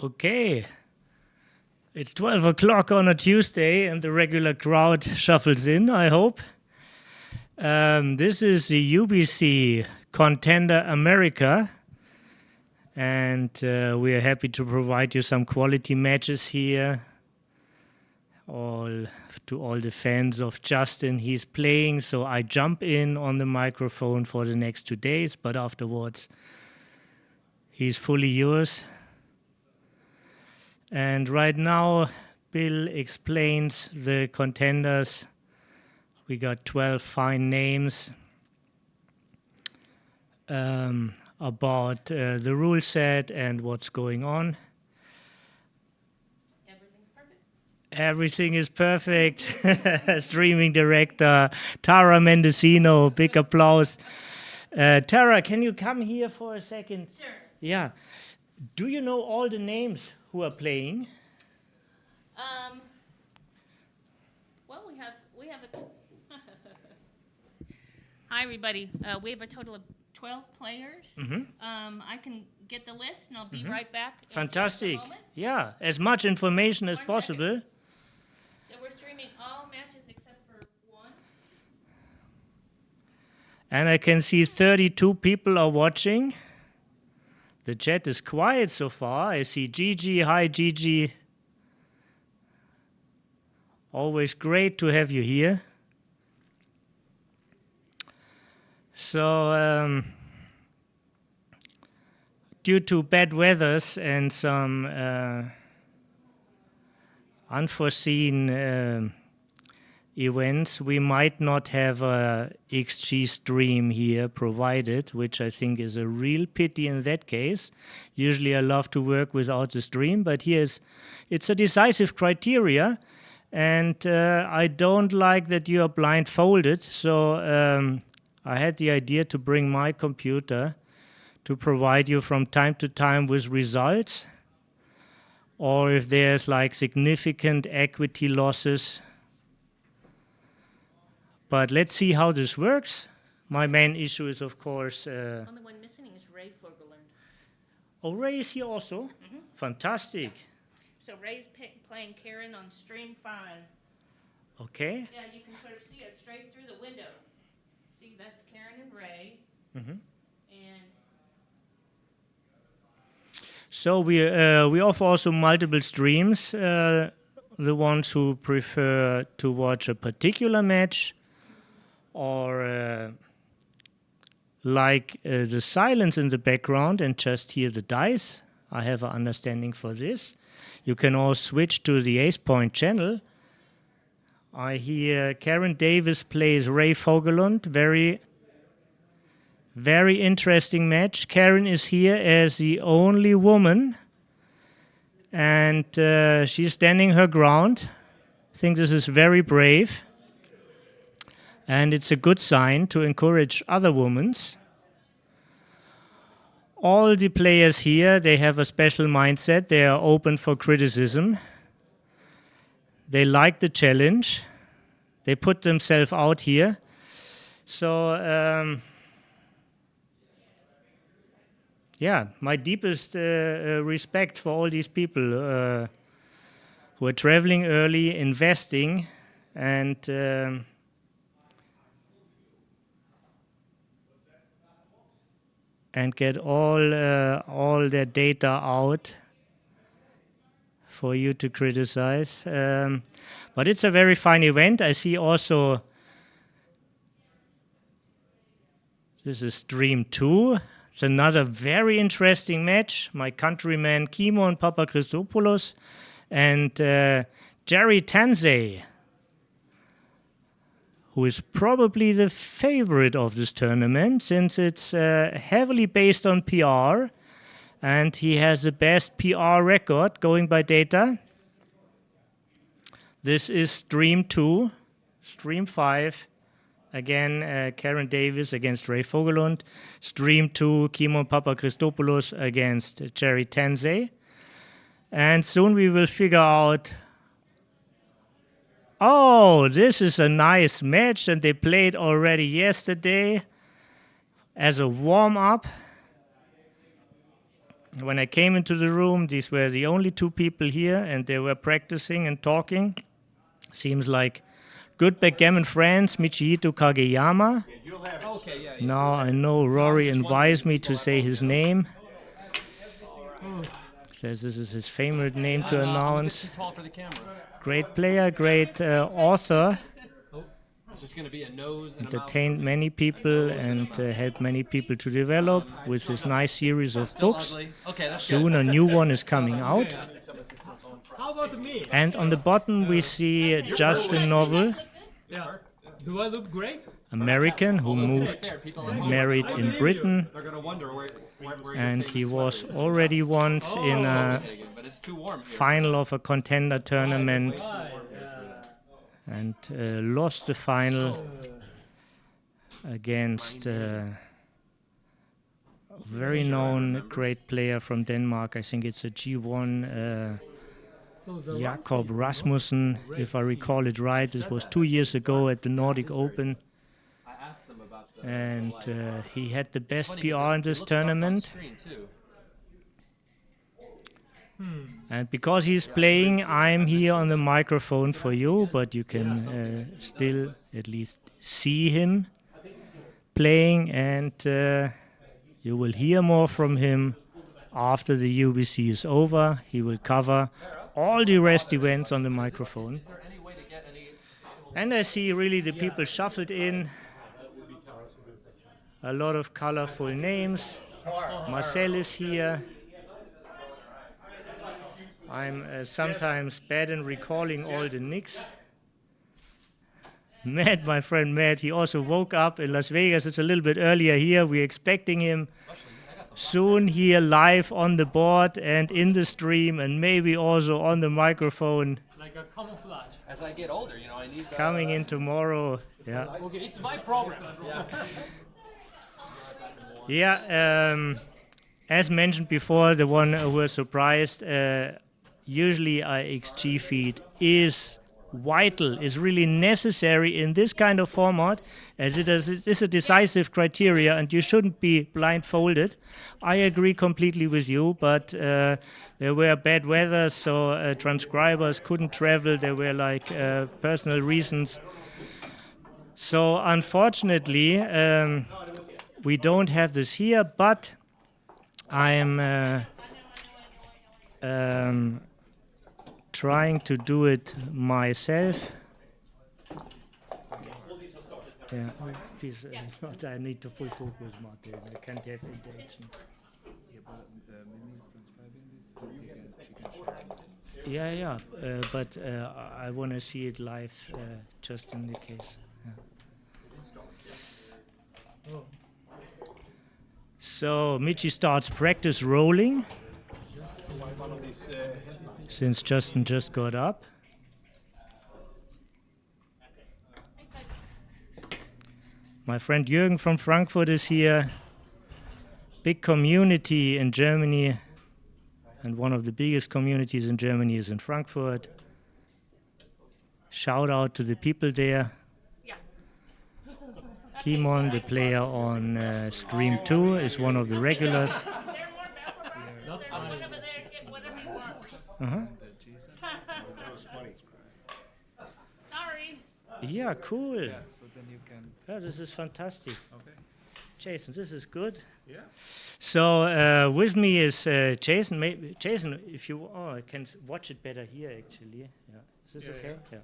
Okay, it's 12 o'clock on a Tuesday and the regular crowd shuffles in, I hope. This is the UBC Contender America, and we are happy to provide you some quality matches here. To all the fans of Justin, he's playing, so I jump in on the microphone for the next 2 days, but afterwards he's fully yours. And right now, Bill explains the contenders. We got 12 fine names about the rule set and what's going on. Everything is perfect. Streaming director, Tara Mendicino, big applause. Tara, can you come here for a second? Sure. Yeah. Do you know all the names who are playing? Well, we have a. Hi, everybody. We have a total of 12 players. Mm-hmm. I can get the list, and I'll be right back. Fantastic. In just a moment. Yeah, as much information as 1 possible. second. So we're streaming all matches except for one. And I can see 32 people are watching. The chat is quiet so far. I see Gigi. Hi, Gigi. Always great to have you here. So, due to bad weathers and some unforeseen events, we might not have a XG stream here provided, which I think is a real pity in that case. Usually I love to work without the stream, but it's a decisive criteria, and I don't like that you are blindfolded, so I had the idea to bring my computer to provide you from time to time with results, or if there's like significant equity losses. But let's see how this works. My main issue is, of course... Only one missing is Ray Fogelund. Oh, Ray is here also? Mm-hmm. Fantastic. So Ray's playing Karen on stream 5. Okay. Yeah, you can sort of see it straight through the window. See, that's Karen and Ray. Mm-hmm. And So we offer also multiple streams. The ones who prefer to watch a particular match, or like the silence in the background and just hear the dice. I have an understanding for this. You can all switch to the Ace Point channel. I hear Karen Davis plays Ray Fogelund. Very, very interesting match. Karen is here as the only woman, and she's standing her ground. I think this is very brave. And it's a good sign to encourage other women. All the players here, they have a special mindset. They are open for criticism. They like the challenge. They put themselves out here. So, yeah, my deepest respect for all these people who are traveling early, investing, and get all their data out for you to criticize. But it's a very fine event. I see also This is stream 2. It's another very interesting match. My countryman Kimon Papachristopoulos and Jerry Tansey, who is probably the favorite of this tournament since it's heavily based on PR, and he has the best PR record going by data. This is stream 2. Stream 5, again, Karen Davis against Ray Fogelund. Stream 2, Kimon Papachristopoulos against Jerry Tansey. And soon we will figure out, oh, this is a nice match, and they played already yesterday as a warm-up. When I came into the room, these were the only 2 people here, and they were practicing and talking. Seems like good backgammon friends, Michihito Kageyama. Now I know Rory advised me to say his name. Says this is his favorite name to announce. Great player, great author. Entertained many people and helped many people to develop with his nice series of books. Soon a new one is coming out. And on the bottom we see Justin Nowell, Do I look great? American, who moved and married in Britain. And he was already once in a final of a Contender tournament and lost the final against a very known great player from Denmark. I think it's a G1 Jakob Rasmussen, if I recall it right. This was 2 years ago at the Nordic Open. And he had the best PR in this tournament. And because he's playing, I'm here on the microphone for you, but you can still at least see him playing, and you will hear more from him after the UBC is over. He will cover all the rest events on the microphone. And I see really the people shuffled in. A lot of colorful names. Marcel is here. I'm sometimes bad in recalling all the nicks. Matt, my friend Matt, he also woke up in Las Vegas. It's a little bit earlier here. We're expecting him soon here live on the board and in the stream, and maybe also on the microphone. Like a camouflage. As I get older, you know, I need Coming in tomorrow. Yeah. Okay, it's my program. Yeah, as mentioned before, the one who was surprised, usually our XG feed is vital, is really necessary in this kind of format, as it is a decisive criteria, and you shouldn't be blindfolded. I agree completely with you, but there were bad weather, so transcribers couldn't travel. There were like personal reasons. So unfortunately, we don't have this here, but I'm trying to do it myself. Yeah, please, not I need to full focus, Martin. I can't have interaction. Yeah, but I want to see it live, just in the case. Yeah. So Michi starts practice rolling, since Justin just got up. My friend Jürgen from Frankfurt is here. Big community in Germany, and one of the biggest communities in Germany is in Frankfurt. Shout out to the people there. Kimon, the player on Stream 2, is one of the regulars. Sorry. Yeah, cool. Yeah, so then you can. Yeah, this is fantastic. Okay. Jason, this is good. Yeah. So with me is Jason. Jason, if you I can watch it better here actually. Yeah. Is this okay? Yeah.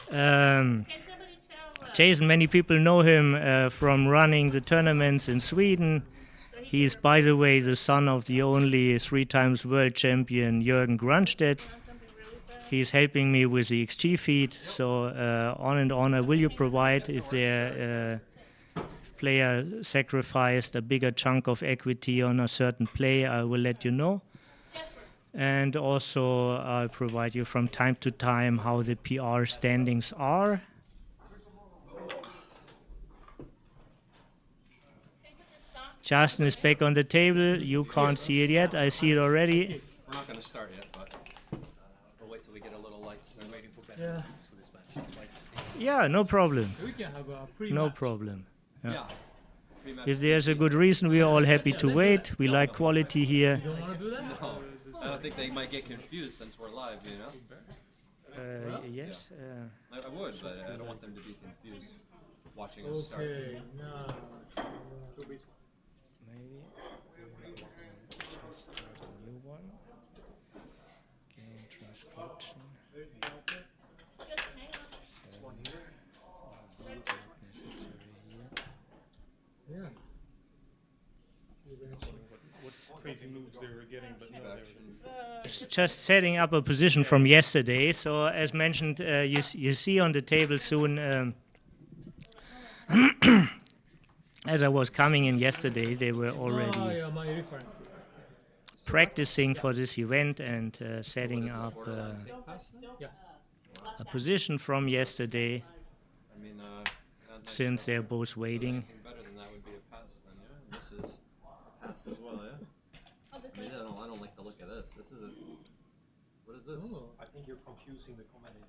Can somebody tell Jason, many people know him from running the tournaments in Sweden. He is, by the way, the son of the only 3 times world champion Jürgen Grunstedt. He's helping me with the XG feed, so on and on. Will you provide if their player sacrificed a bigger chunk of equity on a certain play? I will let you know. And also I'll provide you from time to time how the PR standings are. Justin is back on the table. You can't see it yet. I see it already. We're not going to start yet, but we'll wait till we get a little lights. I'm waiting for better lights for this match. Yeah, no problem. We can have a pre-match. No problem. Yeah. If there's a good reason, we are all happy to wait. We like quality here. You don't want to do that? No, I don't think they might get confused since we're live, you know? Yes. I would, but I don't want them to be confused watching us start. Okay, now. Maybe just start a new one. Game transcription. Yeah. What crazy moves they were getting, but no, they were Just setting up a position from yesterday. So as mentioned, you see on the table soon. As I was coming in yesterday, they were already my references. practicing for this event and setting up Yeah. a position from yesterday, I mean, since they're both waiting. anything better than that would be a pass then, yeah? This is a pass as well, yeah? I mean, I don't like the look of this. This is a... What is this? Oh. I think you're confusing the commentator.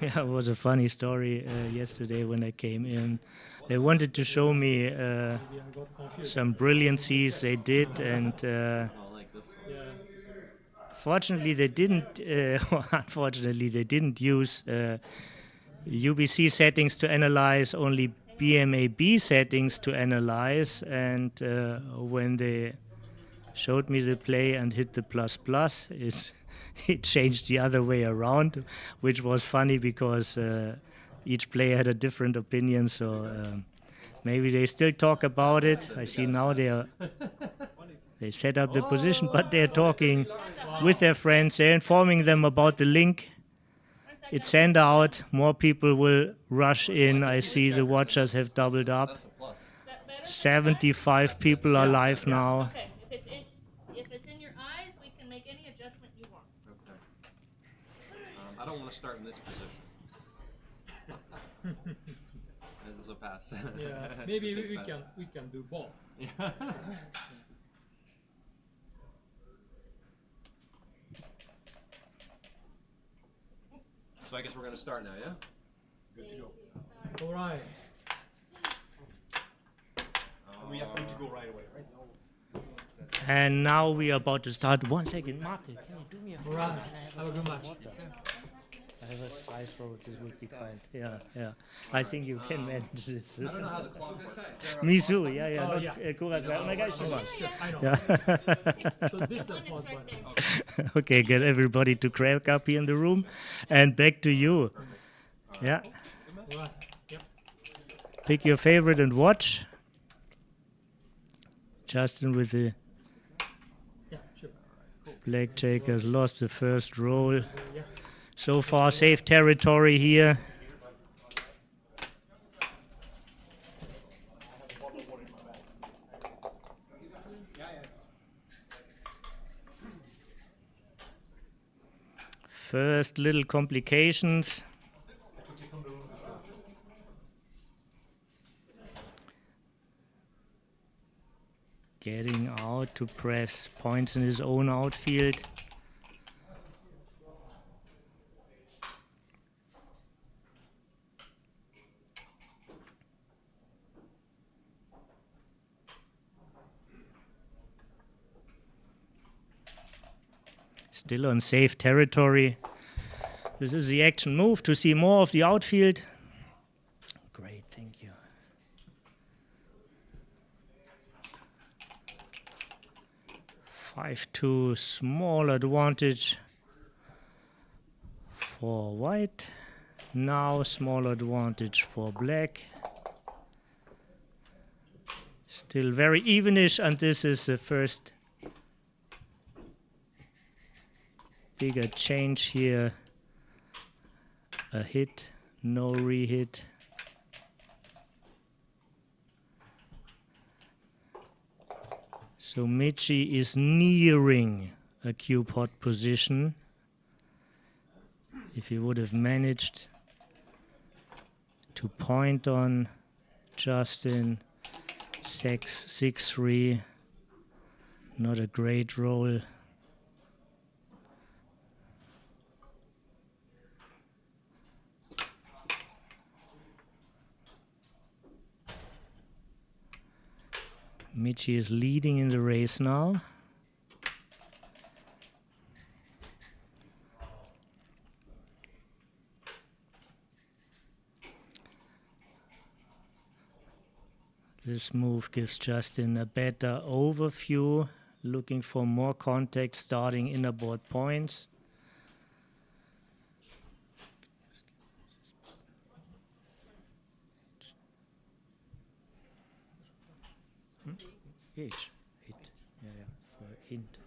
Yeah, it was a funny story yesterday when I came in. They wanted to show me Maybe I got confused. some brilliancies they did, and I don't like this one. Yeah. fortunately they didn't. Unfortunately, they didn't use UBC settings to analyze, only BMAB settings to analyze. And when they showed me the play and hit the ++, it changed the other way around, which was funny because each player had a different opinion. So maybe they still talk about it. I see now they set up the position, but they're talking with their friends. They're informing them about the link. It's sent out. More people will rush in. I see the watchers have doubled up. That's a plus. 75 people are live now. Okay, if it's in your eyes, we can make any adjustment you want. Okay. I don't want to start in this position. This is a pass. Yeah. It's a Maybe big we pass. can do both. Yeah. So I guess we're gonna start now, yeah? Good to go. All right. We just need to go right away, right? And now we are about to start. 1 second, Martin, can you do me a All favor? right. Have a good match. I have a ice road, this would be kind. Yeah, yeah. I think you can manage this. I don't know how the clock works. Me too, yeah, yeah. Oh, Not yeah. Kurasa. Oh my gosh, I know. yeah. So this is the pause button. Okay, get everybody to crack up here in the room. And back to you. Yeah. All right. Yep. Pick your favorite and watch. Justin with the Yeah, sure. blackjack has lost the first roll. Yeah. So far, safe territory here. First little complications. Getting out to press points in his own outfield. Still on safe territory. This is the action move to see more of the outfield. Great, thank you. Five-2, small advantage for white. Now small advantage for black. Still very evenish, and this is the first bigger change here. A hit, no re-hit. So Michi is nearing a cube hot position. If he would have managed to point on Justin 6-3, not a great roll. Michi is leading in the race now. This move gives Justin a better overview, looking for more contact starting inner board points. H, hit, yeah, for hint.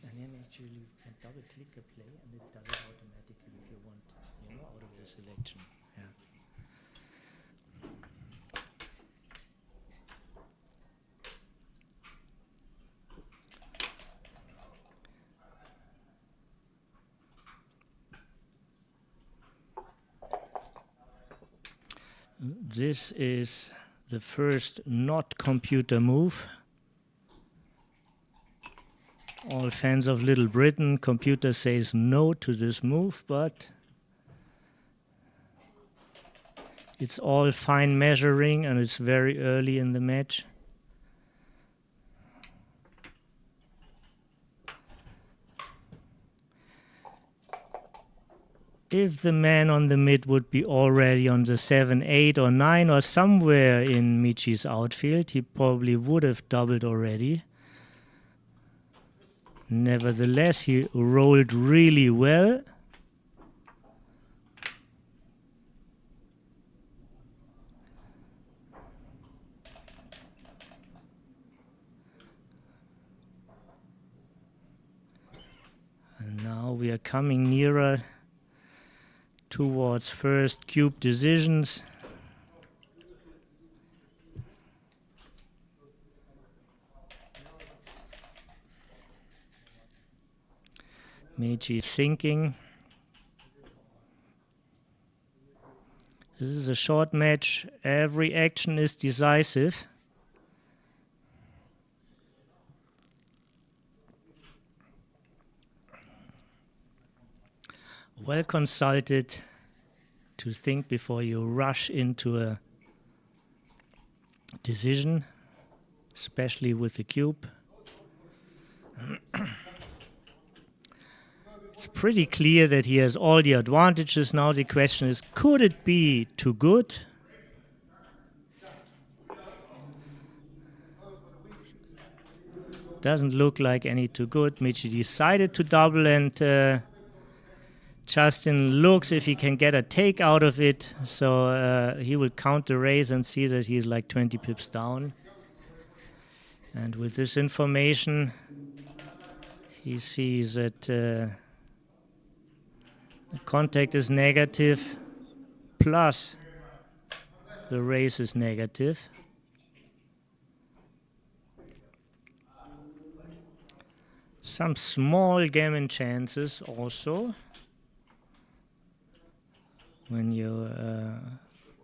And then actually you can double click a play and it does it automatically if you want, out of the selection. Yeah. This is the first not computer move. All fans of Little Britain, computer says no to this move, but it's all fine measuring and it's very early in the match. If the man on the mid would be already on the 7, 8 or 9 or somewhere in Michi's outfield, he probably would have doubled already. Nevertheless, he rolled really well. And now we are coming nearer towards first cube decisions. Michi thinking. This is a short match. Every action is decisive. Well consulted to think before you rush into a decision, especially with the cube. It's pretty clear that he has all the advantages. Now the question is, could it be too good? Doesn't look like any too good. Michi decided to double, and Justin looks if he can get a take out of it. So he will count the raise and see that he's like 20 pips down. And with this information, he sees that the contact is negative, plus the raise is negative. Some small gammon chances also. When you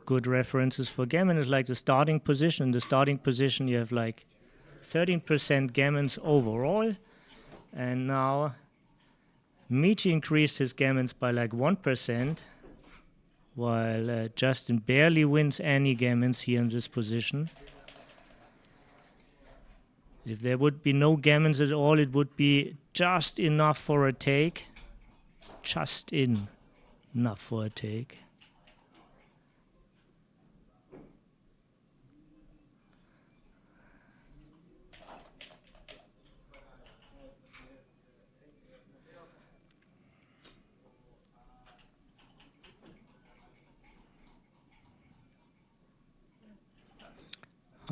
good references for gammon is like the starting position. In the starting position you have like 13% gammons overall, and now Michi increased his gammons by like 1%, while Justin barely wins any gammons here in this position. If there would be no gammons at all, it would be just enough for a take. Just enough for a take.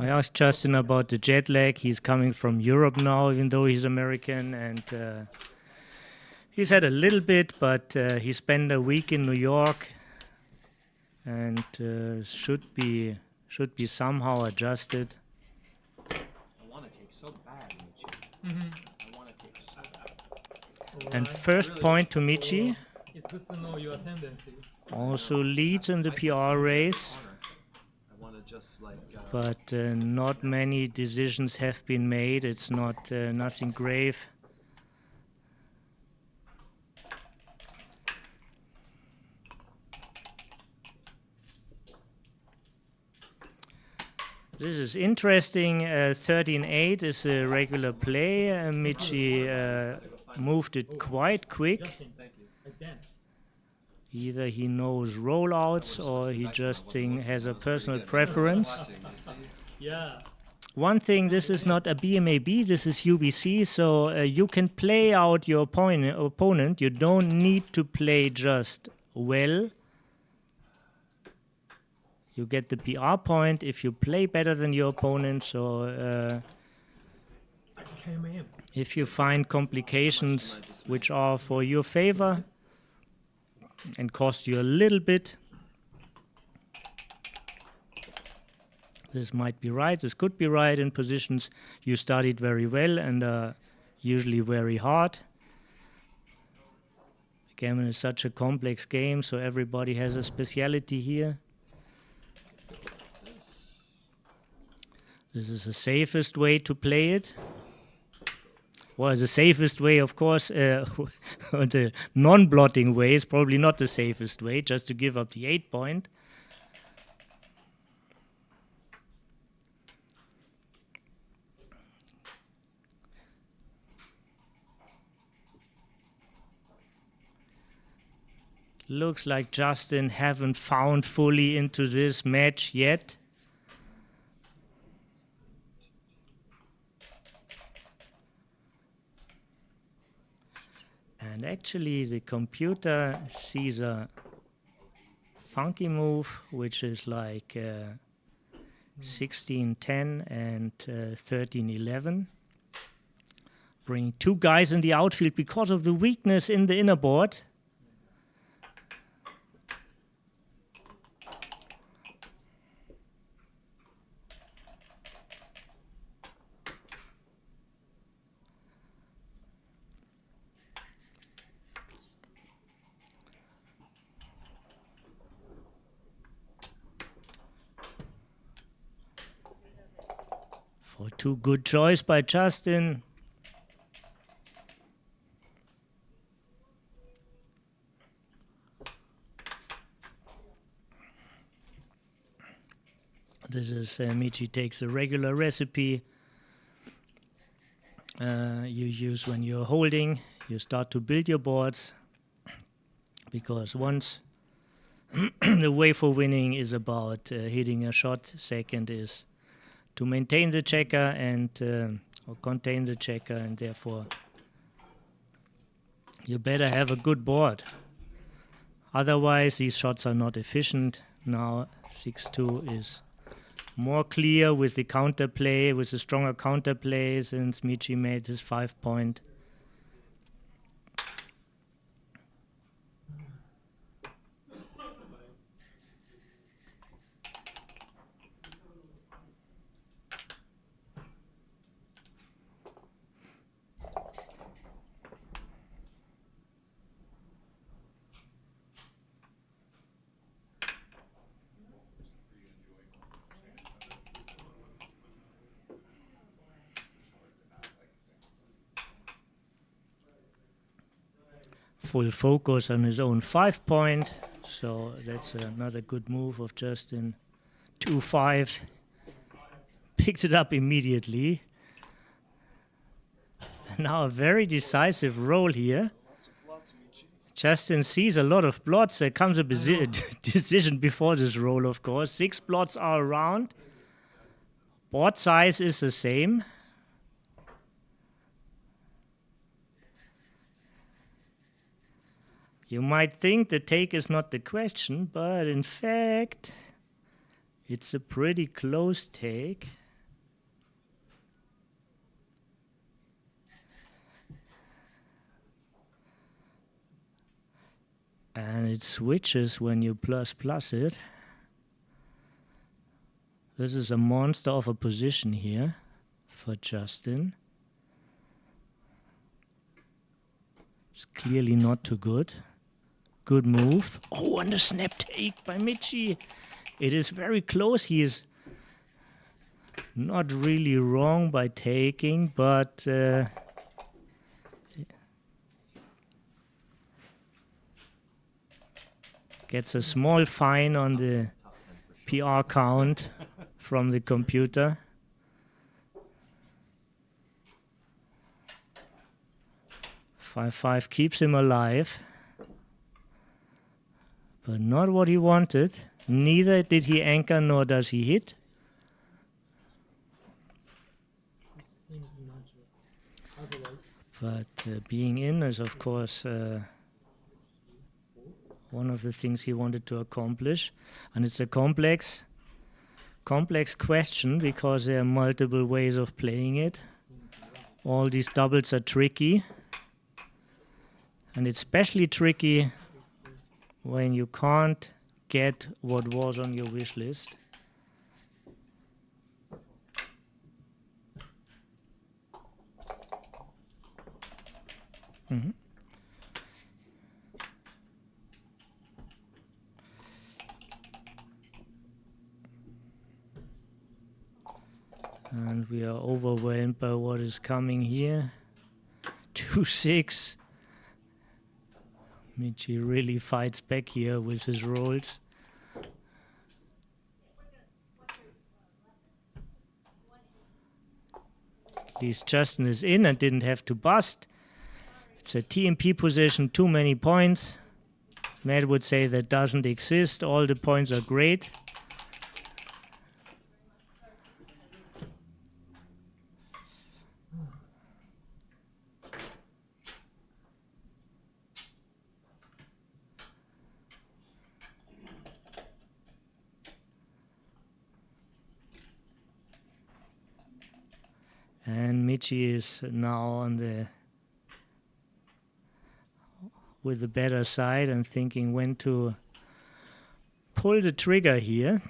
I asked Justin about the jet lag. He's coming from Europe now, even though he's American, and he's had a little bit, but he spent a week in New York, and should be somehow adjusted. I want to take so bad, Michi. I want to take so bad. And Alright. first Really? point to Michi, It's good to know your tendency. also leads in the PR race, I want to just like. but not many decisions have been made. It's not nothing grave. This is interesting. 13-8 is a regular play. Michi moved it quite quick. Justin, I danced. Either he knows rollouts or he just has a personal preference. Yeah. One thing, this is not a BMAB, this is UBC, so you can play out your opponent. You don't need to play just well. You get the PR point if you play better than your opponent. So I came in. if you find complications which are for your favor and cost you a little bit, this might be right, this could be right in positions you studied very well and usually very hard. Backgammon is such a complex game, so everybody has a speciality here. This is the safest way to play it. Well, the safest way, of course, the non-blotting way is probably not the safest way, just to give up the 8 point. Looks like Justin haven't found fully into this match yet. And actually the computer sees a funky move, which is like 16-10 and 13-11. Bring two guys in the outfield because of the weakness in the inner board. For two, good choice by Justin. This is Michi takes a regular recipe you use when you're holding. You start to build your boards, because once the way for winning is about hitting a shot, second is to maintain the checker and or contain the checker, and therefore you better have a good board. Otherwise these shots are not efficient. Now 6-2 is more clear with the counterplay, with the stronger counterplay, since Michi made his 5 point. Full focus on his own 5 point, so that's another good move of Justin. 2-5, picked it up immediately. Now a very decisive roll here. Justin sees a lot of blots. There comes a decision before this roll, of course. 6 blots are around. Board size is the same. You might think the take is not the question, but in fact, it's a pretty close take. And it switches when you plus it. This is a monster of a position here for Justin. It's clearly not too good. Good move. Oh, and a snap take by Michi. It is very close. He is not really wrong by taking, but gets a small fine on the PR count from the computer. Five keeps him alive, but not what he wanted. Neither did he anchor nor does he hit. Seems natural. Otherwise, But being in is, of course, one of the things he wanted to accomplish. And it's a complex question because there are multiple ways of playing it. All these doubles are tricky. And it's especially tricky when you can't get what was on your wish list. Mm-hmm. And we are overwhelmed by what is coming here. 2-6. Michi really fights back here with his rolls. At least Justin is in and didn't have to bust. It's a TMP position, too many points. Matt would say that doesn't exist. All the points are great. And Michi is now on the with the better side and thinking when to pull the trigger here.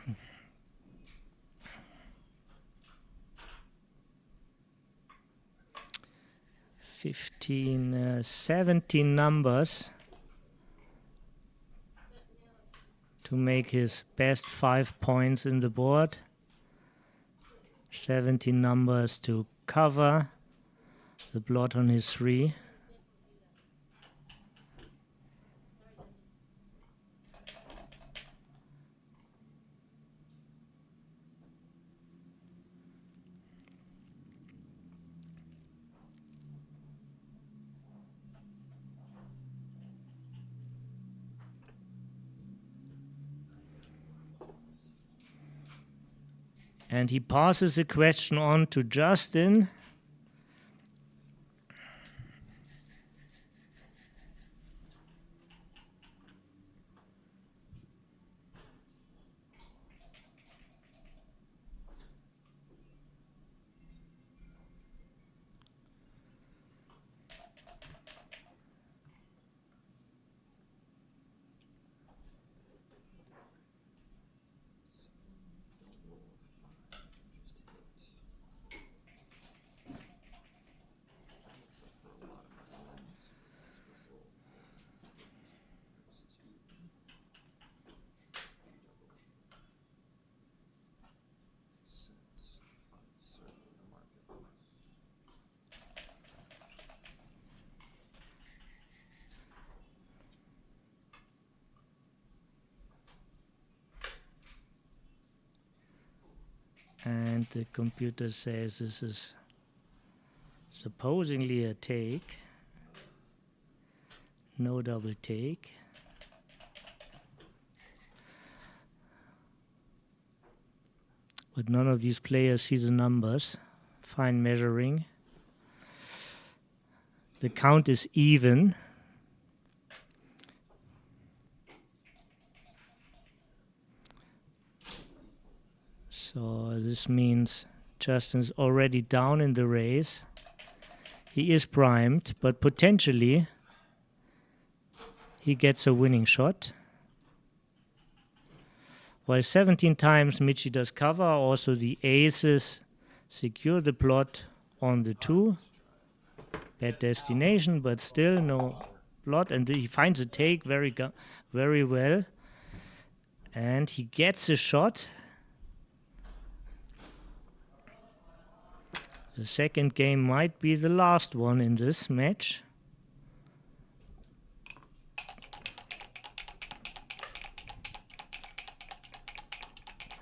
$15, 17 numbers to make his best 5 points in the board. 17 numbers to cover the blot on his 3. And he passes the question on to Justin. And the computer says this is supposedly a take. No double take. But none of these players see the numbers. Fine measuring. The count is even. So this means Justin's already down in the race. He is primed, but potentially he gets a winning shot. While 17 times Michi does cover, also the aces secure the plot on the 2. Bad destination, but still no plot, and he finds a take very well. And he gets a shot. The second game might be the last one in this match.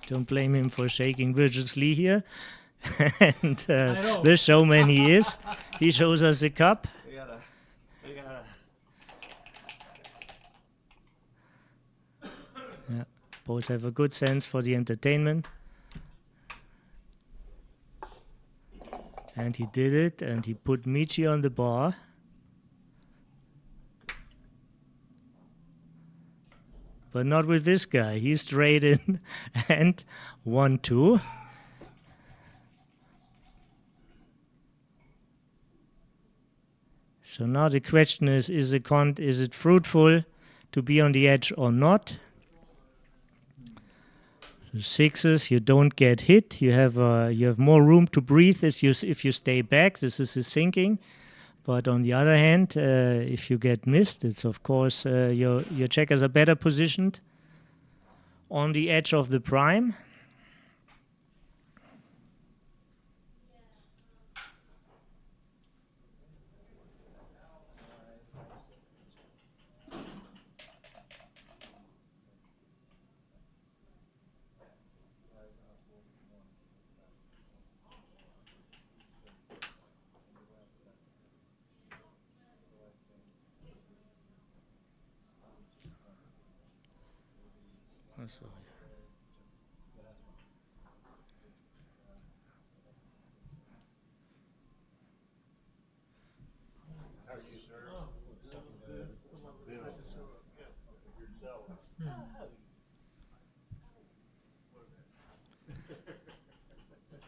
Don't blame him for shaking viciously here. And the showman he is. He shows us the cup. Yeah, both have a good sense for the entertainment. And he did it, and he put Michi on the bar. But not with this guy. He's straight in and 1-2. So now the question is it fruitful to be on the edge or not? The 6s, you don't get hit. You have more room to breathe if you stay back. This is his thinking. But on the other hand, if you get missed, it's of course your checkers are better positioned on the edge of the prime.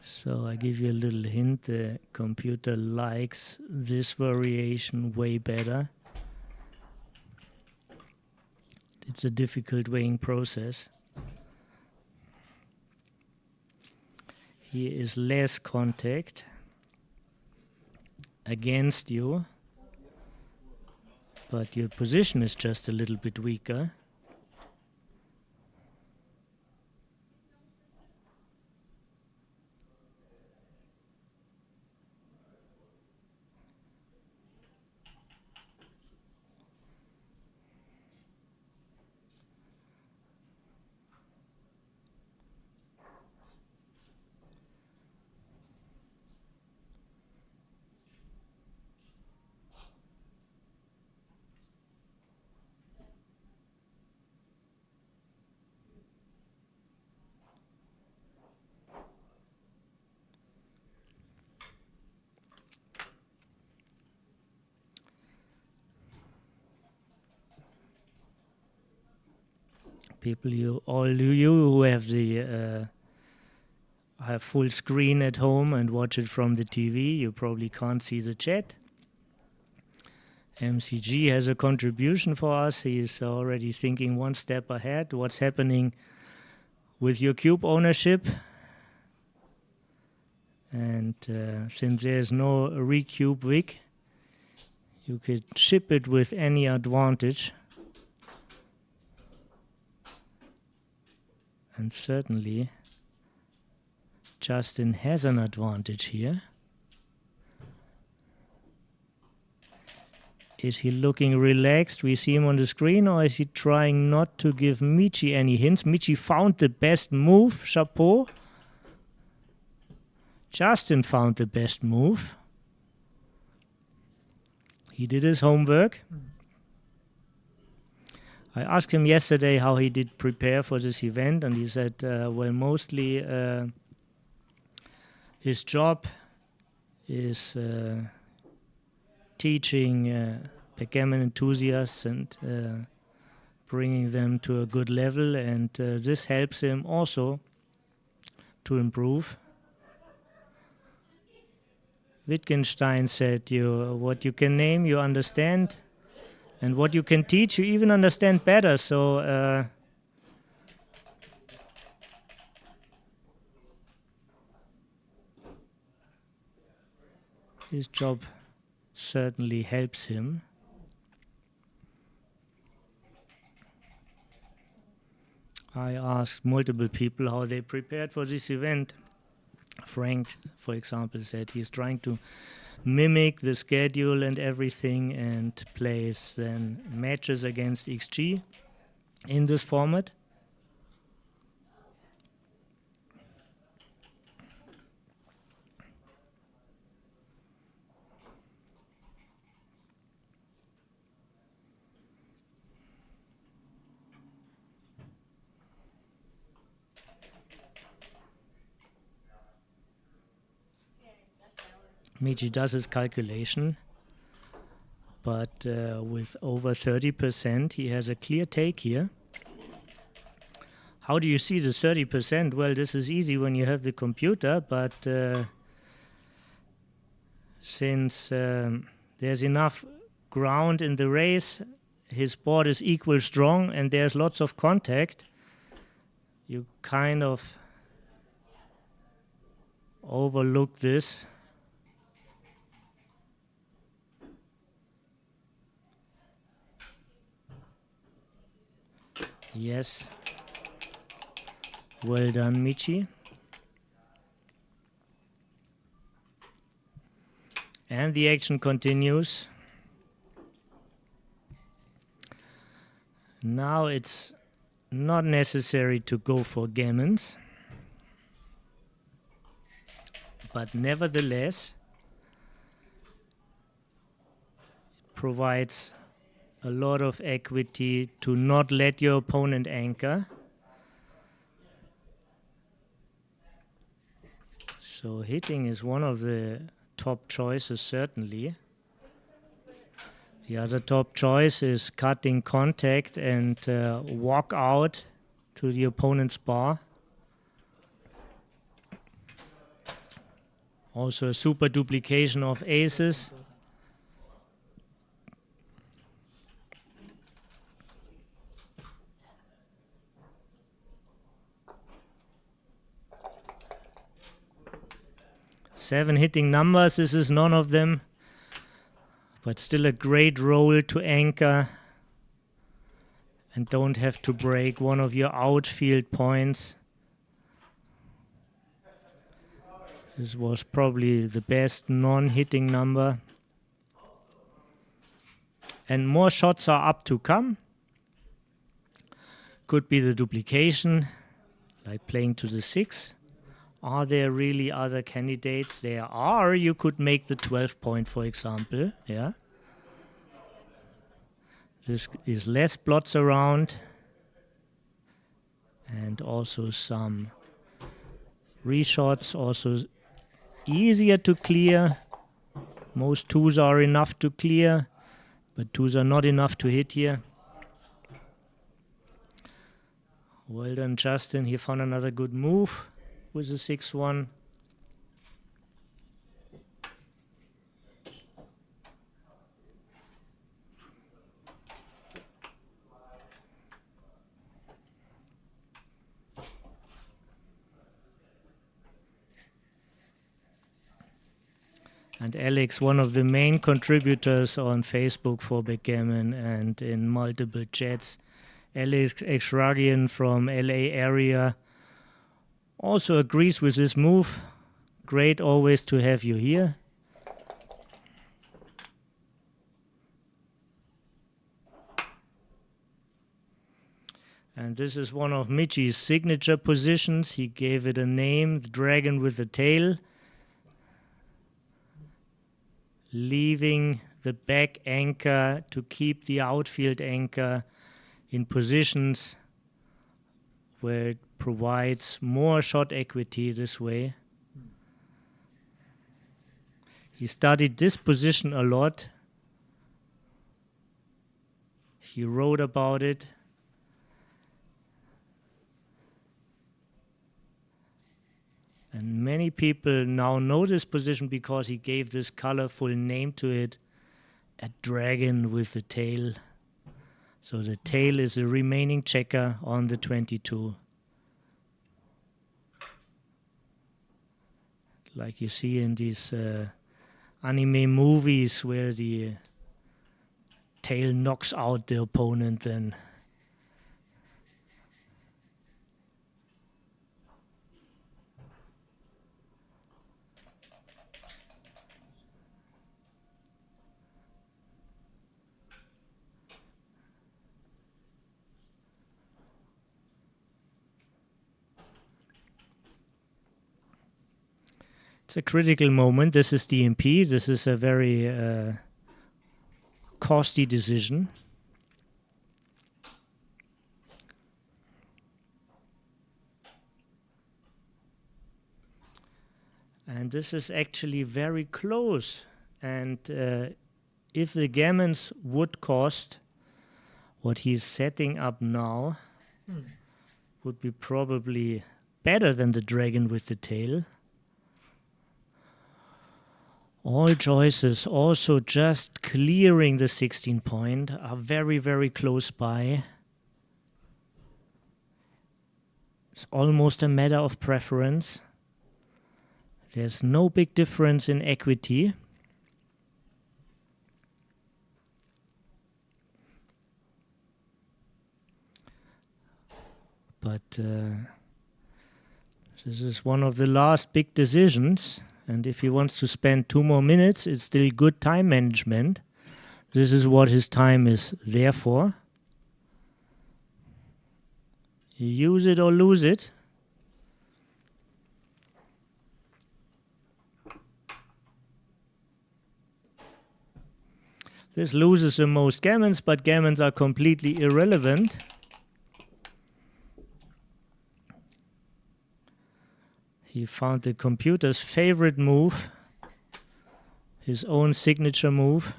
So I give you a little hint, the computer likes this variation way better. It's a difficult weighing process. Here is less contact against you, but your position is just a little bit weaker. People, you who have the have full screen at home and watch it from the TV, you probably can't see the chat. MCG has a contribution for us. He is already thinking one step ahead. What's happening with your cube ownership? And since there's no recube wig, you could ship it with any advantage. And certainly Justin has an advantage here. Is he looking relaxed? We see him on the screen, or is he trying not to give Michi any hints? Michi found the best move, chapeau. Justin found the best move. He did his homework. I asked him yesterday how he did prepare for this event, and he said, well, mostly his job is teaching backgammon enthusiasts and bringing them to a good level, and this helps him also to improve. Wittgenstein said, what you can name, you understand. And what you can teach, you even understand better. So his job certainly helps him. I asked multiple people how they prepared for this event. Frank, for example, said he's trying to mimic the schedule and everything and plays then matches against XG in this format. Michi does his calculation, but with over 30%, he has a clear take here. How do you see the 30%? Well, this is easy when you have the computer, but since there's enough ground in the race, his board is equal strong, and there's lots of contact, you kind of overlook this. Yes. Well done, Michi. And the action continues. Now it's not necessary to go for gammons, but nevertheless it provides a lot of equity to not let your opponent anchor. So hitting is one of the top choices, certainly. The other top choice is cutting contact and walk out to the opponent's bar. Also a super duplication of aces. Seven hitting numbers, this is none of them, but still a great roll to anchor and don't have to break one of your outfield points. This was probably the best non-hitting number. And more shots are up to come. Could be the duplication, like playing to the 6. Are there really other candidates? There are. You could make the 12 point, for example. Yeah. This is less blots around. And also some reshots. Also easier to clear. Most 2s are enough to clear, but 2s are not enough to hit here. Well done, Justin. He found another good move with the 6-1. And Alex, one of the main contributors on Facebook for Backgammon and in multiple chats, Alex Exragian from LA area, also agrees with this move. Great always to have you here. And this is one of Michi's signature positions. He gave it a name, the dragon with the tail. Leaving the back anchor to keep the outfield anchor in positions where it provides more shot equity this way. He studied this position a lot. He wrote about it. And many people now know this position because he gave this colorful name to it, a dragon with a tail. So the tail is the remaining checker on the 22. Like you see in these anime movies where the tail knocks out the opponent then. It's a critical moment. This is DMP. This is a very costly decision. And this is actually very close. And if the gammons would cost what he's setting up now, would be probably better than the dragon with the tail. All choices, also just clearing the 16 point, are very, very close by. It's almost a matter of preference. There's no big difference in equity. But this is one of the last big decisions. And if he wants to spend 2 more minutes, it's still good time management. This is what his time is there for. Use it or lose it. This loses the most gammons, but gammons are completely irrelevant. He found the computer's favorite move, his own signature move.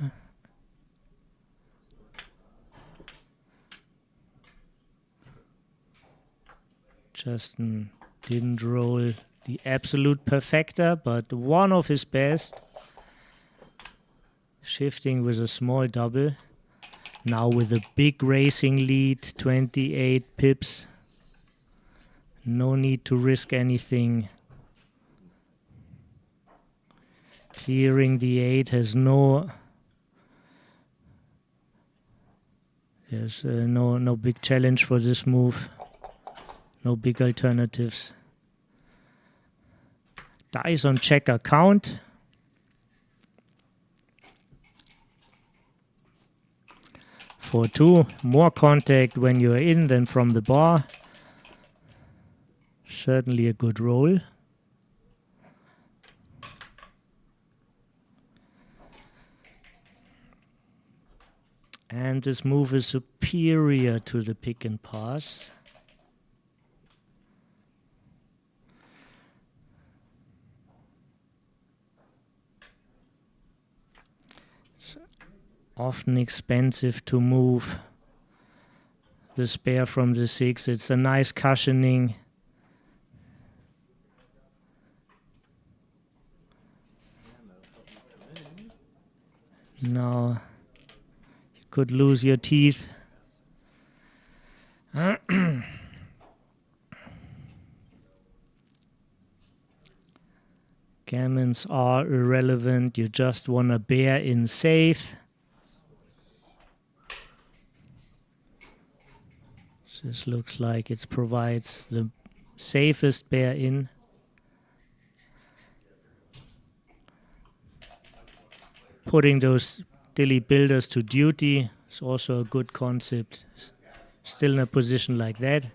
Justin didn't roll the absolute perfecta, but one of his best. Shifting with a small double. Now with a big racing lead, 28 pips. No need to risk anything. Clearing the 8 has no... There's no big challenge for this move. No big alternatives. Dice on checker count. For 2, more contact when you're in than from the bar. Certainly a good roll. And this move is superior to the pick and pass. It's often expensive to move the spare from the 6. It's a nice cushioning. Now you could lose your teeth. Gammons are irrelevant. You just want to bear in safe. This looks like it provides the safest bear in. Putting those dilly builders to duty is also a good concept. Still in a position like that.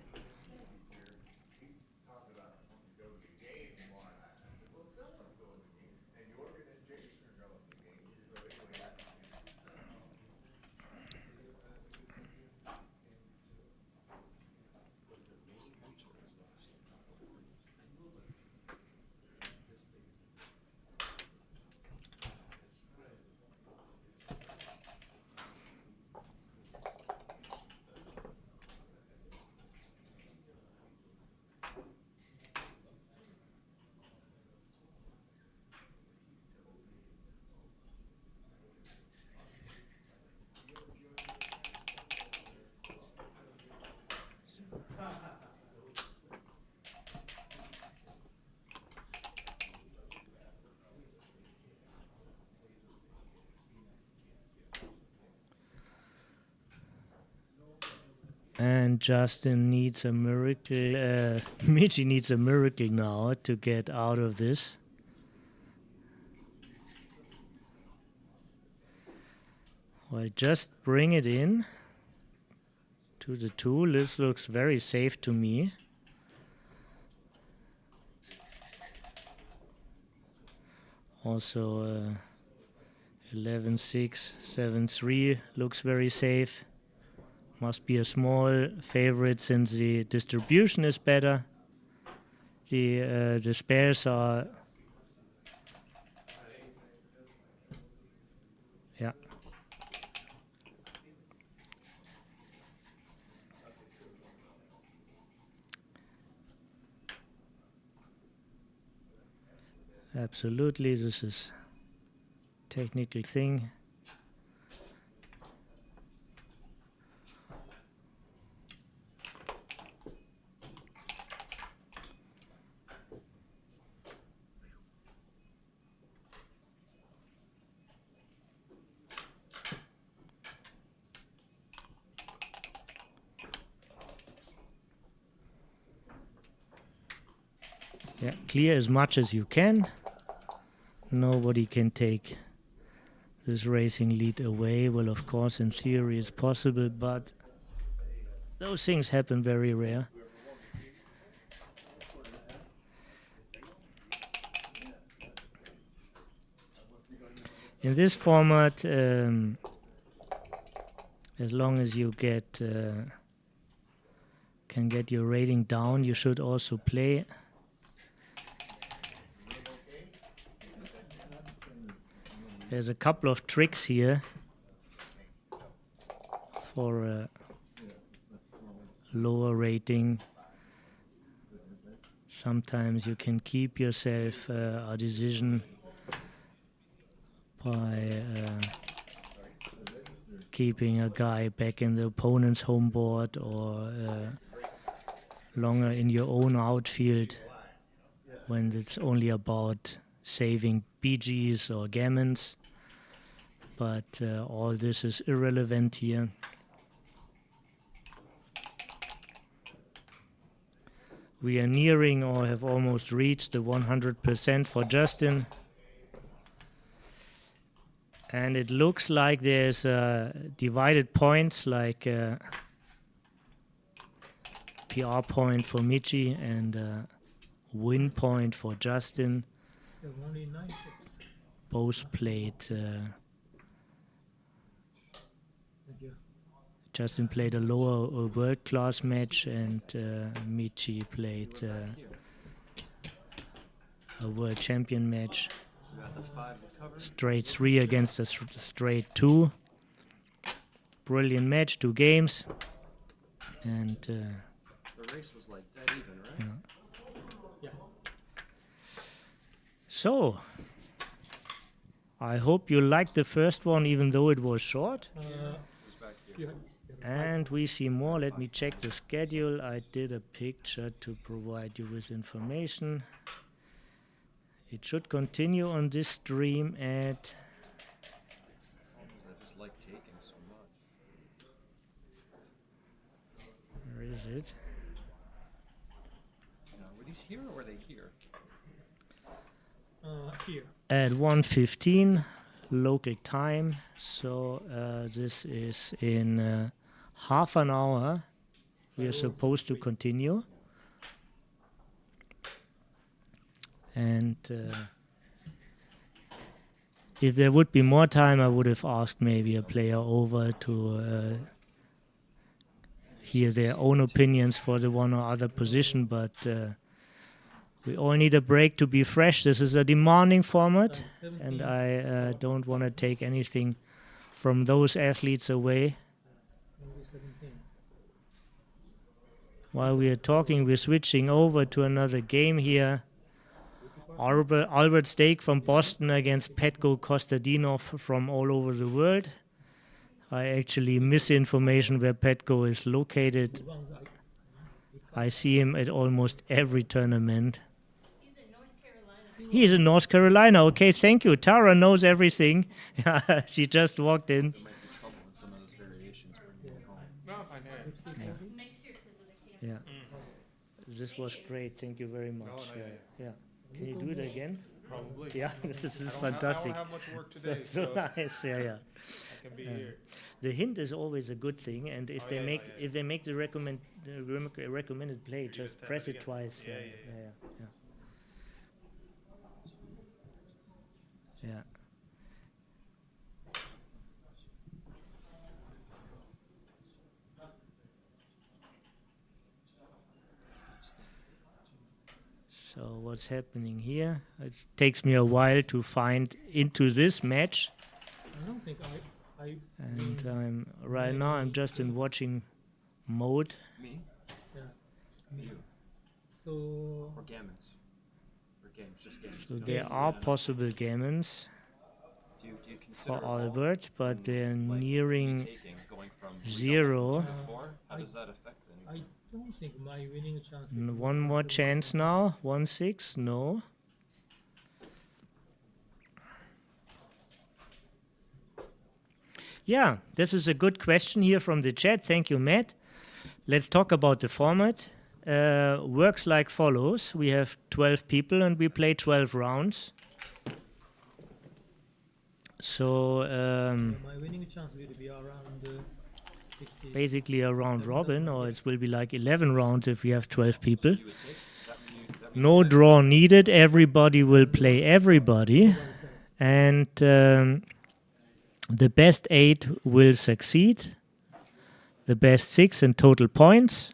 And Justin needs a miracle. Michi needs a miracle now to get out of this. Well, just bring it in to the 2. This looks very safe to me. Also 11-6, 7-3 looks very safe. Must be a small favorite since the distribution is better. The spares are... Yeah. Absolutely, this is technical thing. Yeah, clear as much as you can. Nobody can take this racing lead away. Well, of course, in theory it's possible, but those things happen very rare. In this format, as long as you can get your rating down, you should also play. There's a couple of tricks here for a lower rating. Sometimes you can keep yourself a decision by keeping a guy back in the opponent's home board or longer in your own outfield when it's only about saving BGs or gammons, but all this is irrelevant here. We are nearing or have almost reached the 100% for Justin. And it looks like there's divided points, like PR point for Michi and win point for Justin. There's only 9 chips. Both played. Justin played a lower world-class match, and Michi played a world champion match. Straight 3 against a straight 2. Brilliant match, 2 games, and the race was like dead even, right? Yeah. So, I hope you liked the first one, even though it was short. And we see more. Let me check the schedule. I did a picture to provide you with information. It should continue on this stream at... I just like taking so much. Where is it? Now, were these here or were they here? Here. At 1:15 local time. So this is in half an hour. We are supposed to continue. And if there would be more time, I would have asked maybe a player over to hear their own opinions for the one or other position, but we all need a break to be fresh. This is a demanding format, and I don't want to take anything from those athletes away. While we are talking, we're switching over to another game here. Albert Stake from Boston against Petko Kostadinov from all over the world. I actually miss information where Petko is located. I see him at almost every tournament. He's in North Carolina. He's in North Carolina. Okay, thank you. Tara knows everything. She just walked in. There might be trouble with some of those variations when you get home. No, I I know. 60, Yeah. 40? Make sure because of the camera. Yeah. This was great. Thank you very much. no, Yeah. Can you do it again? Probably. Yeah, this is I fantastic. don't have much work today, So so nice. Yeah. I can be here. The hint is always a good thing, and if Oh, they yeah, make yeah. if they make the recommended play, You just tap press it it again. twice. Yeah. Yeah. So what's happening here? It takes me a while to find into this match, I don't think I and mean, right now I'm just in watching mode. Me? yeah. You? So Or gammons? Or games? Just games? So No. there are possible gammons Do you consider for all Albert, but they're like, nearing retaking, going from 0. 2 to 4? How I- does that affect anything? I don't think my winning chance is One more chance now. 1-6. No. Yeah, this is a good question here from the chat. Thank you, Matt. Let's talk about the format. Works like follows. We have 12 people and we play 12 rounds. So my winning chance will be around 60. basically a round robin, or it will be like 11 rounds if we have 12 people. You would take? That means No that draw needed. Everybody will play everybody. One says. And the best 8 will succeed. The best 6 in total points.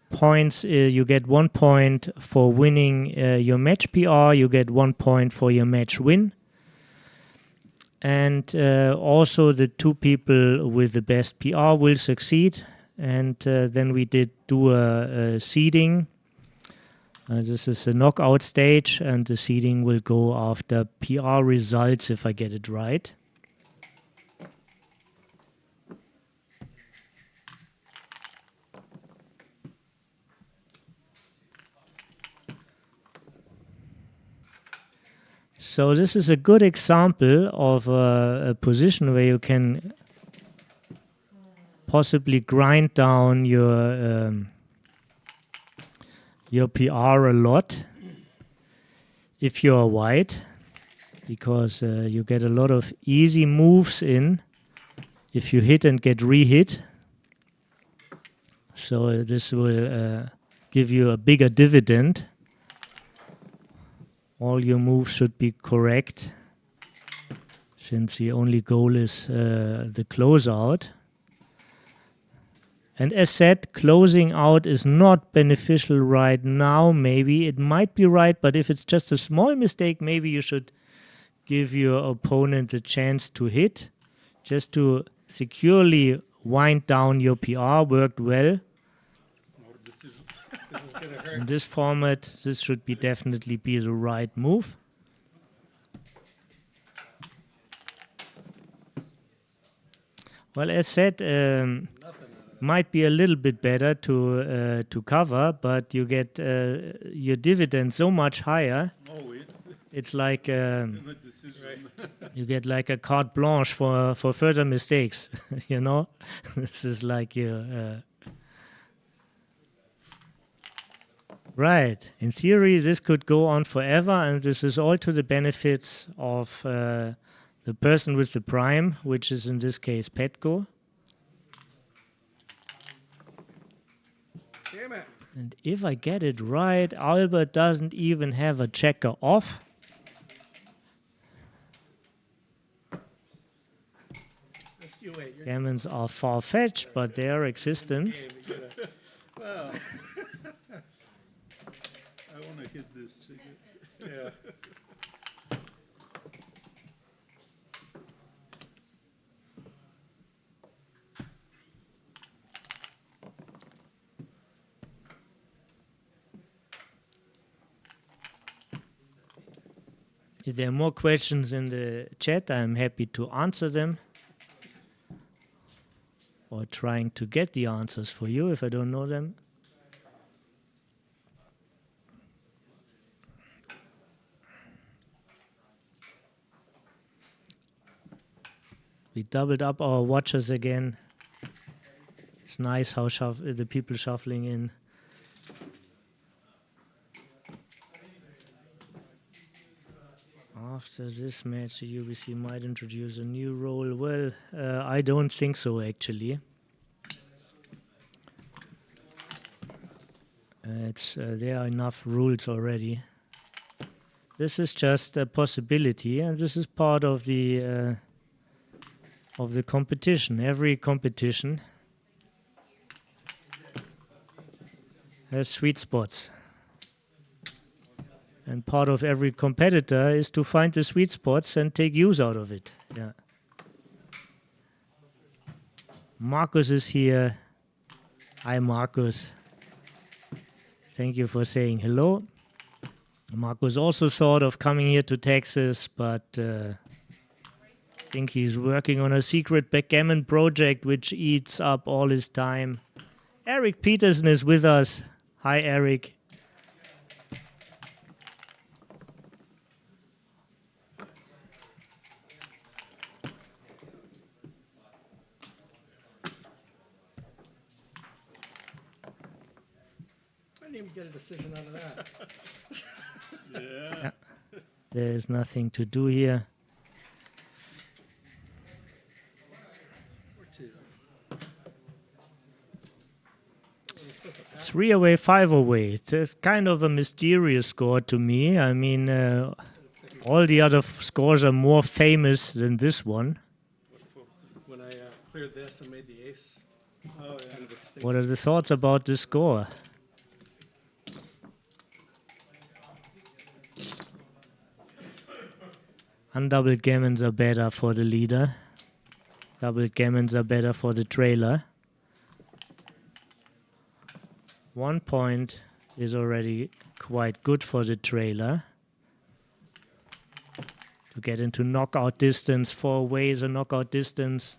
Points, you get 1 point for winning your match PR. You get 1 point for your match win. And also the 2 people with the best PR will succeed. And then we did do a seeding. This is a knockout stage, and the seeding will go after PR results, if I get it right. So this is a good example of a position where you can possibly grind down your PR a lot if you are white, because you get a lot of easy moves in if you hit and get re-hit. So this will give you a bigger dividend. All your moves should be correct, since the only goal is the closeout. And as said, closing out is not beneficial right now. Maybe it might be right, but if it's just a small mistake, maybe you should give your opponent the chance to hit, just to securely wind down your PR. Worked well. More decisions. This is gonna hurt. In this format, this should be definitely be the right move. Well, as said, might be a little bit better to cover, but you get your dividend so much higher. Oh, wait. It's like No decision. you get like a carte blanche for further mistakes. You know, this is like your. Right. In theory, this could go on forever, and this is all to the benefits of the person with the prime, which is in this case Petco. Damn it. And if I get it right, Albert doesn't even have a checker off. Let's you wait. You're Gammons are far-fetched, but they are existent. game. You gotta, well, I want to hit this chicken. Yeah. If there are more questions in the chat, I'm happy to answer them. Or trying to get the answers for you if I don't know them. We doubled up our watchers again. It's nice how the people shuffling in. After this match, the UBC might introduce a new role. Well, I don't think so, actually. There are enough rules already. This is just a possibility, and this is part of the competition. Every competition has sweet spots. And part of every competitor is to find the sweet spots and take use out of it. Yeah. Marcus is here. Hi, Marcus. Thank you for saying hello. Marcus also thought of coming here to Texas, but I think he's working on a secret backgammon project which eats up all his time. Eric Peterson is with us. Hi, Eric. I didn't even get a decision out of that. Yeah. There's nothing to do here. 4-2. 3 away, 5 away. It's kind of a mysterious score to me. I mean, all the other scores are more famous than this one. When I cleared this and made the ace. Oh, yeah. Kind of extinct. What are the thoughts about this score? Undoubled gammons are better for the leader. Doubled gammons are better for the trailer. 1 point is already quite good for the trailer. To get into knockout distance, 4 away is a knockout distance.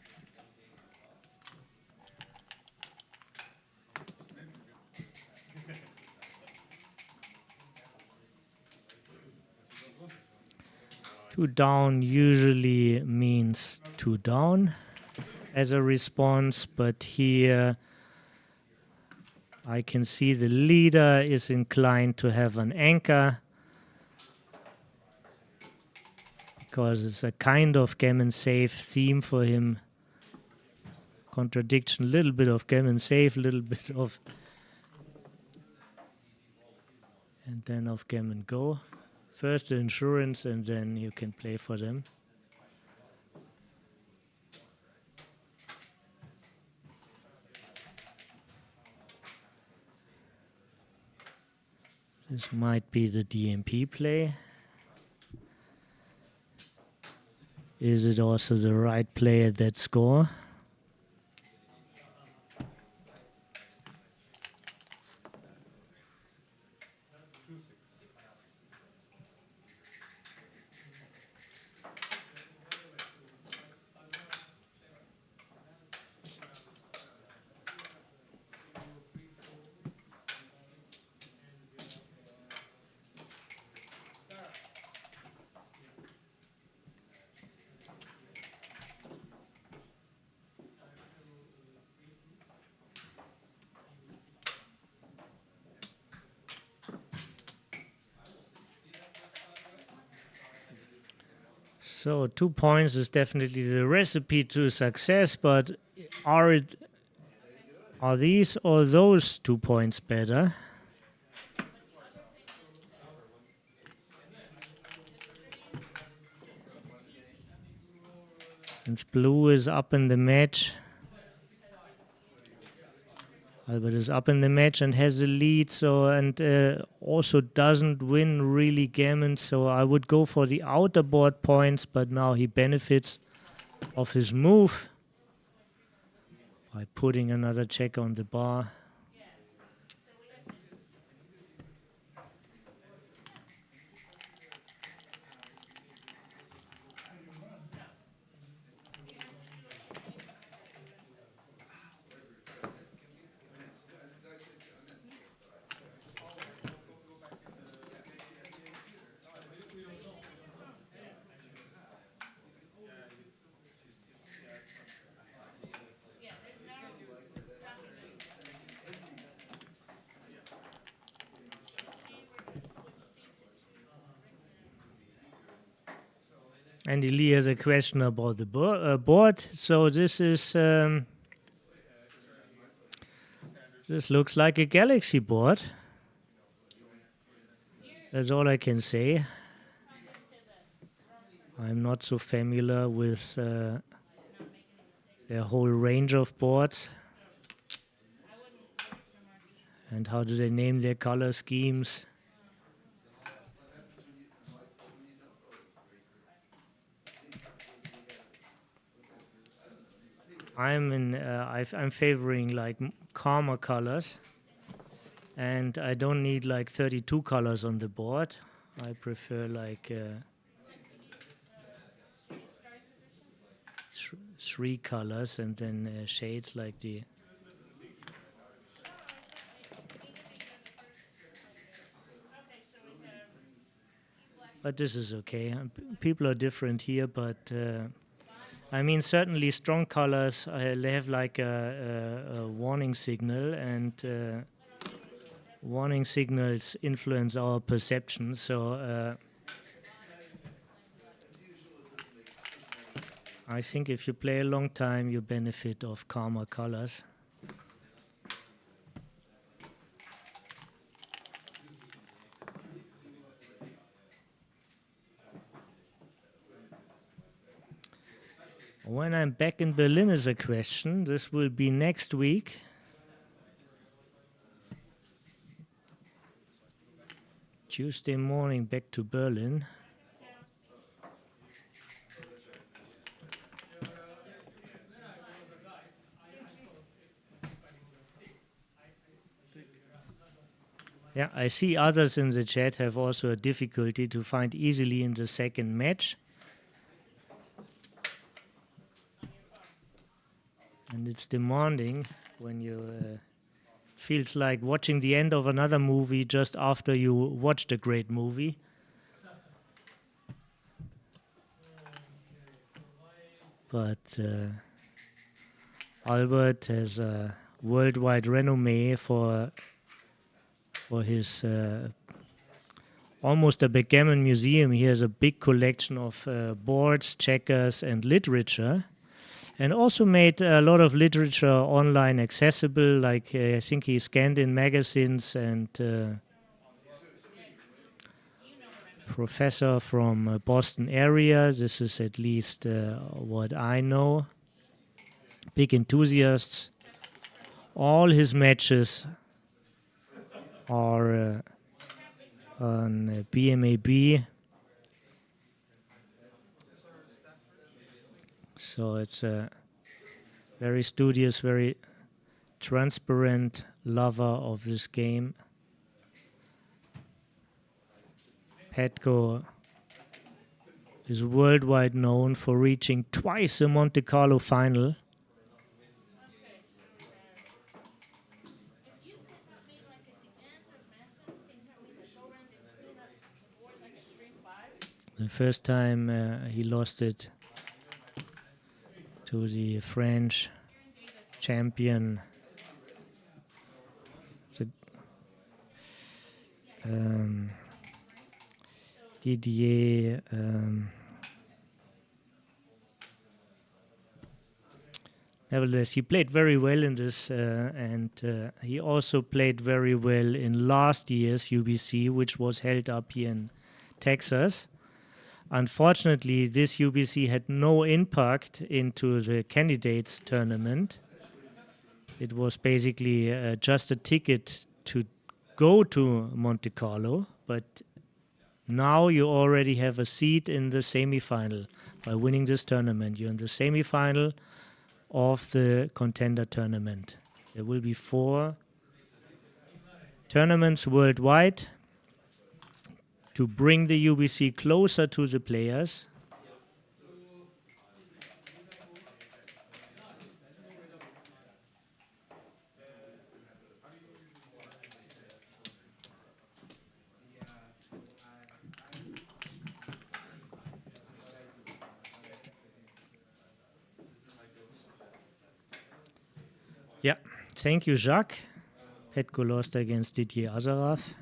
Two down usually means 2 down as a response, but here I can see the leader is inclined to have an anchor because it's a kind of gammon safe theme for him. Contradiction, a little bit of gammon safe, a little bit of and then of gammon go. First the insurance and then you can play for them. This might be the DMP play. Is it also the right play at that score? So 2 points is definitely the recipe to success, but are these or those 2 points better? Since blue is up in the match, Albert is up in the match and has the lead, so and also doesn't win really gammon, so I would go for the outer board points, but now he benefits of his move by putting another check on the bar. Andy Lee has a question about the board. So this is this looks like a Galaxy board. That's all I can say. I'm not so familiar with their whole range of boards. And how do they name their color schemes? I'm favoring like calmer colors, and I don't need like 32 colors on the board. I prefer like 3 colors and then shades like the. But this is okay. People are different here, but I mean, certainly strong colors, they have like a warning signal, and warning signals influence our perception. So I think if you play a long time, you benefit of calmer colors. When I'm back in Berlin is a question. This will be next week. Tuesday morning back to Berlin. Yeah, I see others in the chat have also a difficulty to find easily in the second match. And it's demanding when you feels like watching the end of another movie just after you watched a great movie. But Albert has a worldwide renommee for his almost a backgammon museum. He has a big collection of boards, checkers, and literature. And also made a lot of literature online accessible, like I think he scanned in magazines, and professor from Boston area. This is at least what I know. Big enthusiasts. All his matches are on BMAB. So it's a very studious, very transparent lover of this game. Petko is worldwide known for reaching twice a Monte Carlo final. The first time he lost it to the French champion, Didier. Nevertheless, he played very well in this, and he also played very well in last year's UBC, which was held up here in Texas. Unfortunately, this UBC had no impact into the candidates tournament. It was basically just a ticket to go to Monte Carlo, but now you already have a seat in the semifinal. By winning this tournament, you're in the semifinal of the Contender tournament. There will be 4 tournaments worldwide to bring the UBC closer to the players. Yeah, thank you, Jacques. Petko lost against Didier Azaraf.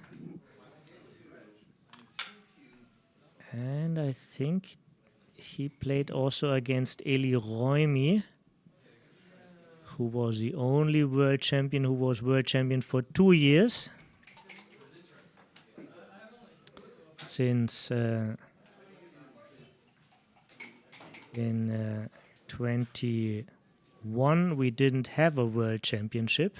And I think he played also against Eli Roimi, who was the only world champion who was world champion for 2 years. Since in 21 we didn't have a world championship.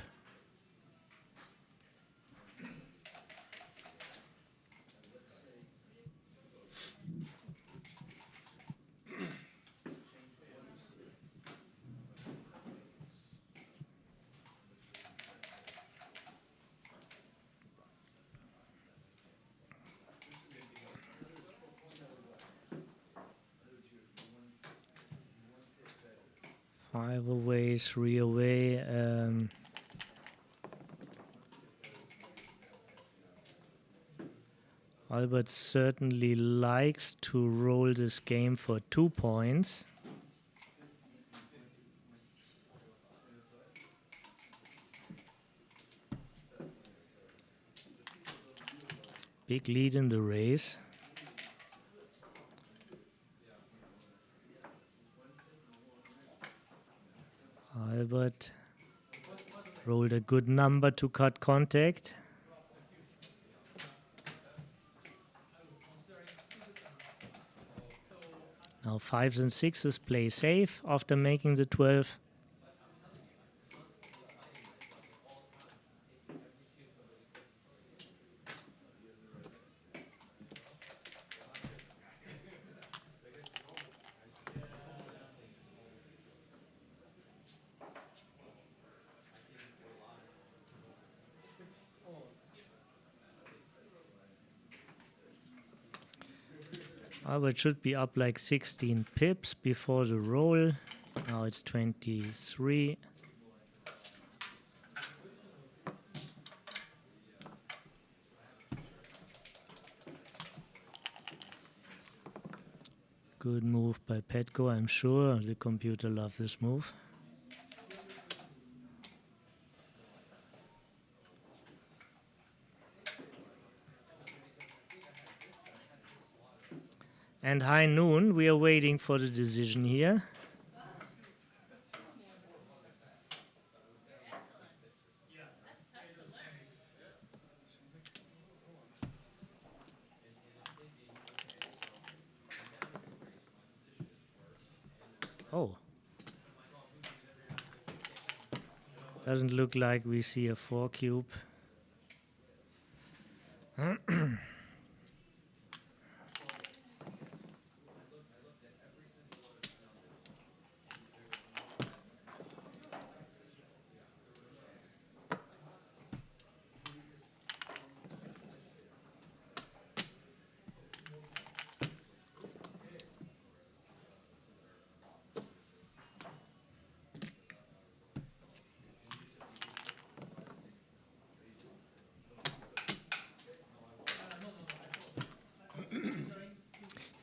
Five away, 3 away. Albert certainly likes to roll this game for 2 points. Big lead in the race. Albert rolled a good number to cut contact. Now 5s and 6s play safe after making the 12. Albert should be up like 16 pips before the roll. Now it's 23. Good move by Petco, I'm sure. The computer loves this move. And high noon, we are waiting for the decision here. Oh. Doesn't look like we see a 4 cube.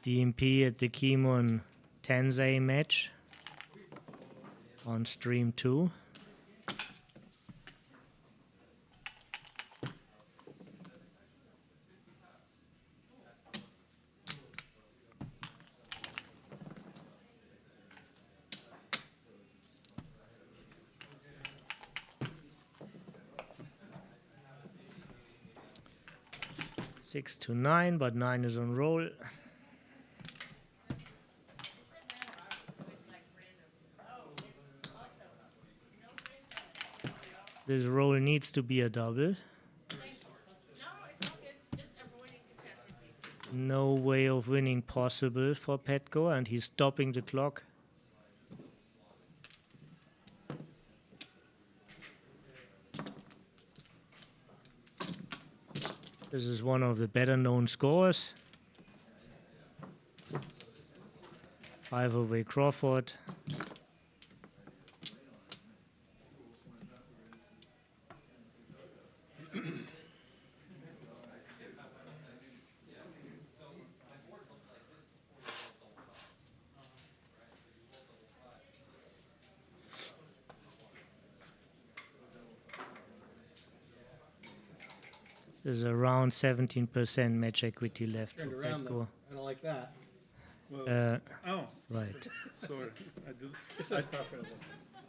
DMP at the Kimon Tensei match on stream 2. Six to 9, but 9 is on roll. This roll needs to be a double. No way of winning possible for Petco, and he's stopping the clock. This is one of the better known scores. 5 away Crawford. There's around 17% match equity left for Turned around Petco. though. I don't like that. Well, oh, Right. sorry. I did. It's a scarf.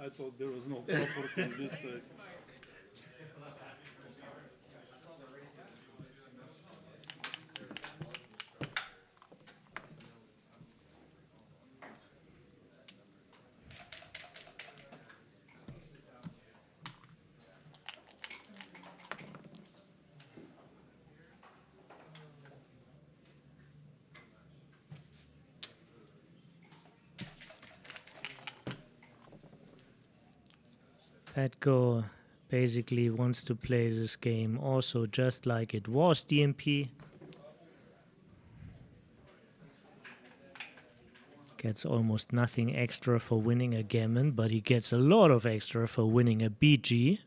I thought there was no property on this side. Petco basically wants to play this game also just like it was DMP. Gets almost nothing extra for winning a gammon, but he gets a lot of extra for winning a BG.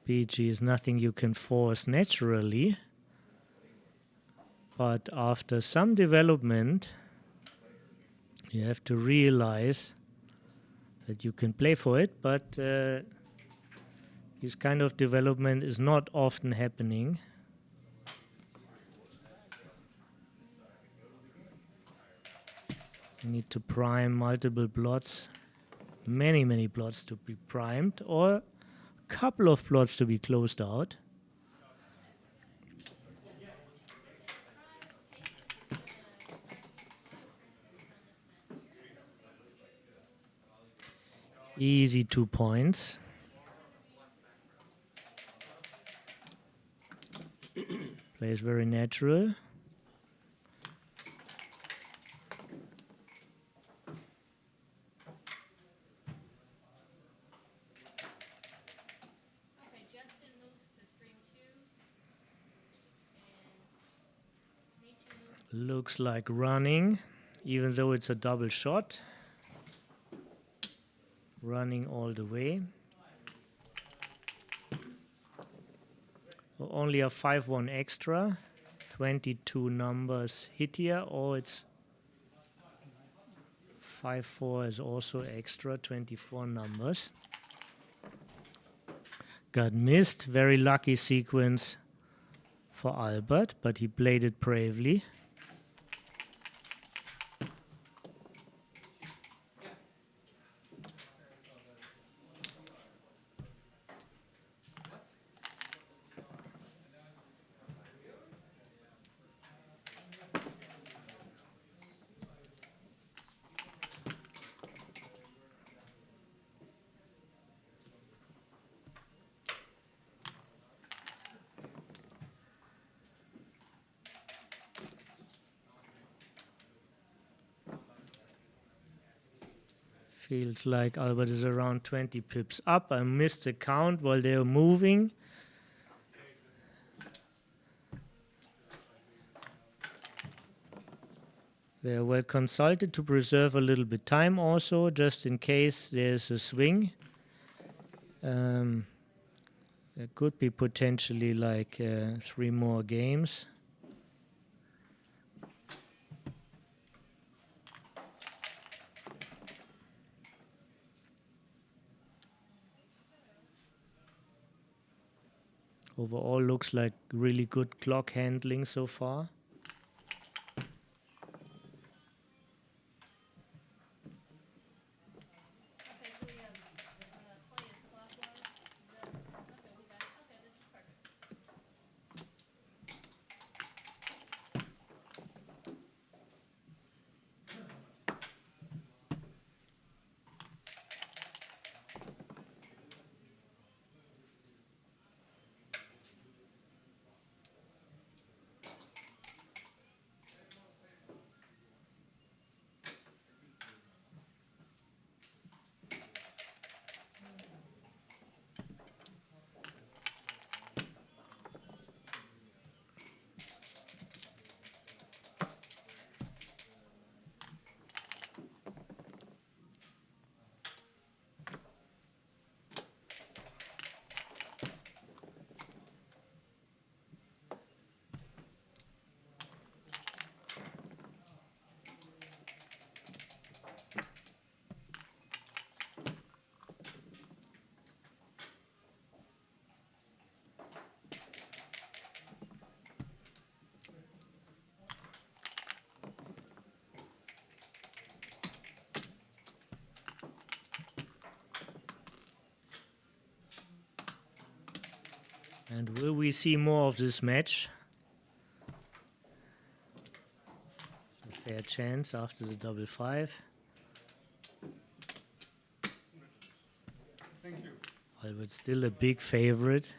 BG is nothing you can force naturally. But after some development, you have to realize that you can play for it, but this kind of development is not often happening. You need to prime multiple plots, many plots to be primed, or a couple of plots to be closed out. Easy 2 points. Plays very natural. Okay, Justin moves to stream 2. And Michi moves. Looks like running, even though it's a double shot. Running all the way. Only a 5-1 extra. 22 numbers hit here, or it's 5-4 is also extra, 24 numbers. Got missed, very lucky sequence for Albert, but he played it bravely. Feels like Albert is around 20 pips up. I missed the count while they were moving. They are well consulted to preserve a little bit time also, just in case there's a swing. There could be potentially like 3 more games. Overall looks like really good clock handling so far. Okay, so we have play is clockwise. Okay, we got it. Okay, this is perfect. And will we see more of this match? A fair chance after the double 5. Thank you. Albert still a big favorite.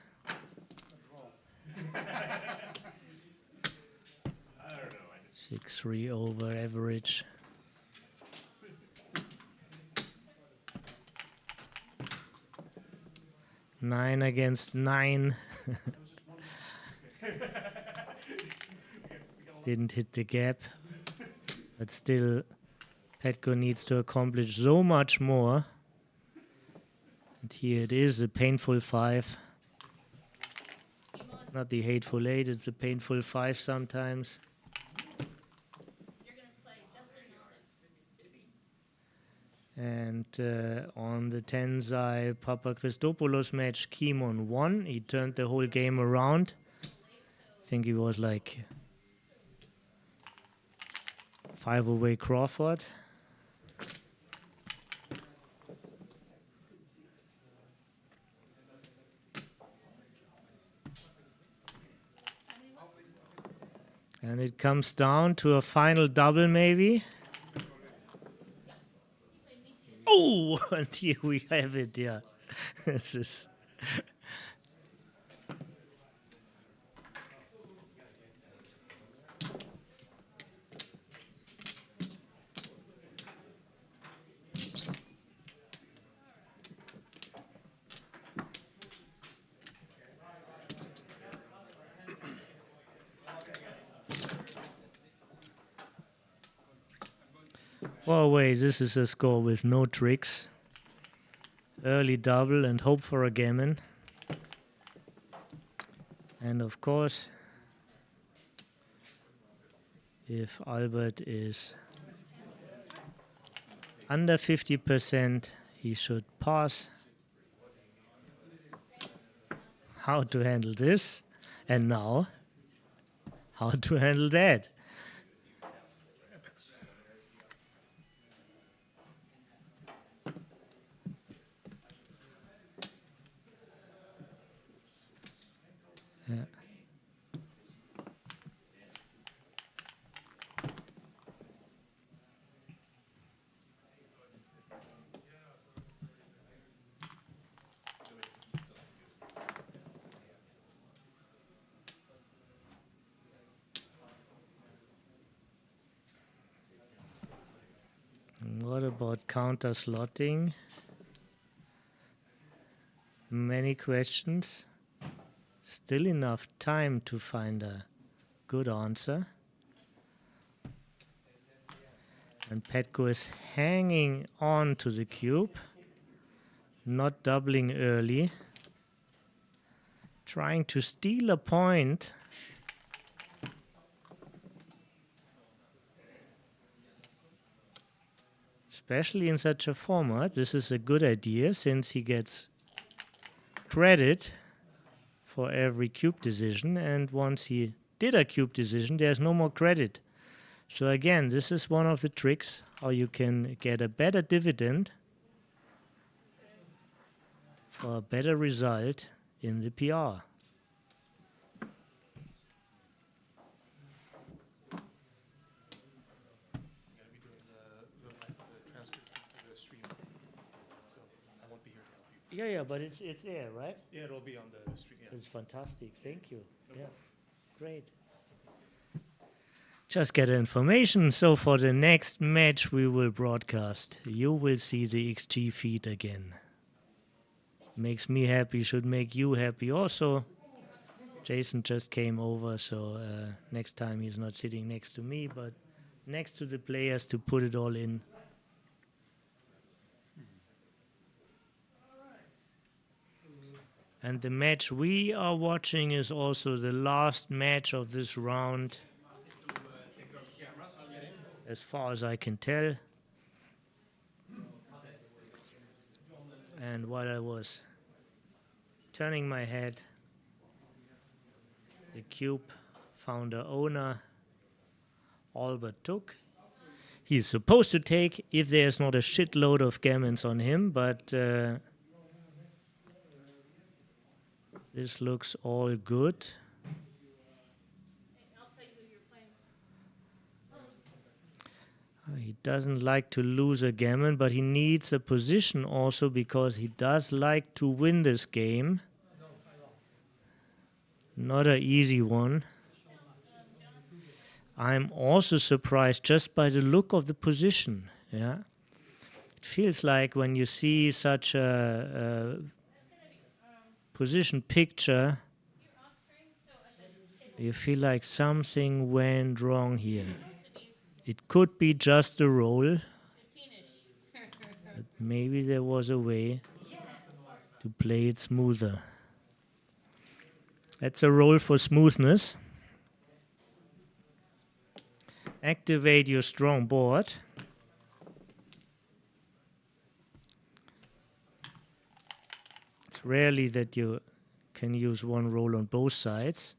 6-3 over average. Nine against 9. Didn't hit the gap. But still, Petko needs to accomplish so much more. And here it is, a painful 5. Not the hateful 8, it's a painful 5 sometimes. You're going to play Justin Knowles. And on the Tensai Papa Christopoulos match, Kimon won. He turned the whole game around. I think he was like 5 away Crawford. And it comes down to a final double maybe. Oh, and here we have it, yeah. This is oh wait, this is a score with no tricks. Early double and hope for a gammon. And of course, if Albert is under 50%, he should pass. How to handle this? And now, how to handle that? Yeah. And what about counter slotting? Many questions. Still enough time to find a good answer. And Petko is hanging on to the cube, not doubling early, trying to steal a point. Especially in such a format, this is a good idea since he gets credit for every cube decision, and once he did a cube decision, there's no more credit. So again, this is one of the tricks how you can get a better dividend for a better result in the PR. The transcript of the stream, so I won't be here to help you. Yeah, but it's there, right? Yeah, it'll be on the stream. Yeah. It's fantastic. Thank you. Yeah, great. Just get information. So for the next match we will broadcast, you will see the XG feed again. Makes me happy, should make you happy also. Jason just came over, so next time he's not sitting next to me, but next to the players to put it all in. And the match we are watching is also the last match of this round, as far as I can tell. And while I was turning my head, the cube founder owner Albert took. He's supposed to take if there's not a shitload of gammons on him, but the This looks all good. I'll tell you who you're playing. He doesn't like to lose a gammon, but he needs a position also because he does like to win this game. Not an easy one. I'm also surprised just by the look of the position. Yeah, it feels like when you see such a position picture, you feel like something went wrong here. It could be just a roll, but maybe there was a way to play it smoother. That's a roll for smoothness. Activate your strong board. It's rarely that you can use one roll on both sides.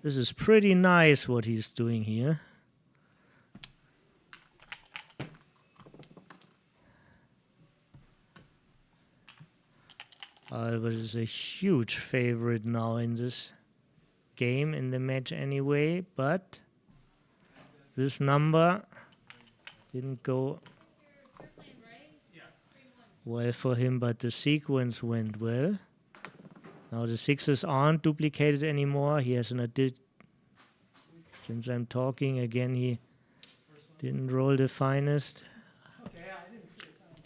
This is pretty nice what he's doing here. Albert is a huge favorite now in this game, in the match anyway, but this number didn't go well for him, but the sequence went well. Now the sixes aren't duplicated anymore. He has an addition. Since I'm talking again, he didn't roll the finest.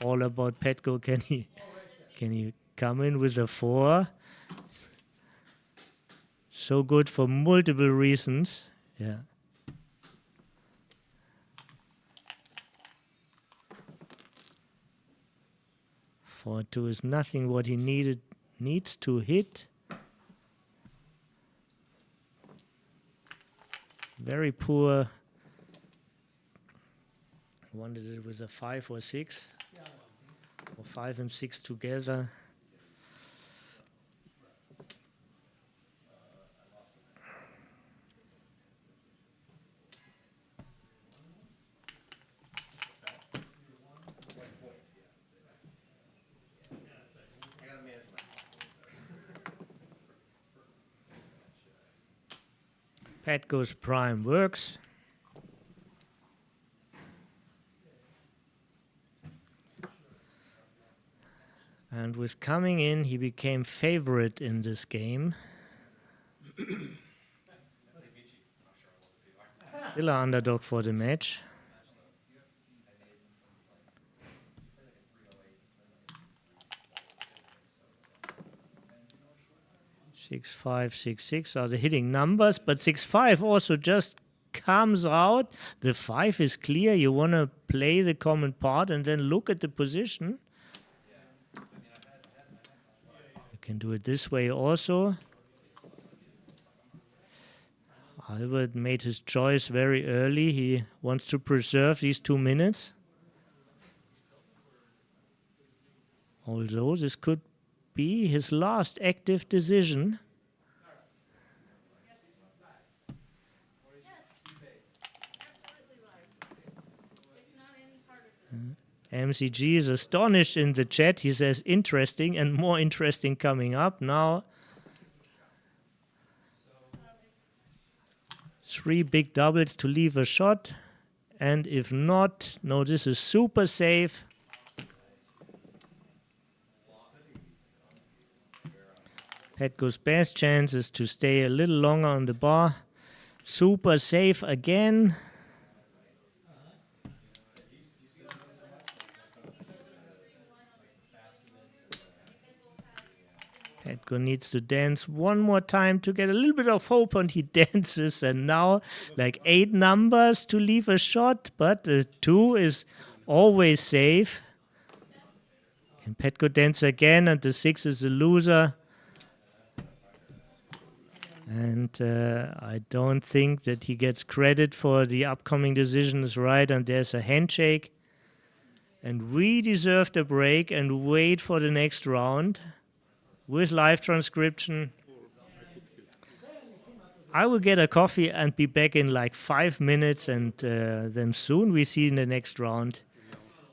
All about Petco. Can he come in with a 4? So good for multiple reasons. Yeah. 4-2 is nothing what he needs to hit. Very poor. I wanted it with a 5 or 6, or 5 and 6 together. Petco's prime works. And with coming in, he became favorite in this game. Still an underdog for the match. Six, 5, 6, 6 are the hitting numbers, but 6, 5 also just comes out. The 5 is clear. You want to play the common part and then look at the position. You can do it this way also. Albert made his choice very early. He wants to preserve these 2 minutes. Although this could be his last active decision. MCG is astonished in the chat. He says interesting and more interesting coming up now. 3 big doubles to leave a shot, and if not, no, this is super safe. Petco's best chance is to stay a little longer on the bar. Super safe again. Petco needs to dance one more time to get a little bit of hope, and he dances, and now like 8 numbers to leave a shot, but 2 is always safe. Can Petco dance again, and the 6 is a loser. And I don't think that he gets credit for the upcoming decisions, right? And there's a handshake. And we deserved a break and wait for the next round with live transcription. I will get a coffee and be back in like 5 minutes, and then soon we see in the next round.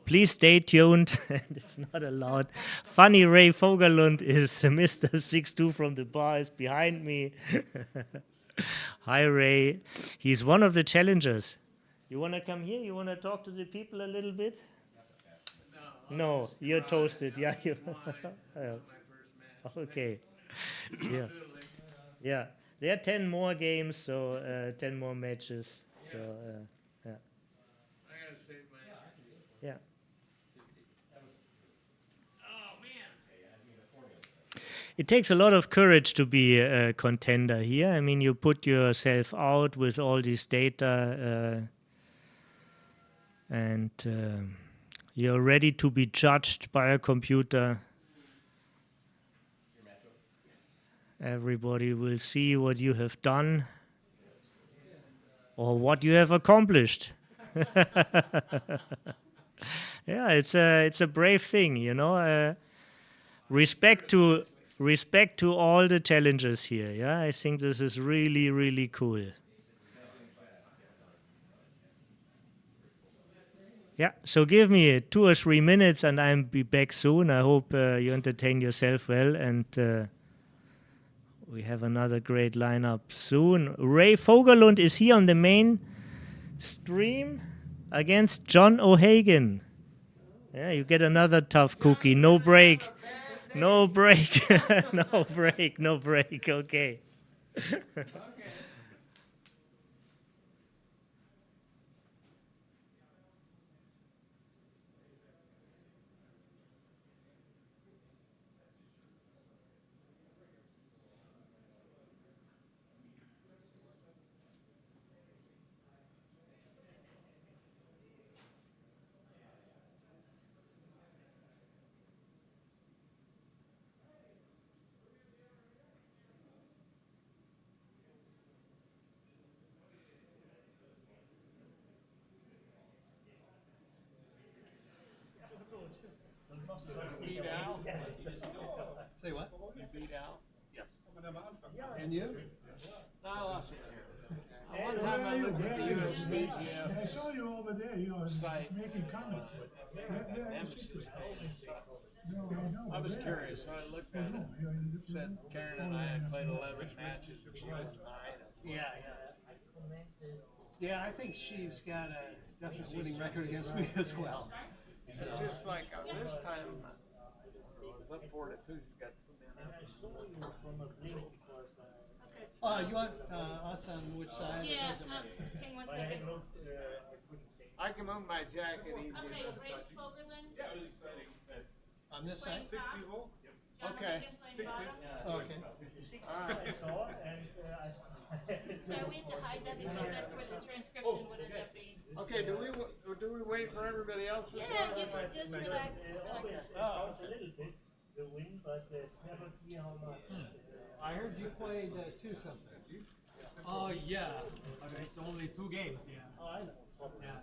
Please stay tuned. It's not allowed. Funny Ray Fogelund is Mr. 6'2" from the bar is behind me. Hi, Ray. He's one of the challengers. You want to come here? You want to talk to the people a little bit? No, you're toasted. Yeah, you. Okay. Yeah. Yeah. There are 10 more games, so 10 more matches. So, yeah. I gotta save my. Yeah. Oh man. It takes a lot of courage to be a contender here. I mean, you put yourself out with all this data and you're ready to be judged by a computer. Everybody will see what you have done or what you have accomplished. Yeah, it's a brave thing, you know. Respect to all the challengers here. Yeah, I think this is really, really cool. Yeah, so give me 2 or 3 minutes and I'll be back soon. I hope you entertain yourself well and we have another great lineup soon. Ray Fogelund is here on the main stream against John O'Hagan. Yeah, you get another tough cookie. No break. No break. No break. No break. Okay. Beat Al? Say what? You beat Al? And you? No, I lost it here. One time I looked at the USBGF. I saw you over there, you know, Site. making comments. Nemesis. No, I know. I was curious, so I looked at it. It said Karen and I had played 11 matches and she was 9. Yeah. Yeah, I think she's got a definite winning record against me as well. So it's just like this time, I was up 4-2. She's got 2 men up. You want us on which side? It Yeah, doesn't matter. hang one second. I can move my jacket easy. Okay, Ray Fogerland. On this side? John Okay. O'Hagan playing bottom. Okay. So we have to hide that because that's where the transcription would end up being. Okay, do we wait for everybody else to Yeah, start? just relax. Oh, a little bit, the win, but it's never clear how much. I heard you played 2 something. Oh yeah, but it's only 2 games. Yeah. Oh, I know. Yeah.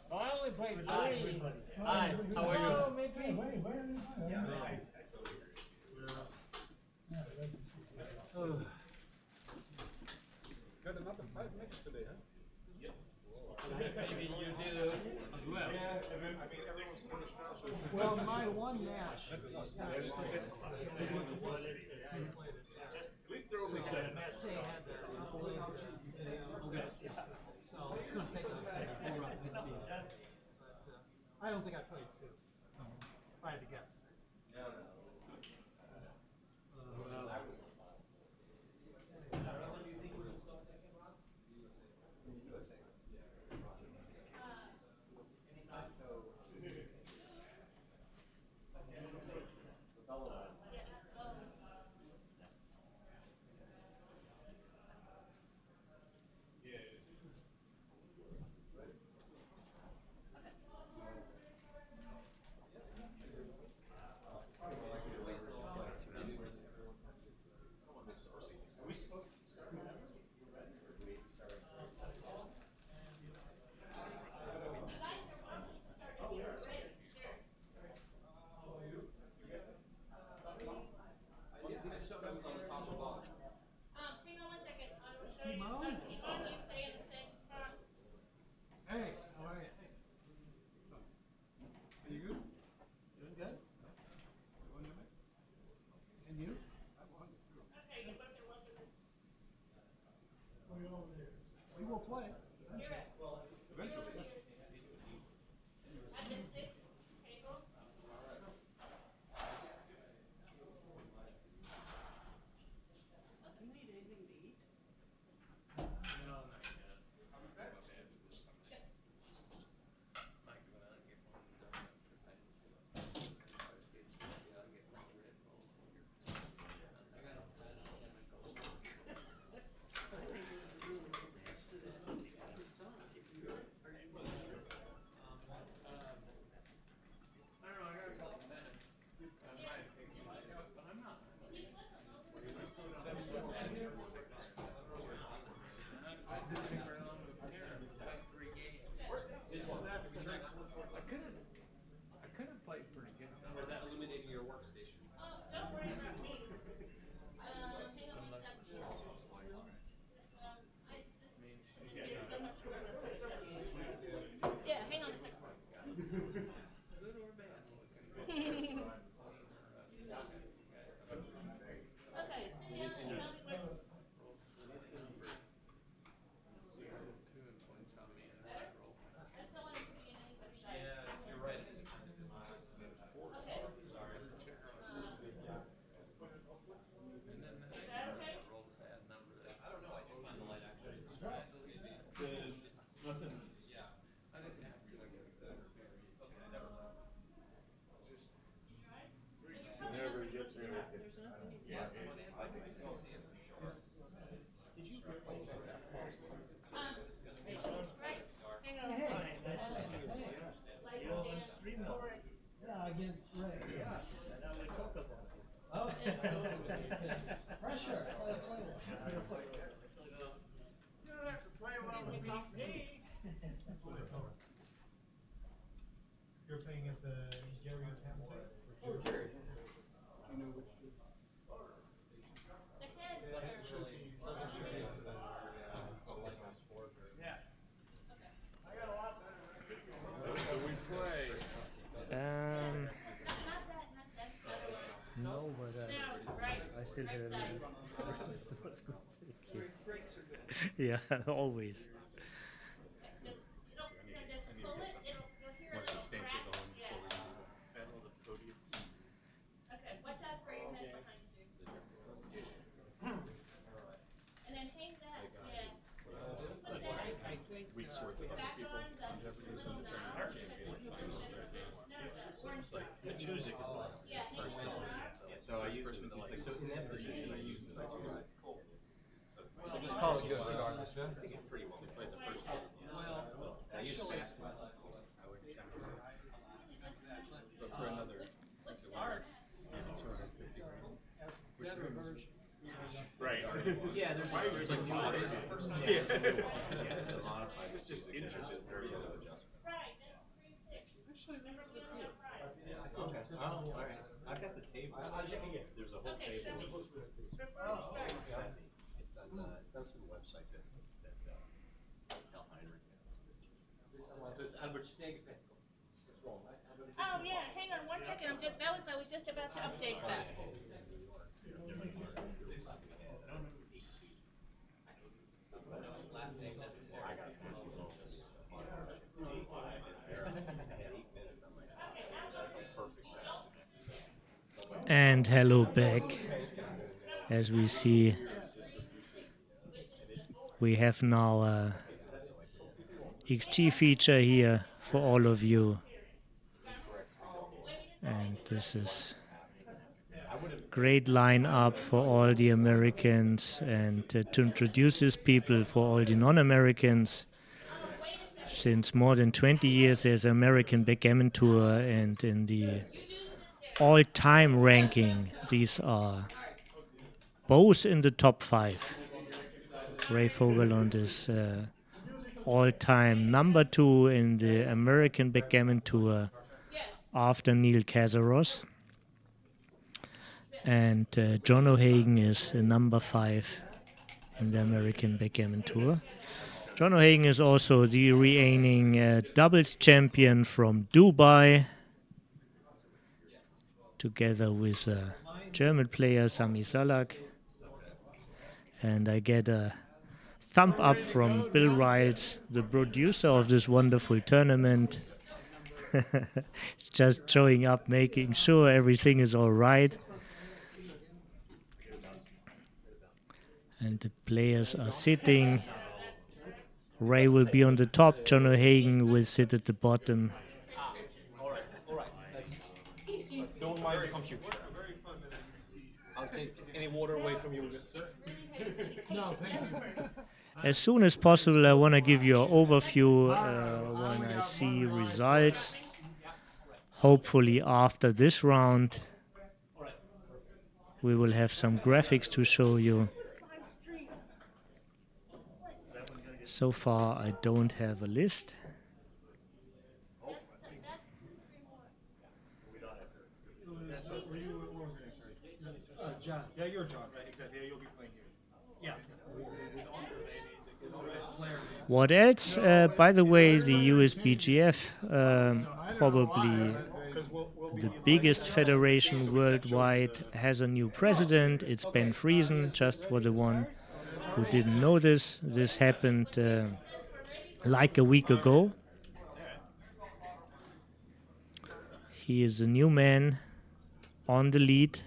Well, I only played 3. Hi, how are you? Hello, Mickey. Got another 5 minutes today, huh? Maybe you did as well. Well, my one match. At least they're over 7. They had their so it's going to take us a full run this season. But I don't think I played 2. If I had to guess. Hang on one second. I will show you. Iman, you stay in the same spot. Hey, how are you? We will play. At the 6 table. I could have played pretty good. Or that eliminating your workstation. Oh, don't worry about me. Hang on one second. Yeah, hang on a second. Good or bad looking. Okay, yeah, tell me what. Two and points on me and I roll. I still want to see anybody die. Yeah, you're right. It is kind of Okay. And then I rolled a bad number. I don't know. I did find the light actually. Nothing. Yeah. I didn't have to. Never get there. Right. Hang on. Yeah, against Ray. Yeah. Oh. Pressure. You don't have to play well with me. You're playing as Gary Townsend? Oh, Jerry. The head. So we play. No, but No, right. I still have a Right little. Breaks are good. Yeah, always. Just, just pull it. You'll hear a little crack. Yeah. Okay, watch out for your head behind you. And then hang that, yeah. Put that I think. Weeks worth of back people. on the little, no, the orange part. Choosing. Yeah, hang it on. So I use it like, so in that position I use it. We'll just call it good regardless, yeah? I think it's pretty well. They played the first one. I use fast. But for another. Better version. Right. Yeah, there's like new version. Yeah. It's just interesting. Very little adjustment. Right, that's 3-6. Actually, that's We don't have right. Okay. Oh, all right. I've got the table. There's a whole Okay, table. show me. Before we start. It's on some website that Hal Heinrich has. Oh, yeah, hang on one second. I was just about to update that. And hello back. As we see, we have now a XG feature here for all of you. And this is great lineup for all the Americans and to introduce these people for all the non-Americans. Since more than 20 years there's an American Backgammon Tour, and in the all-time ranking these are both in the top 5. Ray Vogelund is all-time number 2 in the American Backgammon Tour after Neil Cazaros. And John O'Hagan is number 5 in the American Backgammon Tour. John O'Hagan is also the reigning doubles champion from Dubai, together with German player Sami Salak. And I get a thumb up from Bill Riles, the producer of this wonderful tournament. It's just showing up, making sure everything is all right. And the players are sitting. Ray will be on the top, John O'Hagan will sit at the bottom. All right. Don't mind the confusion. I'll take any water away from you, good sir. No, thank you. As soon as possible, I want to give you an overview when I see results. Hopefully after this round, we will have some graphics to show you. So far, I don't have a list. John. Yeah, you're John, right? Exactly. Yeah, you'll be playing here. What else? By the way, the USBGF, probably the biggest federation worldwide, has a new president. It's Ben Friesen, just for the one who didn't know this. This happened like a week ago. He is a new man on the lead,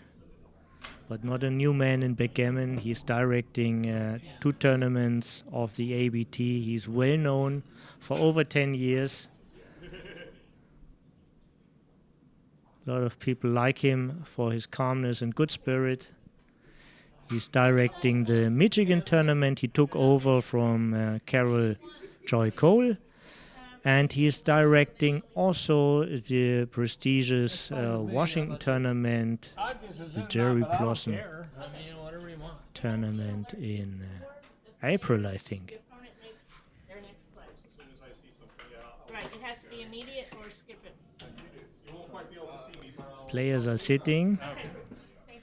but not a new man in backgammon. He's directing 2 tournaments of the ABT. He's well known for over 10 years. A lot of people like him for his calmness and good spirit. He's directing the Michigan tournament. He took over from Carol Joy Cole. And he is directing also the prestigious Washington tournament, the Jerry Blossom tournament in April, I think. Right, it has to be immediate or skip it. Players are sitting, Thank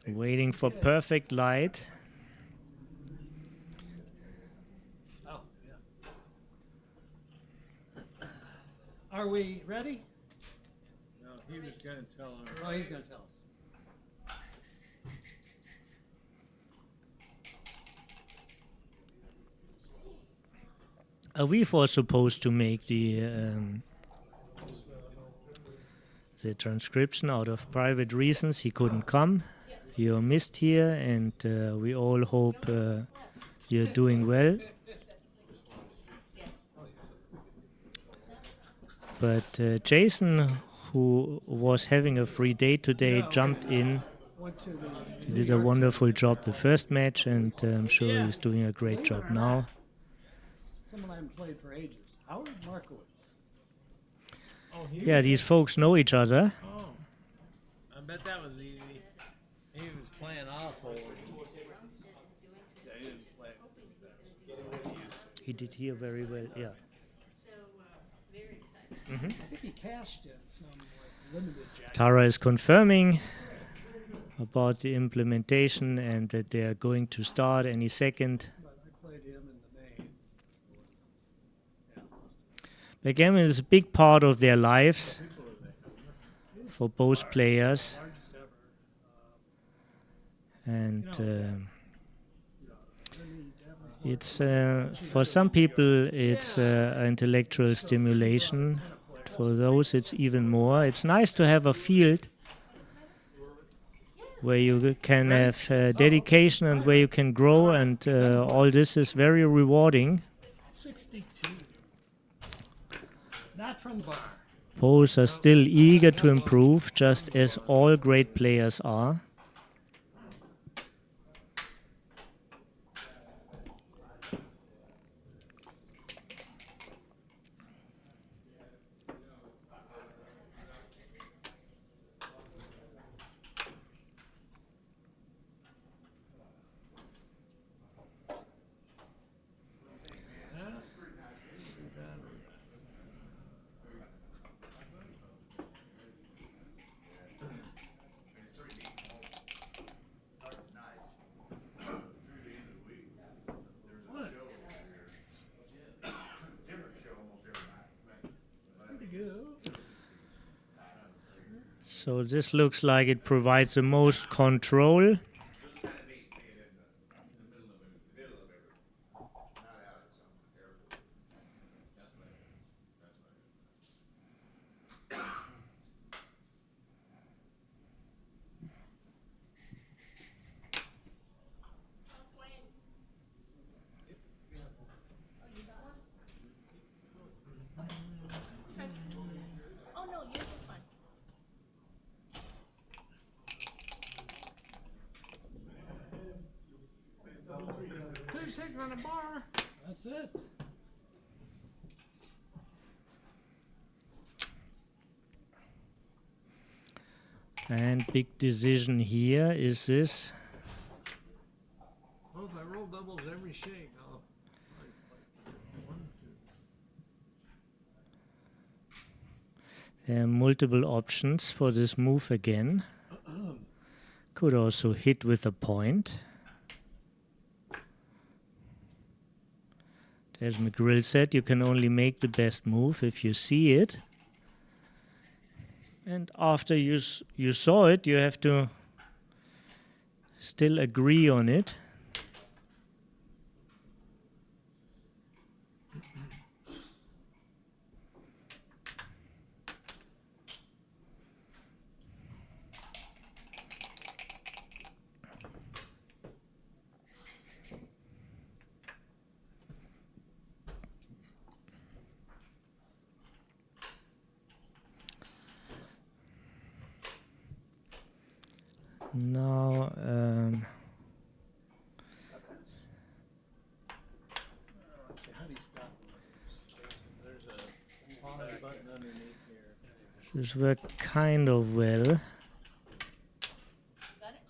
you. waiting for perfect light. Are we ready? No, he was gonna tell him. Oh, he's gonna tell us. We were supposed to make the transcription out of private reasons. He couldn't come. You're missed here, and we all hope you're doing well. But Jason, who was having a free day today, jumped in. He did a wonderful job the first match, and I'm sure he's doing a great job now. Someone I haven't played for ages. Howard Markowitz. Oh, Yeah, these folks know each other. Oh, I bet that was easy. He was playing awful. Yeah, he didn't play what he used to. He did here very well, yeah. I think he cashed in some limited jacket. Tara is confirming about the implementation and that they are going to start any second. But I played him in the main. Backgammon is a big part of their lives for both players. And it's for some people it's intellectual stimulation. For those it's even more. It's nice to have a field where you can have dedication and where you can grow, and all this is very rewarding. 62. Not from bar. Both are still eager to improve, just as all great players are. So this looks like it provides the most control. sitting on a bar. That's it. And big decision here is this. Well, if I roll doubles every shake, I'll. One, two. There are multiple options for this move again. Could also hit with a point. As McGrill said, you can only make the best move if you see it. And after you saw it, you have to still agree on it. Now, Let's see, how do you stop? There's a pause button underneath here. this worked kind of well. Got it?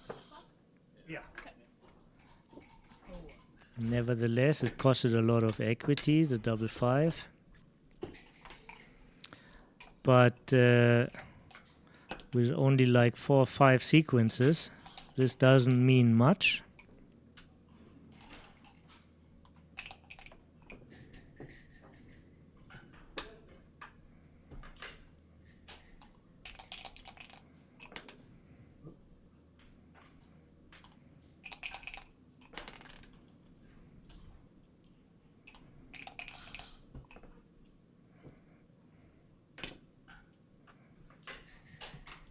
Yeah. Nevertheless, it costed a lot of equity, the double five. But with only like 4 or 5 sequences, this doesn't mean much.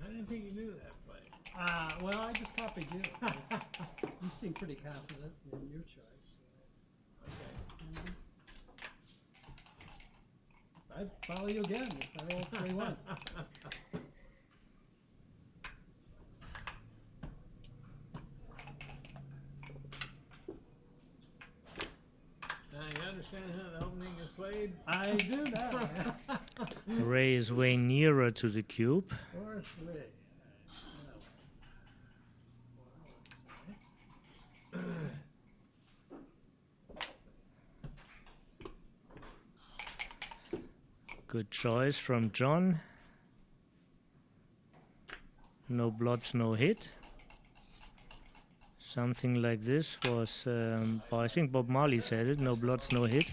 I didn't think you knew that fight. Well, I just copied you. You seem pretty confident in your choice. Okay. I'd follow you again if I roll 3-1. Now you understand how the opening is played? I do now. Ray is way nearer to the cube. 4-3. Good choice from John. No blots, no hit. Something like this was, I think Bob Marley said it, no blots, no hit.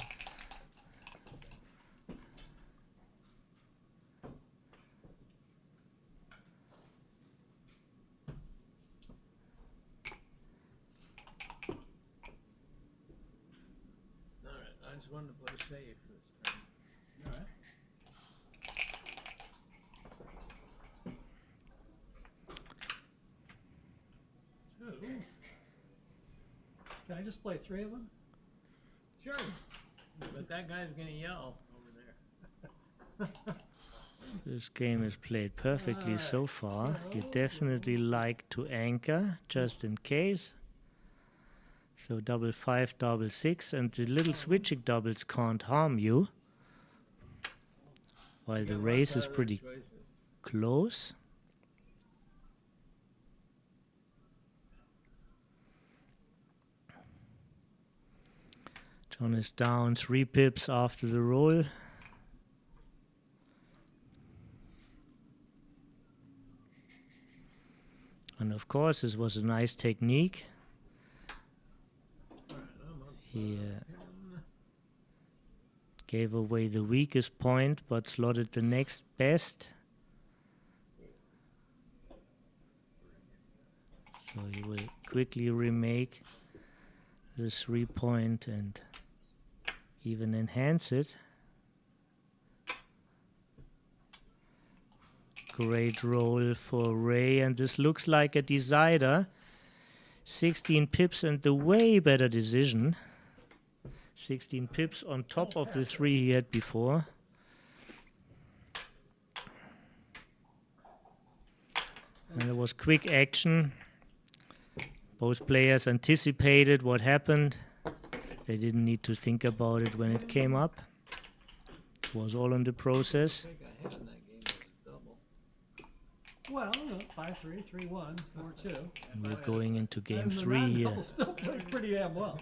All right, I just wanted to play safe this time. All right. Can I just play 3 of them? Sure. But that guy's gonna yell over there. This game is played perfectly so far. You definitely like to anchor, just in case. So double 5, double 6, and the little switching doubles can't harm you. While the race is pretty close. John is down 3 pips after the roll. And of course, this was a nice technique. He gave away the weakest point, but slotted the next best. So he will quickly remake the 3-point and even enhance it. Great roll for Ray, and this looks like a decider. 16 pips and the way better decision. 16 pips on top of the 3 he had before. And there was quick action. Both players anticipated what happened. They didn't need to think about it when it came up. It was all in the process. I think I had in that game was a double. Well, 5-3, 3-1, 4-2. We're going into game And the 3 here. non-double still played pretty damn well.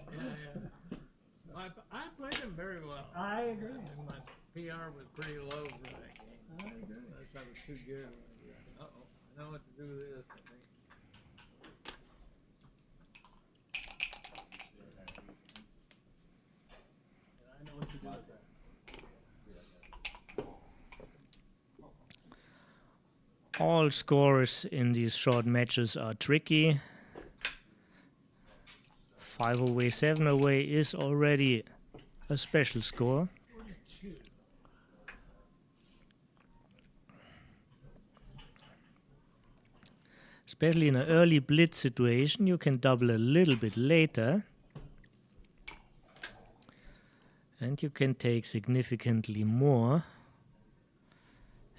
I played him very well. I agree. And my PR was pretty low for that game. I agree. Unless I was too good. Uh-oh, I know what to do with this, I think. I know what to do with that. All scores in these short matches are tricky. 5 away, 7 away is already a special score. 42. Especially in an early blitz situation, you can double a little bit later. And you can take significantly more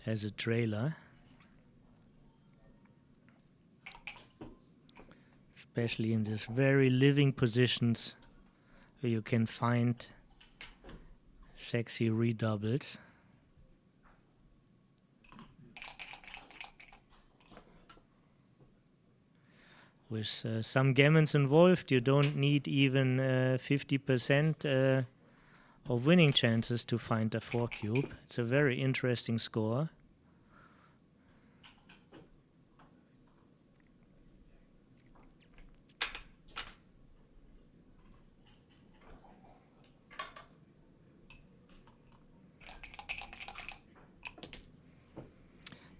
as a trailer. Especially in these very living positions where you can find sexy redoubles. With some gammons involved, you don't need even 50% of winning chances to find a 4 cube. It's a very interesting score.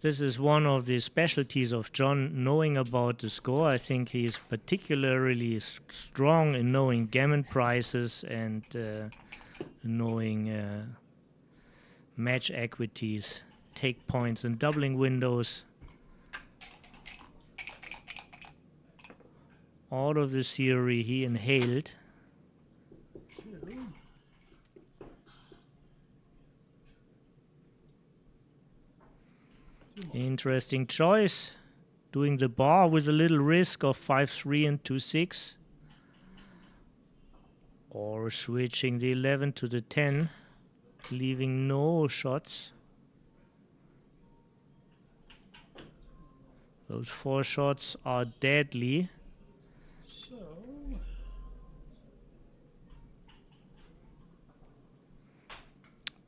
This is one of the specialties of John, knowing about the score. I think he is particularly strong in knowing gammon prices and knowing match equities, take points and doubling windows. All of the theory he inhaled. Interesting choice. Doing the bar with a little risk of 5-3 and 2-6. Or switching the 11 to the 10, leaving no shots. Those 4 shots are deadly. So,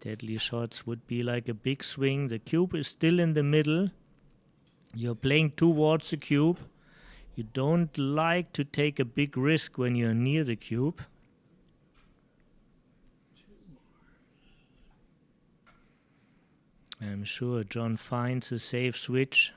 deadly shots would be like a big swing. The cube is still in the middle. You're playing towards the cube. You don't like to take a big risk when you're near the cube. I'm sure John finds a safe switch.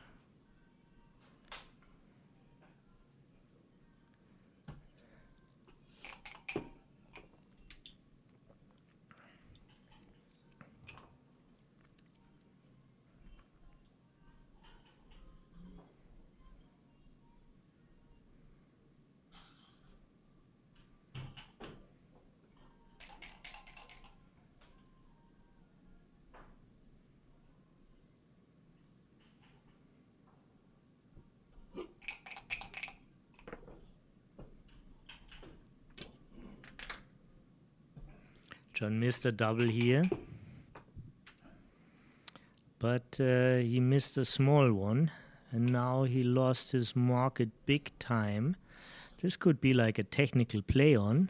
John missed a double here, but he missed a small one, and now he lost his market big time. This could be like a technical play on.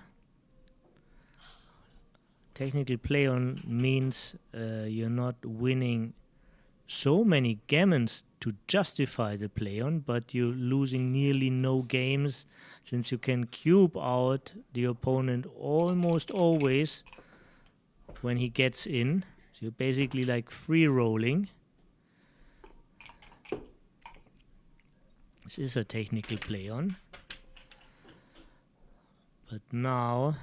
Technical play on means you're not winning so many gammons to justify the play on, but you're losing nearly no games since you can cube out the opponent almost always when he gets in. So you're basically like free rolling. This is a technical play on. But now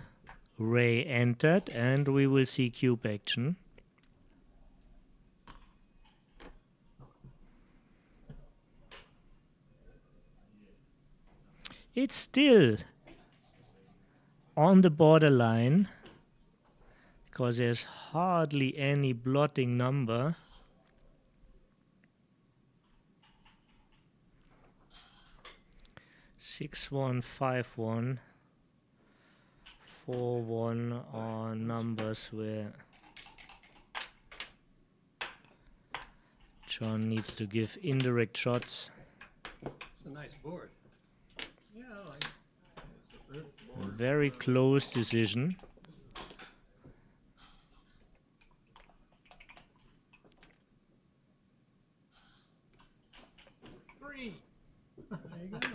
Ray entered and we will see cube action. It's still on the borderline because there's hardly any blotting number. (6-1, 5-1, 4-1 on numbers where John needs to give indirect shots. It's a nice board. Yeah, I like it. Very close decision. Three. There you go.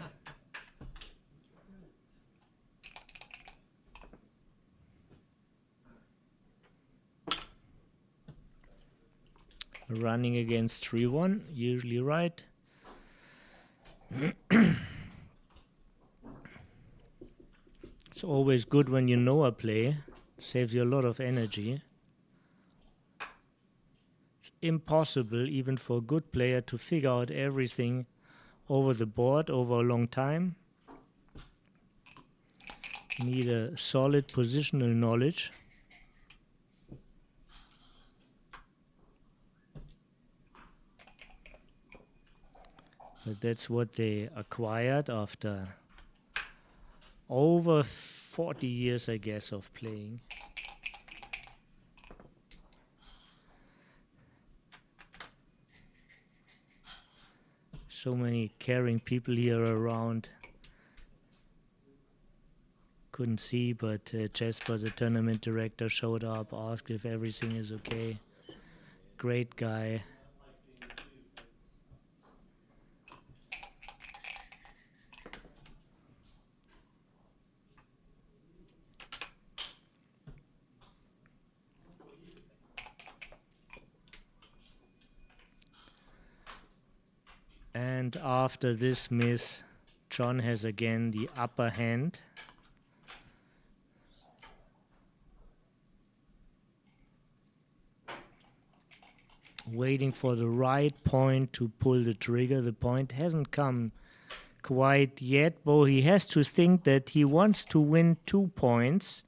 Running against 3-1, usually right. It's always good when you know a play. Saves you a lot of energy. It's impossible, even for a good player, to figure out everything over the board over a long time. You need a solid positional knowledge. But that's what they acquired after over 40 years, I guess, of playing. So many caring people here around. Couldn't see, but Jesper, the tournament director, showed up, asked if everything is okay. Great guy. And after this miss, John has again the upper hand. Waiting for the right point to pull the trigger. The point hasn't come quite yet, but he has to think that he wants to win 2 points.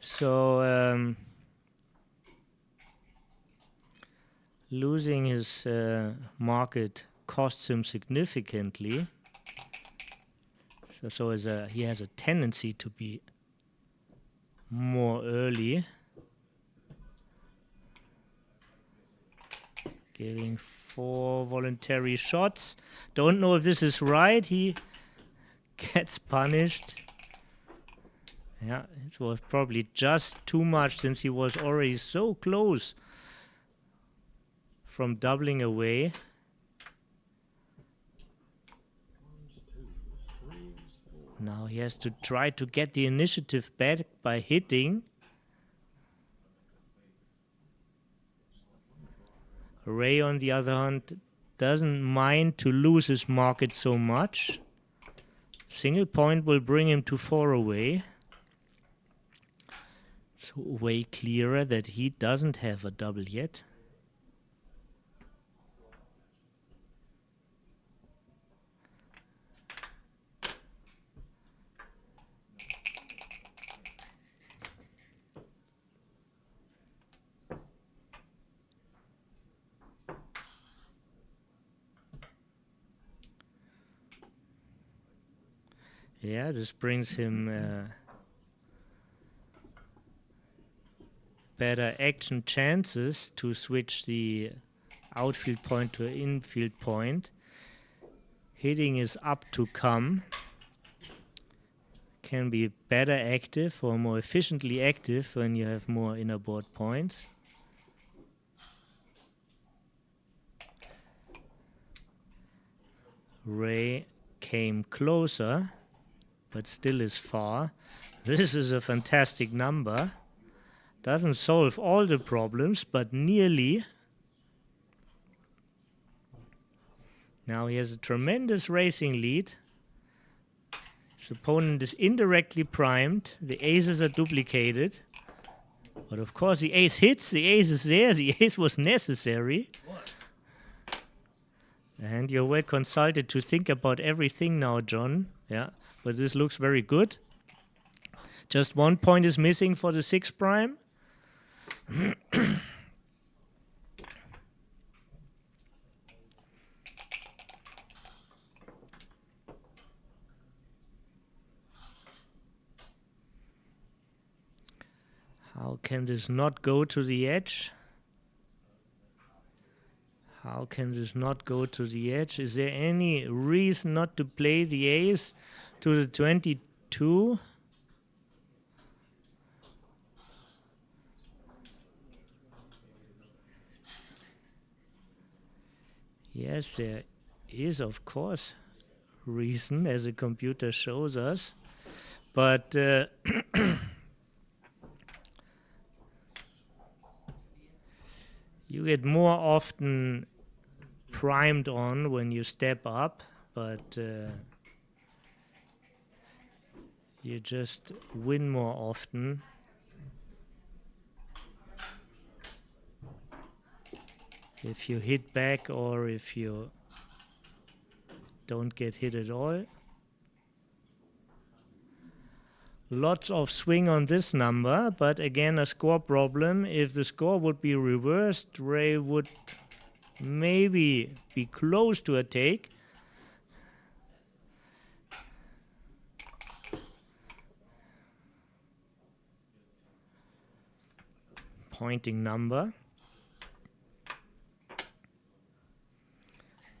So losing his market costs him significantly. So he has a tendency to be more early. Giving 4 voluntary shots. Don't know if this is right. He gets punished. Yeah, it was probably just too much since he was already so close from doubling away. Now he has to try to get the initiative back by hitting. Ray, on the other hand, doesn't mind to lose his market so much. Single point will bring him to 4 away. So way clearer that he doesn't have a double yet. Yeah, this brings him better action chances to switch the outfield point to an infield point. Hitting is up to come. Can be better active or more efficiently active when you have more inner board points. Ray came closer, but still is far. This is a fantastic number. Doesn't solve all the problems, but nearly. Now he has a tremendous racing lead. His opponent is indirectly primed. The aces are duplicated. But of course the ace hits, the ace is there, the ace was necessary. And you're well consulted to think about everything now, John. Yeah, but this looks very good. Just 1 point is missing for the 6 prime. How can this not go to the edge? How can this not go to the edge? Is there any reason not to play the ace to the 22? Yes, there is, of course, reason, as the computer shows us. But you get more often primed on when you step up, but you just win more often. If you hit back or if you don't get hit at all. Lots of swing on this number, but again a score problem. If the score would be reversed, Ray would maybe be close to a take. Pointing number.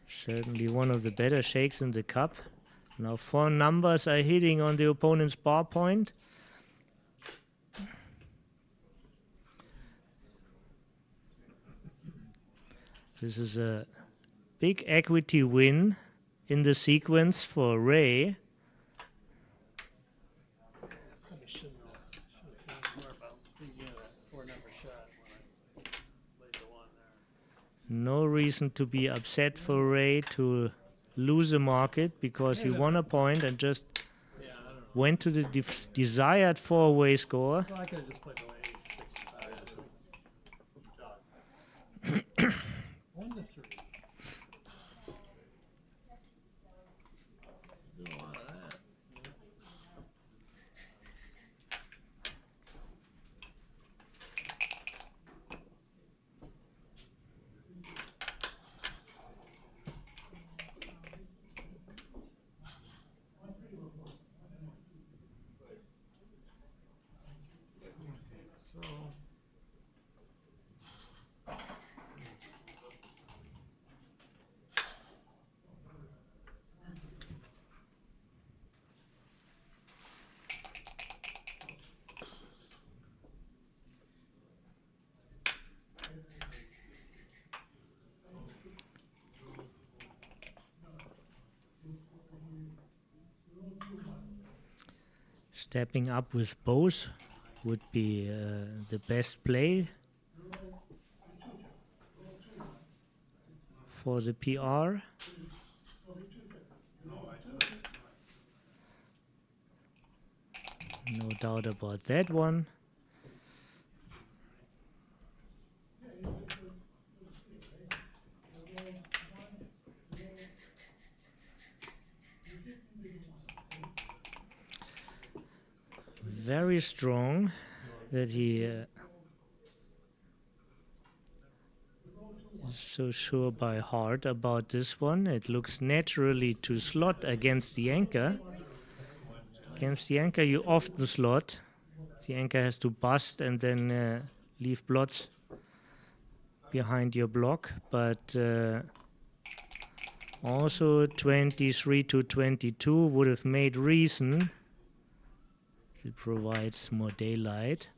Certainly one of the better shakes in the cup. Now 4 numbers are hitting on the opponent's bar point. This is a big equity win in the sequence for Ray. Probably shouldn't have thought more about thinking of that 4-number shot when I played the 1 there. No reason to be upset for Ray to lose a market because he won a point and just went to the desired 4-way score. Well, I could have just played the way ace 65 or something. 1 to 3. Do a lot of that. Stepping up with both would be the best play for the PR. No doubt about that one. Very strong that he is so sure by heart about this one. It looks naturally to slot against the anchor. Against the anchor you often slot. The anchor has to bust and then leave blots behind your block, but also 23 to 22 would have made reason. It provides more daylight.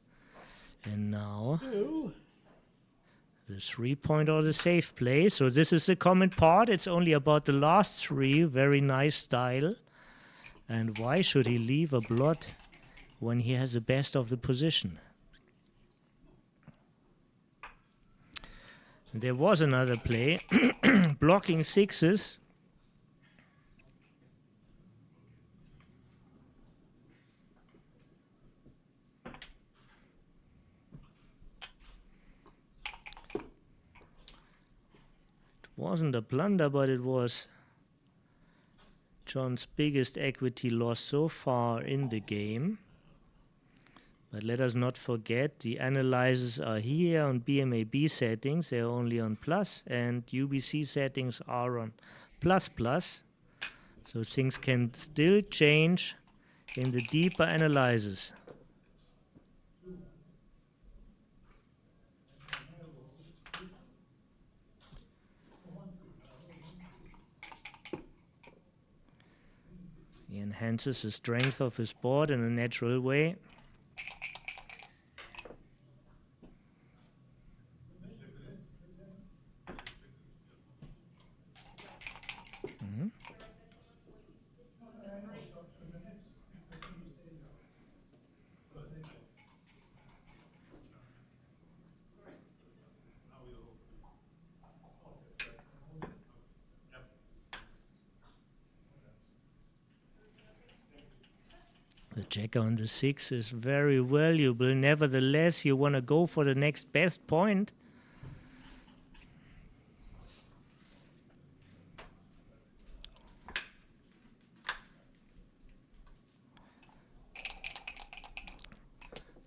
And now the 3-point or the safe play. So this is the common part. It's only about the last 3. Very nice style. And why should he leave a blot when he has the best of the position? There was another play. Blocking 6s. Wasn't a blunder, but it was John's biggest equity loss so far in the game. But let us not forget the analyzers are here on BMAB settings, they're only on plus, and UBC settings are on plus plus. So things can still change in the deeper analyzers. enhances the strength of his board in a natural way. The checker on the 6 is very valuable. Nevertheless, you want to go for the next best point.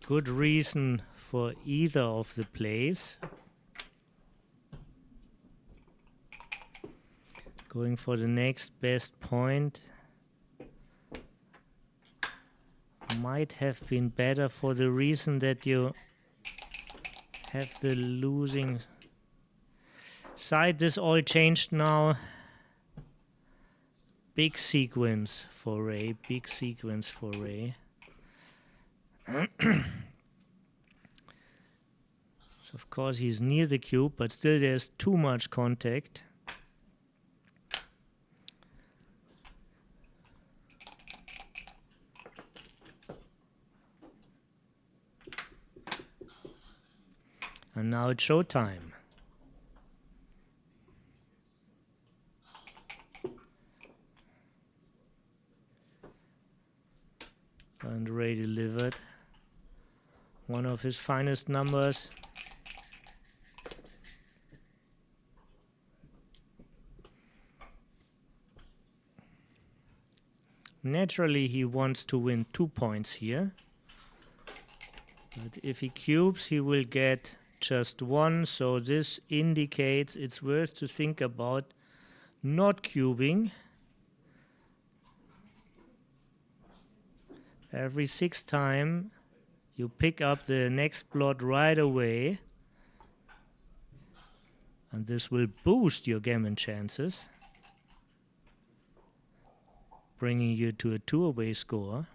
Good reason for either of the plays. Going for the next best point might have been better for the reason that you have the losing side. This all changed now. Big sequence for Ray, big sequence for Ray. So of course he's near the cube, but still there's too much contact. And now it's showtime. And Ray delivered one of his finest numbers. Naturally, he wants to win 2 points here. But if he cubes, he will get just 1. So this indicates it's worth to think about not cubing. Every 6th time you pick up the next plot right away, and this will boost your gammon chances, bringing you to a 2-away score.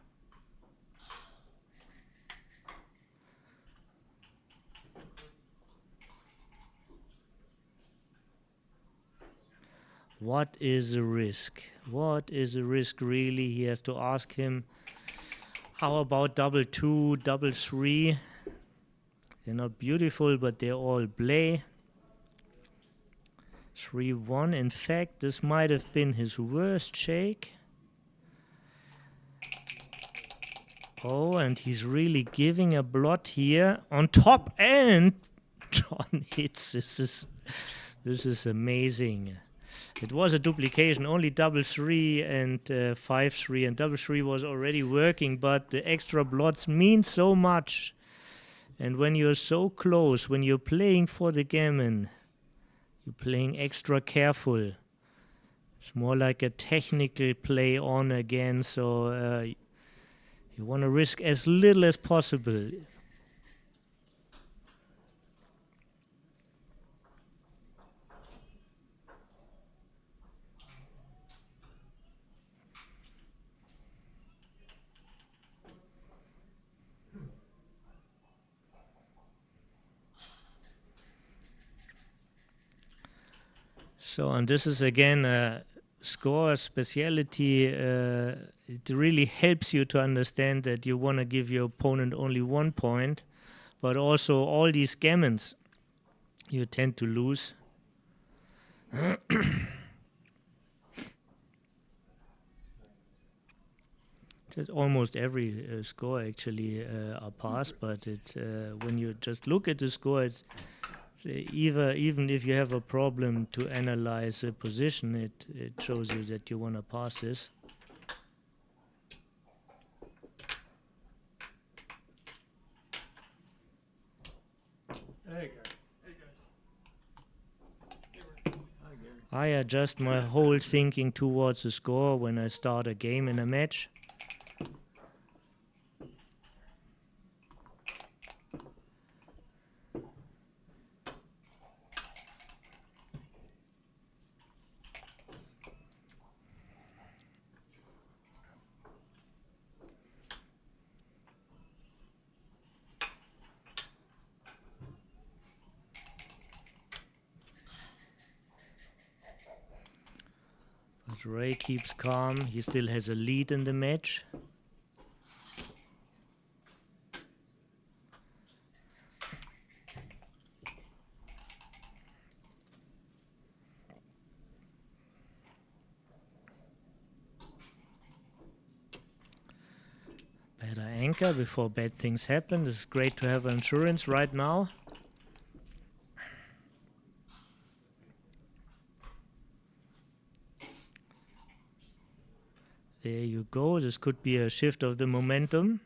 What is the risk? What is the risk really? He has to ask him, how about double 2, double 3? They're not beautiful, but they're all play. 3-1. In fact, this might have been his worst shake. Oh, and he's really giving a blot here on top, and John hits. This is amazing. It was a duplication, only double 3 and 5-3, and double 3 was already working, but the extra blots mean so much. And when you're so close, when you're playing for the gammon, you're playing extra careful. It's more like a technical play on again, so you want to risk as little as possible. So, and this is again a score speciality. It really helps you to understand that you want to give your opponent only 1 point, but also all these gammons you tend to lose. Almost every score actually are passed, but it's when you just look at the score, it's even if you have a problem to analyze a position, it shows you that you want to pass this. Hey, guys. I adjust my whole thinking towards the score when I start a game in a match. But Ray keeps calm. He still has a lead in the match. Better anchor before bad things happen. It's great to have insurance right now. There you go. This could be a shift of the momentum.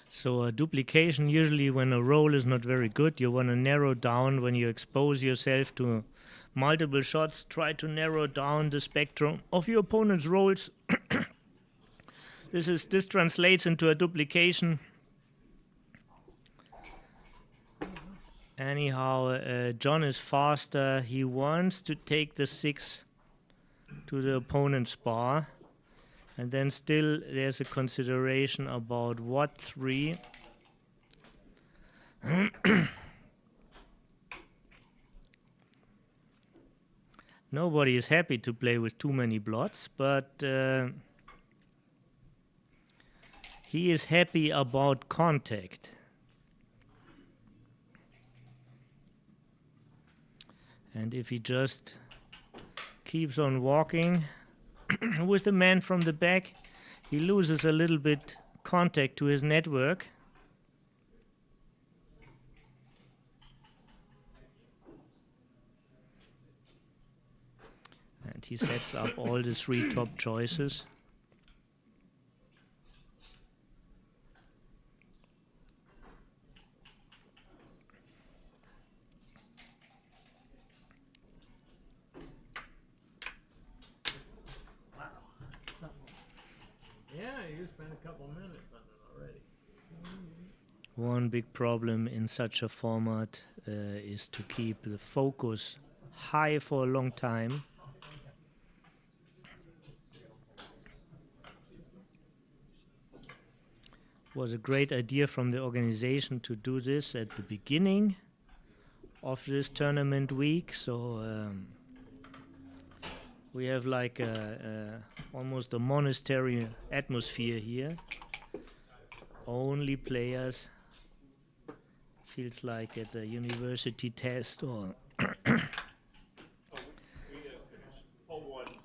So a duplication, usually when a roll is not very good, you want to narrow down when you expose yourself to multiple shots. Try to narrow down the spectrum of your opponent's rolls. This translates into a duplication. Anyhow, John is faster. He wants to take the 6 to the opponent's bar. And then still there's a consideration about what 3. Nobody is happy to play with too many blots, but he is happy about contact. And if he just keeps on walking with the man from the back, he loses a little bit contact to his network. And he sets up all the 3 top choices. Yeah, you spent a couple minutes on it already. One big problem in such a format is to keep the focus high for a long time. Was a great idea from the organization to do this at the beginning of this tournament week, so we have like almost a monastery atmosphere here. Only players. Feels like at a university test or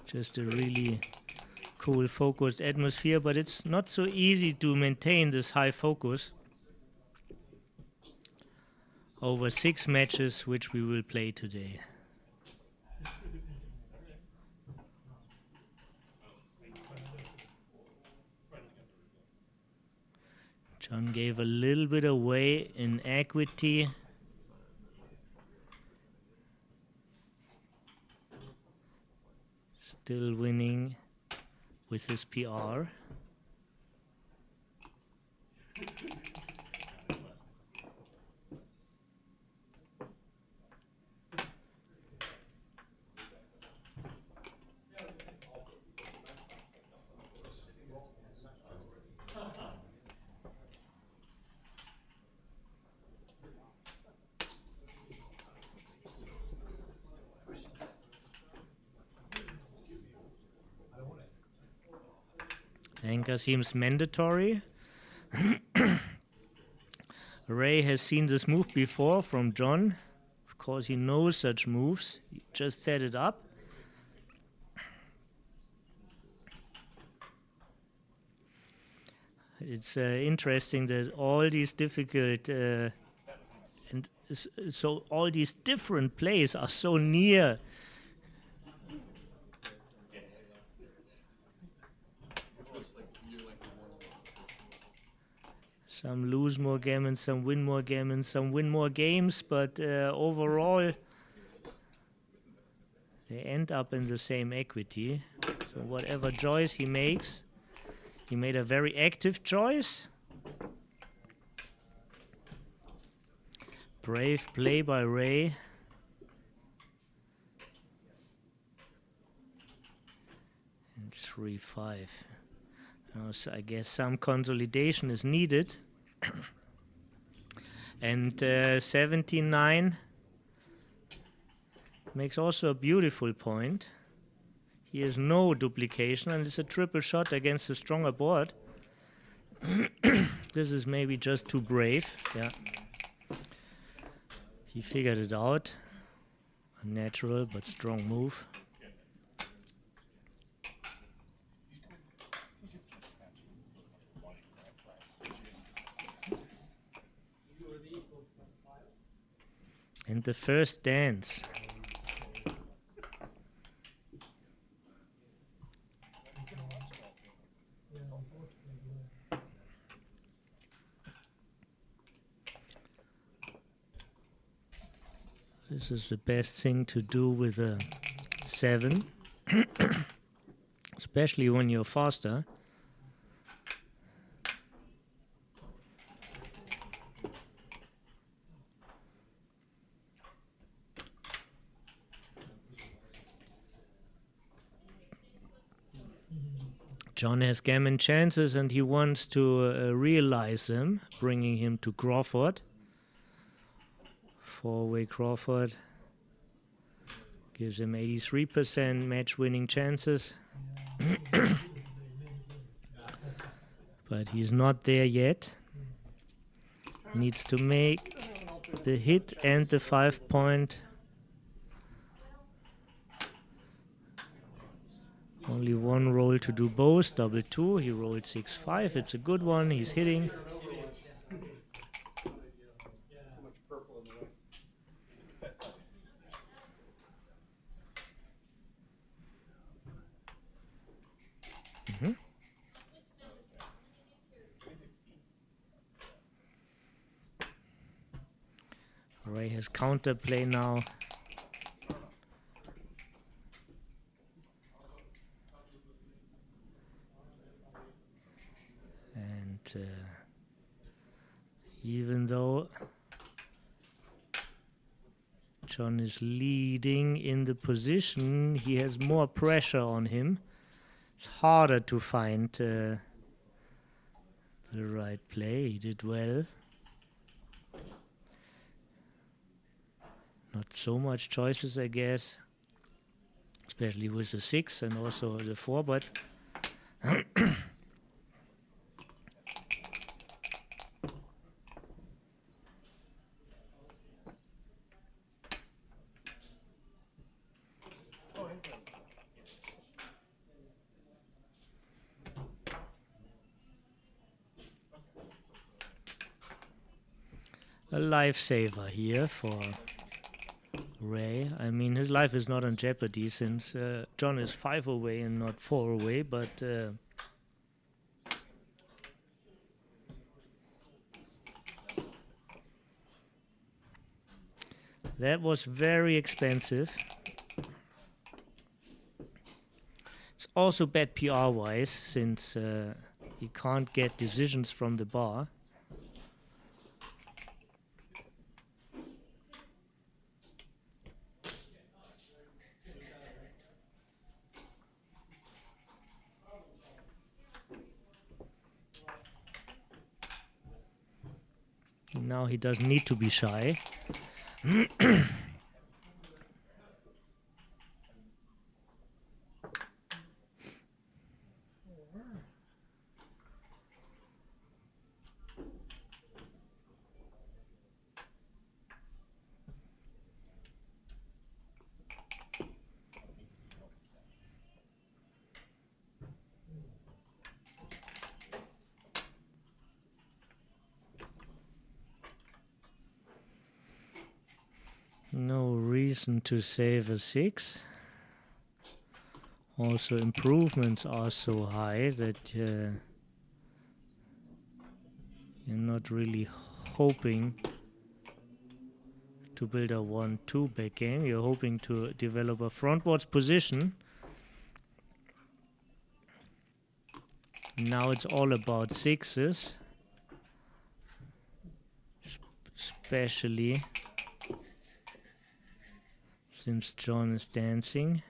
just a really cool focused atmosphere, but it's not so easy to maintain this high focus over 6 matches which we will play today. John gave a little bit away in equity. Still winning with his PR. Anchor seems mandatory. Ray has seen this move before from John. Of course, he knows such moves. He just set it up. It's interesting that all these difficult and so all these different plays are so near. Some lose more gammons, some win more gammons, some win more games, but overall they end up in the same equity. So whatever choice he makes, he made a very active choice. Brave play by Ray. And 3-5. So I guess some consolidation is needed. And 79 makes also a beautiful point. He has no duplication, and it's a triple shot against a stronger board. This is maybe just too brave. Yeah. He figured it out. A natural but strong move. And the first dance. This is the best thing to do with a 7, especially when you're faster. John has gammon chances and he wants to realize them, bringing him to Crawford. 4-way Crawford gives him 83% match-winning chances. But he's not there yet. Needs to make the hit and the 5-point. Only one roll to do both, double 2. He rolled 6-5. It's a good one. He's hitting. Ray has counterplay now. And even though John is leading in the position, he has more pressure on him. It's harder to find the right play. He did well. Not so much choices, I guess, especially with the 6 and also the 4, but a lifesaver here for Ray. I mean, his life is not in jeopardy since John is 5 away and not 4 away, but that was very expensive. It's also bad PR-wise since he can't get decisions from the bar. Now he doesn't need to be shy. No reason to save a 6. Also, improvements are so high that you You're not really hoping to build a 1-2 back game. You're hoping to develop a frontwards position. Now it's all about sixes, especially since John is dancing.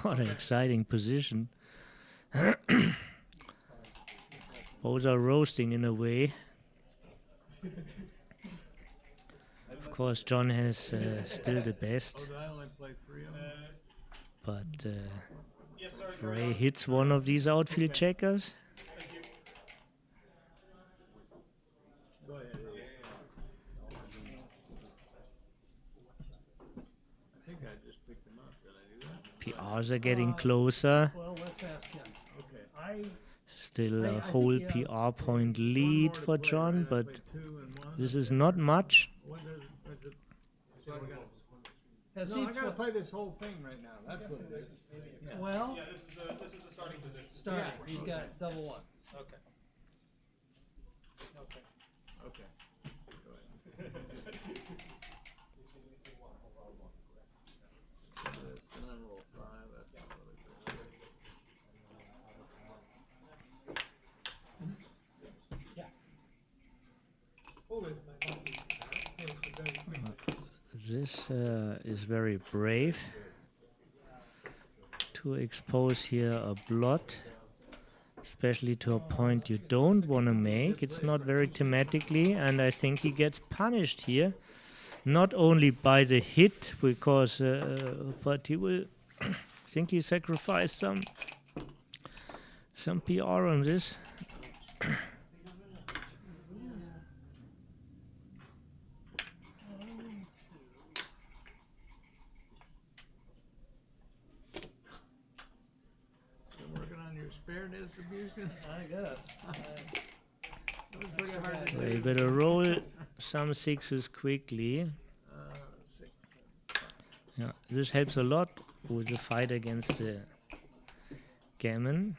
What an exciting position. Both are roasting in a way. Of course, John has still the best. I only play 3 of them. But if Ray hits one of these outfield checkers, Go ahead. I think I just picked them up. Did I do that? PRs are getting closer. Well, let's ask him. Okay. Still I a think whole he had PR point lead for John, but Play 2 and 1. this is not much. What does it? So I gotta, Has no, he I gotta put, play this whole thing right now. That's what it is. Yeah. well, This is the starting position. starting, Yeah. he's got double one. Okay. Okay. Okay. Go ahead. This, and then roll 5. That's not really good. This is very brave to expose here a blot, especially to a point you don't want to make. It's not very thematically, and I think he gets punished here, not only by the hit, because but he will think he sacrificed some PR on this. Been working on your spare distribution? I guess. That was pretty hard to So you do. better roll some sixes quickly. 6. Yeah, this helps a lot with the fight against the gammon.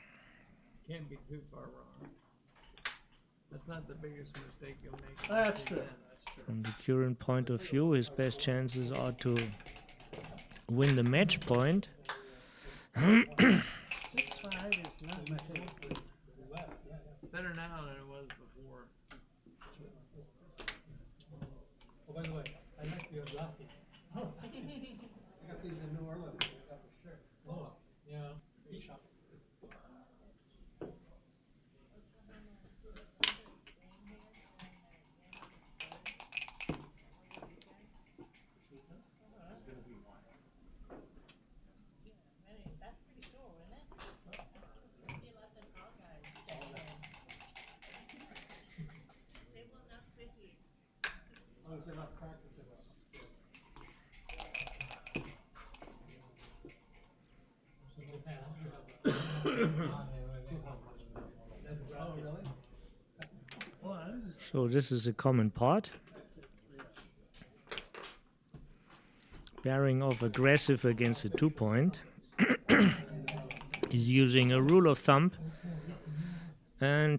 Can't be too far wrong. That's not the biggest mistake you'll make. That's true. From the current point of view, his best chances are to win the match point. 6-5 is not my favorite. Better now than it was before. Oh, by the way, I like your glasses. Oh, I got these in New Orleans. I got for sure. Oh, yeah. Good shop. That's pretty cool, isn't it? He left an all guys. They will not quit you. Oh, is there not practice at all? Oh, really? Well, So this is a common part. Bearing off aggressive against a 2-point. He's using a rule of thumb. And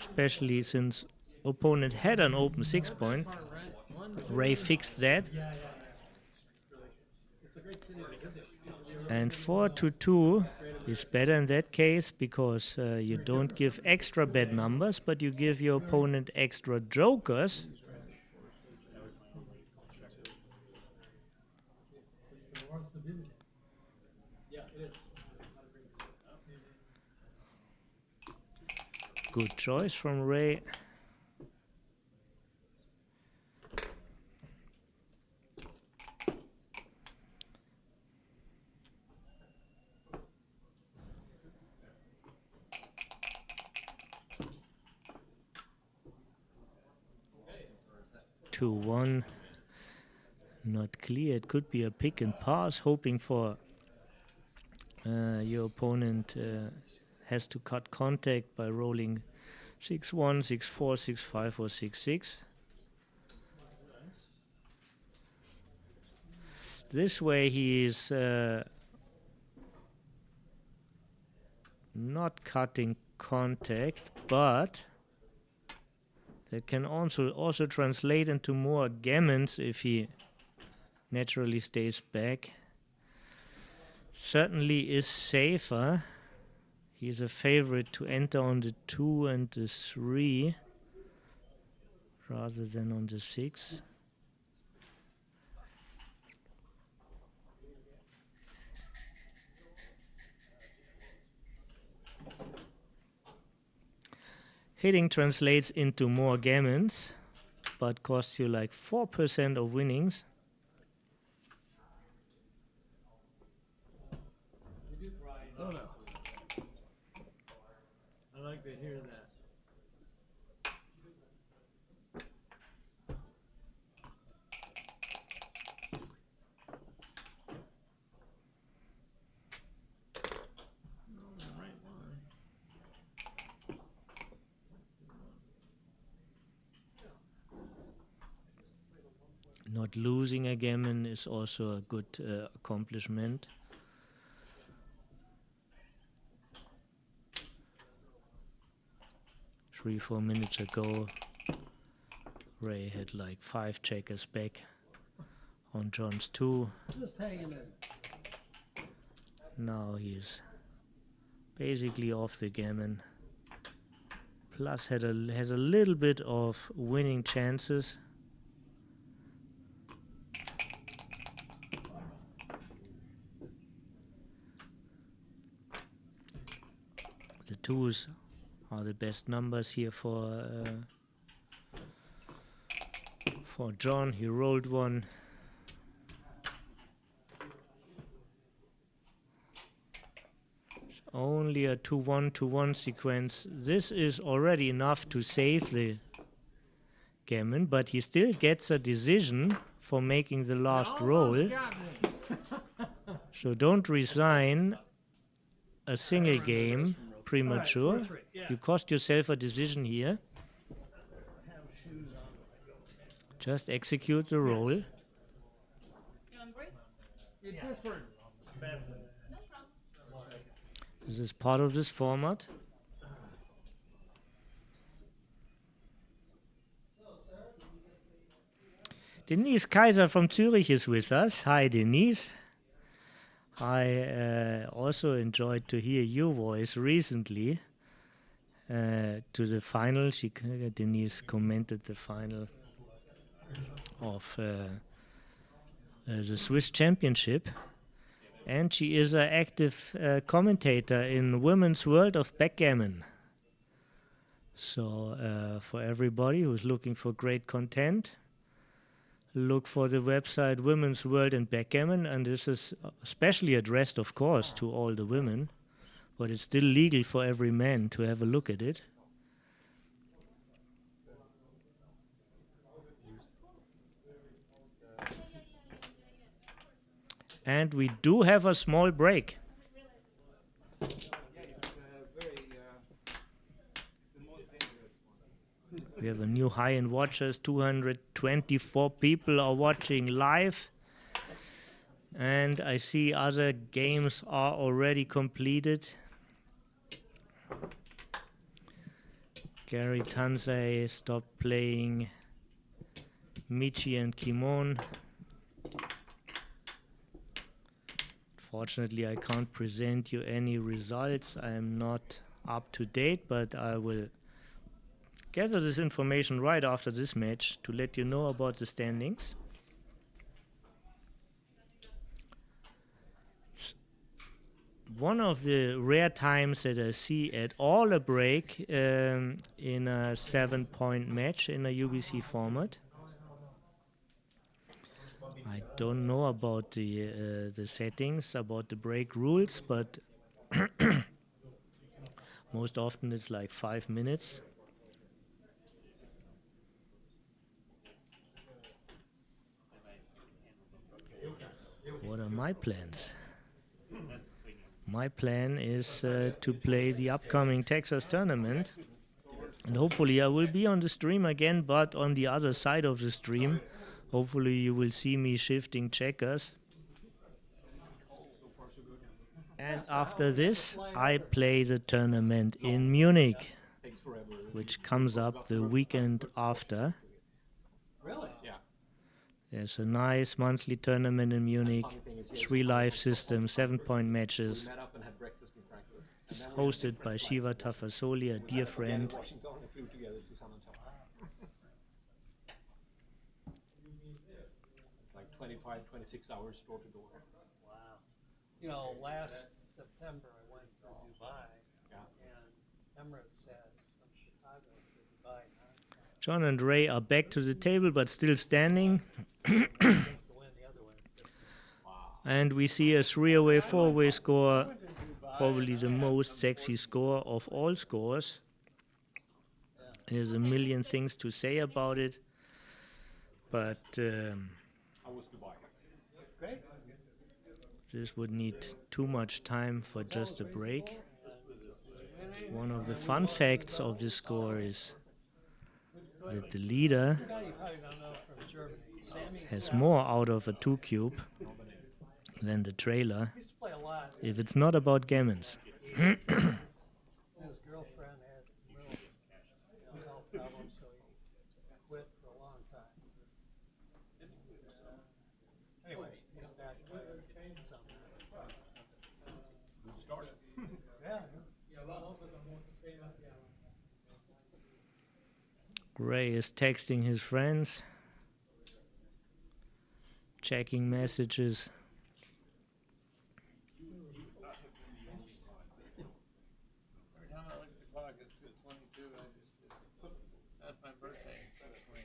especially since opponent had an open 6-point, Ray fixed that. And 4-2 is better in that case because you don't give extra bad numbers, but you give your opponent extra jokers. Good choice from Ray. Two, 1, not clear. It could be a pick and pass, hoping for your opponent has to cut contact by rolling 6-1, 6-4, 6-5, or 6-6. This way he is not cutting contact, but that can also translate into more gammons if he naturally stays back. Certainly is safer. He's a favorite to enter on the 2 and the 3 rather than on the 6. Hitting translates into more gammons, but costs you like 4% of winnings. Oh no. I like to hear that. Not losing a gammon is also a good accomplishment. Three, 4 minutes ago, Ray had like 5 checkers back on John's 2. Just hanging in. Now he's basically off the gammon. Plus has a little bit of winning chances. The 2s are the best numbers here for John. He rolled one. It's only a 2-1-2-1 sequence. This is already enough to save the gammon, but he still gets a decision for making the last roll. So don't resign a single game premature. Right, 4-3, yeah. You cost yourself a decision here. Have shoes on. Just execute the roll. You hungry? It's different. No problem. This is part of this format. Denise Kaiser from Zurich is with us. Hi, Denise. I also enjoyed to hear your voice recently to the final. Denise commented the final of the Swiss Championship, and she is an active commentator in Women's World of Backgammon. So for everybody who's looking for great content, look for the website Women's World in Backgammon, and this is especially addressed, of course, to all the women, but it's still legal for every man to have a look at it. And we do have a small break. We have a new high in watchers. 224 people are watching live. And I see other games are already completed. Gary Tansei stopped playing Michi and Kimon. Fortunately, I can't present you any results. I am not up to date, but I will gather this information right after this match to let you know about the standings. It's one of the rare times that I see at all a break in a 7-point match in a UBC format. I don't know about the settings, about the break rules, but most often it's like 5 minutes. What are my plans? My plan is to play the upcoming Texas tournament, and hopefully I will be on the stream again, but on the other side of the stream. Hopefully you will see me shifting checkers. And after this, I play the tournament in Munich, Takes forever. which comes up the weekend after. Really? Yeah. There's a nice monthly tournament in Munich, Funny thing is, yes, 3 live systems, 7-point matches, We met up and had breakfast in Frankfurt. And then we had hosted by different Shiva flights. Tafasoli, a dear Again friend. in Washington and flew together to San Antonio. It's like 25, 26 hours door to door. Wow. You know, last September I went to Dubai, Yeah. and Emirates has from Chicago to Dubai nonstop. John and Ray are back to the table, but still standing. Against the wind the other way. And we see a 3-away, 4-way score, probably the most sexy score of all scores. There's a million things to say about it, but How was Dubai? Great. this would need too much time for just a break. One of the fun facts of this score is that the leader A guy you probably don't know from Germany, Sammy has more out of a 2-cube than the trailer, used to play a lot. if it's not about gammons. His girlfriend had some real health problems, so he quit for a long time. Anyway, he's back playing some. Good start. Yeah. Ray is texting his friends, checking messages. Every time I look at the clock, it's 22. That's my birthday instead of 20.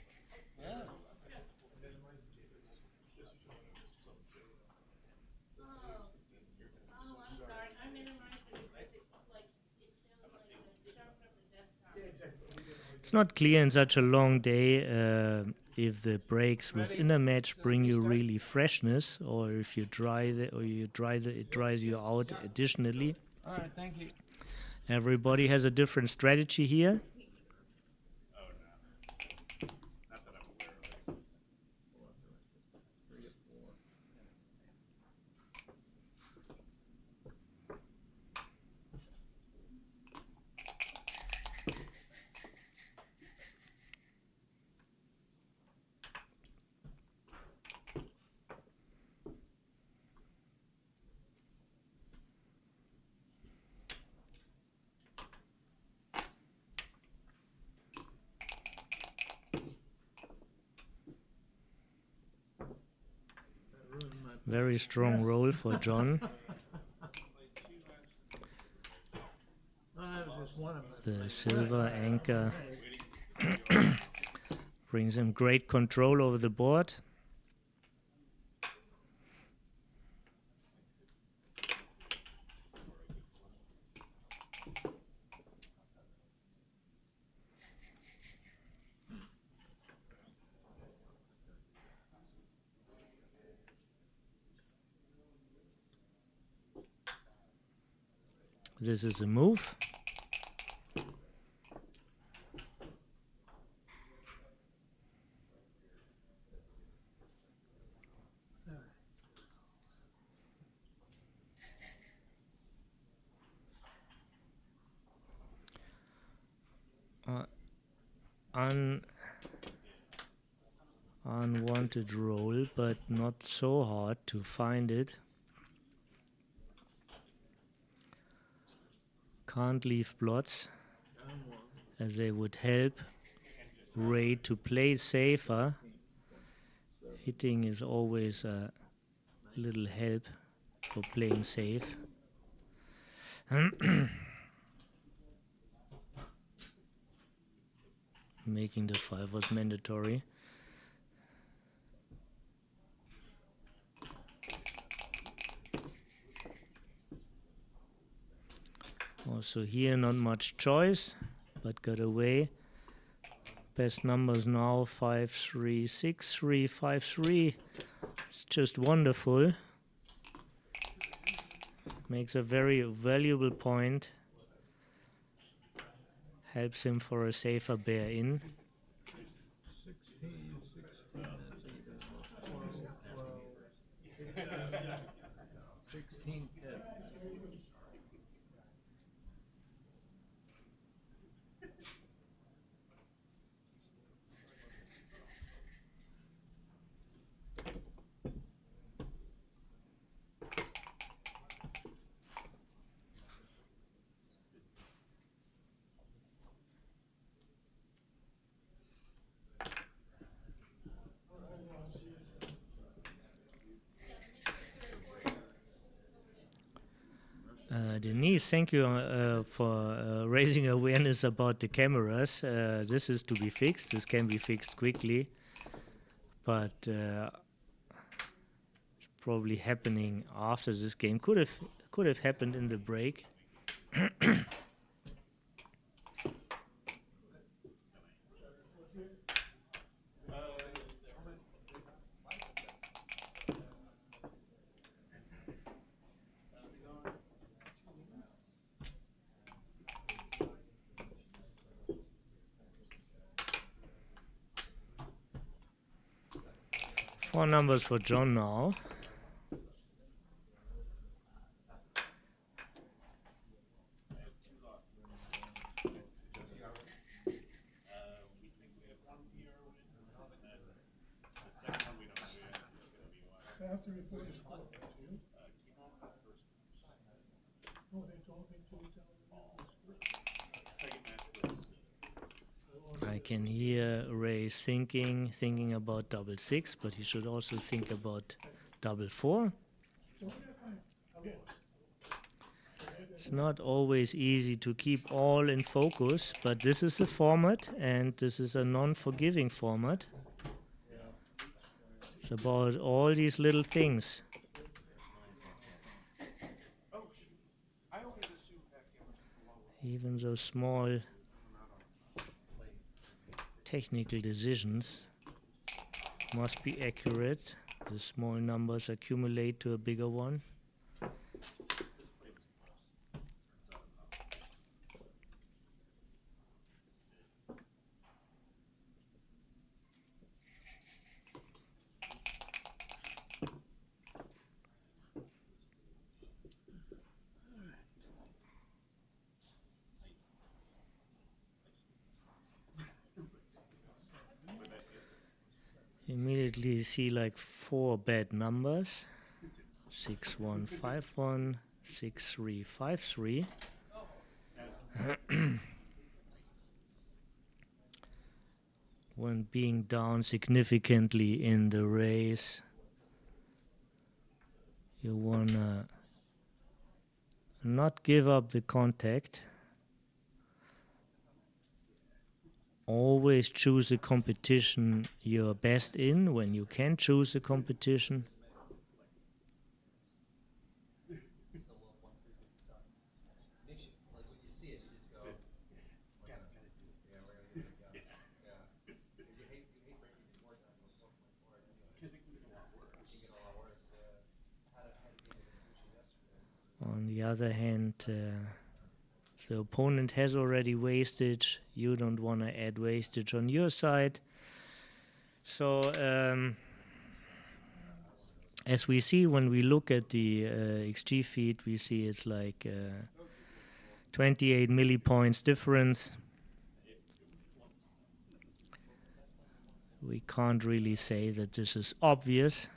Yeah. Oh, I'm sorry. I minimized it because it, like, it shows like a chart from the desktop. It's not clear in such a long day if the breaks within a match bring you really freshness, or if you it dries you out additionally. All right, thank you. Everybody has a different strategy here. Oh, no. Not that I'm aware of. Very strong roll for John. That was just one of them. The silver anchor brings him great control over the board. This is a move. Unwanted roll, but not so hard to find it. Can't leave blots, as they would help Ray to play safer. Hitting is always a little help for playing safe. Making the 5 was mandatory. Also here not much choice, but got away. Best numbers now 5, 3, 6, 3, 5, 3. It's just wonderful. Makes a very valuable point. Helps him for a safer bear in. 16, 16 pips. Denise, thank you for raising awareness about the cameras. This is to be fixed. This can be fixed quickly, but it's probably happening after this game. Could have happened in the break. 4 numbers for John now. After we put his call, you? Oh, they told me to tell I can hear Ray thinking about double 6, but he should also think about double 4. It's not always easy to keep all in focus, but this is a format, and this is a non-forgiving format. It's about all these little things. Even those small technical decisions must be accurate. The small numbers accumulate to a bigger one. Immediately see like 4 bad numbers. 6 1 5 1, 6 3 5 3. When being down significantly in the race, you wanna not give up the contact. Always choose a competition you're best in when you can choose a competition. On the other hand, the opponent has already wastage. You don't want to add wastage on your side. So as we see when we look at the XG feed, we see it's like 28 millipoints difference. We can't really say that this is obvious.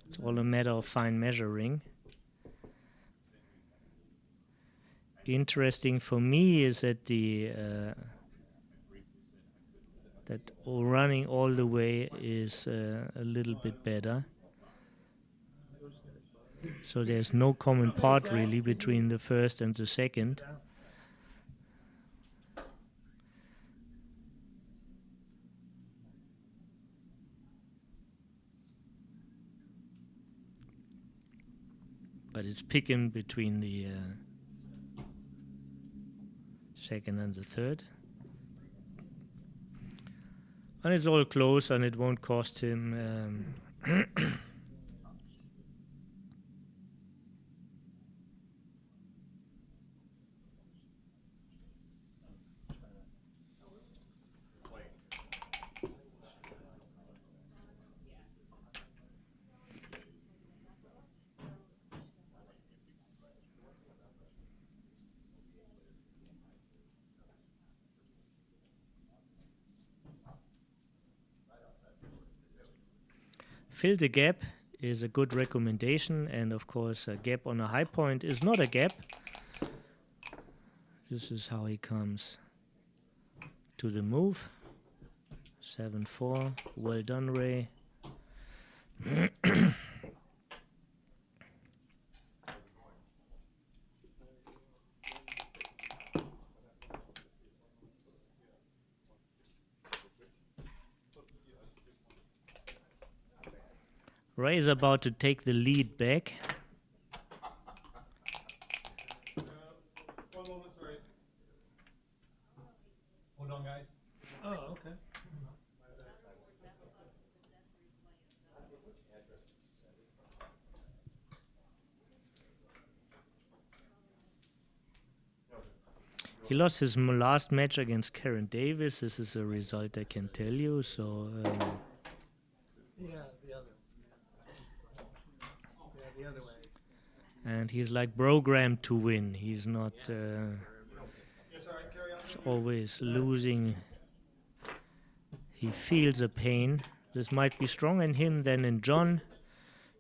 It's all a matter of fine measuring. Interesting for me is that that running all the way is a little bit better. So there's no common part really between the first and the second. But it's picking between the second and the third. And it's all close, and it won't cost him fill the gap is a good recommendation, and of course a gap on a high point is not a gap. This is how he comes to the move. 7-4, well done, Ray. Ray is about to take the lead back. One moment, sorry. Hold on, guys. Oh, okay. He lost his last match against Karen Davis. This is a result I can tell you. So Yeah, the other. Yeah, the other way. and he's like programmed to win. He's not always losing. He feels a pain. This might be stronger in him than in John.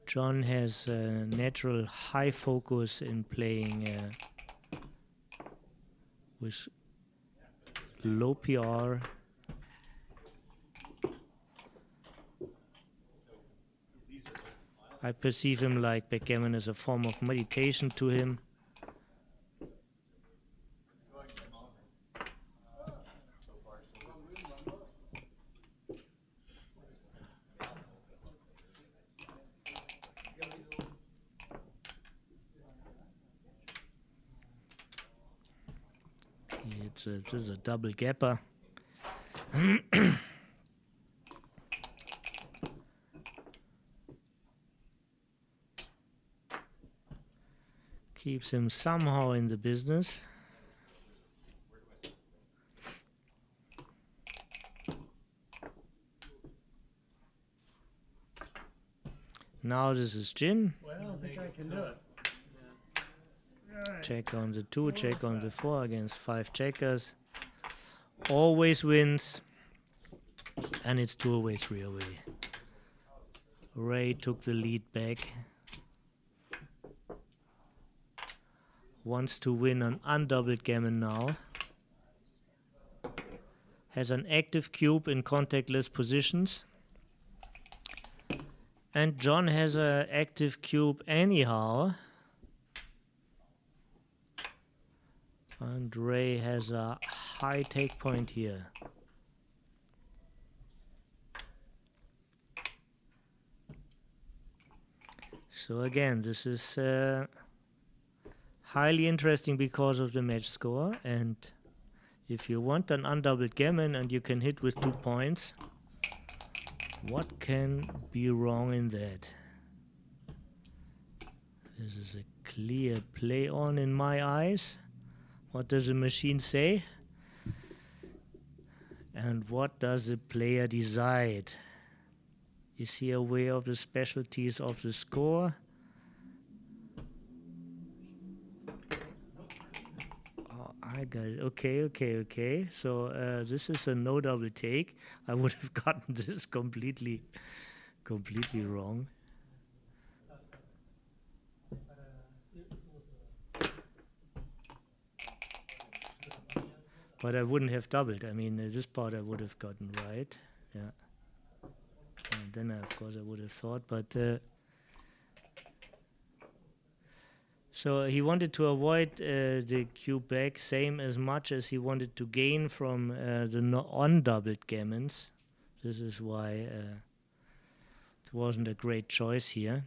John has a natural high focus in playing with low PR. I perceive him like backgammon as a form of meditation to him. This is a double gapper. Keeps him somehow in the business. Now this is Jin. Well, I don't think I can do it. Check on the 2, check on the 4 against 5 checkers. Always wins. And it's 2 away, 3 away. Ray took the lead back. Wants to win an undoubled gammon now. Has an active cube in contactless positions. And John has an active cube anyhow. And Ray has a high take point here. So again, this is highly interesting because of the match score. And if you want an undoubled gammon and you can hit with 2 points, what can be wrong in that? This is a clear play on in my eyes. What does the machine say? And what does the player decide? Is he aware of the specialties of the score? Oh, I got it. Okay. So this is a no double take. I would have gotten this completely wrong. But I wouldn't have doubled. I mean, this part I would have gotten right. Yeah. And then, of course, I would have thought. But so he wanted to avoid the cube back, same as much as he wanted to gain from the undoubled gammons. This is why it wasn't a great choice here.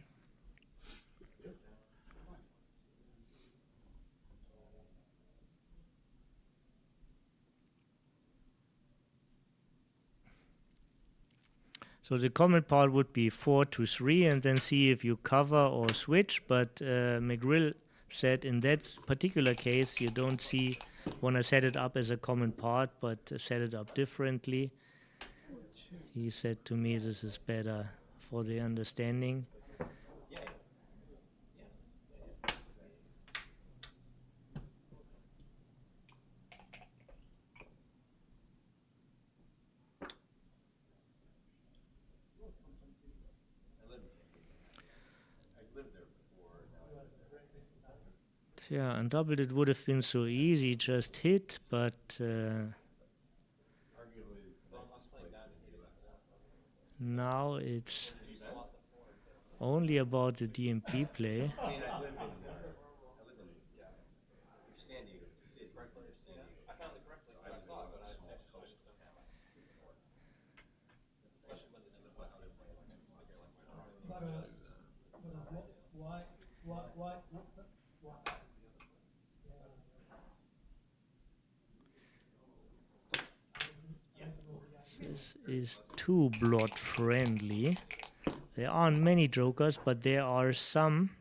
So the common part would be 4 to 3 and then see if you cover or switch, but McGrill said in that particular case you don't want to set it up as a common part, but set it up differently. He said to me this is better for the understanding. Yeah, undoubled it would have been so easy, just hit, but now it's only about the DMP play. Why, what's that? Why? This is too blood friendly. There aren't many jokers, but there are some.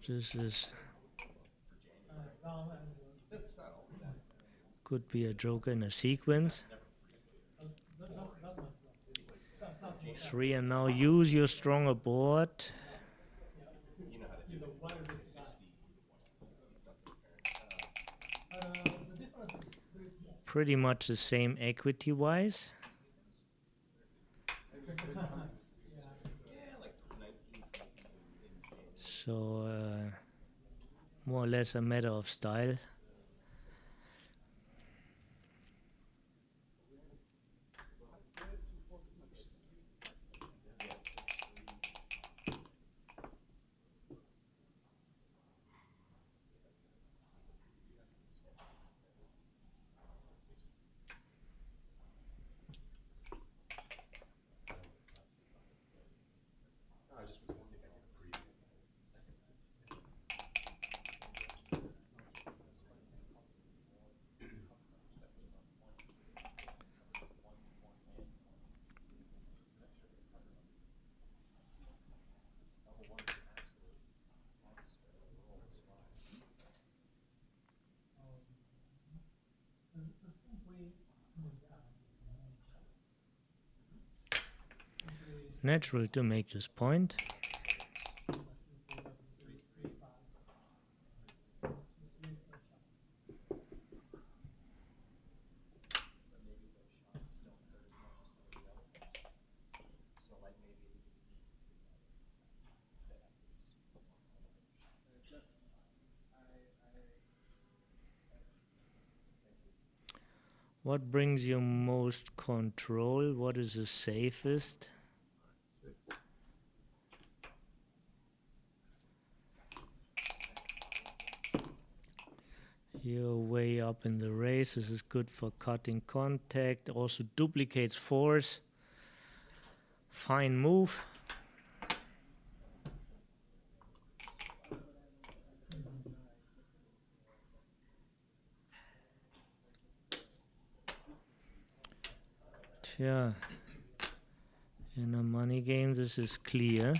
This is could be a joker in a sequence. 3, and now use your stronger board. Pretty much the same equity-wise. So more or less a matter of style. Natural to make this point. What brings you most control? What is the safest? You're way up in the race. This is good for cutting contact. Also duplicates force. Fine move. Yeah, in a money game this is clear,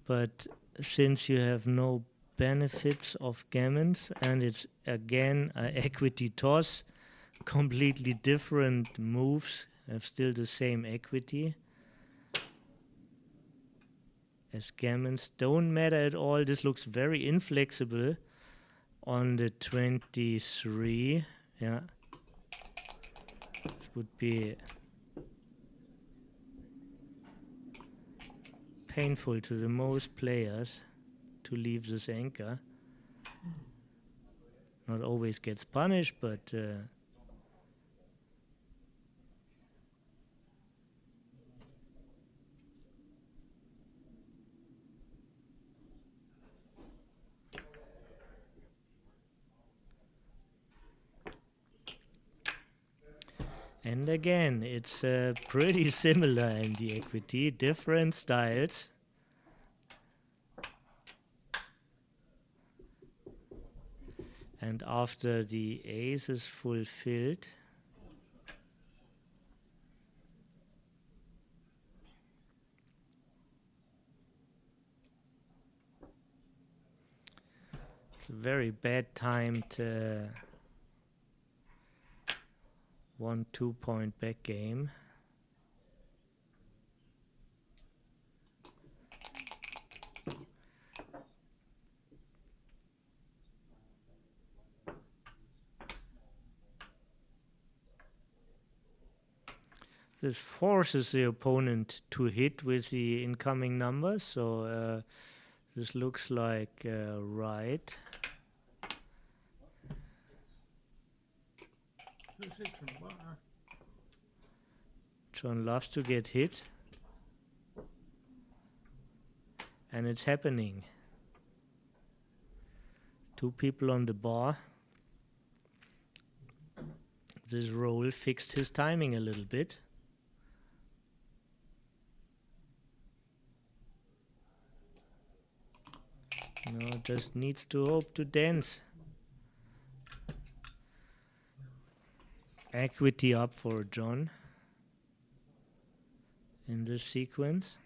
but since you have no benefits of gammons and it's again an equity toss, completely different moves have still the same equity. As gammons don't matter at all. This looks very inflexible on the 23. Yeah, this would be painful to the most players to leave this anchor. Not always gets punished, but and again, it's pretty similar in the equity, different styles. And after the ace is fulfilled, it's a very bad time to 1-2 point back game. This forces the opponent to hit with the incoming numbers, so this looks like right. John loves to get hit, and it's happening. 2 people on the bar. This roll fixed his timing a little bit. No, just needs to hope to dance. Equity up for John in this sequence.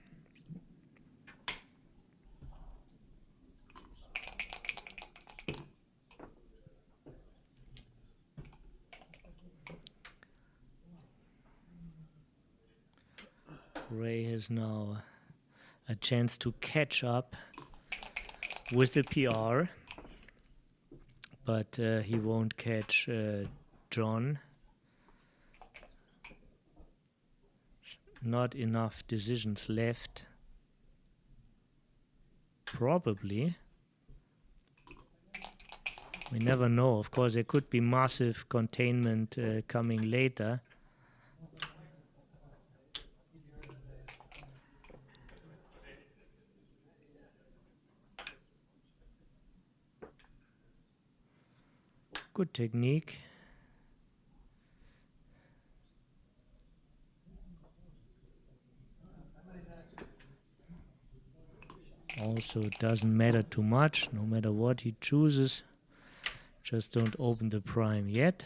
Ray has now a chance to catch up with the PR, but he won't catch John. Not enough decisions left. Probably. We never know. Of course, there could be massive containment coming later. Good technique. Also doesn't matter too much, no matter what he chooses. Just don't open the prime yet.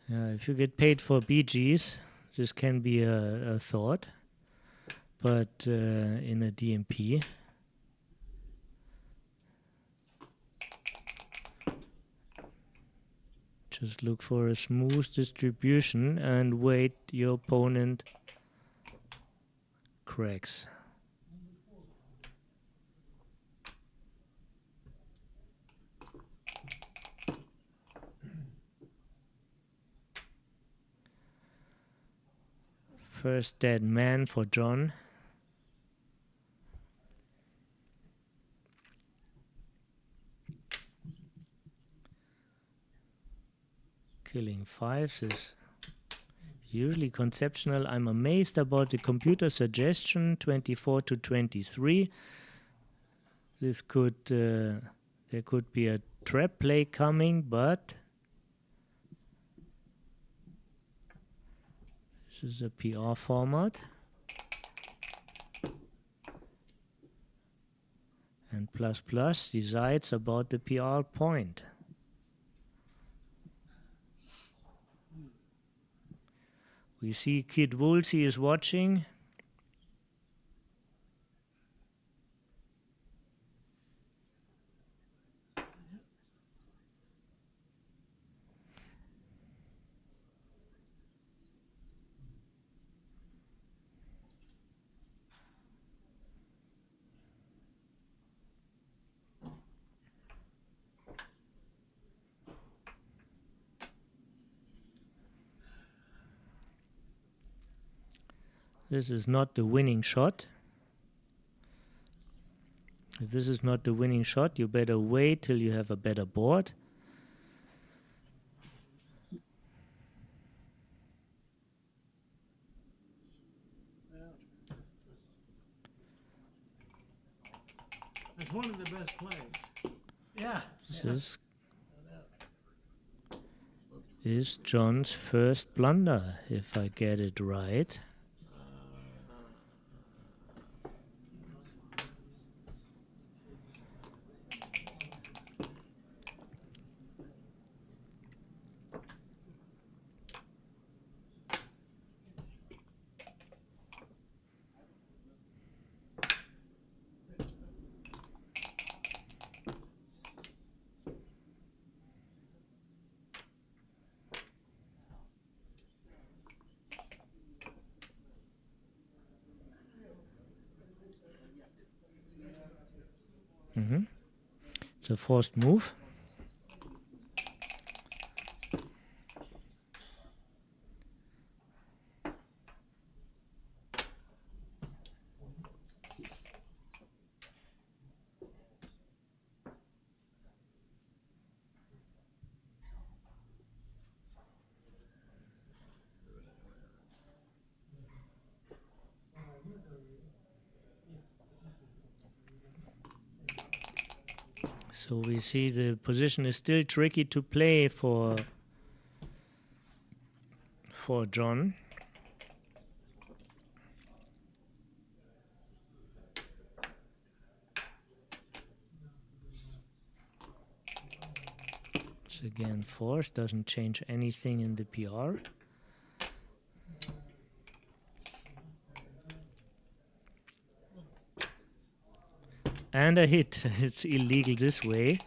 If you get paid for BGs, this can be a thought, but in a DMP, just look for a smooth distribution and wait your opponent cracks. First dead man for John. Killing fives is usually conceptual. I'm amazed about the computer suggestion 24 to 23. This could there could be a trap play coming, but this is a PR format. And plus plus decides about the PR point. We see Kid Woolsey is watching. This is not the winning shot. If this is not the winning shot, you better wait till you have a better board. It's one of the best plays. Yeah. This is John's first blunder, if I get it right. It's a forced move. So we see the position is still tricky to play for John. It's again forced, doesn't change anything in the PR. And a hit. It's illegal this way.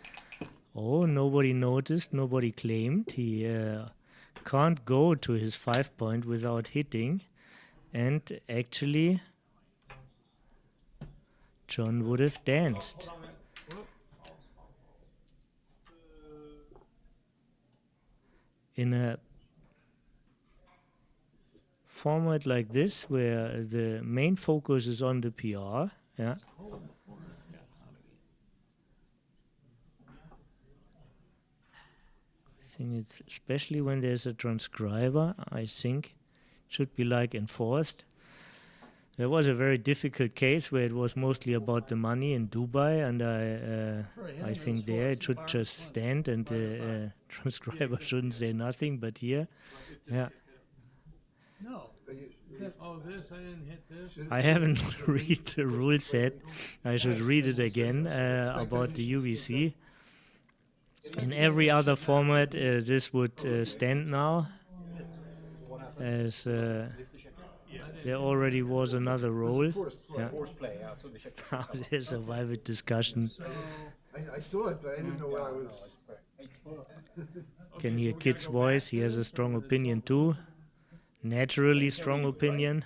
Oh, nobody noticed, nobody claimed. He can't go to his 5 point without hitting. And actually, John would have danced. In a format like this, where the main focus is on the PR, yeah. I think it's especially when there's a transcriber, I think it should be like enforced. There was a very difficult case where it was mostly about the money in Dubai, and I think there it should just stand and the transcriber shouldn't say nothing, but here, yeah. No. Oh, this, I didn't hit this. I haven't read the rule set. I should read it again about the UBC. In every other format, this would stand now, as there already was another role. Yeah. Now there's a vivid discussion. I saw it, but I didn't know what I was. Can hear Kid's voice. He has a strong opinion too. Naturally strong opinion.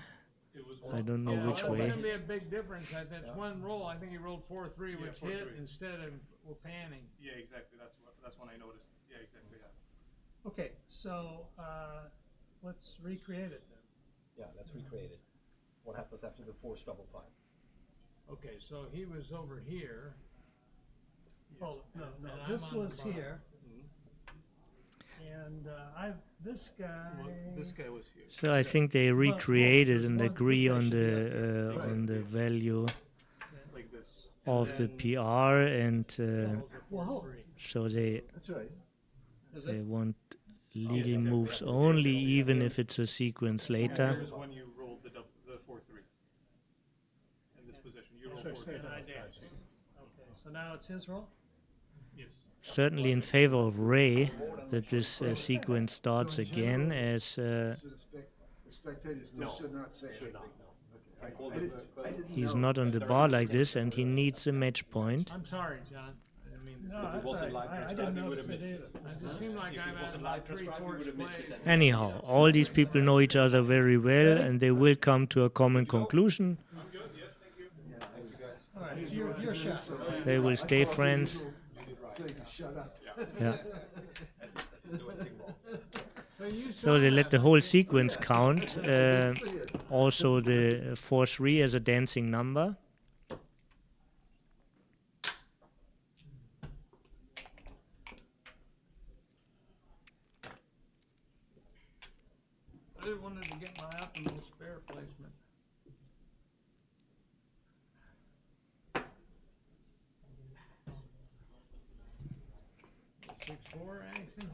I don't know which way. That's going to be a big difference. That's one roll. I think he rolled 4-3, which hit instead of panning. Yeah, exactly. That's when I noticed. Yeah, exactly. Yeah. Okay, so let's recreate it then. Yeah, let's recreate it. What happens after the force double 5? Okay, so he was over here. Oh, no, And this I'm on was the bottom. here. And this guy. Well, this guy was here. So I think they recreated there's and one- agree this guy on should the value Like this. of the PR, and Well, hold. so they That's right. Is they it? want legal moves only, even if it's a sequence later. Here's when you rolled the 4-3. In this position, you rolled 4-3. And I danced. Okay, so now it's his roll? Yes. Certainly in favor of Ray that this sequence starts again, as The spectators still should not say anything. Okay, I didn't he's know. not on the bar like this, and he needs a match point. I'm sorry, John. I didn't mean No, to. that's all wasn't right. live I transcribed, didn't you notice would've it missed either. It just seemed like If I've it had wasn't about live 3 transcribed, you force would've missed plays. it then. Anyhow, all these people know each other very well, and they will come to a common conclusion. All right, so you're shot. They will stay friends. Shut up. Yeah. So So they let the whole sequence count. Also the 4-3 as a dancing number. I just wanted to get my optimal spare placement. Six four action.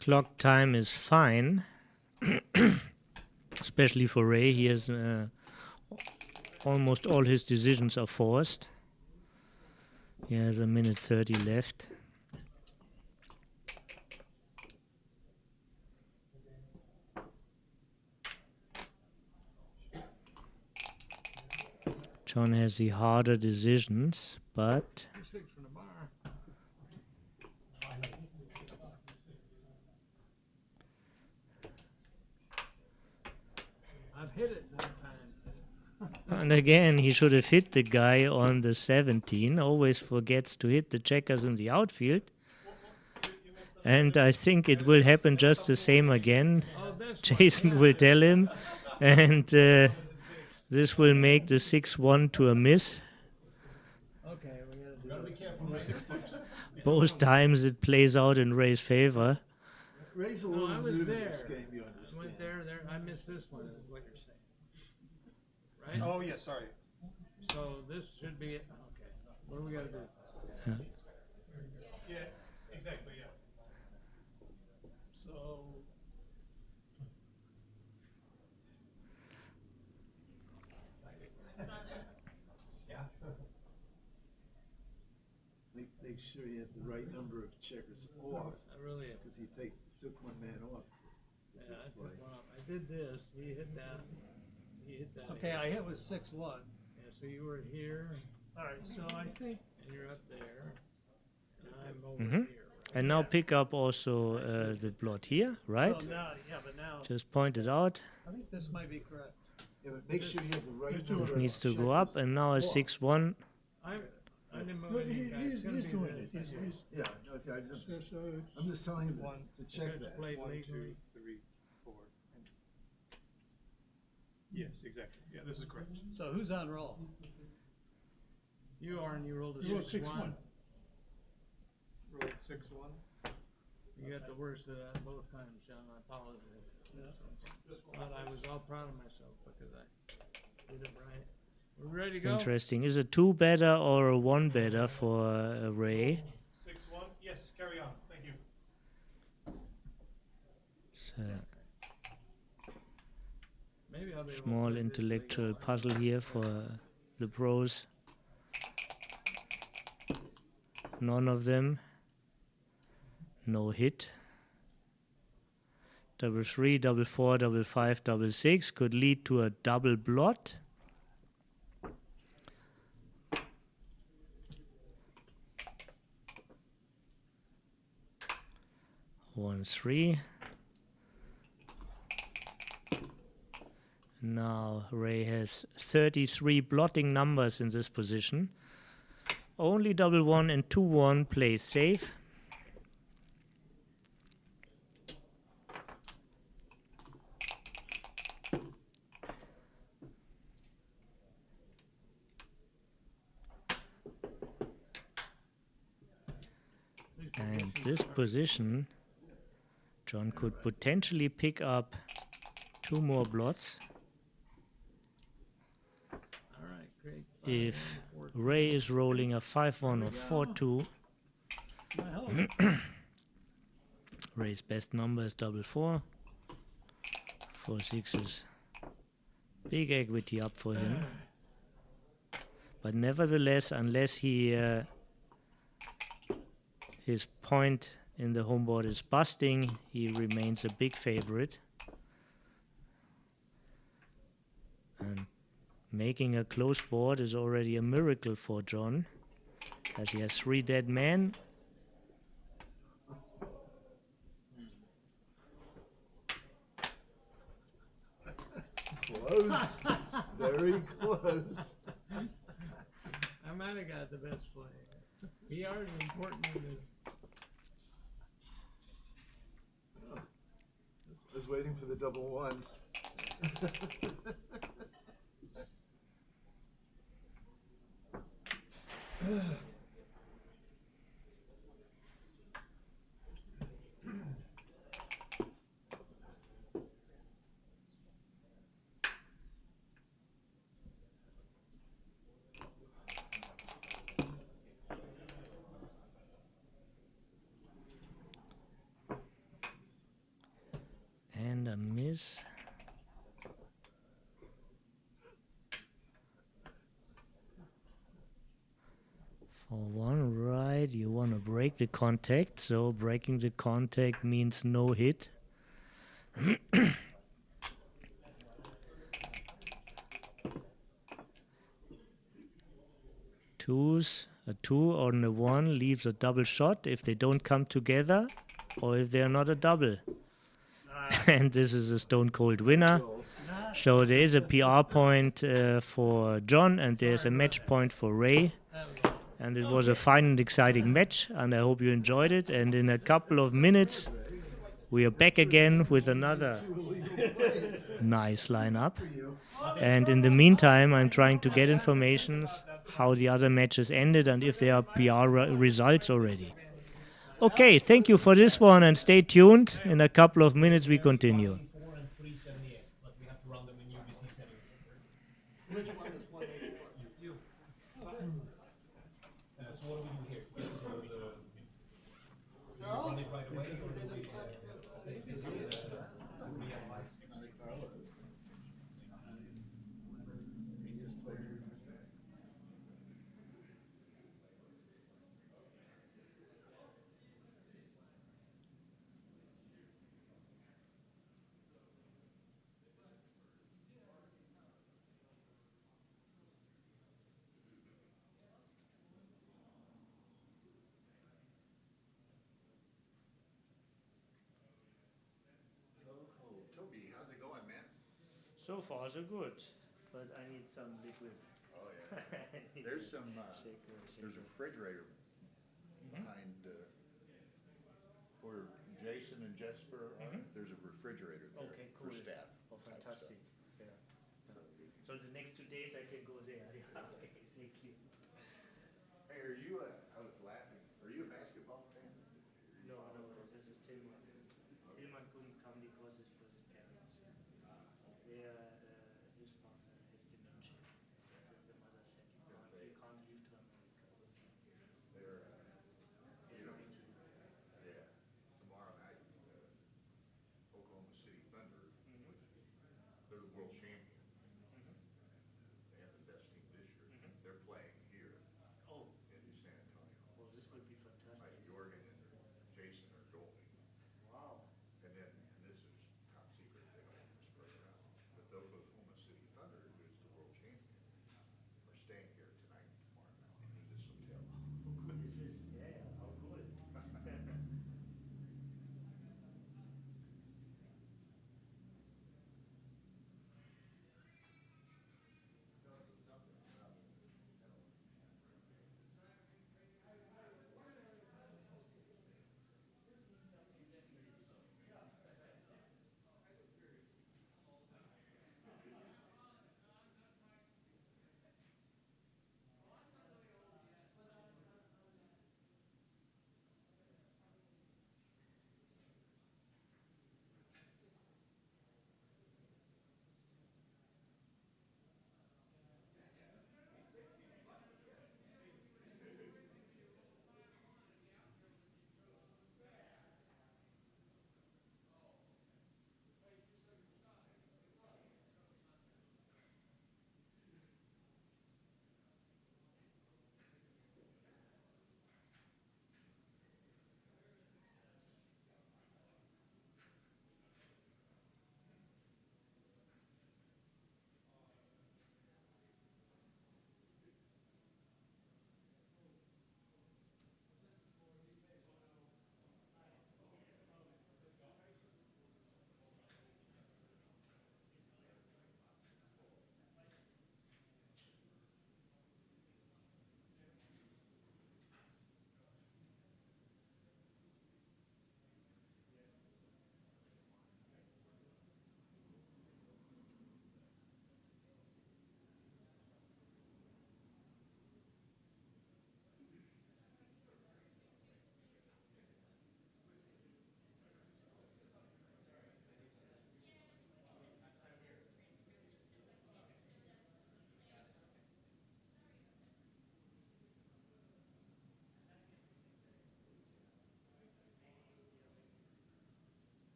Clock time is fine, especially for Ray. He has almost all his decisions are forced. He has a minute 30 left. John has the harder decisions, but 6 from the bar. I've hit it one time. and again he should have hit the guy on the 17. Always forgets to hit the checkers in the outfield. And I think it will happen just the same again. Oh, this Jason one, yeah. will tell him, and this will make the 6-1 to a miss. Okay, we gotta do Gotta be this. careful with 6 points. Both times it plays out in Ray's favor. Ray's a No, little I was new to there. this game, you I understand. went there, I missed this one, is what you're saying. Right? Oh, yeah, sorry. So this should be it. Okay. What do we gotta do? Yeah, exactly, yeah. So, Make sure you have the right number of checkers off, I really, because he took one man off. yeah, this I play. took one up. I did this, he hit that. He hit that. okay, here. I hit with 6-1. Yeah, so you were here, All right, so I think and you're up there, and I'm over Mhm. here. Right? And now pick up also the blot here, right? So now, yeah, but now Just point it out. I think this might be correct. Yeah, but make sure you have the right This number This of needs to go up, checkers and now a off. 6-1. I didn't move any guys. It's gonna be this. Yeah, okay, I'm just telling him to check Judge that. played 1, 2, legally. 3, 4. Yes, exactly. Yeah, this is correct. So who's on roll? You are, and you rolled a You rolled 6-1. Roll 6-1. You got the worst of that both times, Sean. I apologize. But I was all proud of myself because I did it right. We're ready to go. Interesting. Is a 2 better or a 1 better for Ray? 6-1. Yes, carry on. Thank you. So, Maybe I'll be able to small play this intellectual legal. puzzle here for the pros. None of them. No hit. Double 3, double 4, double 5, double 6 could lead to a double blot. One, 3. Now Ray has 33 blotting numbers in this position. Only double 1 and 2-1 play safe. And this position, John could potentially pick up 2 more blots All right, great. if Ray is rolling a 5-1 or 4-2. My help. Ray's best number is double 4. 4-6 is big equity up for him. But nevertheless, unless he his point in the home board is busting, he remains a big favorite. And making a close board is already a miracle for John, as he has 3 dead men. Close. Very close. I might have got the best play. He already important in this. I was waiting for the double ones. And a miss. For 1 right, you want to break the contact, so breaking the contact means no hit. twos. A 2 on a 1 leaves a double shot if they don't come together or if they're not a double. And this is a stone cold winner. So there is a PR point for John and there's a match point for Ray. And it was a fine and exciting match, and I hope you enjoyed it. And in a couple of minutes, we are back again with another nice lineup. And in the meantime, I'm trying to get information how the other matches ended and if there are PR results already. Okay, thank you for this one, and stay tuned. In a couple of minutes, we continue. 4 and 378, but we have to run them in UBC settings. Which one is 104? You. So what do we do here? Get to the... So you run it right away, or do we... Toby, how's it going, man? So far, so good. But I need some liquid. Oh, yeah. There's some, there's a refrigerator behind, where Jason and Jesper are. There's a refrigerator there Okay, cool. for staff. Oh, type fantastic. stuff. Yeah. So the next 2 days I can go there. Yeah, okay, thank you. Hey, are you I was laughing, are you a basketball fan? No, this is Tillman. Tillman couldn't come because it was his parents. His father has dementia. The mother said you can't leave to America. They're, you know, Nothing to do. yeah, tomorrow night, Oklahoma City Thunder, which they're the world champion. They have the best team this year. They're playing here Oh, in San Antonio. well, this will be fantastic. I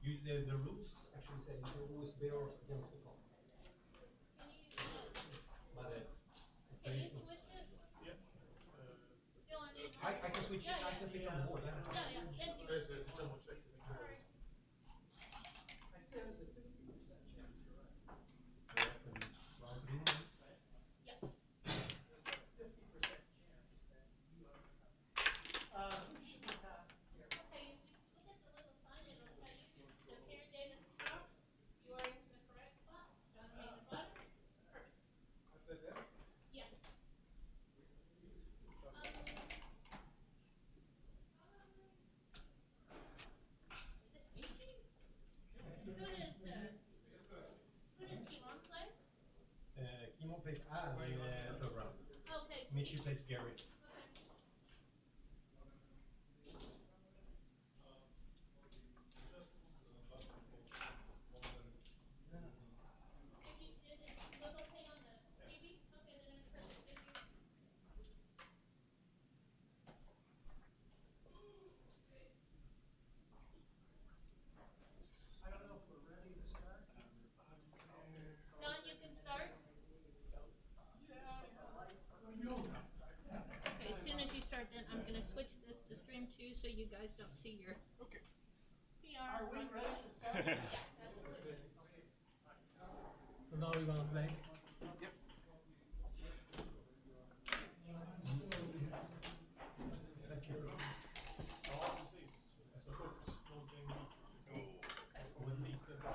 The rules actually say you can always bear against the phone. But Can you switch it? Yeah. Still on it? I can switch it. I can switch on the board. Yeah. Yeah, thank you. There's a double check. Alright. I'd say there's a 50% chance you're right. Or I can round it in. Yeah. There's a 50% chance that you are who should be top here? Okay, if you look at the little sign, it'll tell you the parent date is top. You are in the correct spot. John made the bottom. Perfect. Yeah. Who does Kimon play? Kimon plays in the third round. Okay. Michi plays Gary. Is it look okay on the TV? Okay, then it's perfect. Thank you. I don't know if we're ready to start. Don, you can start. Okay, as soon as you start, then I'm gonna switch this to stream 2 so you guys don't see your Okay. PR. Are we ready to start? Yes, absolutely. So now we're gonna play. Yep.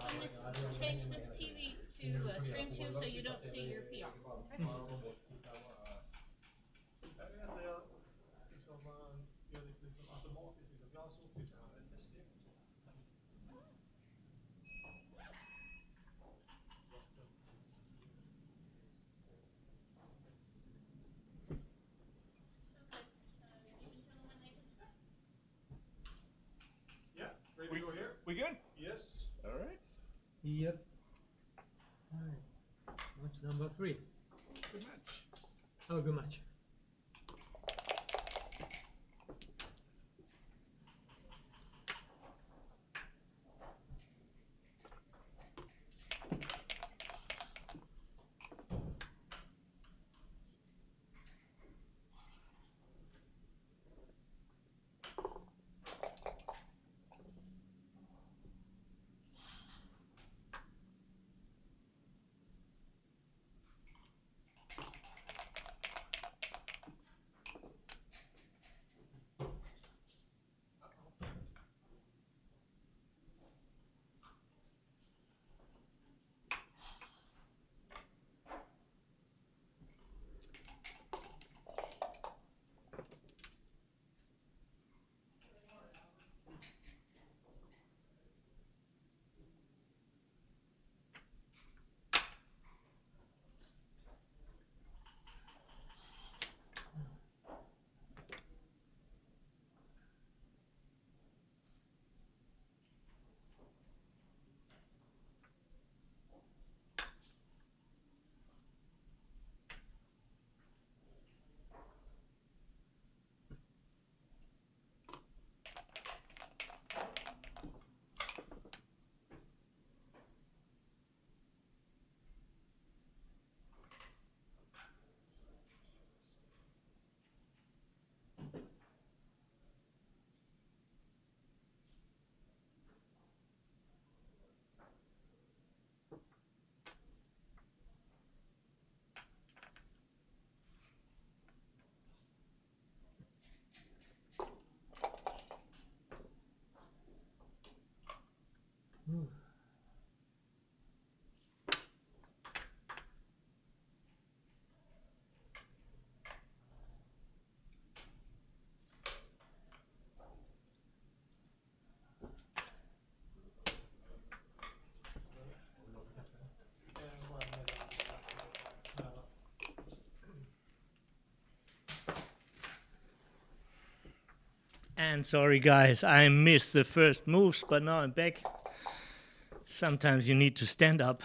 I'm gonna change this TV to stream 2 so you don't see your PR. Okay? Liksom man gör det liksom automatiskt, liksom. Jag har suttit här och testat. Yeah, ready to go here? We good? Yes. All right. Yep. Alright. Match number 3. Good match. Have a good match. And sorry guys, I missed the first moves, but now I'm back. Sometimes you need to stand up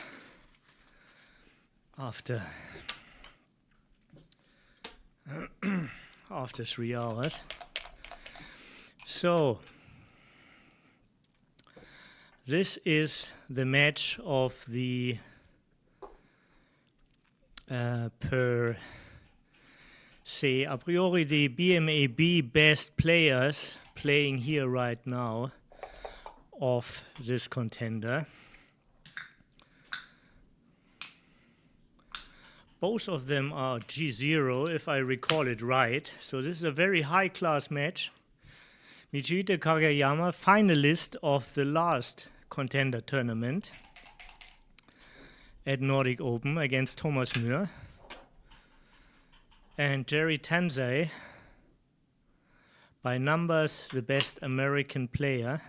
after after 3 hours. So This is the match of the per se a priori the BMAB best players playing here right now of this contender. Both of them are G0 if I recall it right, so this is a very high class match. Michihito Kageyama, finalist of the last Contender tournament at Nordic Open against Thomas Mühr. And Jerry Tansei, by numbers the best American player.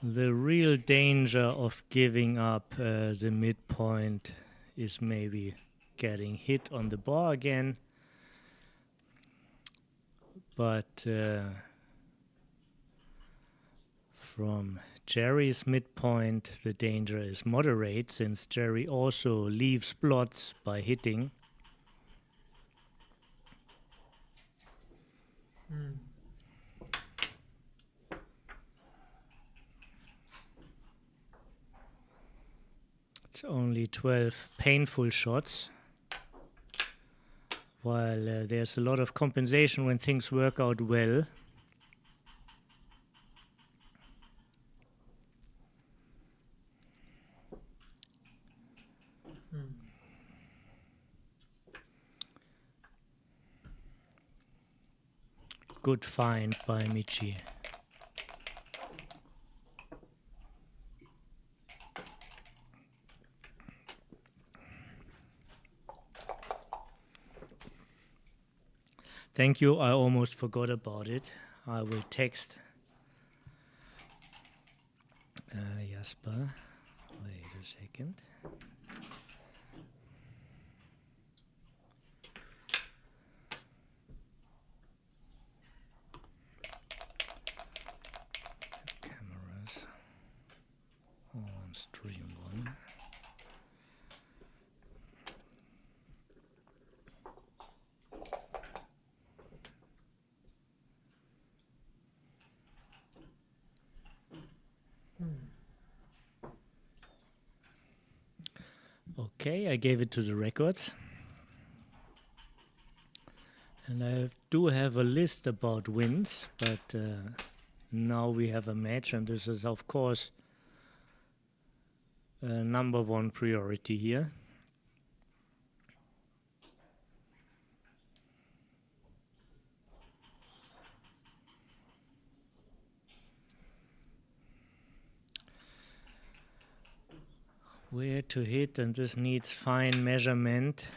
The real danger of giving up the midpoint is maybe getting hit on the bar again. But from Jerry's midpoint, the danger is moderate, since Jerry also leaves blots by hitting. It's only 12 painful shots, while there's a lot of compensation when things work out well. Good find by Michi. Thank you, I almost forgot about it. I will text Jasper. Wait a second. Cameras on stream one. Okay, I gave it to the records. And I do have a list about wins, but now we have a match, and this is of course number one priority here. Where to hit, and this needs fine measurement.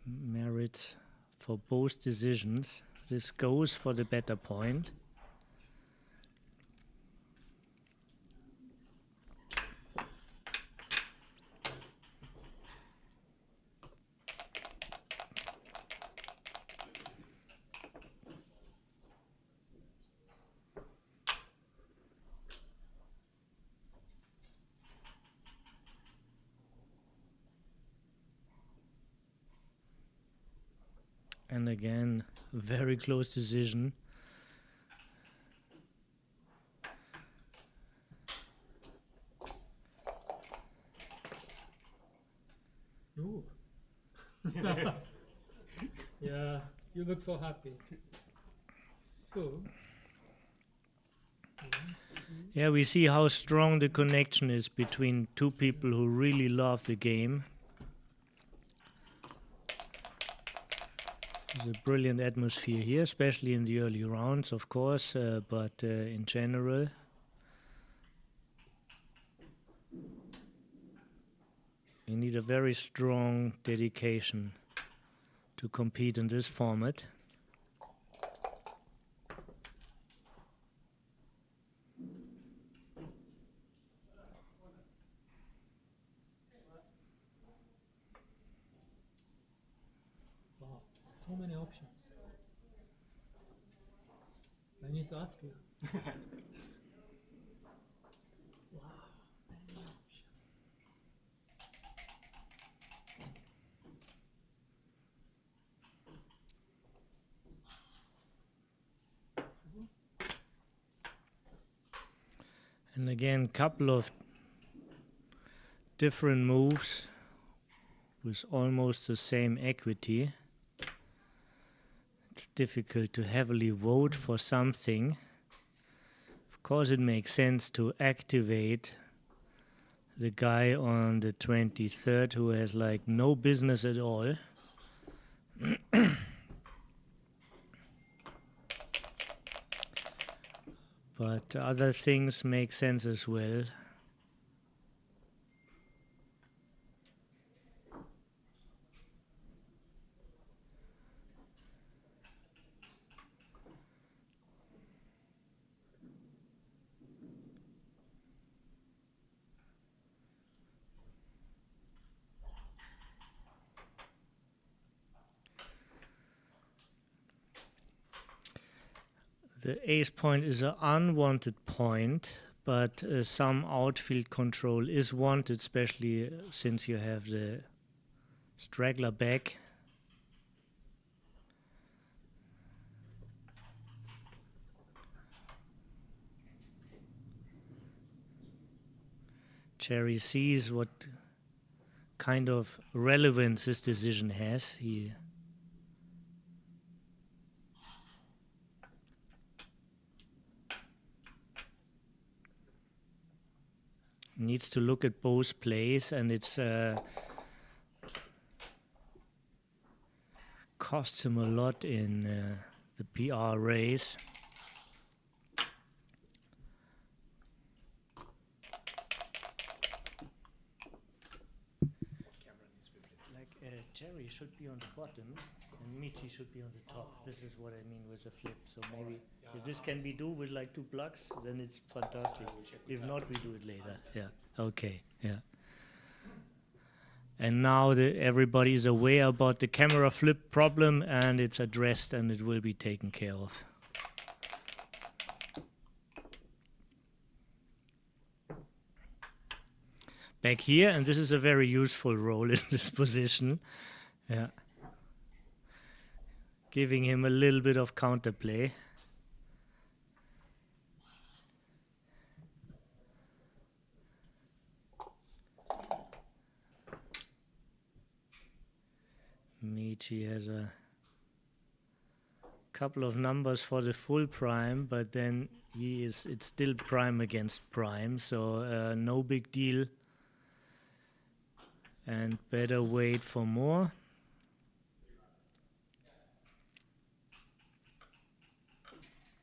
Merit for both decisions. This goes for the better point. And again, very close decision. Ooh. Yeah, you look so happy. So. Yeah, we see how strong the connection is between two people who really love the game. There's a brilliant atmosphere here, especially in the early rounds, of course, but in general. You need a very strong dedication to compete in this format. Wow, so many options. I need to ask you. Wow, many options. Possible? And again, couple of different moves with almost the same equity. It's difficult to heavily vote for something. Of course, it makes sense to activate the guy on the 23rd who has like no business at all. But other things make sense as well. The ace point is an unwanted point, but some outfield control is wanted, especially since you have the straggler back. Cherry sees what kind of relevance this decision has. He needs to look at both plays, and it's costs him a lot in the PR race. Like Jerry should be on the bottom and Michi should be on the top. This is what I mean with the flip. So maybe if this can be do with like 2 blocks, then it's fantastic. If not, we do it later. Yeah. Okay. Yeah. And now everybody is aware about the camera flip problem, and it's addressed, and it will be taken care of. Back here, and this is a very useful role in this position. Yeah. Giving him a little bit of counterplay. Michi has a couple of numbers for the full prime, but then it's still prime against prime, so no big deal. And better wait for more.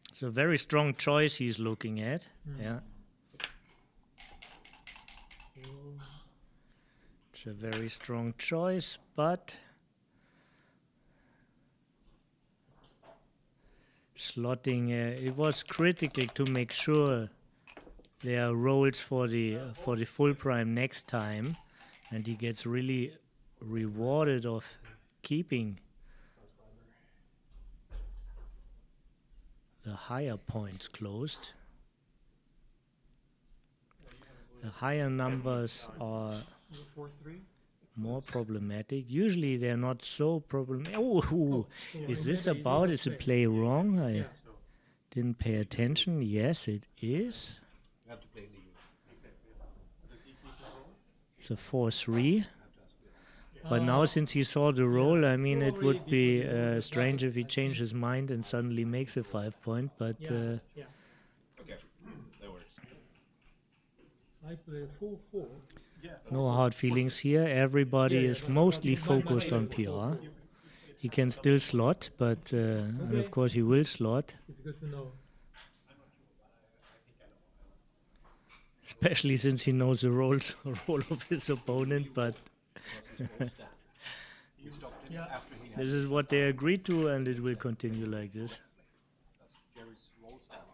It's a very strong choice he's looking at. Yeah. It's a very strong choice, but slotting, it was critical to make sure there are rolls for the full prime next time, and he gets really rewarded of keeping the higher points closed. The higher numbers are 4-3. more problematic. Usually they're not so problematic. Oh, is this about? Is the play wrong? I didn't pay attention. Yes, it is. You have to play legal. It's a 4-3. But now, since he saw the roll, I mean, it would be strange if he changed his mind and suddenly makes a 5-point. But Okay, that works. I play 4-4. no hard feelings here. Everybody is mostly focused on PR. He can still slot, but and of course he will slot. It's good to know. Especially since he knows the role of his opponent, but Yeah. this is what they agreed to, and it will continue like this. That's Jerry's roll style.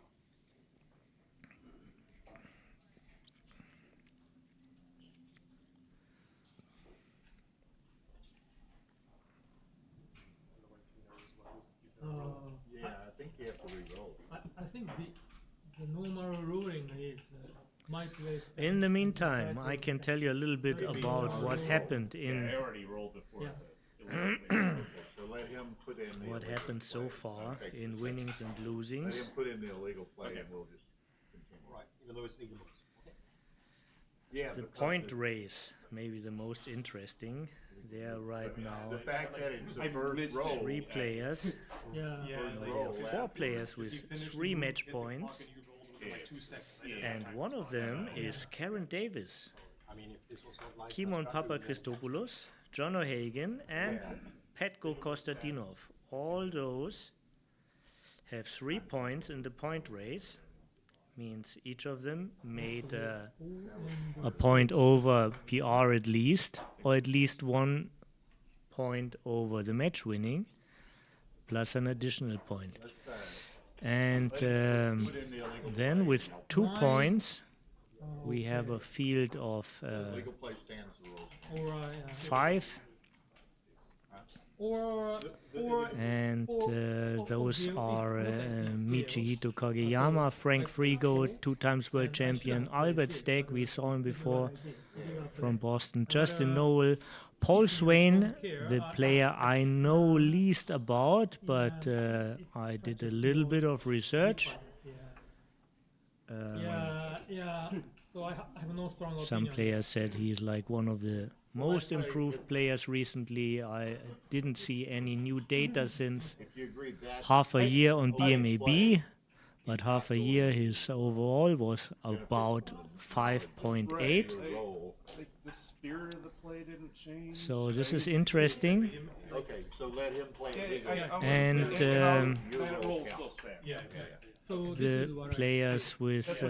Yeah, I think you have to re-roll. I think the normal ruling is my place. In the meantime, I can tell you a little bit about what happened in I already rolled before. Yeah. So let him put in the what illegal happened so play. far Okay. in winnings and Let losings. him put in the illegal play and we'll just continue. Right, even though it's legal moves. Okay. Yeah. The because point race, maybe the most interesting. There right now, The fact that it's the I first missed roll. 3 players. Yeah. There are 4 players with 3 match points, and one of them is Karen Davis, I mean, if this was not like Kimon Papachristopoulos, John O'Hagan, and Petko Kostadinov. All those have 3 points in the point race. Means each of them made a point over PR at least, or at least 1 point over the match winning, plus an additional point. And then with 2 points, we have a field of Legal play stands the rules. Or 5. or And or those the- are okay. Michihito Kageyama, Frank Frigo, 2 times world champion, Albert Steg, we saw him before, from Boston, Justin Nowell, Paul Swain, the player I know least about, but I did a little bit of research. Yeah. So I have no strong opinion. Some players said he's like one of the most improved players recently. I didn't see any new data since If you agree that. half a year on BMAB, but half a year his overall was about 5.8. Roll. Like the spirit of the play didn't change. So this is interesting. Okay, so let him play illegal. And that roll still stands. Yeah. So this the is what players with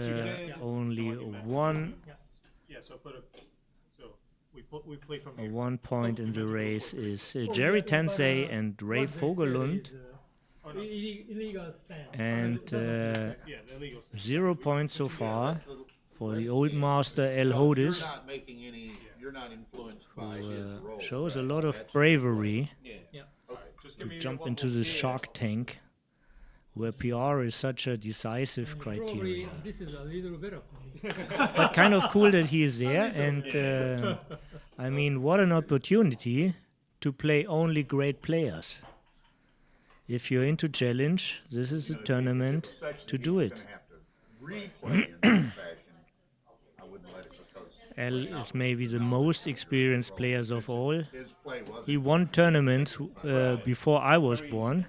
only one Yeah, so put a, so we play from a here. 1 point in the race is Jerry Tensei and Ray Fogelund, illegal stand. and Yeah, the illegal. 0 points so far for the old master El Hodis, You're not making any, you're not influenced who by his roll. shows a lot of bravery Just to give me jump one into more. the shark tank, where PR is such a decisive Probably criteria. this is a little better for me. But kind of cool that he is there, and I mean, what an opportunity to play only great players. If you're into challenge, this is a tournament to do it. Replay in this fashion. I wouldn't let it because El is maybe the most experienced players of all. his play wasn't. He won tournaments before I was born,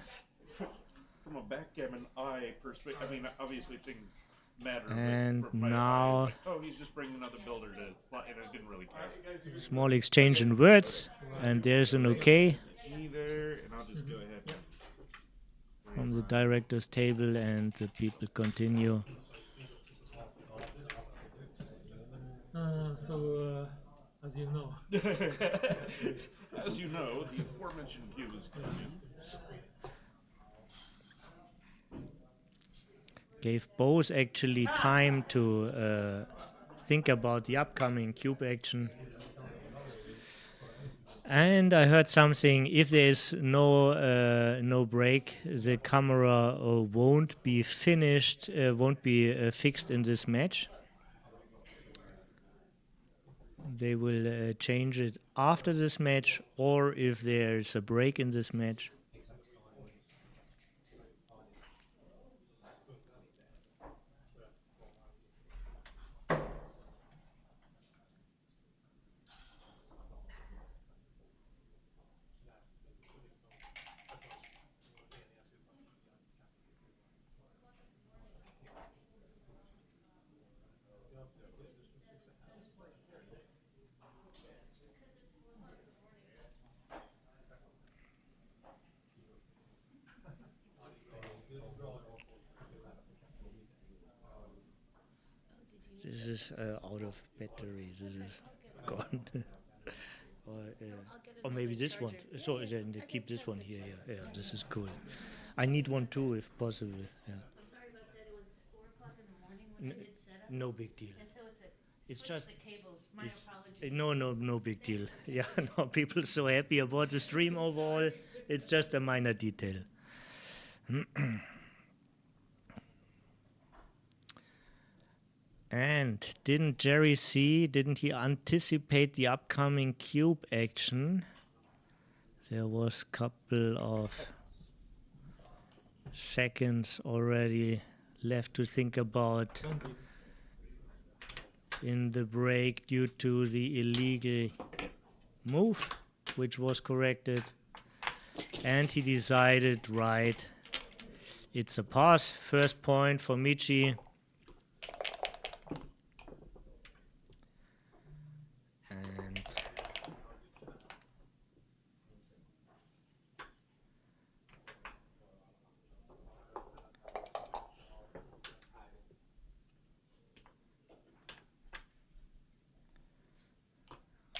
From a backgammon eye perspective, I mean, obviously things matter. but and from my eye, now it's like, oh, he's just bringing another builder to slot, and I didn't really care. small exchange in words, and there's an okay Me there, and I'll just go ahead. from the director's table, and the people continue. As you know, As you know, the aforementioned cube is coming. Gave both actually time to think about the upcoming cube action. And I heard something, if there is no break, the camera won't be finished, won't be fixed in this match. They will change it after this match, or if there's a break in this match. This is out of battery. This is gone. Or maybe this one. So then they keep this one here. Yeah, this is cool. I need one too, if possible. Yeah. I'm sorry about that. It was 4 o'clock in the morning when I did setup. No big deal. And so It's switched just the cables. My apologies. no big deal. Yeah, no, people are so happy about the stream overall. It's just a minor detail. And didn't he anticipate the upcoming cube action? There was a couple of seconds already left to think about in the break due to the illegal move, which was corrected. And he decided, right, it's a pass. First point for Michi.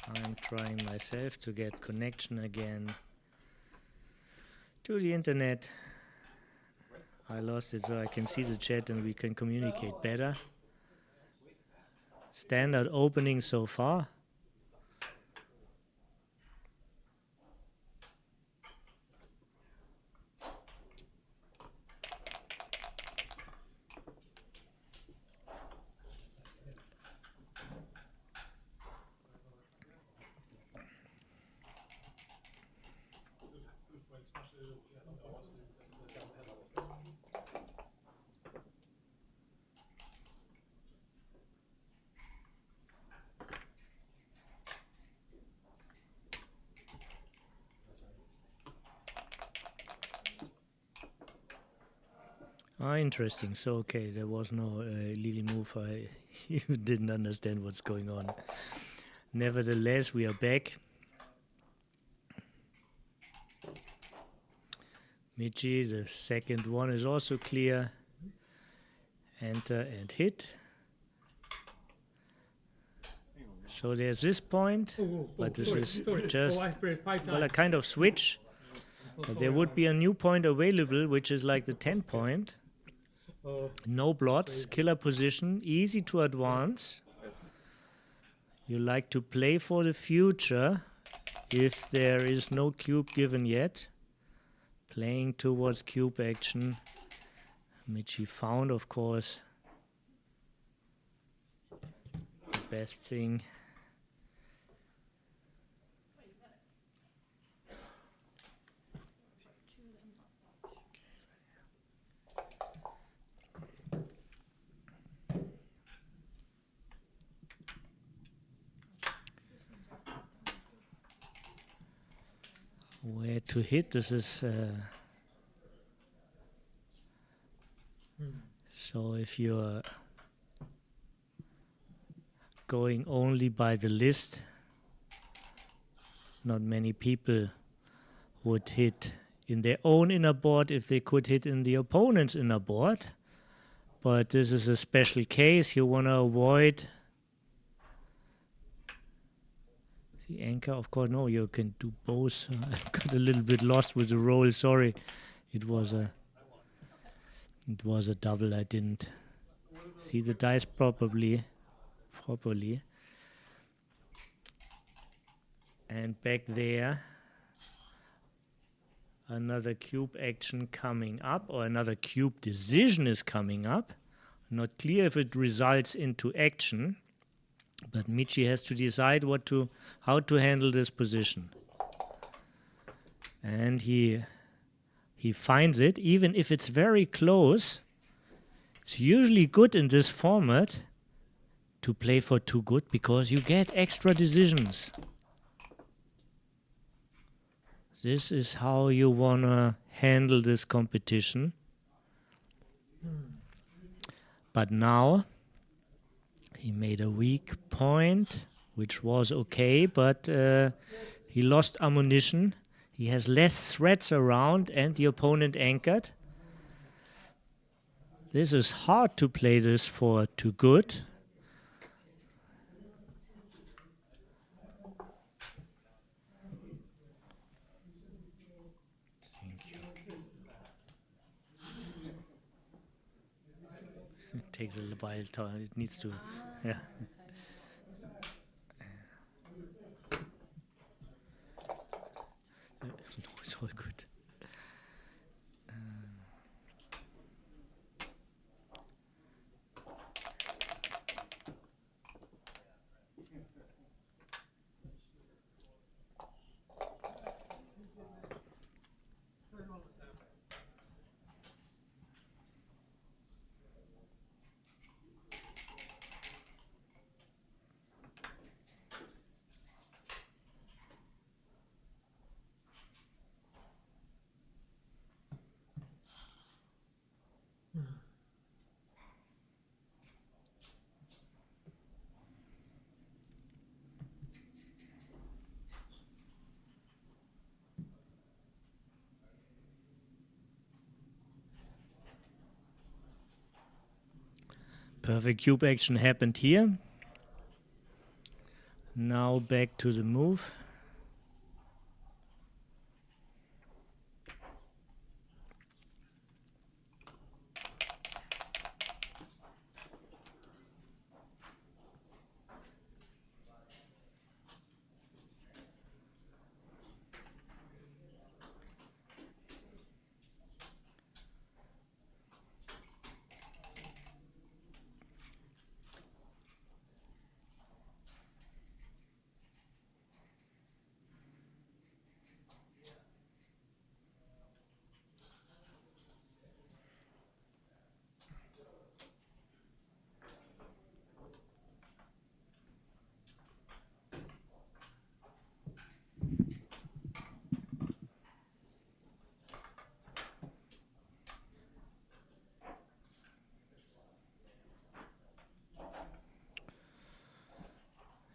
And I'm trying myself to get connection again to the internet. I lost it, so I can see the chat and we can communicate better. Standard opening so far. Interesting. So, okay, there was no illegal move. I even didn't understand what's going on. Nevertheless, we are back. Michi, the second one is also clear. Enter and hit. So there's this point, but this is just well, a kind of switch. But there would be a new point available, which is like the 10 point. No blots, killer position, easy to advance. You like to play for the future if there is no cube given yet. Playing towards cube action. Michi found, of course, the best thing. Where to hit? This is so if you're going only by the list, not many people would hit in their own inner board if they could hit in the opponent's inner board. But this is a special case. You want to avoid the anchor, of course. No, you can do both. I got a little bit lost with the roll. Sorry, it was a double. I didn't see the dice properly. And back there, another cube action coming up, or another cube decision is coming up. Not clear if it results into action. But Michi has to decide how to handle this position. And he finds it, even if it's very close. It's usually good in this format to play for too good because you get extra decisions. This is how you want to handle this competition. But now he made a weak point, which was okay, but he lost ammunition. He has less threats around, and the opponent anchored. This is hard to play this for too good. takes a while. It needs to, yeah. No, it's all good. Perfect cube action happened here. Now back to the move.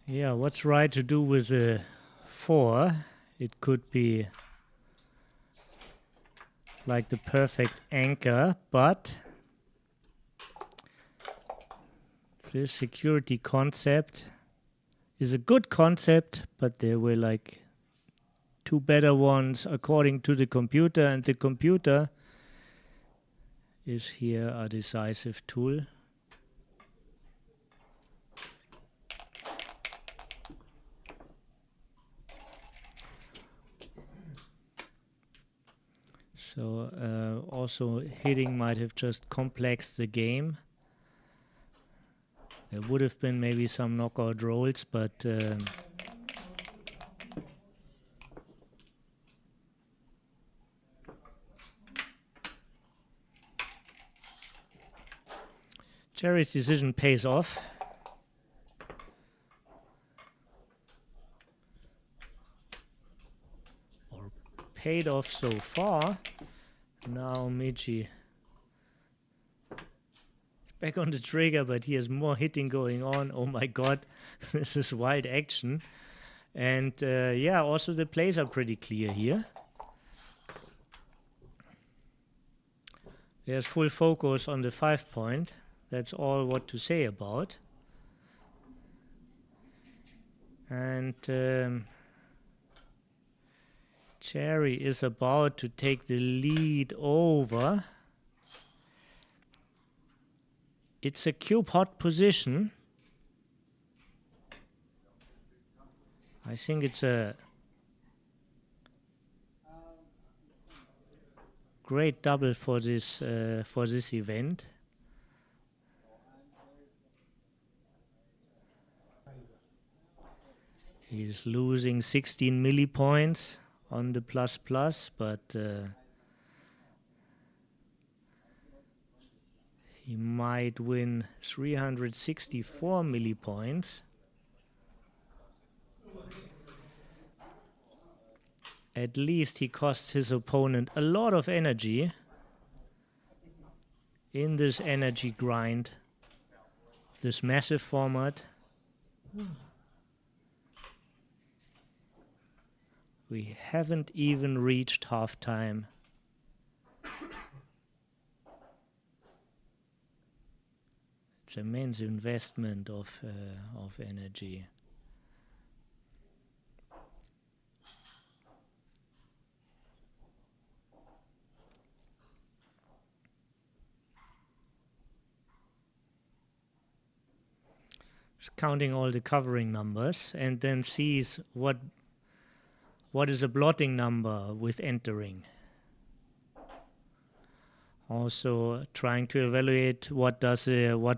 Yeah, what's right to do with the 4? It could be like the perfect anchor, but this security concept is a good concept, but there were like 2 better ones according to the computer, and the computer is here a decisive tool. So also hitting might have just complexed the game. There would have been maybe some knockout rolls, but Jerry's decision pays off. Or paid off so far. Now Michi is back on the trigger, but he has more hitting going on. Oh my god, this is wild action. And yeah, also the plays are pretty clear here. There's full focus on the 5 point. That's all what to say about. And Cherry is about to take the lead over. It's a cube hot position. I think it's a great double for this event. He's losing 16 millipoints on the plus, but he might win 364 millipoints. At least he costs his opponent a lot of energy in this energy grind of this massive format. We haven't even reached halftime. It's immense investment of energy. counting all the covering numbers, and then sees what is a blotting number with entering. Also trying to evaluate what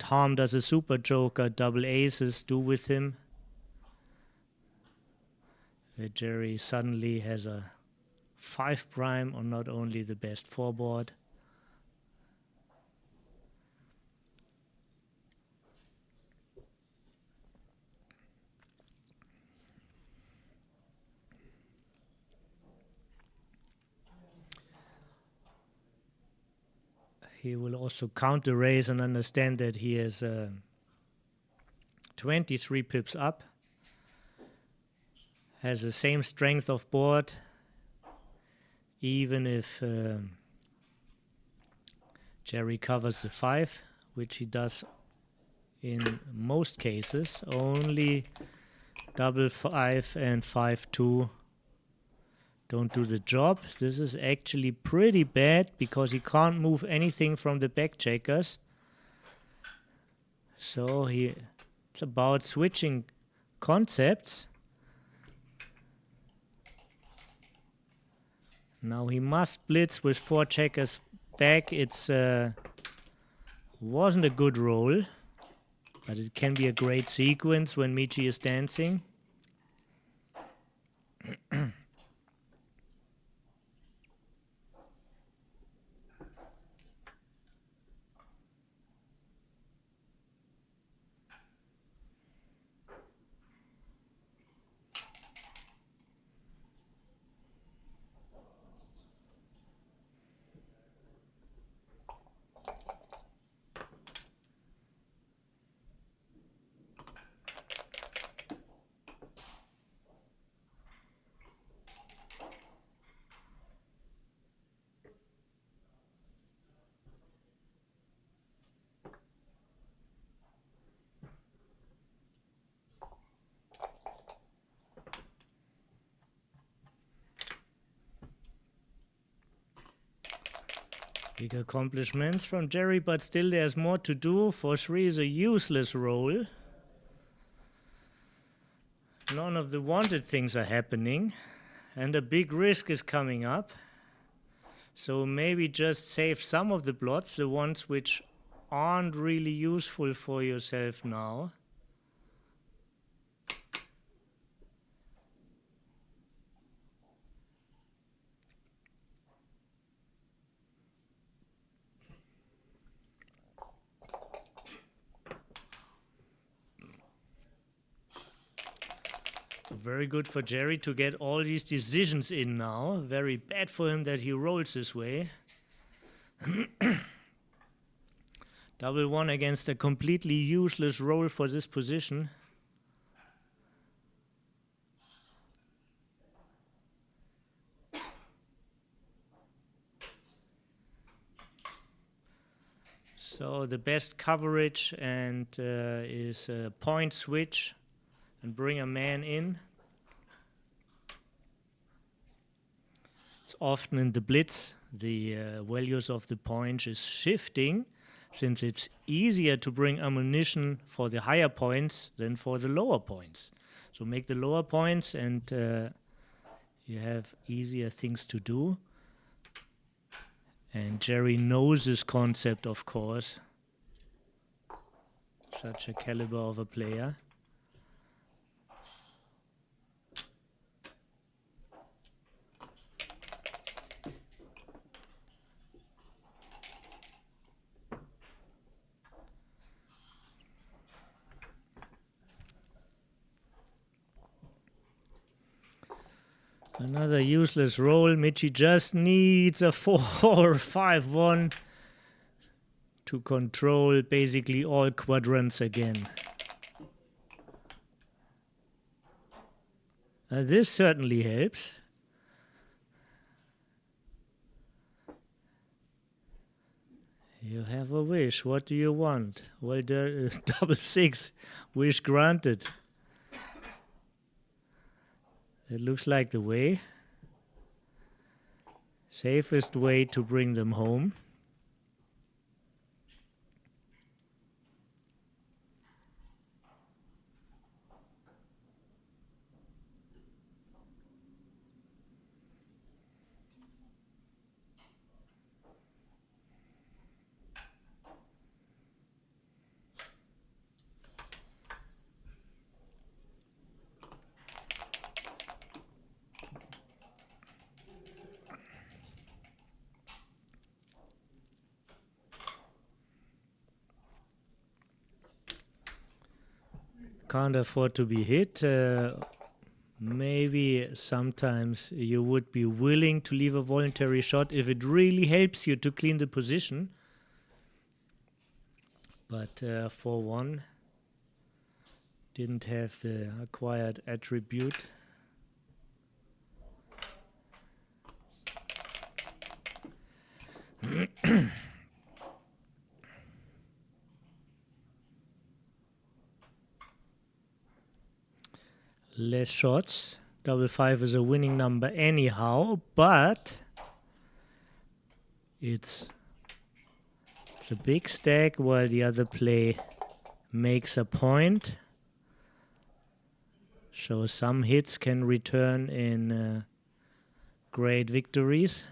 harm does a super joker double aces do with him. Jerry suddenly has a 5 prime on not only the best 4 board. He will also count the raise and understand that he has 23 pips up, has the same strength of board, even if Jerry covers the 5, which he does in most cases. Only double 5 and 5-2 don't do the job. This is actually pretty bad because he can't move anything from the back checkers. So it's about switching concepts. Now he must blitz with 4 checkers back. It's wasn't a good roll, but it can be a great sequence when Michi is dancing. Big accomplishments from Jerry, but still there's more to do. 4-3 is a useless roll. None of the wanted things are happening, and a big risk is coming up. So maybe just save some of the blots, the ones which aren't really useful for yourself now. Very good for Jerry to get all these decisions in now. Very bad for him that he rolls this way. Double 1 against a completely useless roll for this position. So the best coverage and is a point switch and bring a man in. It's often in the blitz, the values of the point is shifting, since it's easier to bring ammunition for the higher points than for the lower points. So make the lower points and you have easier things to do. And Jerry knows this concept, of course. Such a caliber of a player. Another useless roll. Michi just needs a 4-5-1 to control basically all quadrants again. This certainly helps. You have a wish. What do you want? Well, double 6. Wish granted. It looks like the way. Safest way to bring them home. Can't afford to be hit. Maybe sometimes you would be willing to leave a voluntary shot if it really helps you to clean the position. But 4-1 didn't have the acquired attribute. Less shots. 5-5 is a winning number anyhow, but it's a big stack while the other play makes a point. So some hits can return in great victories.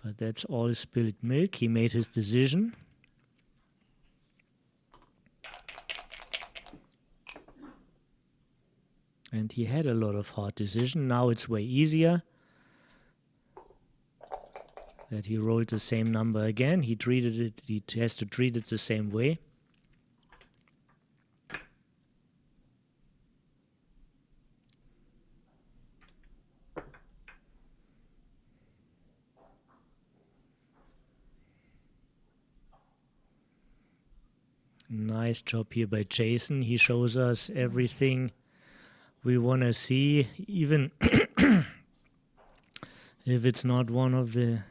But that's all spilled milk. He made his decision. And he had a lot of hard decisions. Now it's way easier that he rolled the same number again. He treated it, he has to treat it the same way. Nice job here by Jason. He shows us everything we want to see, even if it's not one of the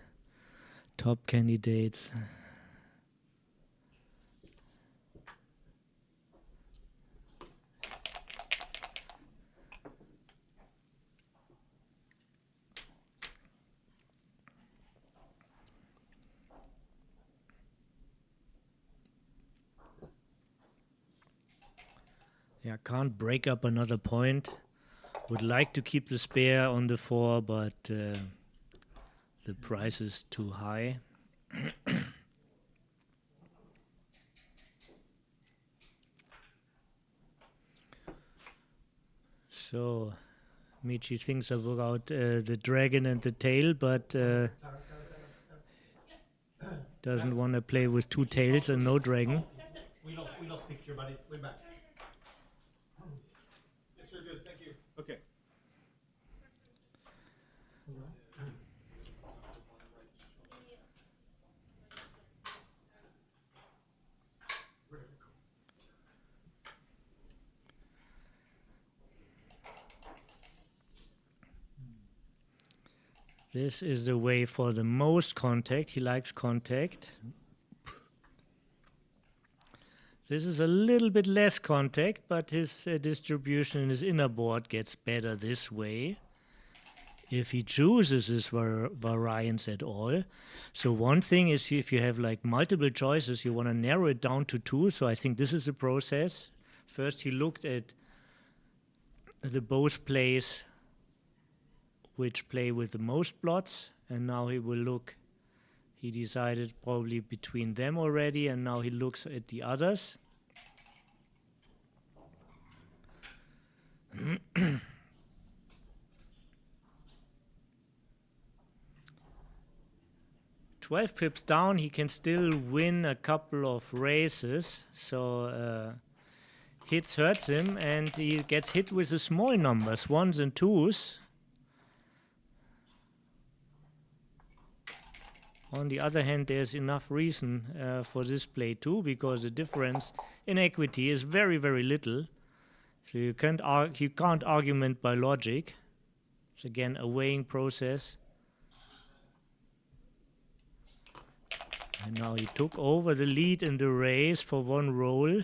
top candidates. Yeah, can't break up another point. Would like to keep the spare on the 4, but the price is too high. So Michi thinks about the dragon and the tail, but doesn't want to play with 2 tails and no dragon. We lost picture, buddy. We're back. Yes, sir, good, thank you. Okay. This is the way for the most contact. He likes contact. This is a little bit less contact, but his distribution in his inner board gets better this way if he chooses his variance at all. So one thing is, if you have like multiple choices, you want to narrow it down to 2. So I think this is a process. First he looked at the both plays which play with the most blots, and now he will look. He decided probably between them already, and now he looks at the others. "12 pips down, he can still win a couple of races, so hits hurts him, and he gets hit with the small numbers, 1s and 2s. On the other hand, there's enough reason for this play too, because the difference in equity is very, very little. So you can't argument by logic. It's again a weighing process. And now he took over the lead in the race for 1 roll.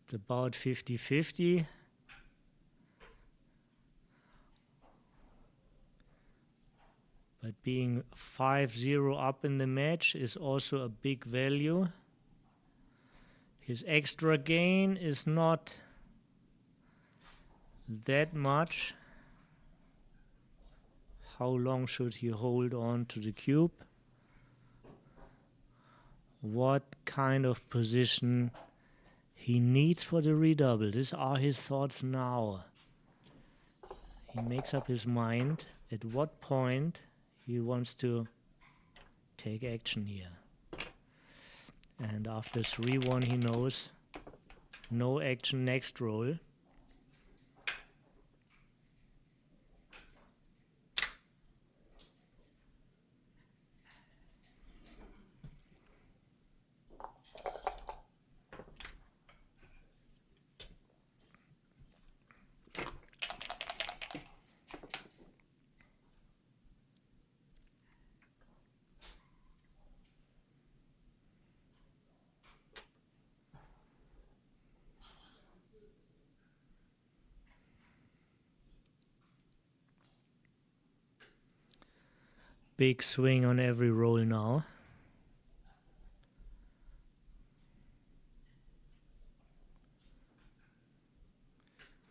It's about 50-50. But being 5-0 up in the match is also a big value. His extra gain is not that much. How long should he hold on to the cube? What kind of position he needs for the redouble? These are his thoughts now. He makes up his mind at what point he wants to take action here. And after 3-1 he knows no action next roll. Big swing on every roll now.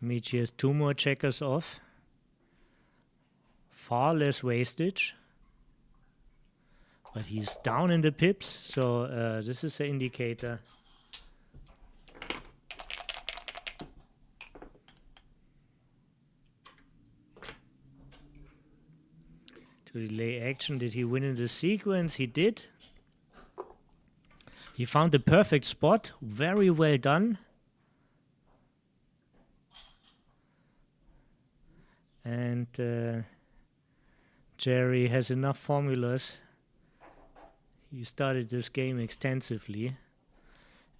Michi has 2 more checkers off. Far less wastage. But he's down in the pips, so this is an indicator. To delay action, did he win in the sequence? He did. He found the perfect spot. Very well done. And Jerry has enough formulas. He studied this game extensively.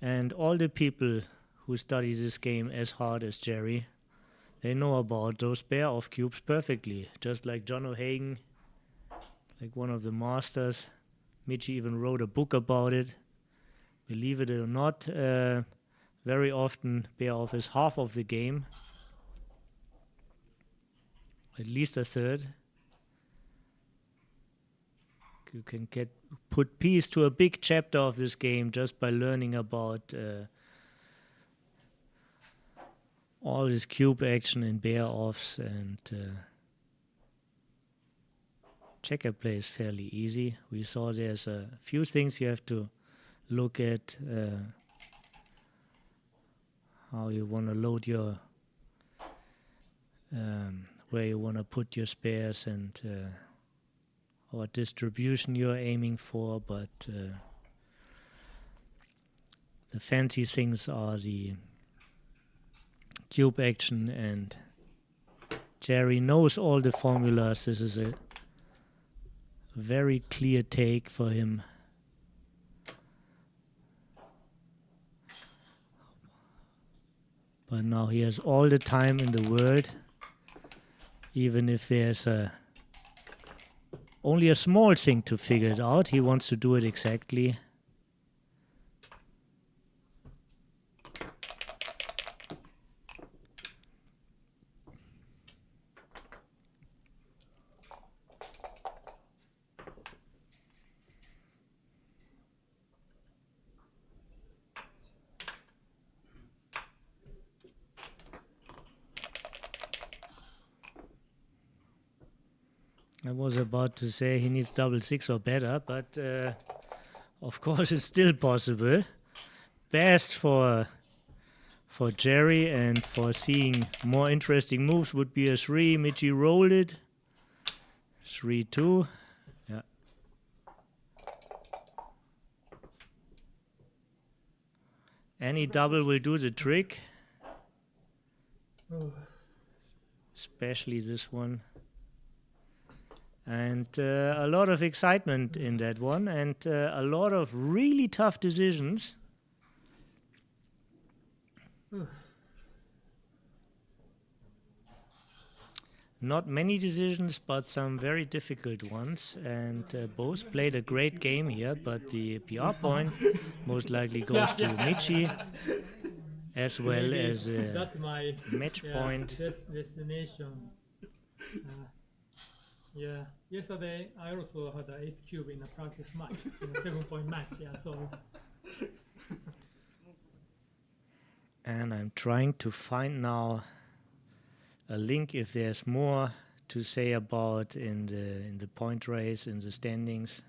And all the people who study this game as hard as Jerry, they know about those pair-off cubes perfectly. Just like John O'Hagan, like one of the masters. Michi even wrote a book about it. Believe it or not, very often pair-off is half of the game. At least a third. You can put peace to a big chapter of this game just by learning about all this cube action and pair-offs, and checker play is fairly easy. We saw there's a few things you have to look at, how you want to load your, where you want to put your spares, and what distribution you're aiming for, but the fancy things are the cube action, and Jerry knows all the formulas. This is a very clear take for him. But now he has all the time in the world, even if there's only a small thing to figure it out. He wants to do it exactly. I was about to say he needs double 6 or better, but of course it's still possible. Best for Jerry and for seeing more interesting moves would be a 3. Michi rolled it. 3-2. Yeah. Any double will do the trick. Especially this one. And a lot of excitement in that one, and a lot of really tough decisions. Not many decisions, but some very difficult ones, and both played a great game here, but the PR point most likely goes to Michi, as well Maybe as that's my match point. destination. Yeah, yesterday I also had an 8 cube in a practice match, in a 7-point match. Yeah, so. And I'm trying to find now a link if there's more to say about in the point race, in the standings.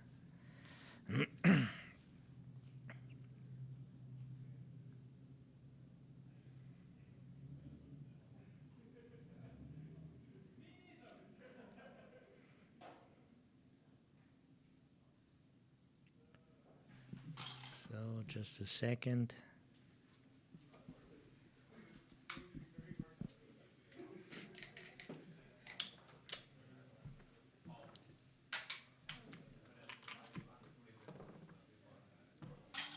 just a second.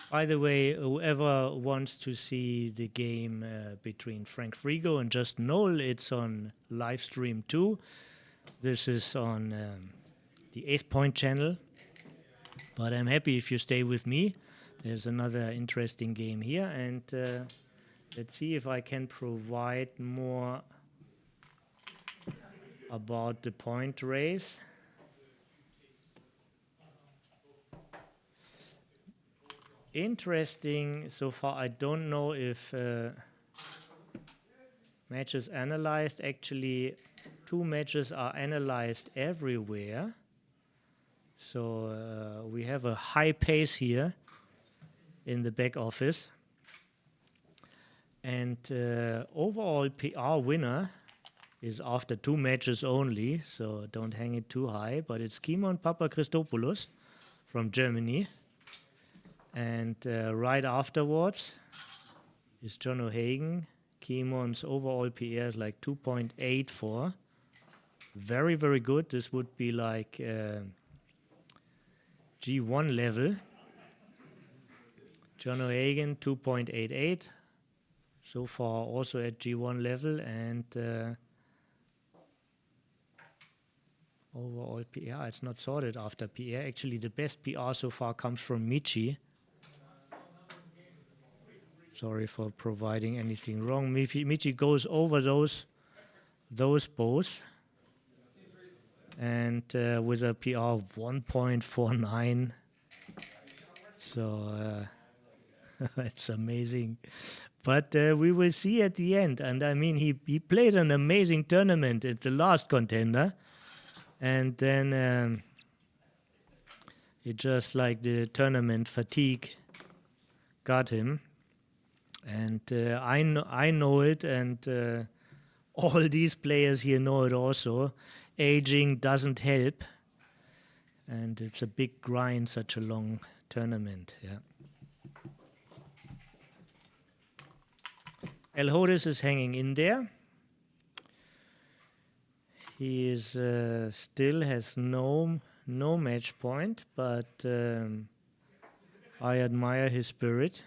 By the way, whoever wants to see the game between Frank Frigo and Just Nowell, it's on live stream too. This is on the Ace Point channel. But I'm happy if you stay with me. There's another interesting game here, and let's see if I can provide more about the point race. Interesting so far. I don't know if matches analyzed. Actually, 2 matches are analyzed everywhere. So we have a high pace here in the back office. And overall PR winner is after 2 matches only, so don't hang it too high. But it's Kimon Papachristopoulos from Germany. And right afterwards is John O'Hagan. Kimon's overall PR is like 2.84. Very, very good. This would be like G1 level. John O'Hagan 2.88. So far also at G1 level. And overall PR, it's not sorted after PR. Actually, the best PR so far comes from Michi. Sorry for providing anything wrong. Michi goes over those both, and with a PR of 1.49. So it's amazing. But we will see at the end. And I mean, he played an amazing tournament at the last Contender, and then it just like the tournament fatigue got him. And I know it, and all these players here know it also. Aging doesn't help, and it's a big grind, such a long tournament. Yeah. El Hodes is hanging in there. He is still has no match point, but I admire his spirit.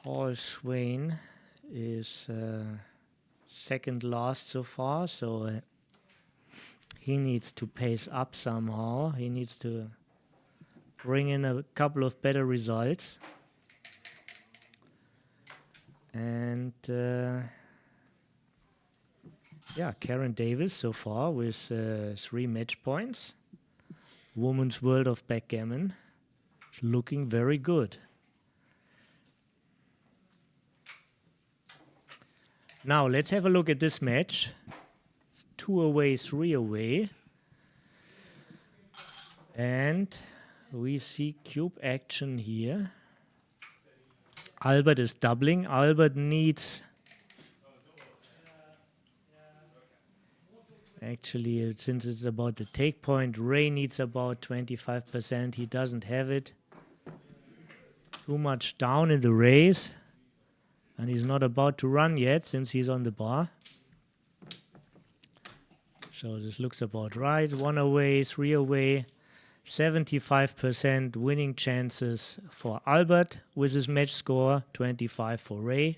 Paul Swain is second last so far, so he needs to pace up somehow. He needs to bring in a couple of better results. And yeah, Karen Davis so far with 3 match points. Women's World of Backgammon is looking very good. Now let's have a look at this match. It's 2 away, 3 away. And we see cube action here. Albert is doubling. Albert needs... Actually, since it's about the take point, Ray needs about 25%. He doesn't have it. Too much down in the race. And he's not about to run yet since he's on the bar. So this looks about right. 1 away, 3 away. 75% winning chances for Albert with his match score. 25 for Ray.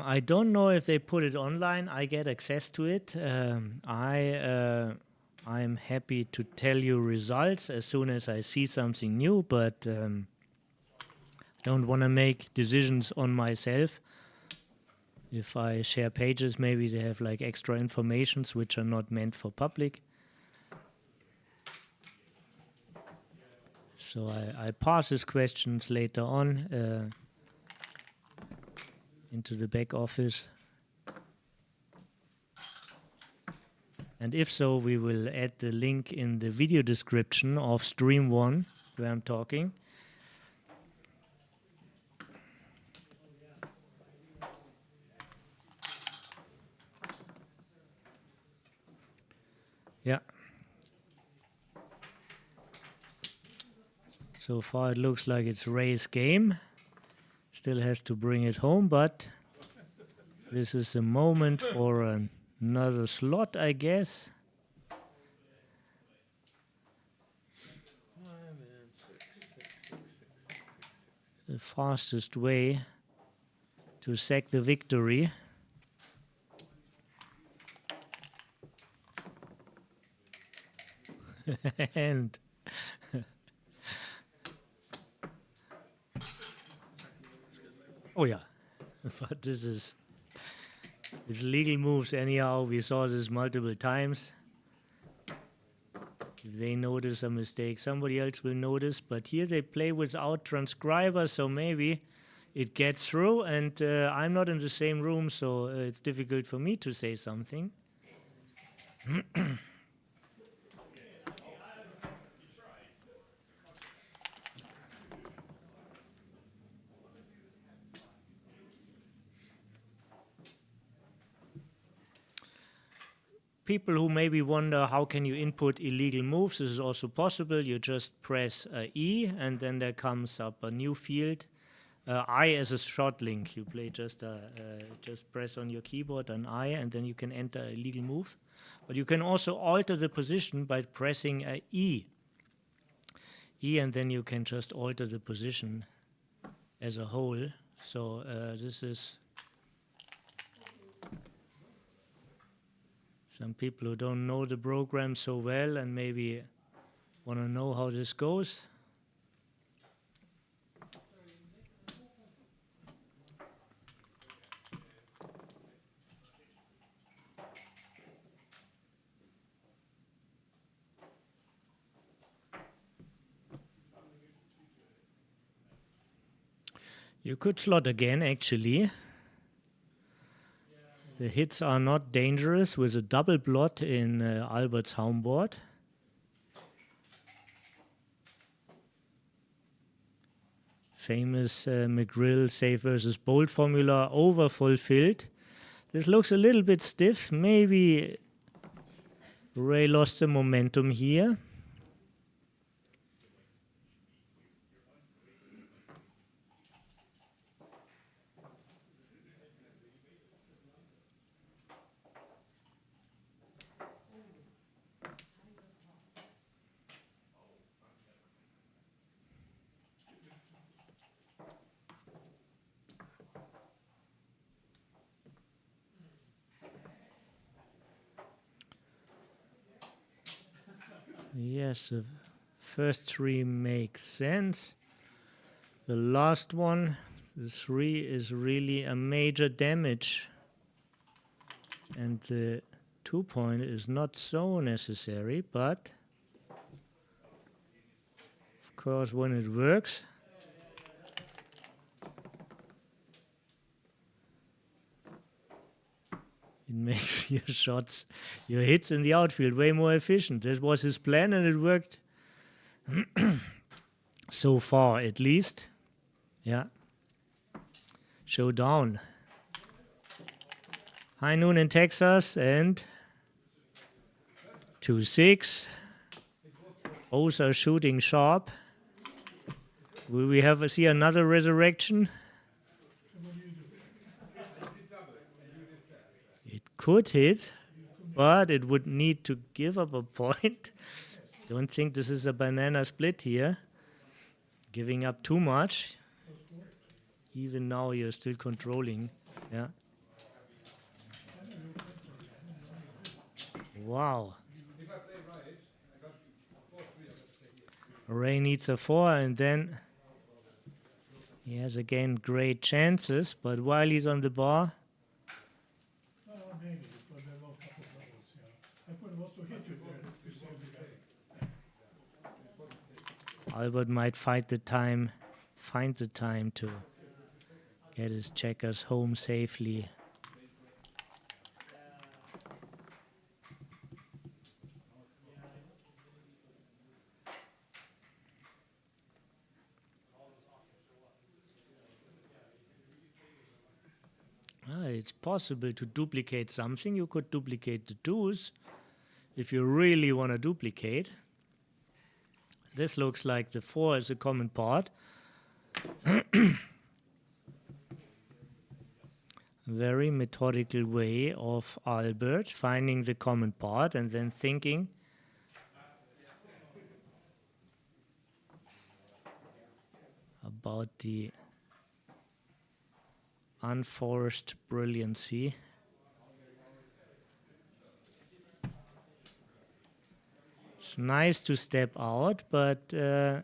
I don't know if they put it online. I get access to it. I'm happy to tell you results as soon as I see something new, but don't want to make decisions on myself. If I share pages, maybe they have like extra informations which are not meant for public. So I pass his questions later on into the back office. And if so, we will add the link in the video description of stream 1 where I'm talking. Yeah. So far it looks like it's Ray's game. Still has to bring it home, but this is a moment for another slot, I guess. 5 and 6. The fastest way to sack the victory. And oh yeah, but this is it's legal moves anyhow. We saw this multiple times. If they notice a mistake, somebody else will notice. But here they play without transcriber, so maybe it gets through. And I'm not in the same room, so it's difficult for me to say something. People who maybe wonder how can you input illegal moves, this is also possible. You just press E and then there comes up a new field. I as a shot link. You play just press on your keyboard an I and then you can enter a illegal move. But you can also alter the position by pressing E. E and then you can just alter the position as a whole. So this is some people who don't know the program so well and maybe want to know how this goes. You could slot again, actually. The hits are not dangerous with a double blot in Albert's home board. Famous McGrill safe versus bold formula over fulfilled. This looks a little bit stiff. Maybe Ray lost the momentum here. Yes, the first three make sense. The last one, the 3, is really a major damage. And the 2-point is not so necessary, but of course when it works, it makes your shots, your hits in the outfield way more efficient. That was his plan and it worked so far at least. Yeah. Showdown. High noon in Texas and 2-6. Both are shooting sharp. Will we see another resurrection? It could hit, but it would need to give up a point. Don't think this is a banana split here. Giving up too much. Even now you're still controlling. Yeah. Wow. Ray needs a 4 and then he has again great chances, but while he's on the bar, Maybe, because there were a couple of doubles, yeah. I could have also hit you there to save the game. Albert might find the time to get his checkers home safely. It's possible to duplicate something. You could duplicate the twos if you really want to duplicate. This looks like the 4 is a common part. Very methodical way of Albert finding the common part and then thinking about the unforced brilliancy. It's nice to step out, but this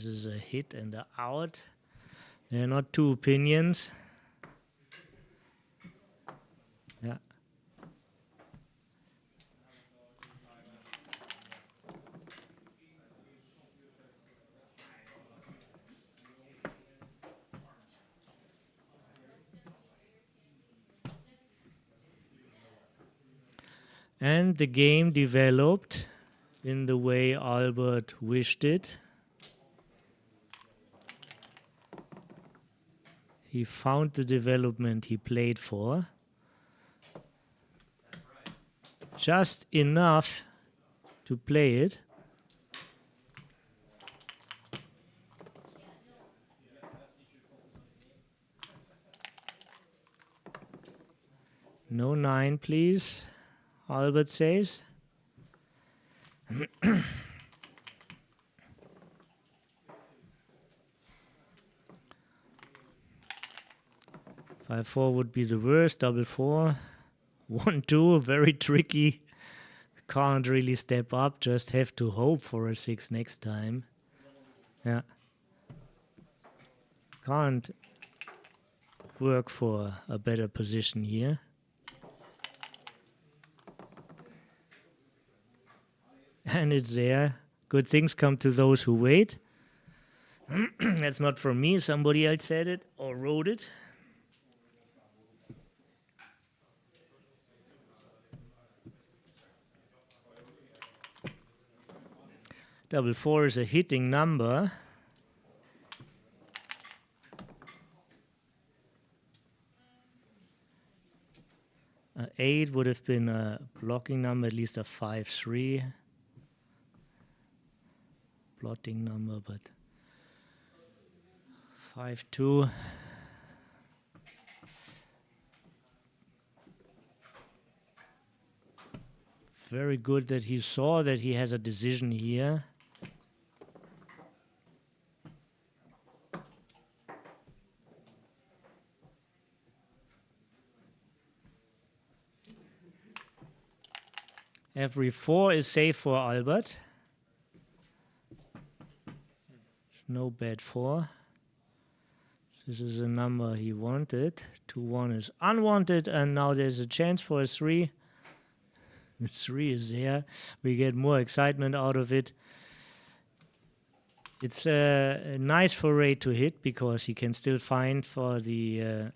is a hit and a out. There are not two opinions. Yeah. And the game developed in the way Albert wished it. He found the development he played for. Just enough to play it. No 9, please. Albert says. 5-4 would be the worst. Double 4. 1-2, very tricky. Can't really step up. Just have to hope for a 6 next time. Yeah. Can't work for a better position here. And it's there. Good things come to those who wait. That's not from me. Somebody else said it or wrote it. Double 4 is a hitting number. An 8 would have been a blocking number, at least a 5-3. Plotting number, but 5-2. Very good that he saw that he has a decision here. Every 4 is safe for Albert. No bad 4. This is the number he wanted. 2-1 is unwanted, and now there's a chance for a 3. The 3 is there. We get more excitement out of it. It's nice for Ray to hit because he can still find for the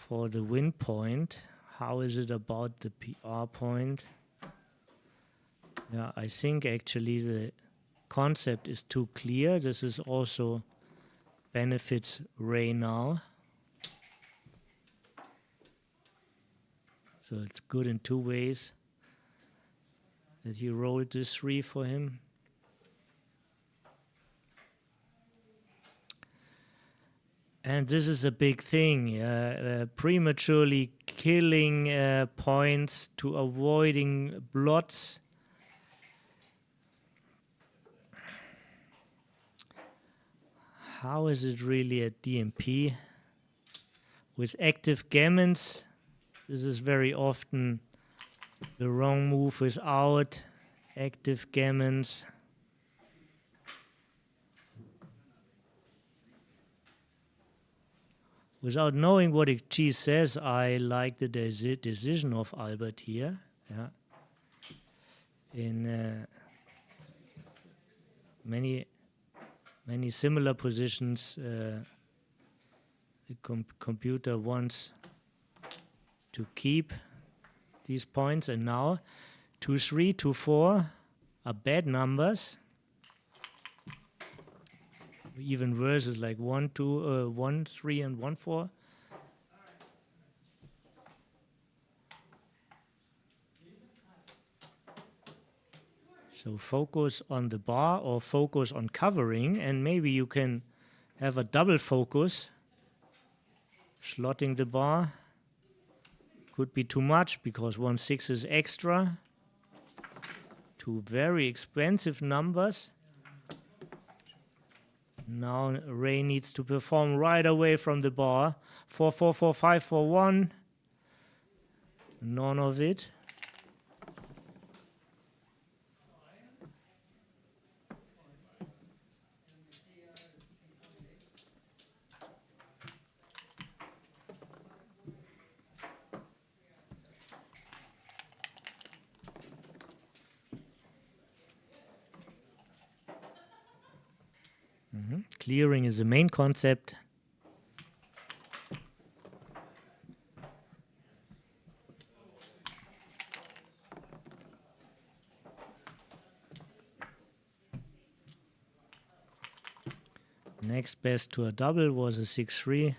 win point. How is it about the PR point? Yeah, I think actually the concept is too clear. This is also benefits Ray now. So it's good in 2 ways that you rolled this 3 for him. And this is a big thing, prematurely killing points to avoiding blots. How is it really at DMP? With active gammons, this is very often the wrong move without active gammons. Without knowing what XG says, I like the decision of Albert here. Yeah. In many similar positions, the computer wants to keep these points, and now 2-3, 2-4 are bad numbers. Even worse is like 1-2, 1-3, and 1-4. So focus on the bar or focus on covering, and maybe you can have a double focus. Slotting the bar could be too much because 1-6 is extra. Two very expensive numbers. Now Ray needs to perform right away from the bar. 4-4, 4-5, 4-1. None of it. Clearing is the main concept. Next best to a double was a 6-3.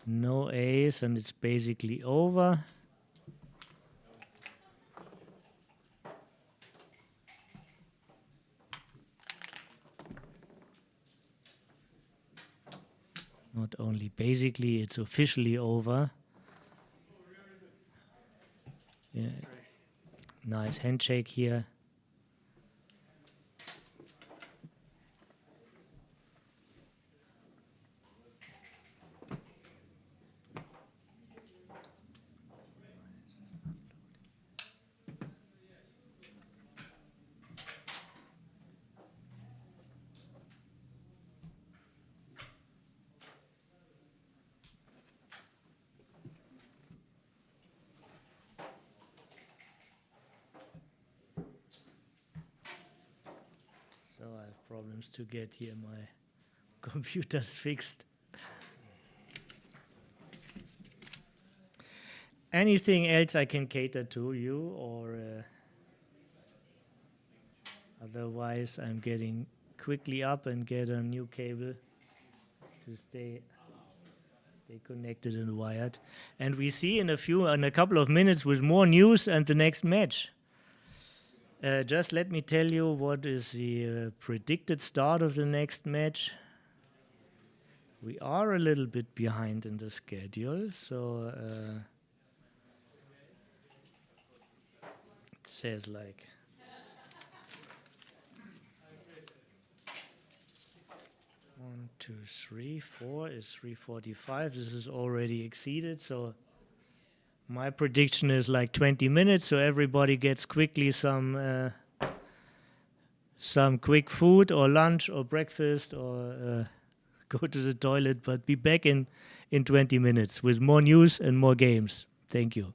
No ace, and it's basically over. Not only basically, it's officially over. Yeah. Nice handshake here. So I have problems to get here my computers fixed. Anything else I can cater to you, or otherwise I'm getting quickly up and get a new cable to stay connected and wired. And we see in a couple of minutes with more news and the next match. Just let me tell you what is the predicted start of the next match. We are a little bit behind in the schedule, so it says like 1, 2, 3, 4 is 3:45. This is already exceeded, so my prediction is like 20 minutes, so everybody gets quickly some quick food or lunch or breakfast or go to the toilet, but be back in 20 minutes with more news and more games. Thank you.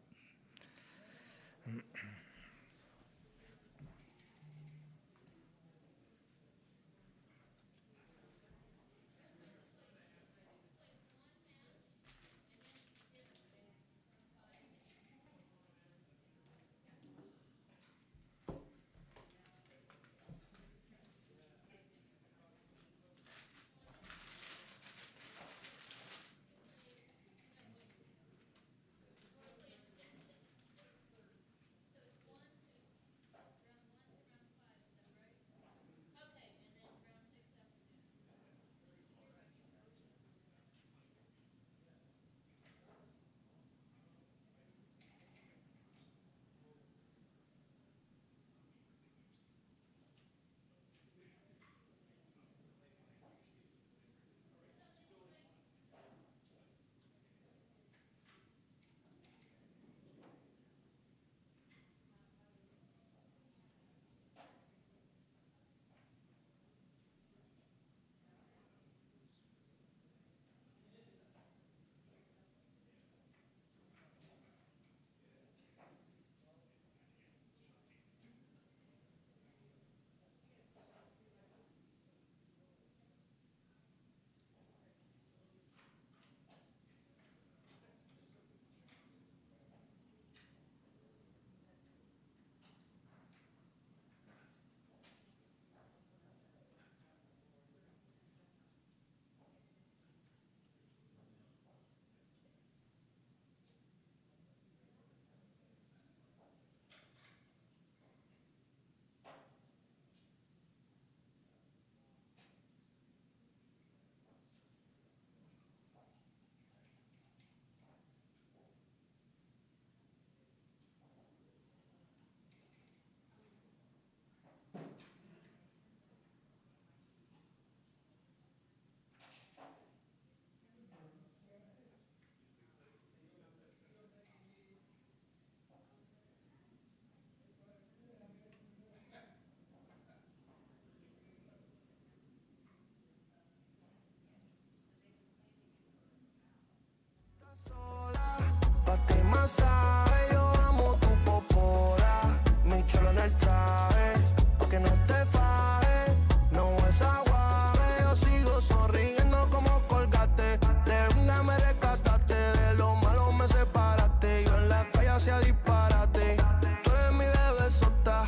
masaje, yo amo tu popora, mi cholo en el traje, pa' que no te faje, no es aguaje, yo sigo sonriendo como Colgate, de una me rescataste, de lo malo me separaste, yo en la calle hacía disparate, tú eres mi bebé sota,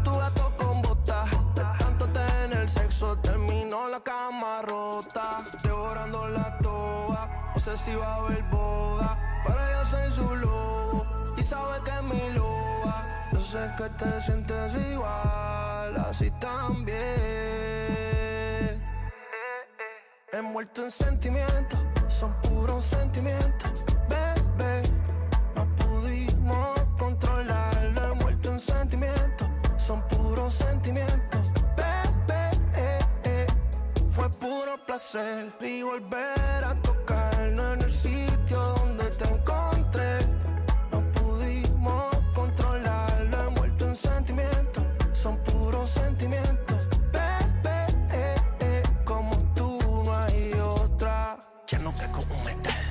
tu gato con botas, de tanto tener el sexo terminó la cama rota, devorando la toa, no sé si va a haber boda, pero yo soy su lobo y sabe que es mi loba. Yo sé que te sientes igual, así también. Envuelto en sentimientos, son puros sentimientos, bebé. No pudimos controlarlo. Envuelto en sentimientos, son puros sentimientos, bebé. Fue puro placer y volver a tocarnos en el sitio donde te encontré. No pudimos controlarlo, envuelto en sentimientos, son puros sentimientos, bebé. Como tú no hay otra. Ya no caigo un metal,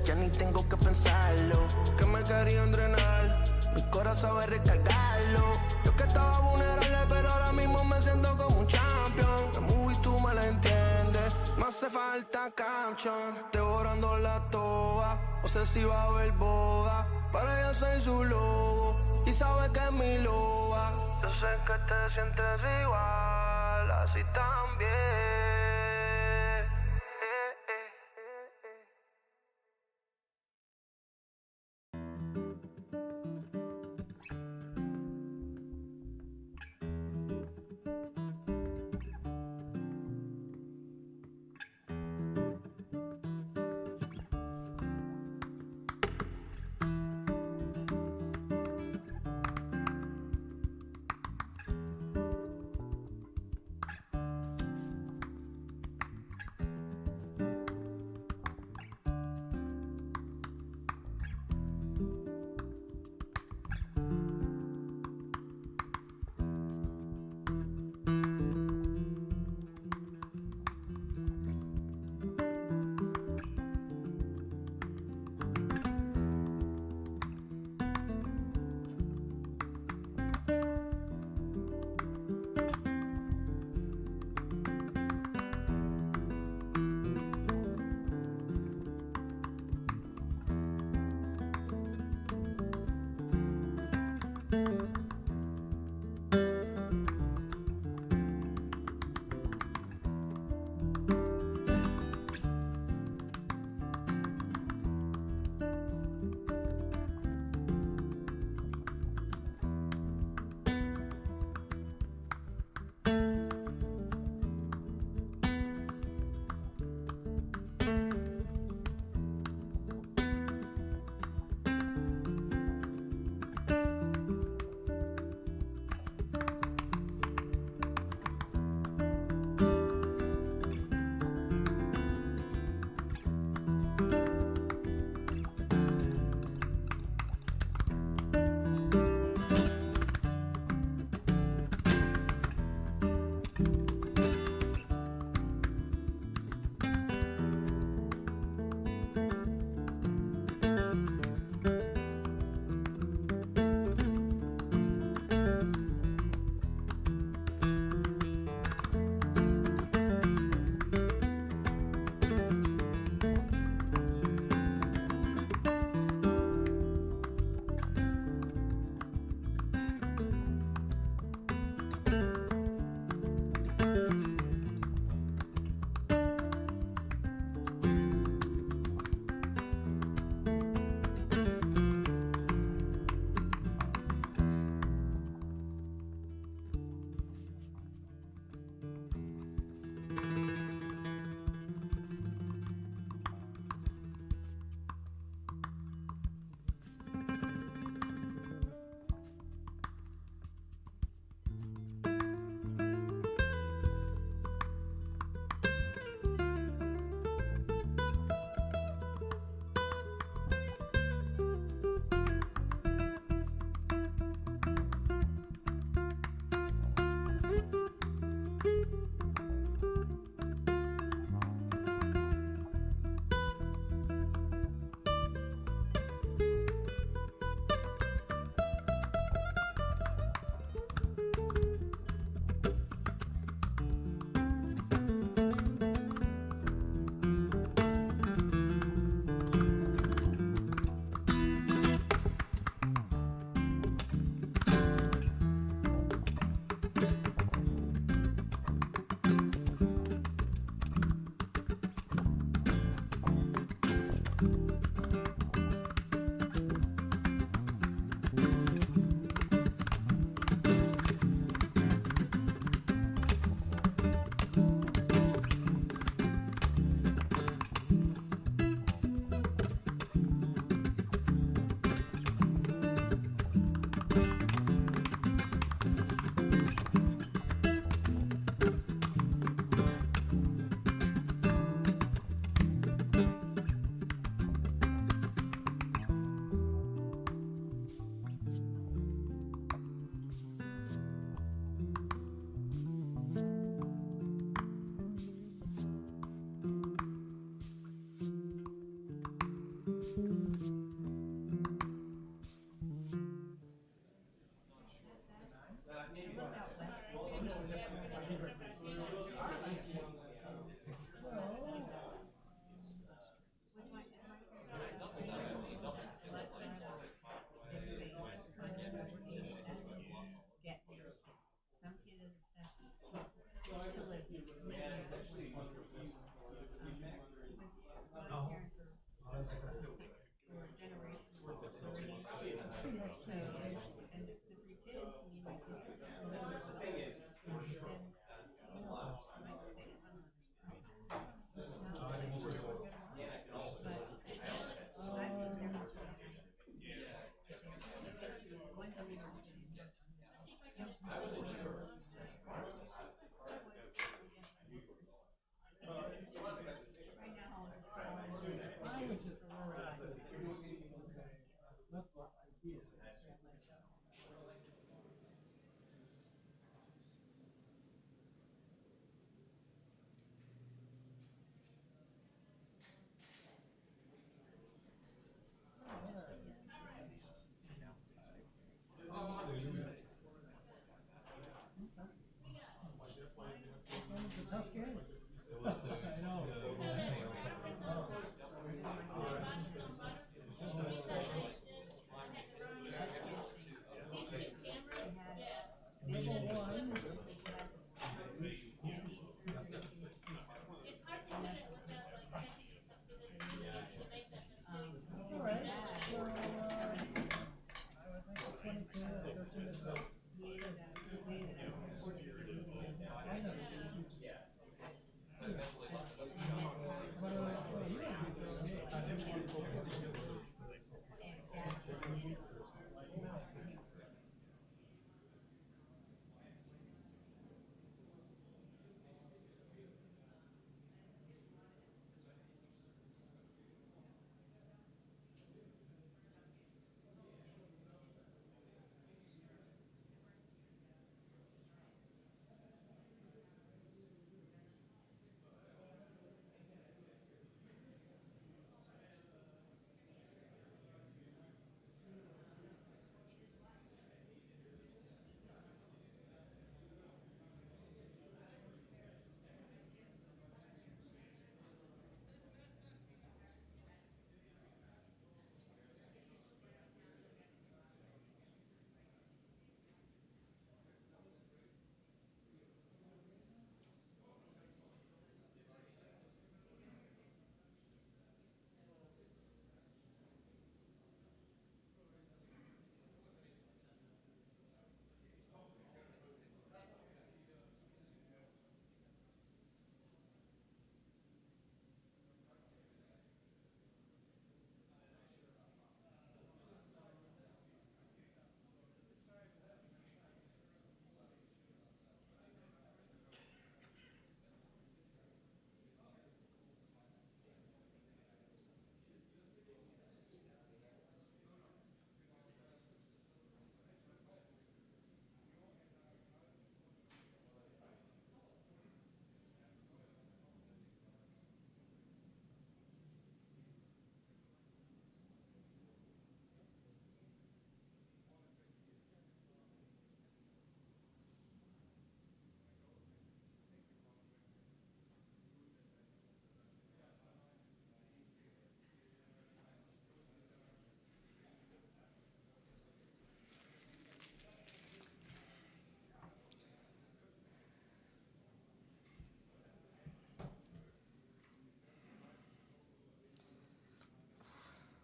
ya ni tengo que pensarlo, que me querían drenar, mi corazón sabe recargarlo. Yo que estaba vulnerable, pero ahora mismo me siento como un champion. La movie tú me la entiendes, me hace falta caption. Devorando la toa, no sé si va a haber boda, pero yo soy su lobo y sabe que es mi loba. Yo sé que te sientes igual, así también.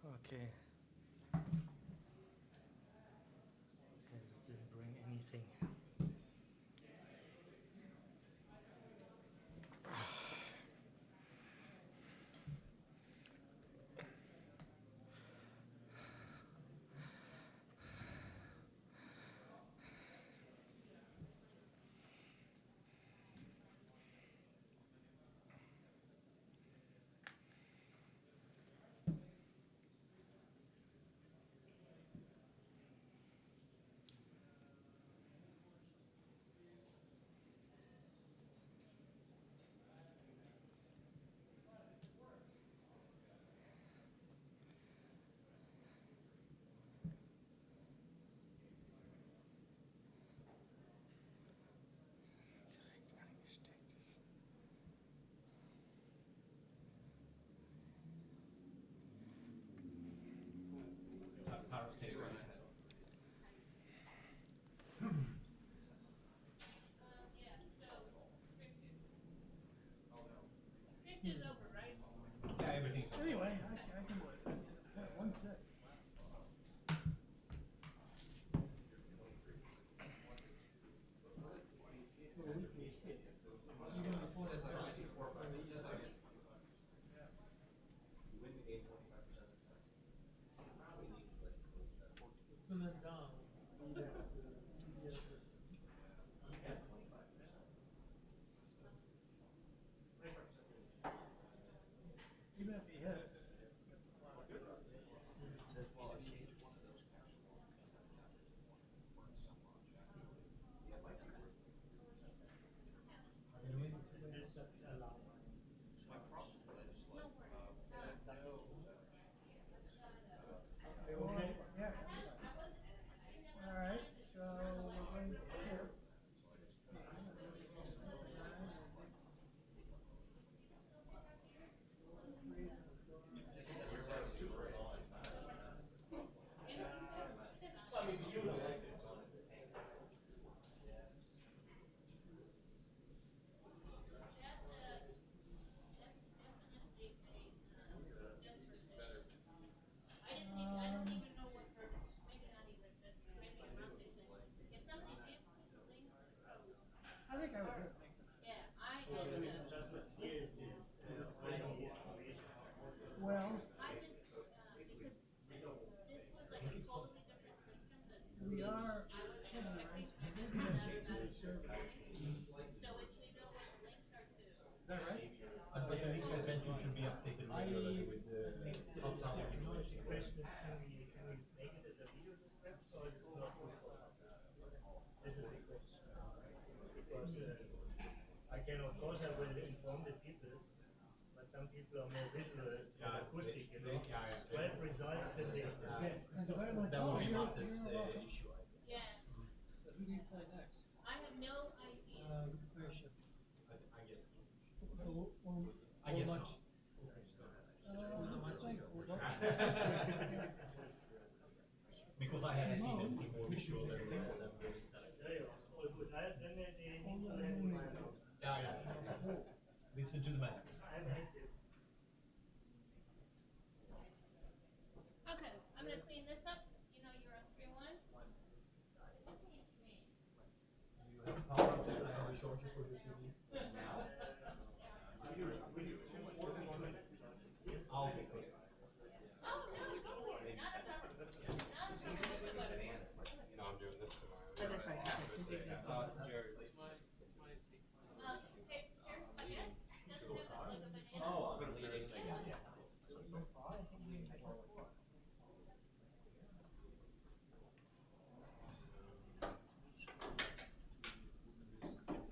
Okay. I just didn't bring anything. 6. Pull them down. Even if he hits. Yeah. All right, so we're going to hit 16. I don't even know what her, maybe not even just, maybe a round thing. If somebody did put the links, I think I would hit. yeah, I did too. Well, I just, because this was like a totally different system that. we are I was heading expecting right. to Maybe figure I'm out just too how to conservative. So if we know what the links are to. Is that right? But the links I sent you should be updated regularly with the top-down The information. question is, can we make it as a video description or is it not good for thumbnail? This is the question. Because I can, of course, I will inform the people, but some people are more visual than acoustic, you know. 12 results in the That will be Matte's issue, I think. Yeah, So who do you play next? I have no idea. Question. I guess. So, I guess much? Because I haven't seen anything more visual than Yeah, yeah, all good. Then they need to let me know. Yeah. Listen to the man. I'm active. Okay, I'm gonna clean this up. You know, you're on 3-1. You have power to I have a charger for the TV. I'll be quick. Oh, no, not a problem. Not a problem whatsoever. No, I'm doing this tomorrow. Oh, that's right. Jared. Hey, here, again, doesn't have that like a banana. Oh, I'm gonna leave it.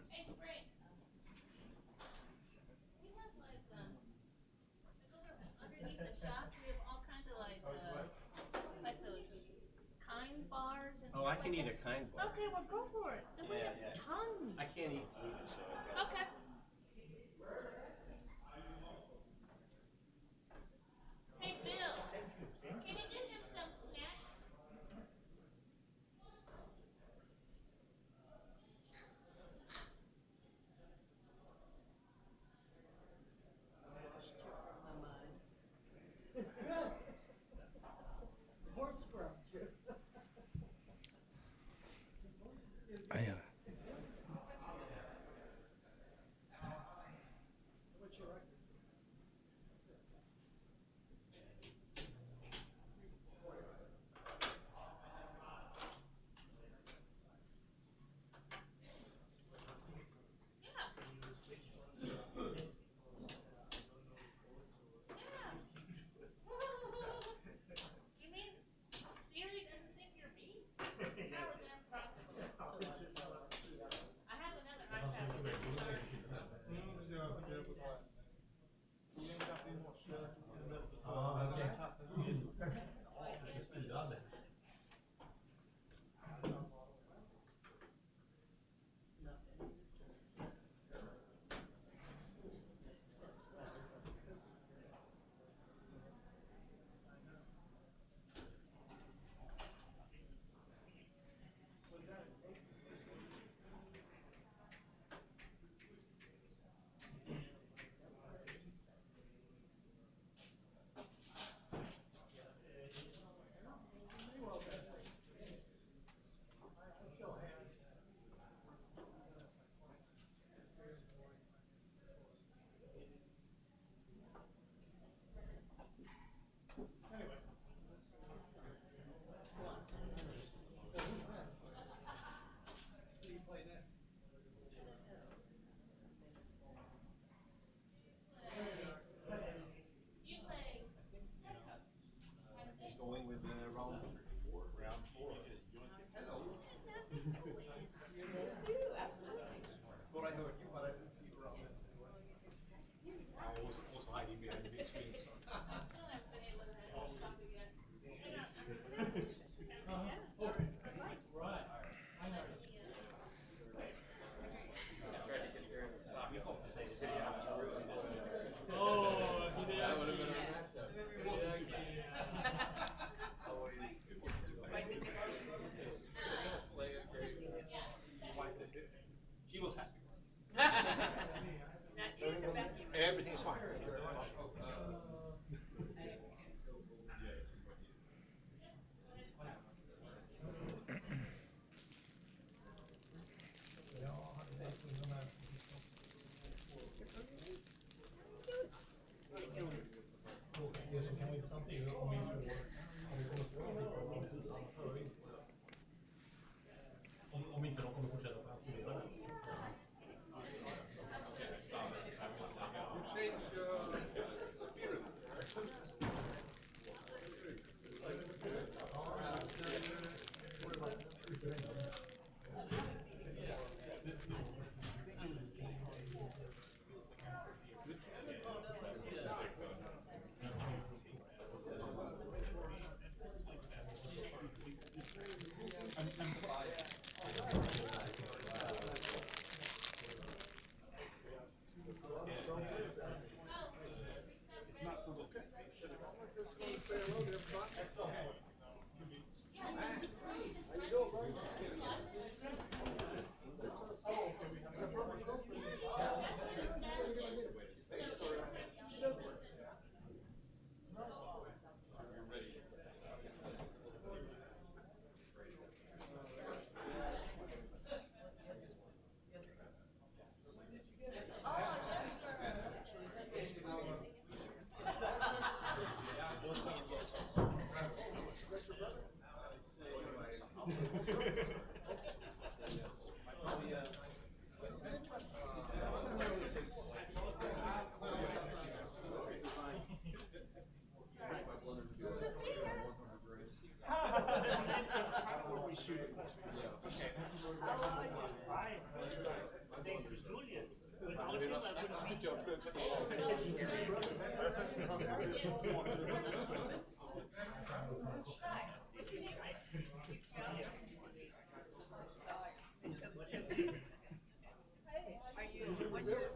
Hey, Frank,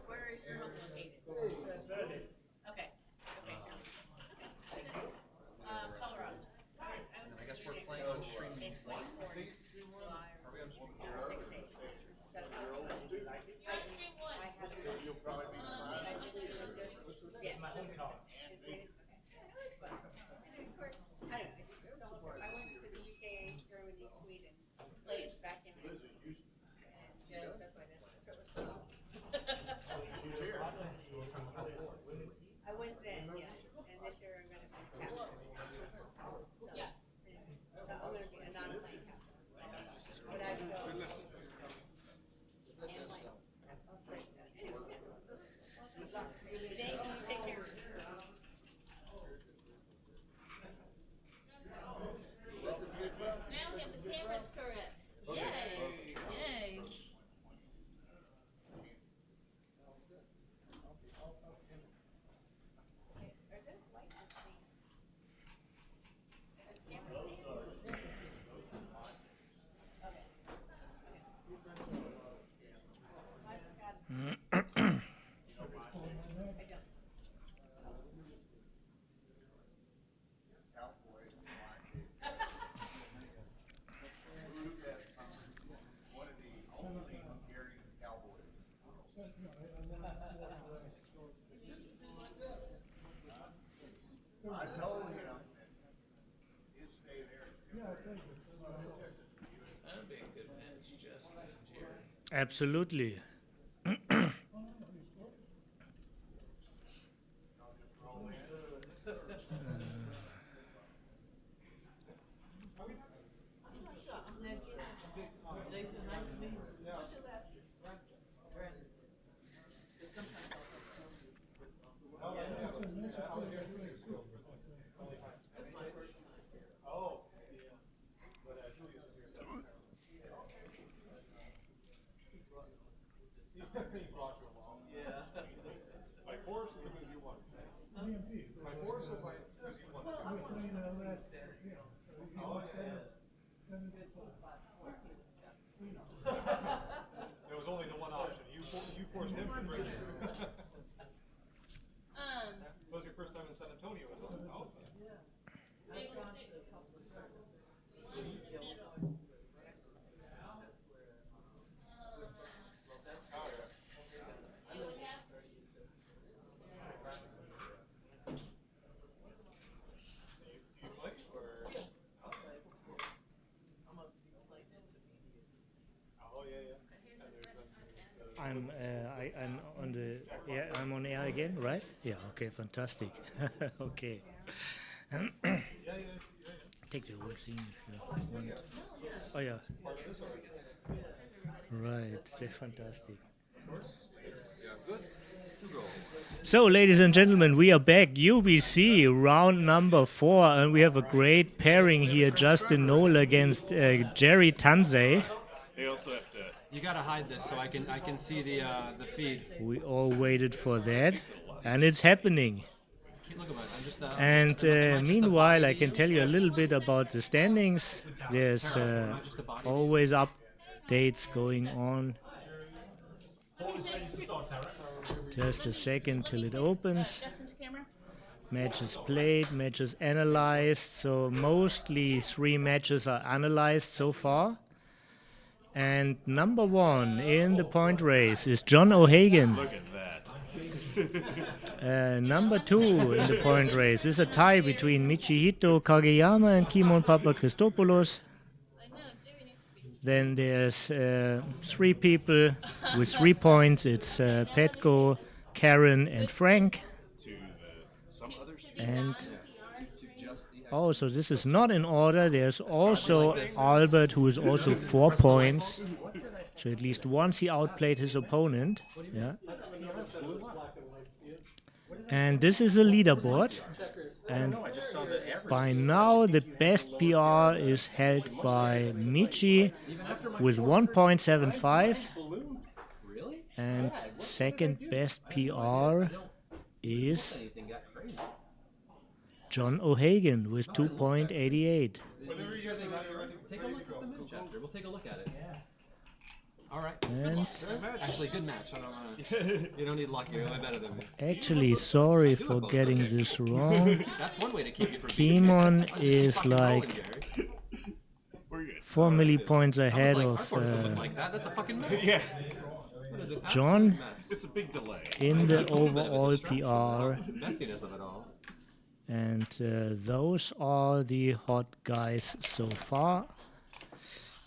Where is your home located? Okay. Colorado. I guess we're playing on stream one. July or 6 days. So, I have You'll probably be fine. yes. Okay. It was fun. And of course, I don't know, I went to the UK, Germany, Sweden, played backgammon. And just, that's why that trip was fun. I was then, yes, and this year I'm gonna be captain. Yeah. So I'm gonna be a non-playing captain. But I go. And like, I'll play that. Thank you, take care. Now we have the cameras correct. Yay! Yay! One of the only Hungarian cowboys. I told him that his stay there. That'd be a good match, Justin and Jerry. Absolutely. Jason, nice to meet you. What's your last name? Brandon. That's my first time. Oh, yeah. But Julius is here. He brought you along. Yeah. By force or because you wanted to? By force or by because you wanted to? Oh, yeah. There was only the one option. You forced him to bring you. That was your first time in San Antonio, wasn't it? Oh. I've gone to a couple of circles. Do you play or? I'll play. I'm up to play intermediate. Oh, yeah, yeah. And there's I'm on the I'm on air again, right? Yeah. Okay. Fantastic. Okay. Take the whole thing if you want. Oh yeah. Right. That's fantastic. Yeah, good. 2 goals. So, ladies and gentlemen, we are back. UBC round number 4, and we have a great pairing here. Justin Nowell against Jerry Tanze. They also have to. You gotta hide this so I can see the feed. We all waited for that, and it's happening. Look at I'm just, And meanwhile, I can tell you a little bit about the standings. There's always updates going on. Just a second till it opens. Justin's camera. Matches played, matches analyzed. So mostly 3 matches are analyzed so far. And number 1 in the point race is John O'Hagan. Look at that. Number 2 in the point race is a tie between Michihito Kageyama and Kimon Papachristopoulos. Then there's 3 people with 3 points. It's Petko, Karen, and Frank. And oh, so this is not in order. There's also Albert, who is also 4 points. So at least once he outplayed his opponent. Yeah. And this is a leaderboard. And by now the best PR is held by Michi with 1.75. And second best PR is John O'Hagan with 2.88. Take a look at the match after. We'll take a look at it. All right. And Actually, good match. I don't wanna, you don't need luck. You're way better than me. actually, sorry for getting this wrong. That's one way to keep you from Kimon is like 4 millipoints ahead of That's a fucking mess. Yeah. John It's a big delay. in the overall PR. Messiness of it all. And those are the hot guys so far.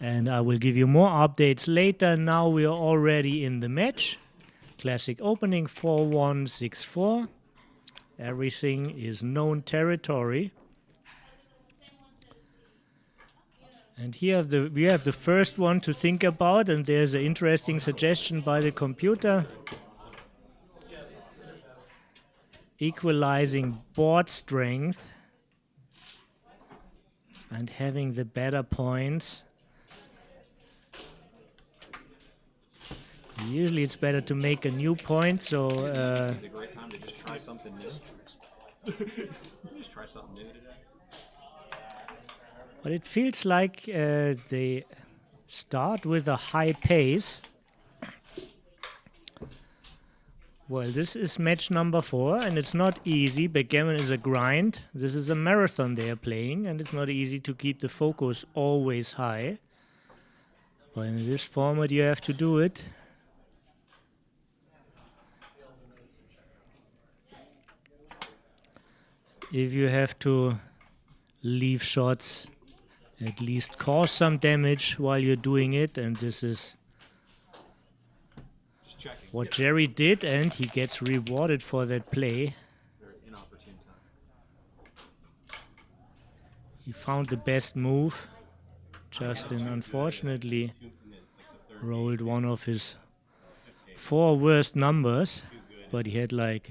And I will give you more updates later. Now we are already in the match. Classic opening 4-1, 6-4. Everything is known territory. And here we have the first one to think about, and there's an interesting suggestion by the computer. Equalizing board strength and having the better points. Usually it's better to make a new point, so It's a great time to just try something new. Just try something new today. but it feels like they start with a high pace. Well, this is match number 4, and it's not easy. Backgammon is a grind. This is a marathon they are playing, and it's not easy to keep the focus always high. But in this format, you have to do it. If you have to leave shots, at least cause some damage while you're doing it, and this is what Jerry did, and he gets rewarded for that play. Very inopportune time. He found the best move. Justin unfortunately rolled one of his 4 worst numbers, but he had like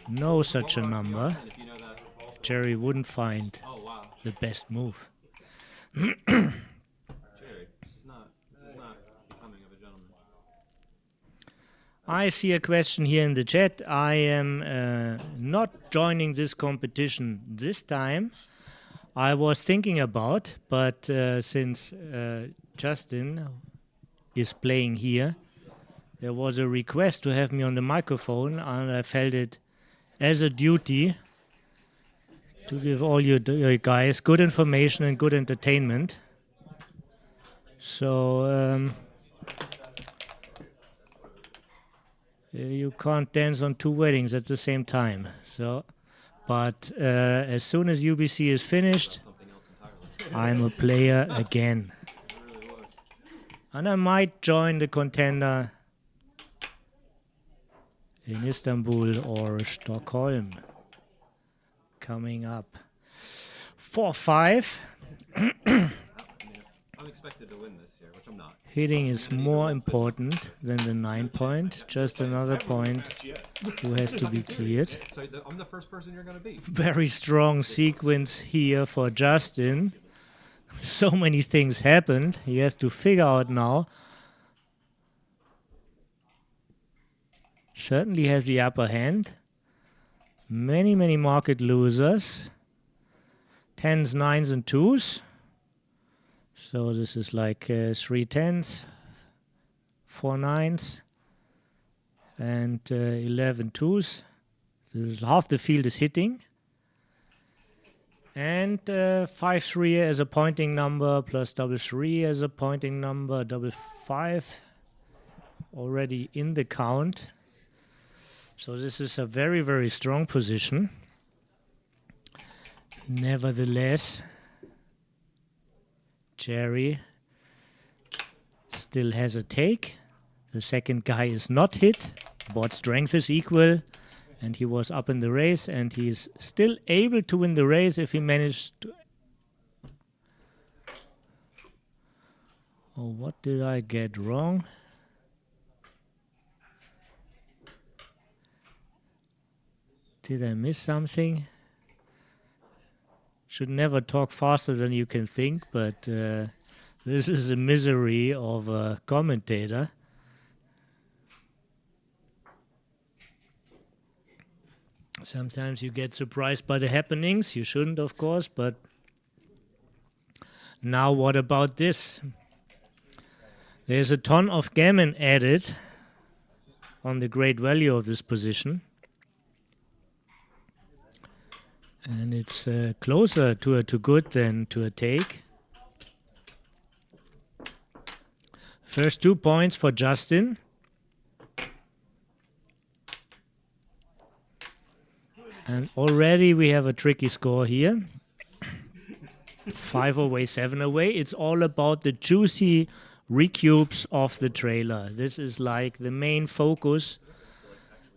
no such a number. Jerry wouldn't find the best move. Jerry, this is not becoming of a gentleman. I see a question here in the chat. I am not joining this competition this time. I was thinking about, but since Justin is playing here, there was a request to have me on the microphone, and I felt it as a duty to give all you guys good information and good entertainment. So you can't dance on 2 weddings at the same time. So, but as soon as UBC is finished, I'm a player again. And I might join the Contender in Istanbul or Stockholm coming up. 4-5. I'm expected to win this year, which I'm not. Hitting is more important than the 9 point. Just another point who has to be cleared. So I'm the first person you're going to beat. Very strong sequence here for Justin. So many things happened. He has to figure out now. Certainly has the upper hand. Many market losers. 10s, 9s, and 2s. So this is like 3 10s, 4 9s. and 11 twos. This is half the field is hitting. And 5-3 as a pointing number, plus double 3 as a pointing number, double 5 already in the count. So this is a very, very strong position. Nevertheless, Jerry still has a take. The second guy is not hit. Board strength is equal. And he was up in the race, and he's still able to win the race if he managed to... Oh, what did I get wrong? Did I miss something? Should never talk faster than you can think, but this is the misery of a commentator. Sometimes you get surprised by the happenings. You shouldn't, of course, but now what about this? There's a ton of gammon added on the great value of this position. And it's closer to a too good than to a take. First 2 points for Justin. And already we have a tricky score here. 5 away, 7 away. It's all about the juicy recubes of the trailer. This is like the main focus,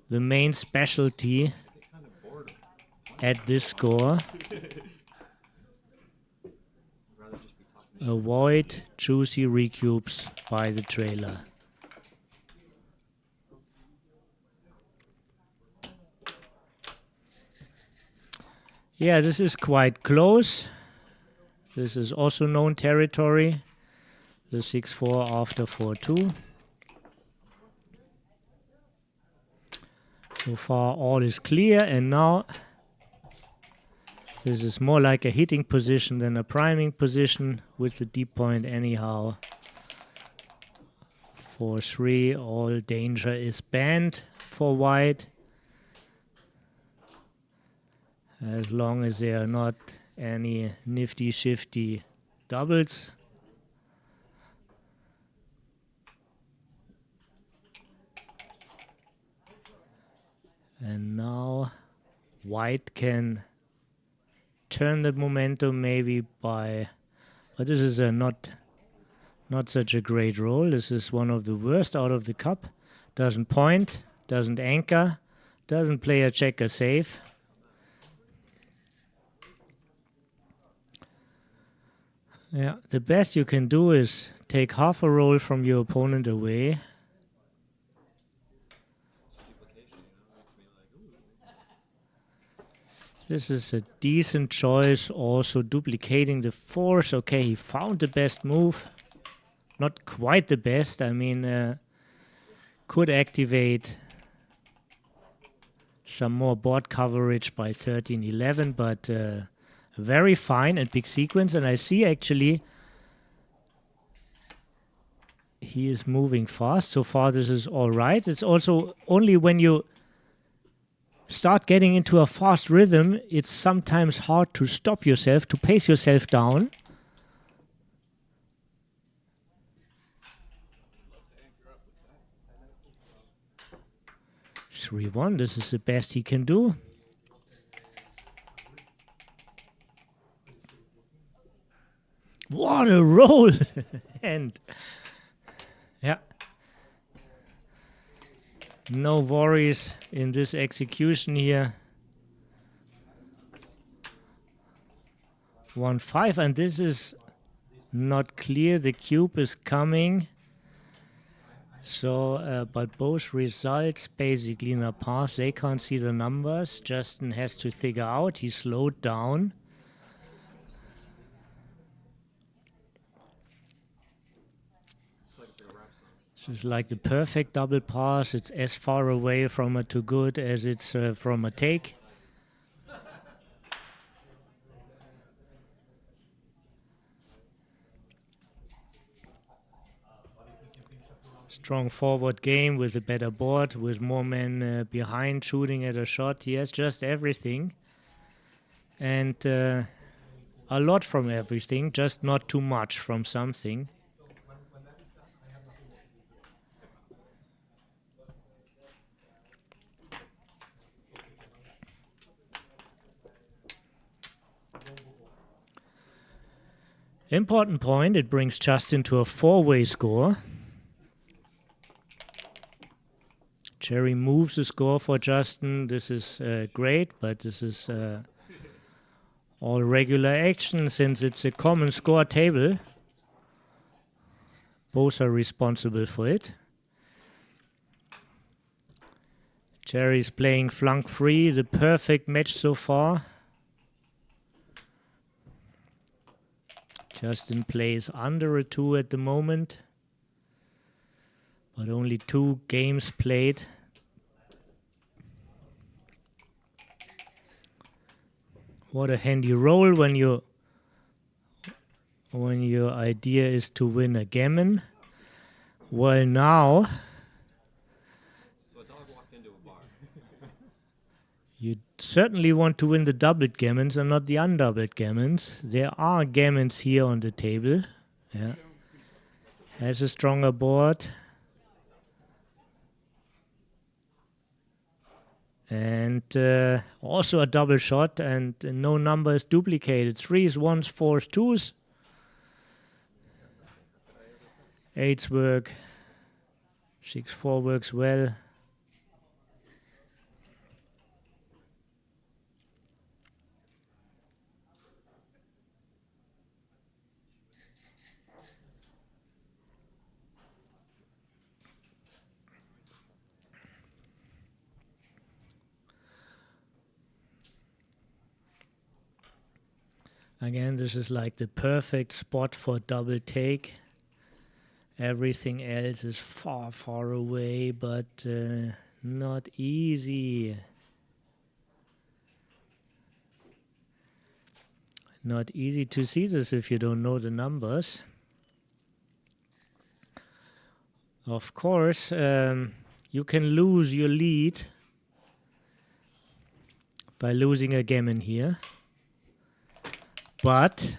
the main specialty at this score. Avoid juicy recubes by the trailer. Yeah, this is quite close. This is also known territory. The 6-4 after 4-2. So far all is clear, and now this is more like a hitting position than a priming position with the deep point anyhow. 4-3, all danger is banned for white. As long as there are not any nifty shifty doubles. And now white can turn the momentum maybe by, but this is a not such a great roll. This is one of the worst out of the cup. Doesn't point, doesn't anchor, doesn't play a checker safe. Yeah, the best you can do is take half a roll from your opponent away. This is a decent choice, also duplicating the force. Okay, he found the best move. Not quite the best, I mean, could activate some more board coverage by 13-11, but very fine and big sequence. And I see actually he is moving fast. So far this is all right. It's also only when you start getting into a fast rhythm, it's sometimes hard to stop yourself, to pace yourself down. Three, 3-1, this is the best he can do. What a roll! And yeah, no worries in this execution here. 1-5, and this is not clear. The cube is coming. So, but both results basically in a pass. They can't see the numbers. Justin has to figure out. He slowed down. This is like the perfect double pass. It's as far away from a too good as it's from a take. strong forward game with a better board, with more men behind shooting at a shot. He has just everything. And a lot from everything, just not too much from something. Important point, it brings Justin to a 4-way score. Jerry moves the score for Justin. This is great, but this is all regular action since it's a common score table. Both are responsible for it. Jerry's playing flunk free, the perfect match so far. Justin plays under a 2 at the moment, but only 2 games played. What a handy roll when your idea is to win a gammon. Well, now So a dog walked into a bar. you certainly want to win the doubled gammons and not the undoubled gammons. There are gammons here on the table. Yeah. Has a stronger board. And also a double shot, and no number is duplicated. 3s, 1s, 4s, 2s. 8s work. 6-4 works well. Again, this is like the perfect spot for double take. Everything else is far, far away, but not easy. Not easy to see this if you don't know the numbers. Of course, you can lose your lead by losing a gammon here. But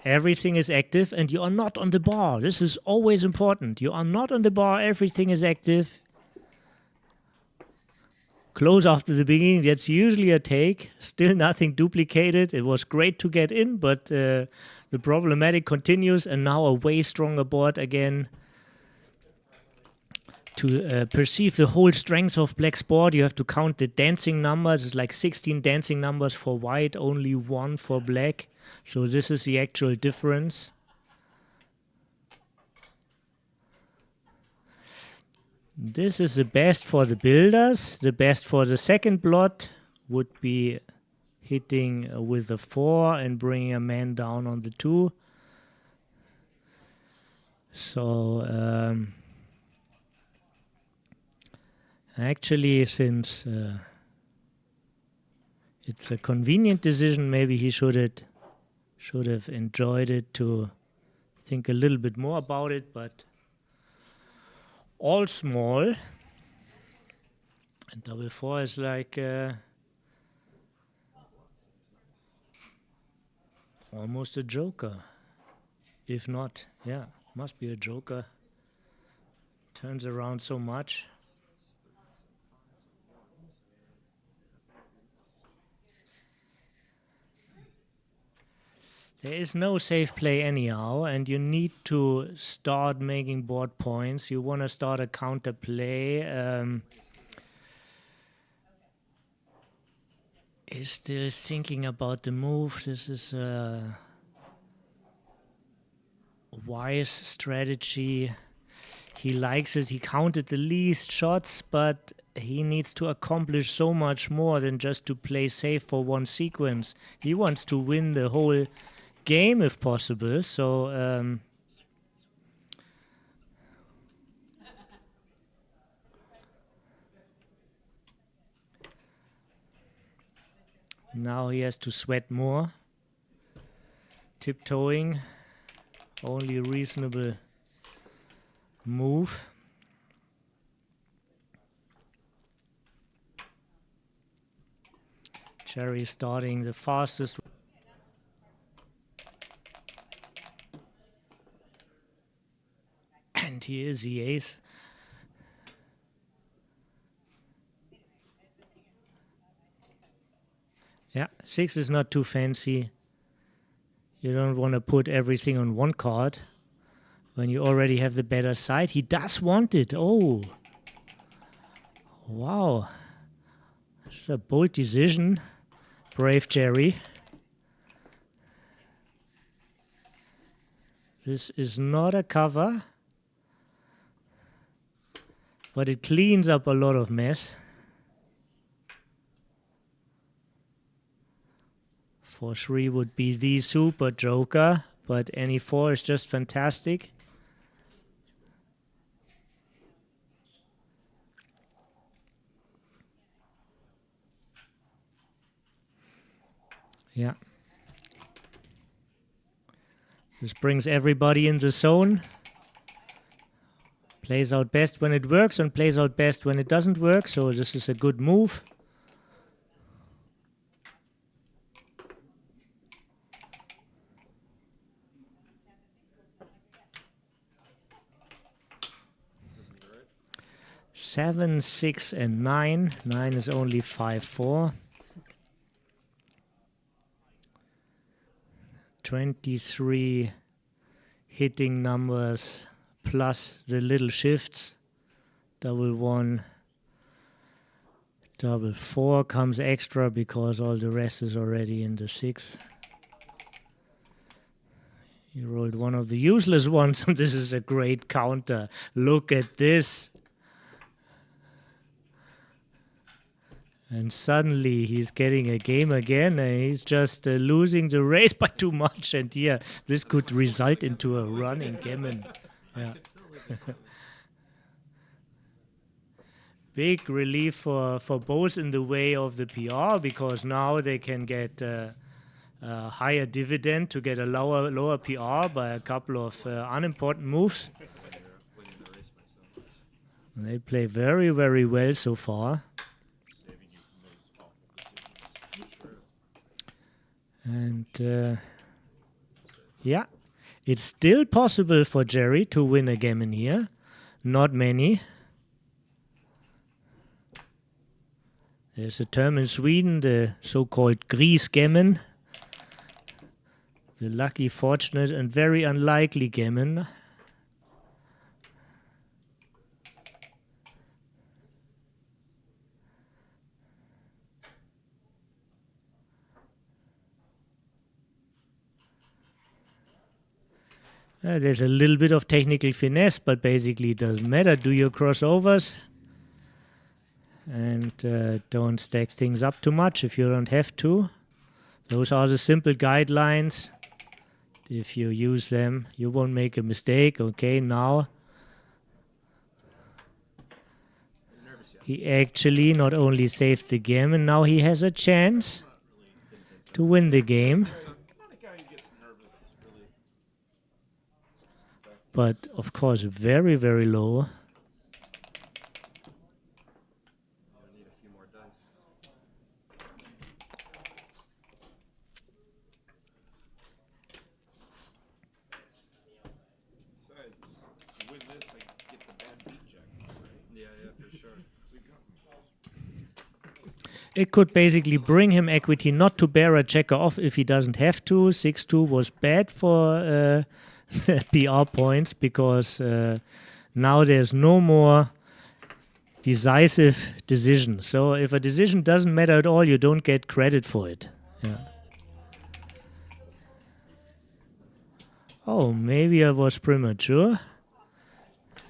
everything is active and you are not on the bar. This is always important. You are not on the bar, everything is active. Close after the beginning, that's usually a take. Still nothing duplicated. It was great to get in, but the problematic continues, and now a way stronger board again. To perceive the whole strength of black's board, you have to count the dancing numbers. It's like 16 dancing numbers for white, only 1 for black. So this is the actual difference. This is the best for the builders. The best for the second blot would be hitting with a 4 and bringing a man down on the 2. So actually, since it's a convenient decision, maybe he should have enjoyed it to think a little bit more about it, but all small. And double 4 is like almost a joker. If not, yeah, must be a joker. Turns around so much. There is no safe play anyhow, and you need to start making board points. You want to start a counter play. He's still thinking about the move. This is a wise strategy. He likes it. He counted the least shots, but he needs to accomplish so much more than just to play safe for one sequence. He wants to win the whole game if possible, so now he has to sweat more. Tiptoeing, only reasonable move. Jerry starting the fastest. And here is the ace. Yeah, 6 is not too fancy. You don't want to put everything on one card when you already have the better side. He does want it. Oh. Wow. It's a bold decision. Brave Jerry. This is not a cover, but it cleans up a lot of mess. 4-3 would be the super joker, but any 4 is just fantastic. Yeah. This brings everybody in the zone. Plays out best when it works and plays out best when it doesn't work, so this is a good move. Seven, 6, and 9. 9 is only 5-4. 23 hitting numbers plus the little shifts. Double 1, double 4 comes extra because all the rest is already in the 6. You rolled one of the useless ones, and this is a great counter. Look at this. And suddenly he's getting a game again, and he's just losing the race by too much. And yeah, this could result into a run in gammon. Yeah. Big relief for both in the way of the PR, because now they can get a higher dividend to get a lower PR by a couple of unimportant moves. They play very, very well so far. And yeah, it's still possible for Jerry to win a gammon here. Not many. There's a term in Sweden, the so-called grisgammon. The lucky, fortunate, and very unlikely gammon. There's a little bit of technical finesse, but basically it doesn't matter. Do your crossovers and don't stack things up too much if you don't have to. Those are the simple guidelines. If you use them, you won't make a mistake. Okay, now he actually not only saved the game, and now he has a chance to win the game. But of course, very, very low. It could basically bring him equity not to bear a checker off if he doesn't have to. 6-2 was bad for PR points, because now there's no more decisive decision. So if a decision doesn't matter at all, you don't get credit for it. Yeah. Oh, maybe I was premature.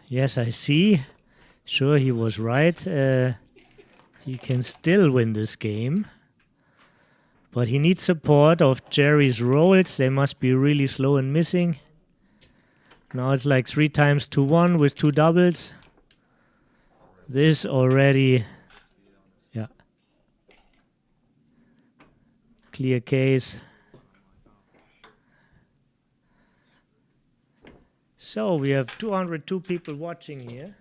Yes, I see. Sure, he was right. He can still win this game. But he needs support of Jerry's rolls. They must be really slow and missing. Now it's like 3 times to 1 with 2 doubles. This already, yeah. Clear case. So we have 202 people watching here.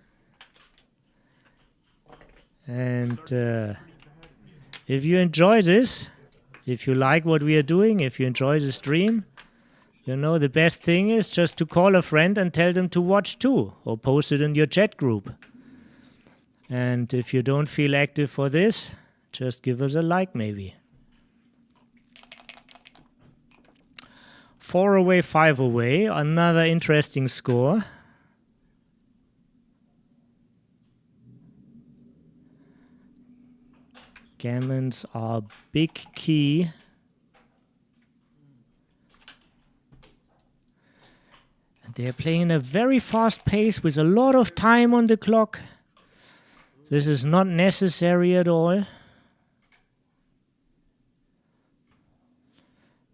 And if you enjoy this, if you like what we are doing, if you enjoy the stream, you know, the best thing is just to call a friend and tell them to watch too, or post it in your chat group. And if you don't feel active for this, just give us a like maybe. 4 away, 5 away, another interesting score. Gammons are big key. And they're playing a very fast pace with a lot of time on the clock. This is not necessary at all.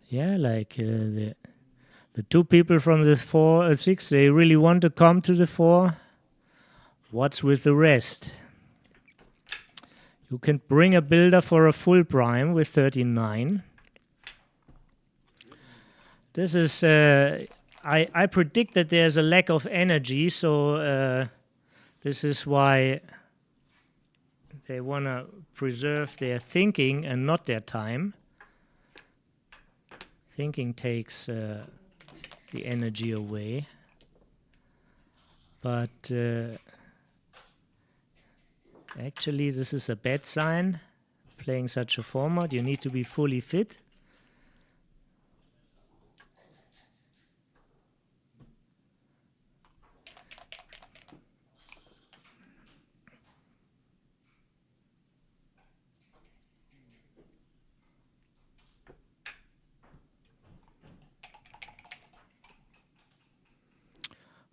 Yeah, like the two people from the 4 6, they really want to come to the 4. What's with the rest? You can bring a builder for a full prime with 39. This is I predict that there's a lack of energy, so this is why they want to preserve their thinking and not their time. Thinking takes the energy away. But actually, this is a bad sign. Playing such a format, you need to be fully fit.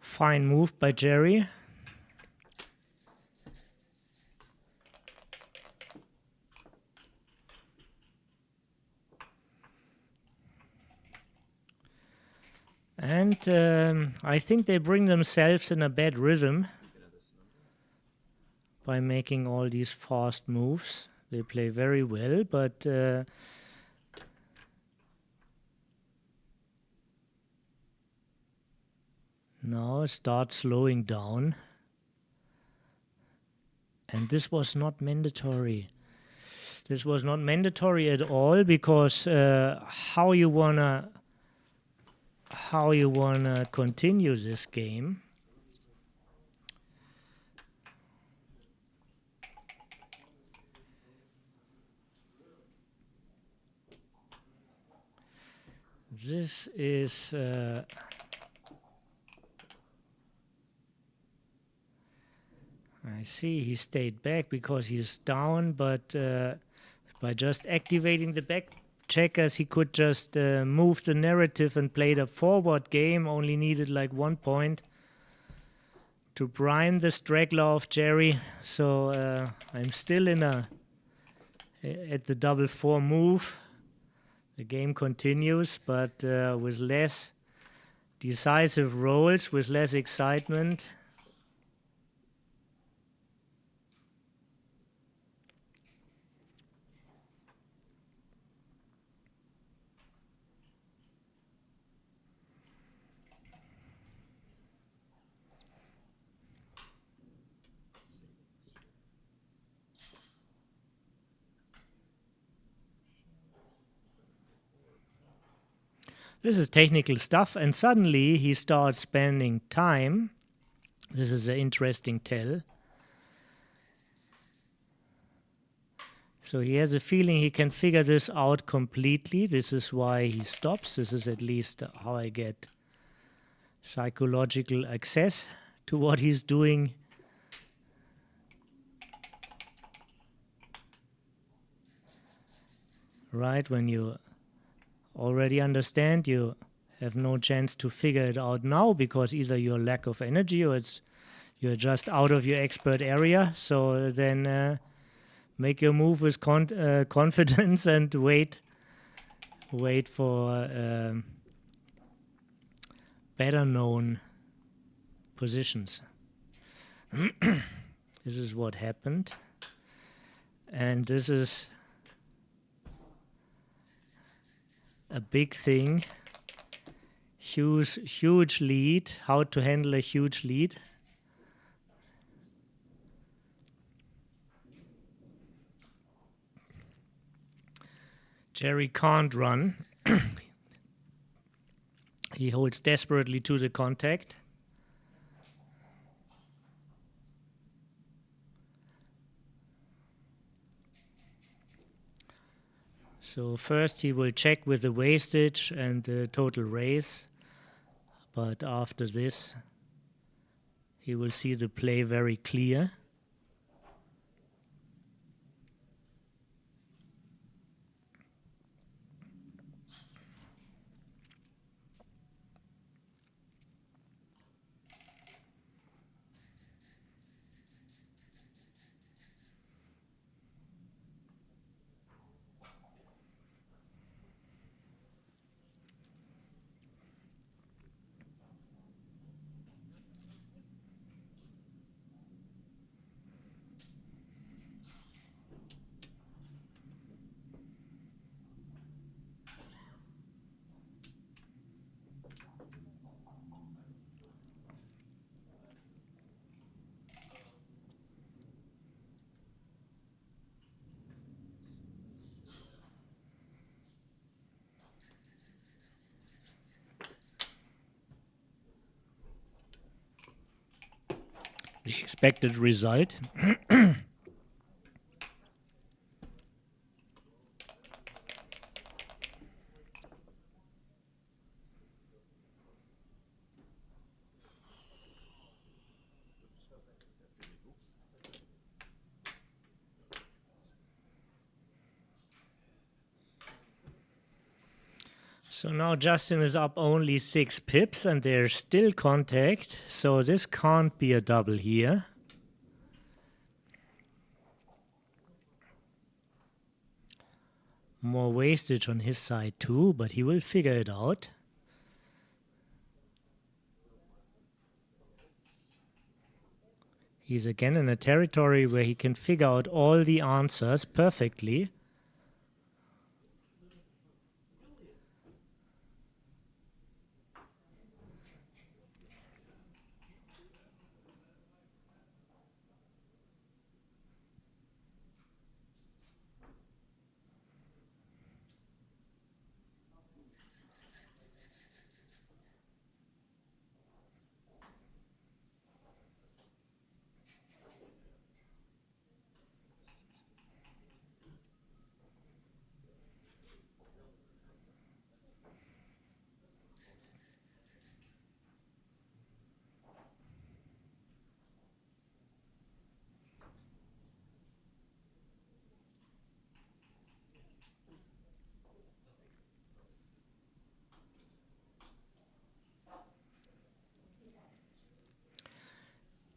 Fine move by Jerry. And I think they bring themselves in a bad rhythm by making all these fast moves. They play very well, but now start slowing down. And this was not mandatory. This was not mandatory at all, because how you wanna continue this game. This is I see he stayed back because he's down, but by just activating the back checkers, he could just move the narrative and play the forward game. Only needed like 1 point to prime the straggler of Jerry. So I'm still in at the double 4 move. The game continues, but with less decisive rolls, with less excitement. This is technical stuff, and suddenly he starts spending time. This is an interesting tell. So he has a feeling he can figure this out completely. This is why he stops. This is at least how I get psychological access to what he's doing. Right, when you already understand, you have no chance to figure it out now, because either your lack of energy or you're just out of your expert area. So then make your move with confidence and wait for better known positions. This is what happened, and this is a big thing. huge lead, how to handle a huge lead. Jerry can't run. He holds desperately to the contact. So first he will check with the wastage and the total raise, but after this he will see the play very clear. The expected result. So now Justin is up only 6 pips and there's still contact, so this can't be a double here. More wastage on his side too, but he will figure it out. He's again in a territory where he can figure out all the answers perfectly.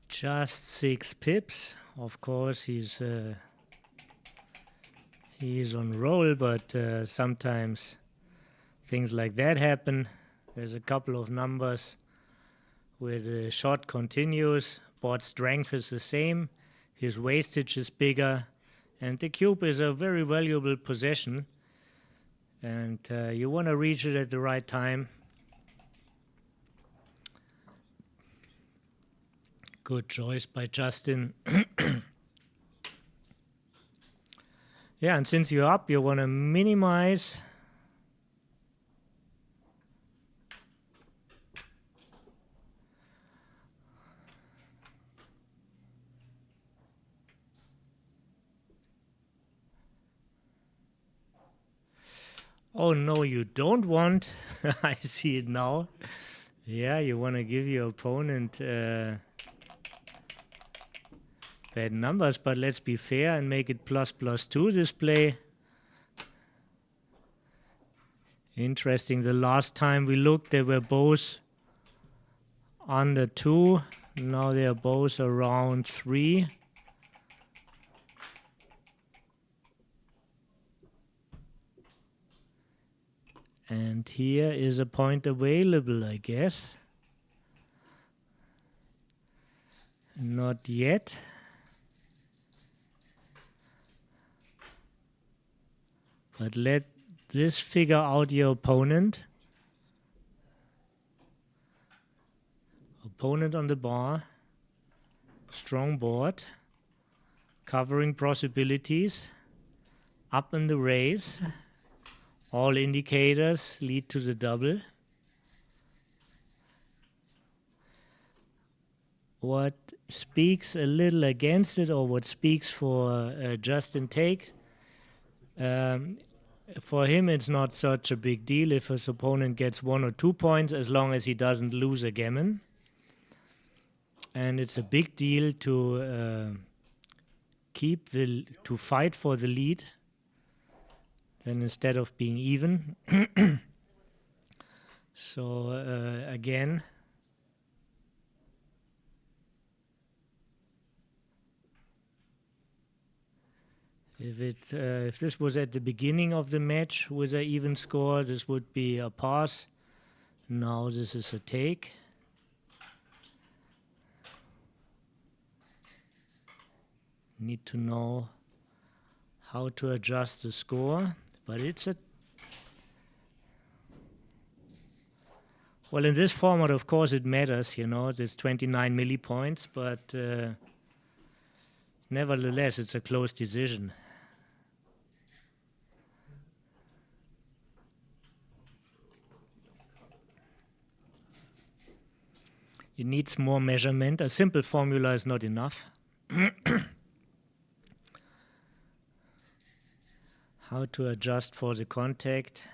Just 6 pips. Of course, he's on roll, but sometimes things like that happen. There's a couple of numbers where the shot continues, board strength is the same, his wastage is bigger, and the cube is a very valuable possession. And you want to reach it at the right time. Good choice by Justin. Yeah, and since you're up, you want to minimize. Oh no, you don't want. I see it now. Yeah, you want to give your opponent bad numbers, but let's be fair and make it ++2 this play. Interesting, the last time we looked, they were both under 2. Now they are both around 3. And here is a point available, I guess. Not yet. But let this figure out your opponent. Opponent on the bar. Strong board. Covering possibilities. Up in the race. All indicators lead to the double. What speaks a little against it, or what speaks for Justin take, for him it's not such a big deal if his opponent gets 1 or 2 points, as long as he doesn't lose a gammon. And it's a big deal to to fight for the lead, then instead of being even. So again, if this was at the beginning of the match with an even score, this would be a pass. Now this is a take. Need to know how to adjust the score, but it's a... Well, in this format, of course, it matters, you know, there's 29 millipoints, but nevertheless, it's a close decision. It needs more measurement. A simple formula is not enough. How to adjust for the contact.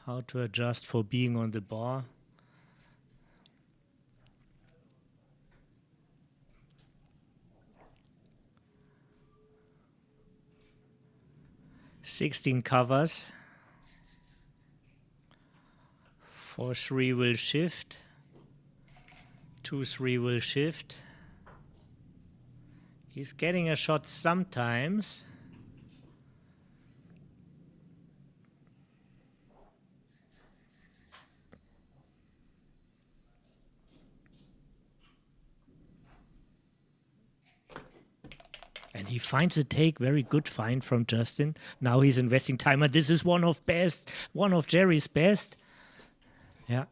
How to adjust for being on the bar. "16 covers. 4-3 will shift. 2-3 will shift. He's getting a shot sometimes. And he finds a take, very good find from Justin. Now he's investing time, and this is one of Jerry's best. Yeah.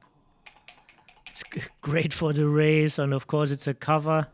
It's great for the race, and of course it's a cover.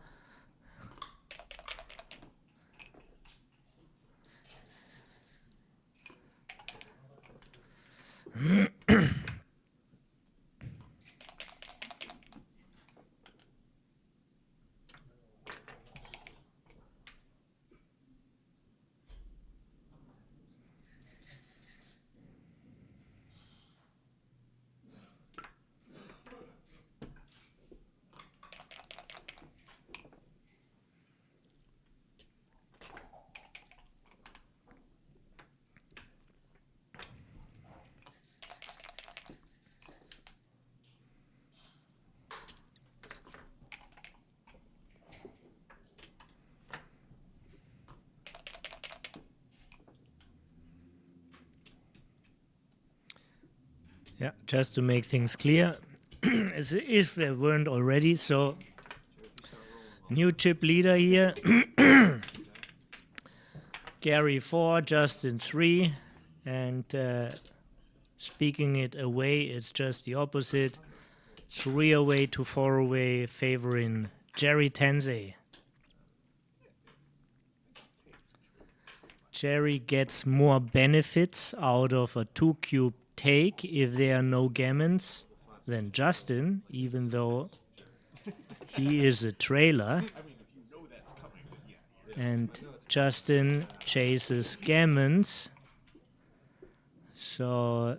Yeah, just to make things clear, as if there weren't already. So, new chip leader here. Gary 4, Justin 3, and speaking it away, it's just the opposite. 3 away to 4 away, favoring Jerry Tensei. Jerry gets more benefits out of a 2-cube take if there are no gammons than Justin, even though he is a trailer. And Justin chases gammons. So,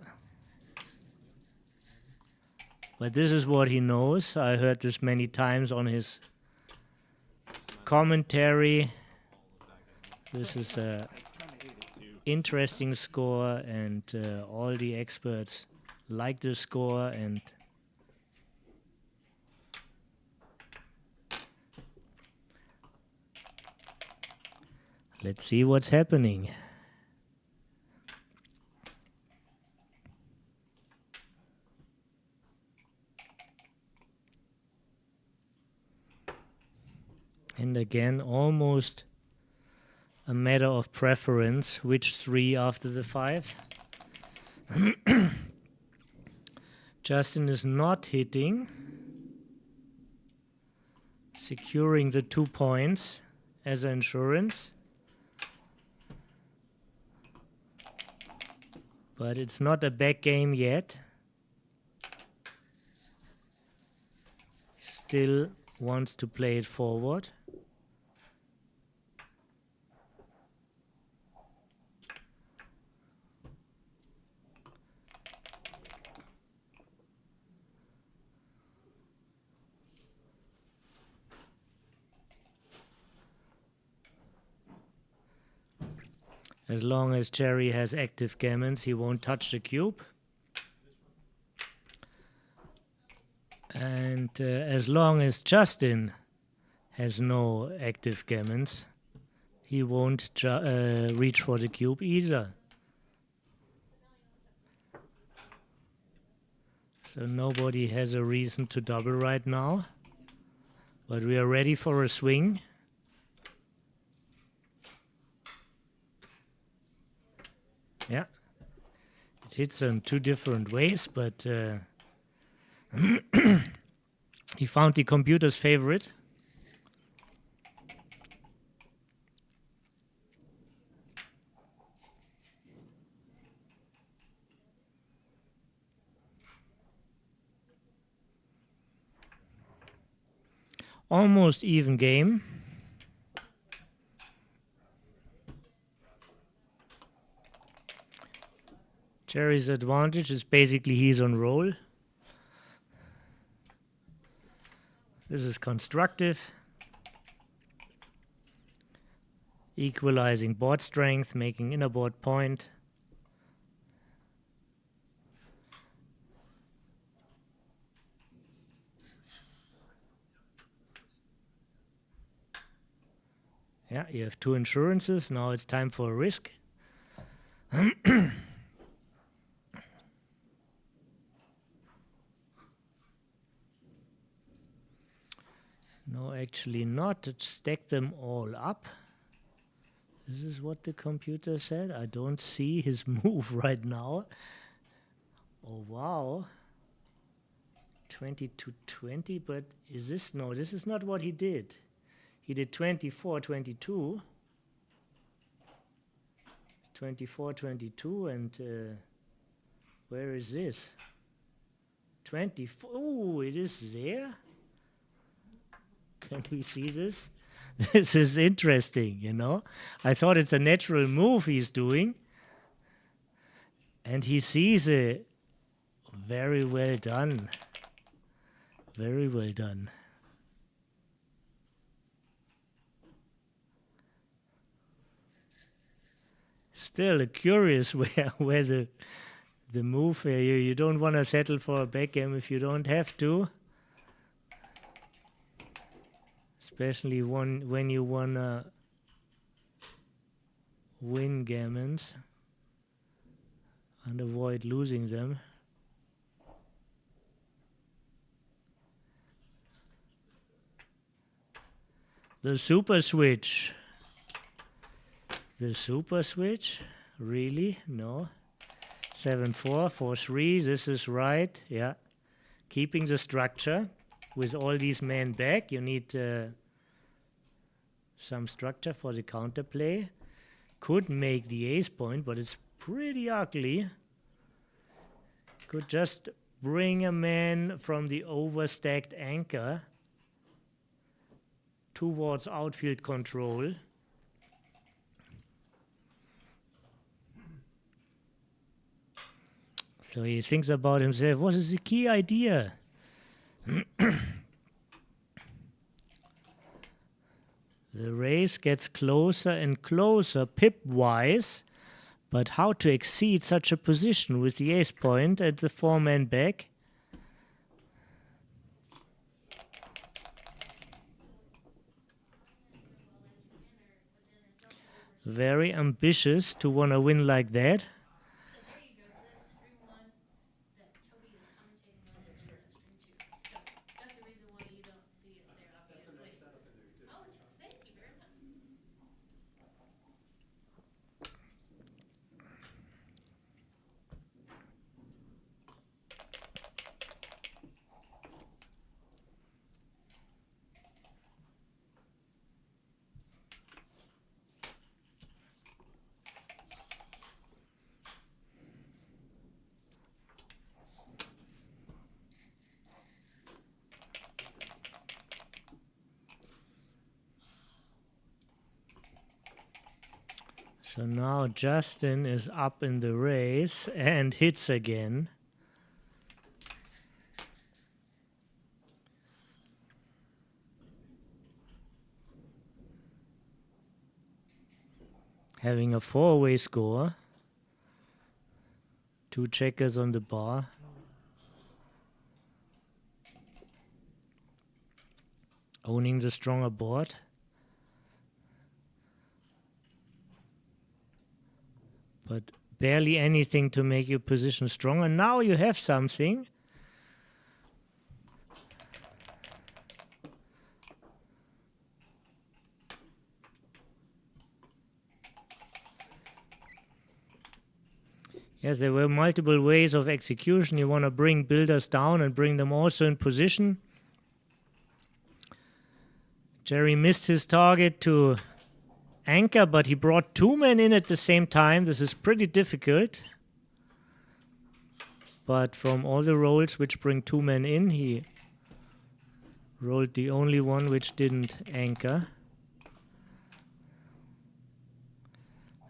but this is what he knows. I heard this many times on his commentary. This is a interesting score, and all the experts like the score, and let's see what's happening. And again, almost a matter of preference, which 3 after the 5. Justin is not hitting. securing the 2 points as insurance. But it's not a back game yet. Still wants to play it forward. As long as Jerry has active gammons, he won't touch the cube. And as long as Justin has no active gammons, he won't reach for the cube either. So nobody has a reason to double right now. But we are ready for a swing. Yeah, it hits in 2 different ways, but he found the computer's favorite. Almost even game. Jerry's advantage is basically he's on roll. This is constructive. Equalizing board strength, making inner board point. Yeah, you have 2 insurances. Now it's time for a risk. No, actually not. Stack them all up. This is what the computer said. I don't see his move right now. Oh, wow. 20 to 20, but is this? No, this is not what he did. He did 24, 22. 24, 22, and where is this? 24. Oh, it is there? Can we see this? This is interesting, you know. I thought it's a natural move he's doing. And he sees it. Very well done. Very well done. Still curious where the move, you don't want to settle for a backgammon if you don't have to. Especially when you want to win gammons and avoid losing them. The super switch. The super switch? Really? No. 7-4, 4-3, this is right. Yeah. Keeping the structure with all these men back. You need some structure for the counterplay. Could make the ace point, but it's pretty ugly. Could just bring a man from the overstacked anchor towards outfield control. So he thinks about himself, what is the key idea? The race gets closer and closer pip-wise, but how to exceed such a position with the ace point and the 4-man back? Very ambitious to want to win like that. So now Justin is up in the race and hits again. Having a 4-way score. 2 checkers on the bar. Owning the stronger board. But barely anything to make your position stronger. Now you have something. Yes, there were multiple ways of execution. You want to bring builders down and bring them also in position. Jerry missed his target to anchor, but he brought 2 men in at the same time. This is pretty difficult. But from all the rolls which bring 2 men in, he rolled the only one which didn't anchor.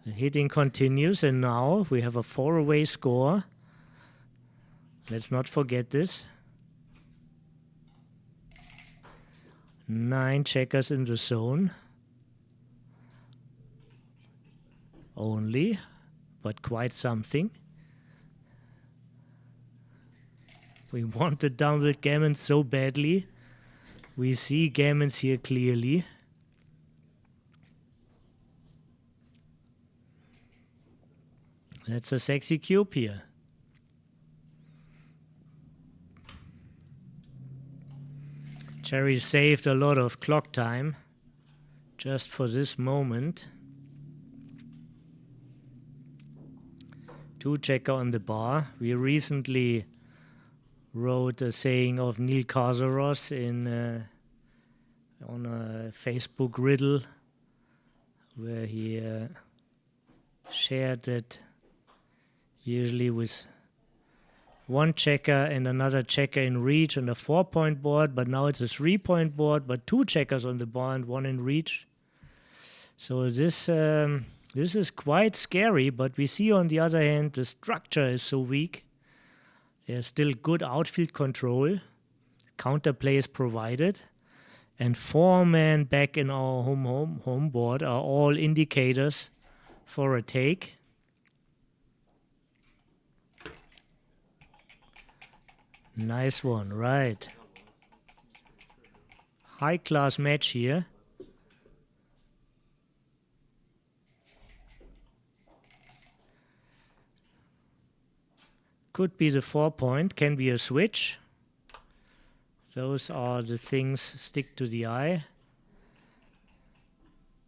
The hitting continues, and now we have a 4-away score. Let's not forget this. 9 checkers in the zone. Only, but quite something. We want the double gammon so badly. We see gammons here clearly. That's a sexy cube here. Jerry saved a lot of clock time just for this moment. 2 checker on the bar. We recently wrote a saying of Neil Kazaros in on a Facebook riddle where he shared that usually with 1 checker and another checker in reach and a 4-point board, but now it's a 3-point board, but 2 checkers on the bar and 1 in reach. So this is quite scary, but we see on the other hand the structure is so weak. There's still good outfield control. Counterplay is provided. And 4 men back in our home board are all indicators for a take. Nice one, right. High class match here. Could be the 4-point, can be a switch. Those are the things stick to the eye.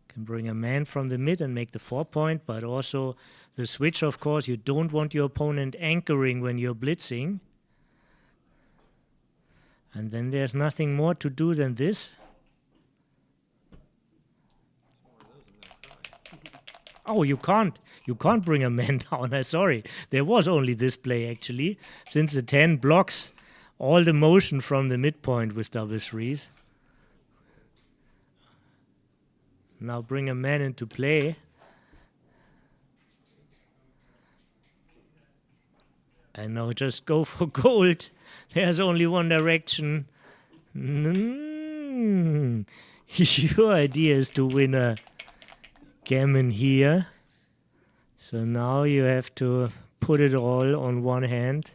Can bring a man from the mid and make the 4-point, but also the switch, of course, you don't want your opponent anchoring when you're blitzing. And then there's nothing more to do than this. Oh, you can't bring a man down. I'm sorry. There was only this play, actually. Since the 10 blocks all the motion from the midpoint with double threes. Now bring a man into play. And now just go for gold. There's only one direction. Your idea is to win a gammon here. So now you have to put it all on one hand.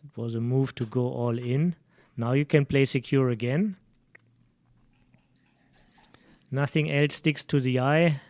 It was a move to go all in. Now you can play secure again. Nothing else sticks to the eye.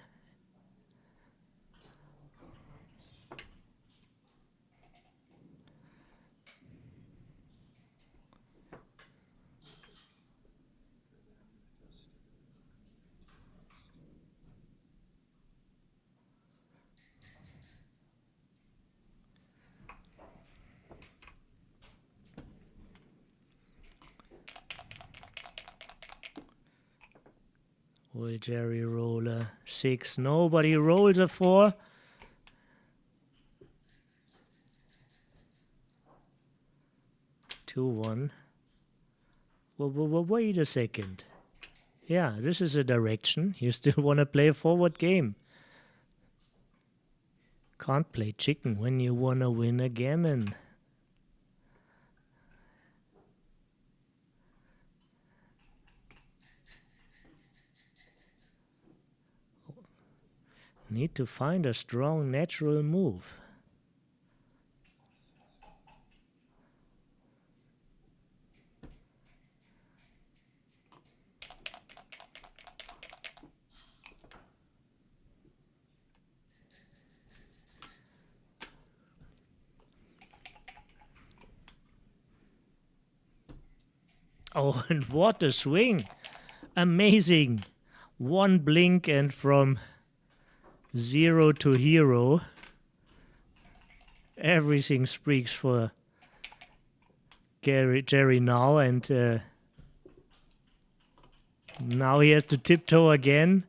Will Jerry roll a 6? Nobody rolls a 4. Two, 1. Wait a second. Yeah, this is a direction. You still want to play a forward game. Can't play chicken when you want to win a gammon. Need to find a strong natural move. Oh, and what a swing! Amazing! One blink and from 0 to hero, everything speaks for Jerry now, and now he has to tiptoe again.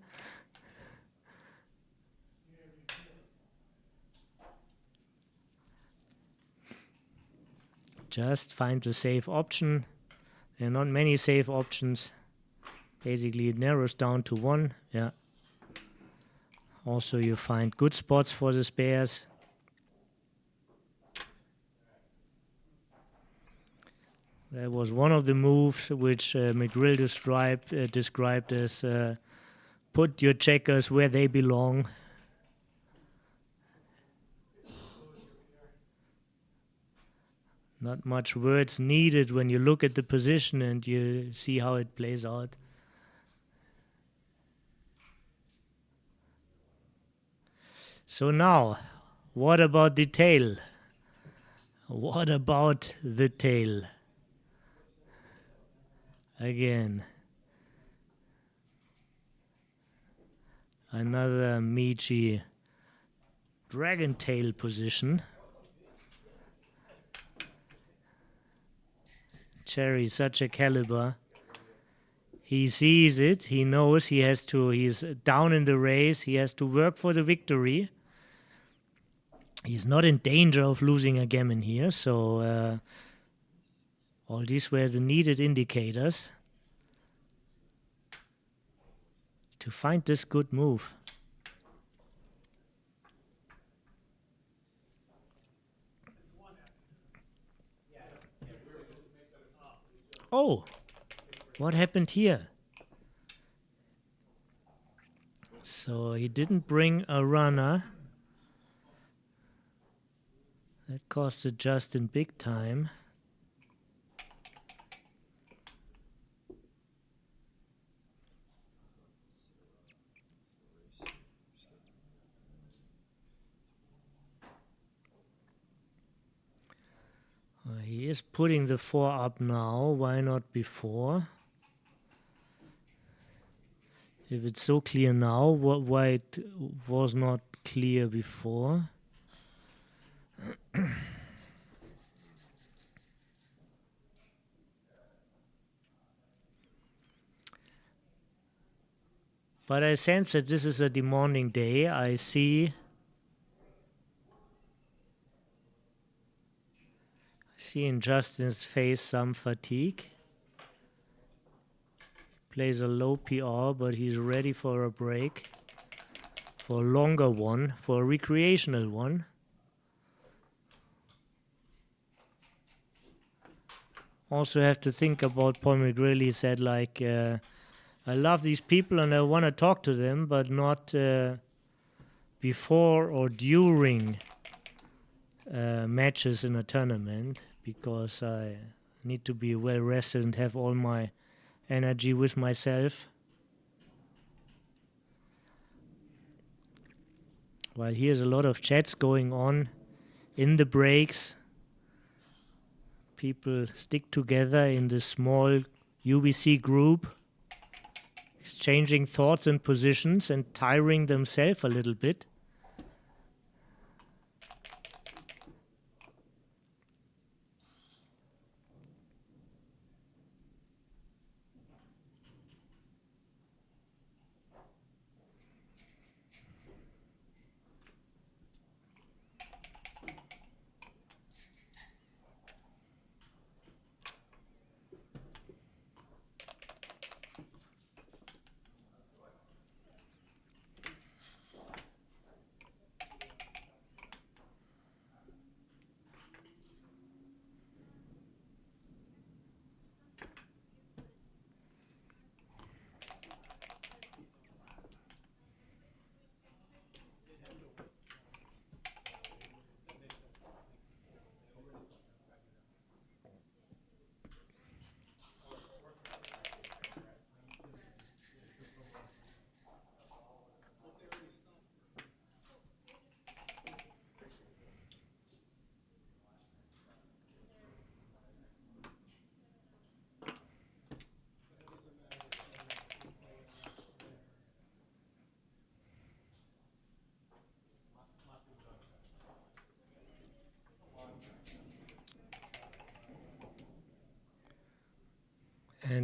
Just find the safe option. There are not many safe options. Basically, it narrows down to one. Yeah. Also, you find good spots for the spares. That was one of the moves which McGrill described as put your checkers where they belong. Not much words needed when you look at the position and you see how it plays out. So now, what about the tail? What about the tail? Again, another Michi dragon tail position. Cherry, such a caliber. He sees it, he knows he has to, he's down in the race, he has to work for the victory. He's not in danger of losing a gammon here, so all these were the needed indicators to find this good move. Oh, what happened here? So he didn't bring a runner. That costed Justin big time. He is putting the 4 up now. Why not before? If it's so clear now, why it was not clear before? But I sense that this is a demanding day. I see in Justin's face some fatigue. Plays a low PR, but he's ready for a break. For a longer one, for a recreational one. Also have to think about Paul McGrill. He said, like, I love these people and I want to talk to them, but not before or during matches in a tournament, because I need to be well rested and have all my energy with myself. While here's a lot of chats going on in the breaks. People stick together in this small UBC group, exchanging thoughts and positions and tiring themselves a little bit.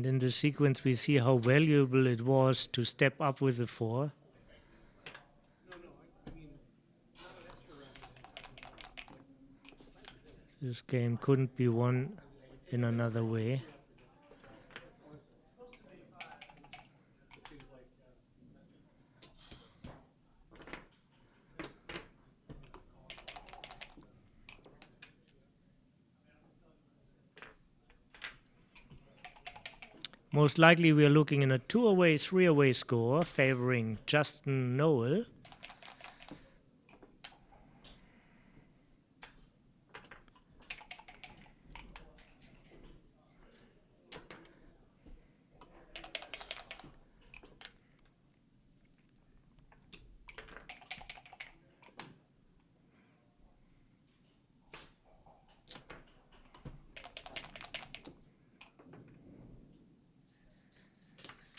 And in the sequence we see how valuable it was to step up with the 4. This game couldn't be won in another way. Most likely we are looking in a 2-away, 3-away score favoring Justin Nowell.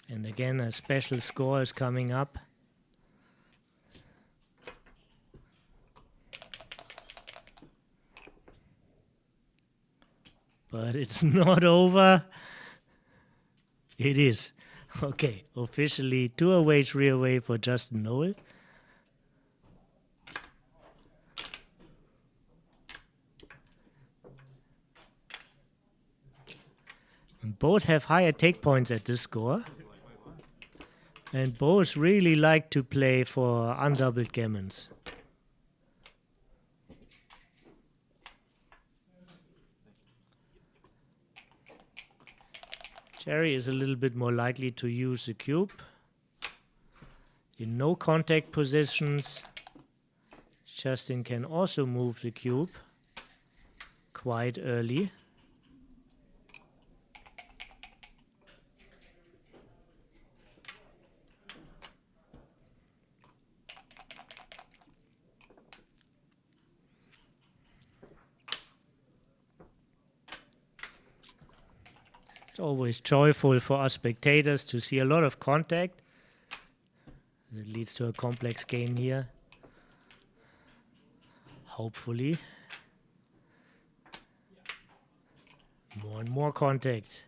And again, a special score is coming up. But it's not over. It is. Okay, officially 2-away, 3-away for Justin Nowell. And both have higher take points at this score. And both really like to play for undoubled gammons. Jerry is a little bit more likely to use the cube. In no contact positions, Justin can also move the cube quite early. It's always joyful for us spectators to see a lot of contact. It leads to a complex game here. Hopefully. More and more contact.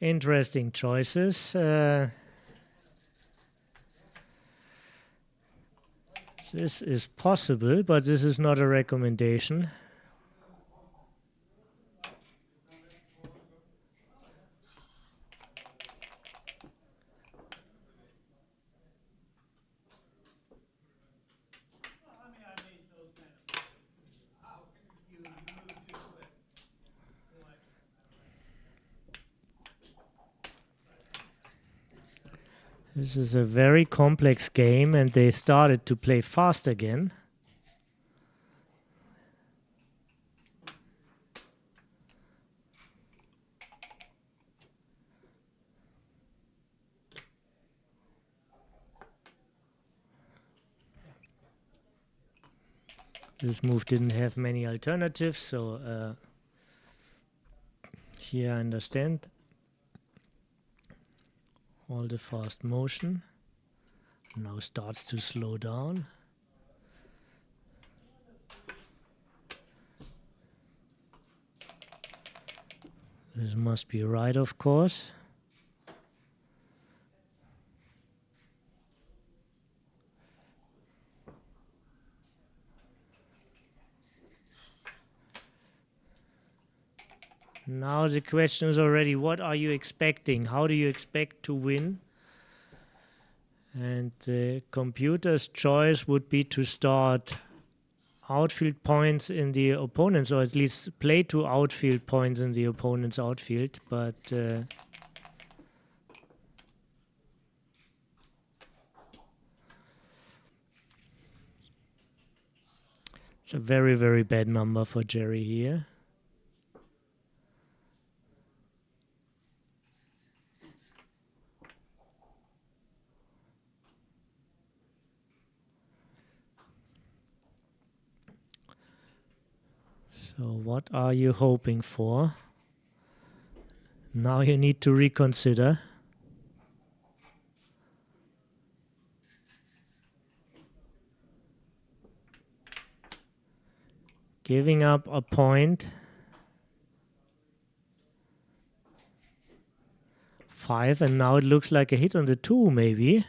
Interesting choices. This is possible, but this is not a recommendation. This is a very complex game, and they started to play fast again. This move didn't have many alternatives, so here I understand. All the fast motion now starts to slow down. This must be right, of course. Now the question is already, what are you expecting? How do you expect to win? And the computer's choice would be to start outfield points in the opponent's, or at least play to outfield points in the opponent's outfield, but it's a very, very bad number for Jerry here. So what are you hoping for? Now you need to reconsider. Giving up a point. 5, and now it looks like a hit on the 2 maybe,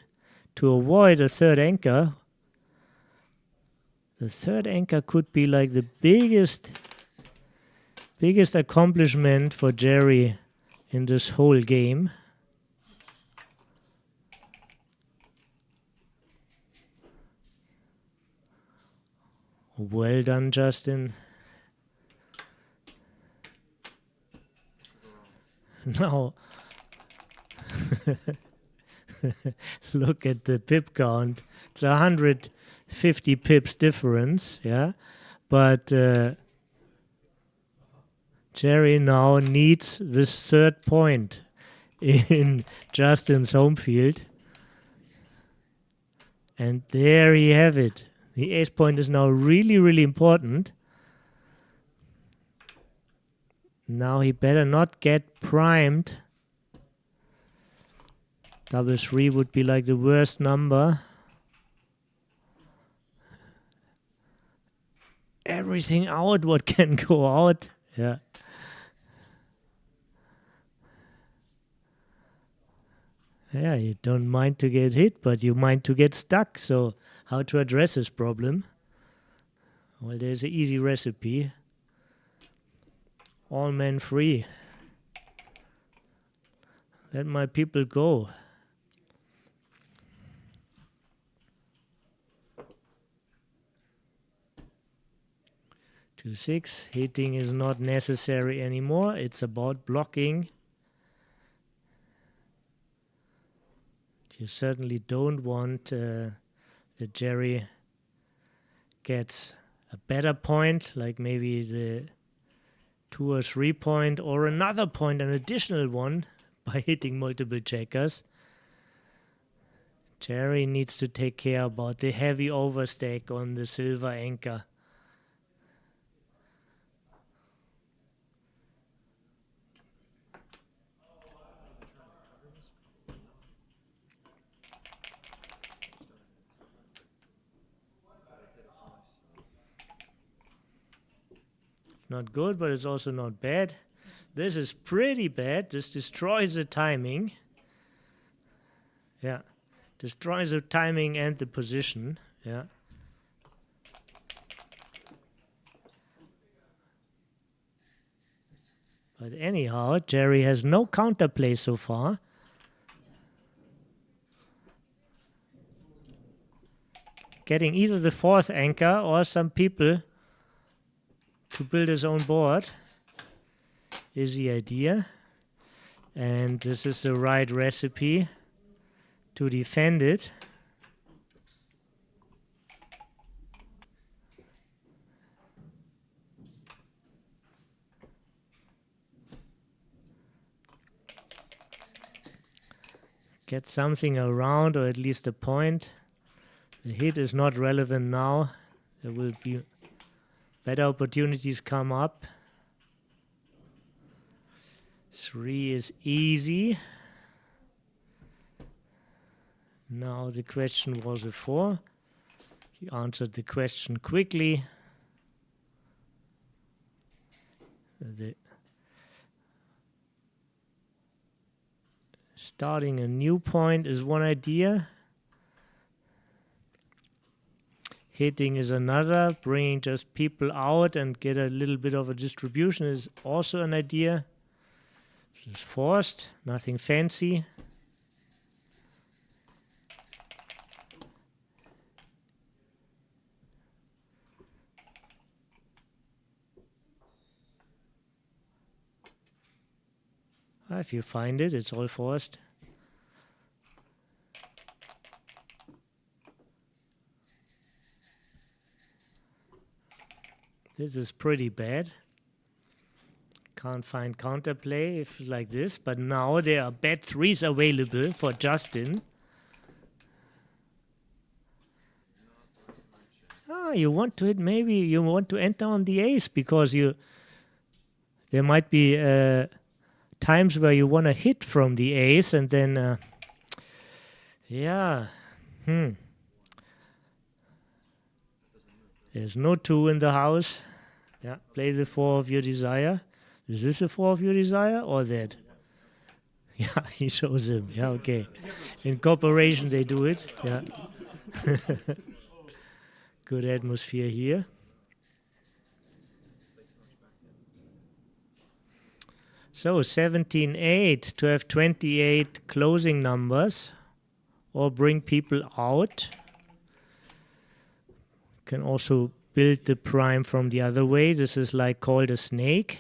to avoid a third anchor. The third anchor could be like the biggest accomplishment for Jerry in this whole game. Well done, Justin. Now, look at the pip count. It's 150 pips difference, yeah? But Jerry now needs this third point in Justin's home field. And there you have it. The ace point is now really, really important. Now he better not get primed. Double 3 would be like the worst number. Everything out what can go out. Yeah. Yeah, you don't mind to get hit, but you mind to get stuck. So how to address this problem? Well, there's an easy recipe. All men free. Let my people go. To 6, hitting is not necessary anymore. It's about blocking. You certainly don't want that Jerry gets a better point, like maybe the 2 or 3 point, or another point, an additional one, by hitting multiple checkers. Jerry needs to take care about the heavy overstack on the silver anchor. Not good, but it's also not bad. This is pretty bad. This destroys the timing. Yeah. Destroys the timing and the position. Yeah. But anyhow, Jerry has no counterplay so far. Getting either the 4th anchor or some people to build his own board is the idea, and this is the right recipe to defend it. Get something around, or at least a point. The hit is not relevant now. There will be better opportunities come up. 3 is easy. Now the question was a 4. He answered the question quickly. Starting a new point is one idea. Hitting is another. Bringing just people out and get a little bit of a distribution is also an idea. This is forced, nothing fancy. If you find it, it's all forced. This is pretty bad. Can't find counterplay if like this, but now there are bad threes available for Justin. You want to hit, maybe you want to enter on the ace because there might be times where you want to hit from the ace and then there's no 2 in the house. Yeah, play the 4 of your desire. Is this the 4 of your desire or that? Yeah, he shows him. Yeah, okay. In cooperation they do it. Yeah. Good atmosphere here. So 17-8 to have 28 closing numbers or bring people out. Can also build the prime from the other way. This is like called a snake.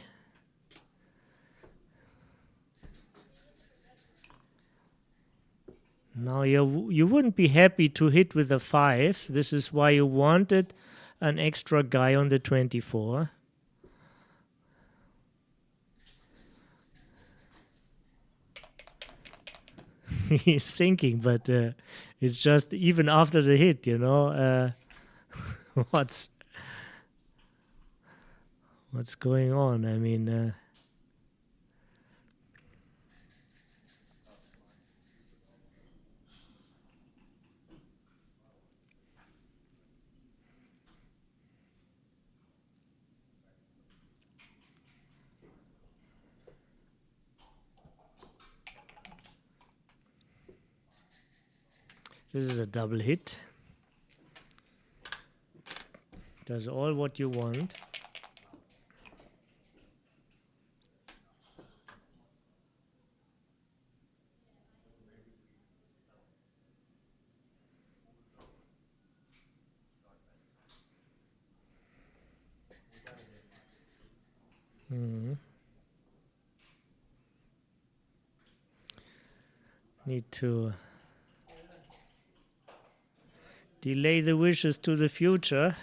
Now you wouldn't be happy to hit with a 5. This is why you wanted an extra guy on the 24. He's thinking, but it's just even after the hit, you know, what's going on? I mean, this is a double hit. Does all what you want. Need to delay the wishes to the future.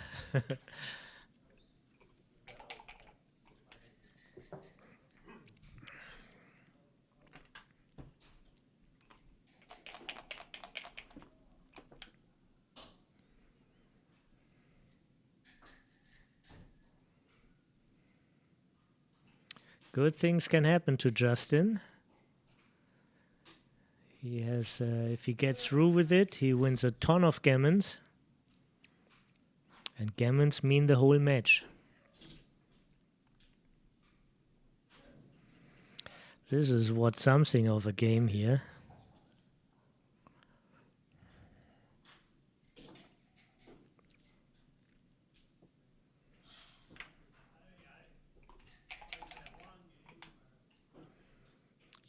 Good things can happen to Justin. He has, if he gets through with it, he wins a ton of gammons. And gammons mean the whole match. This is what something of a game here.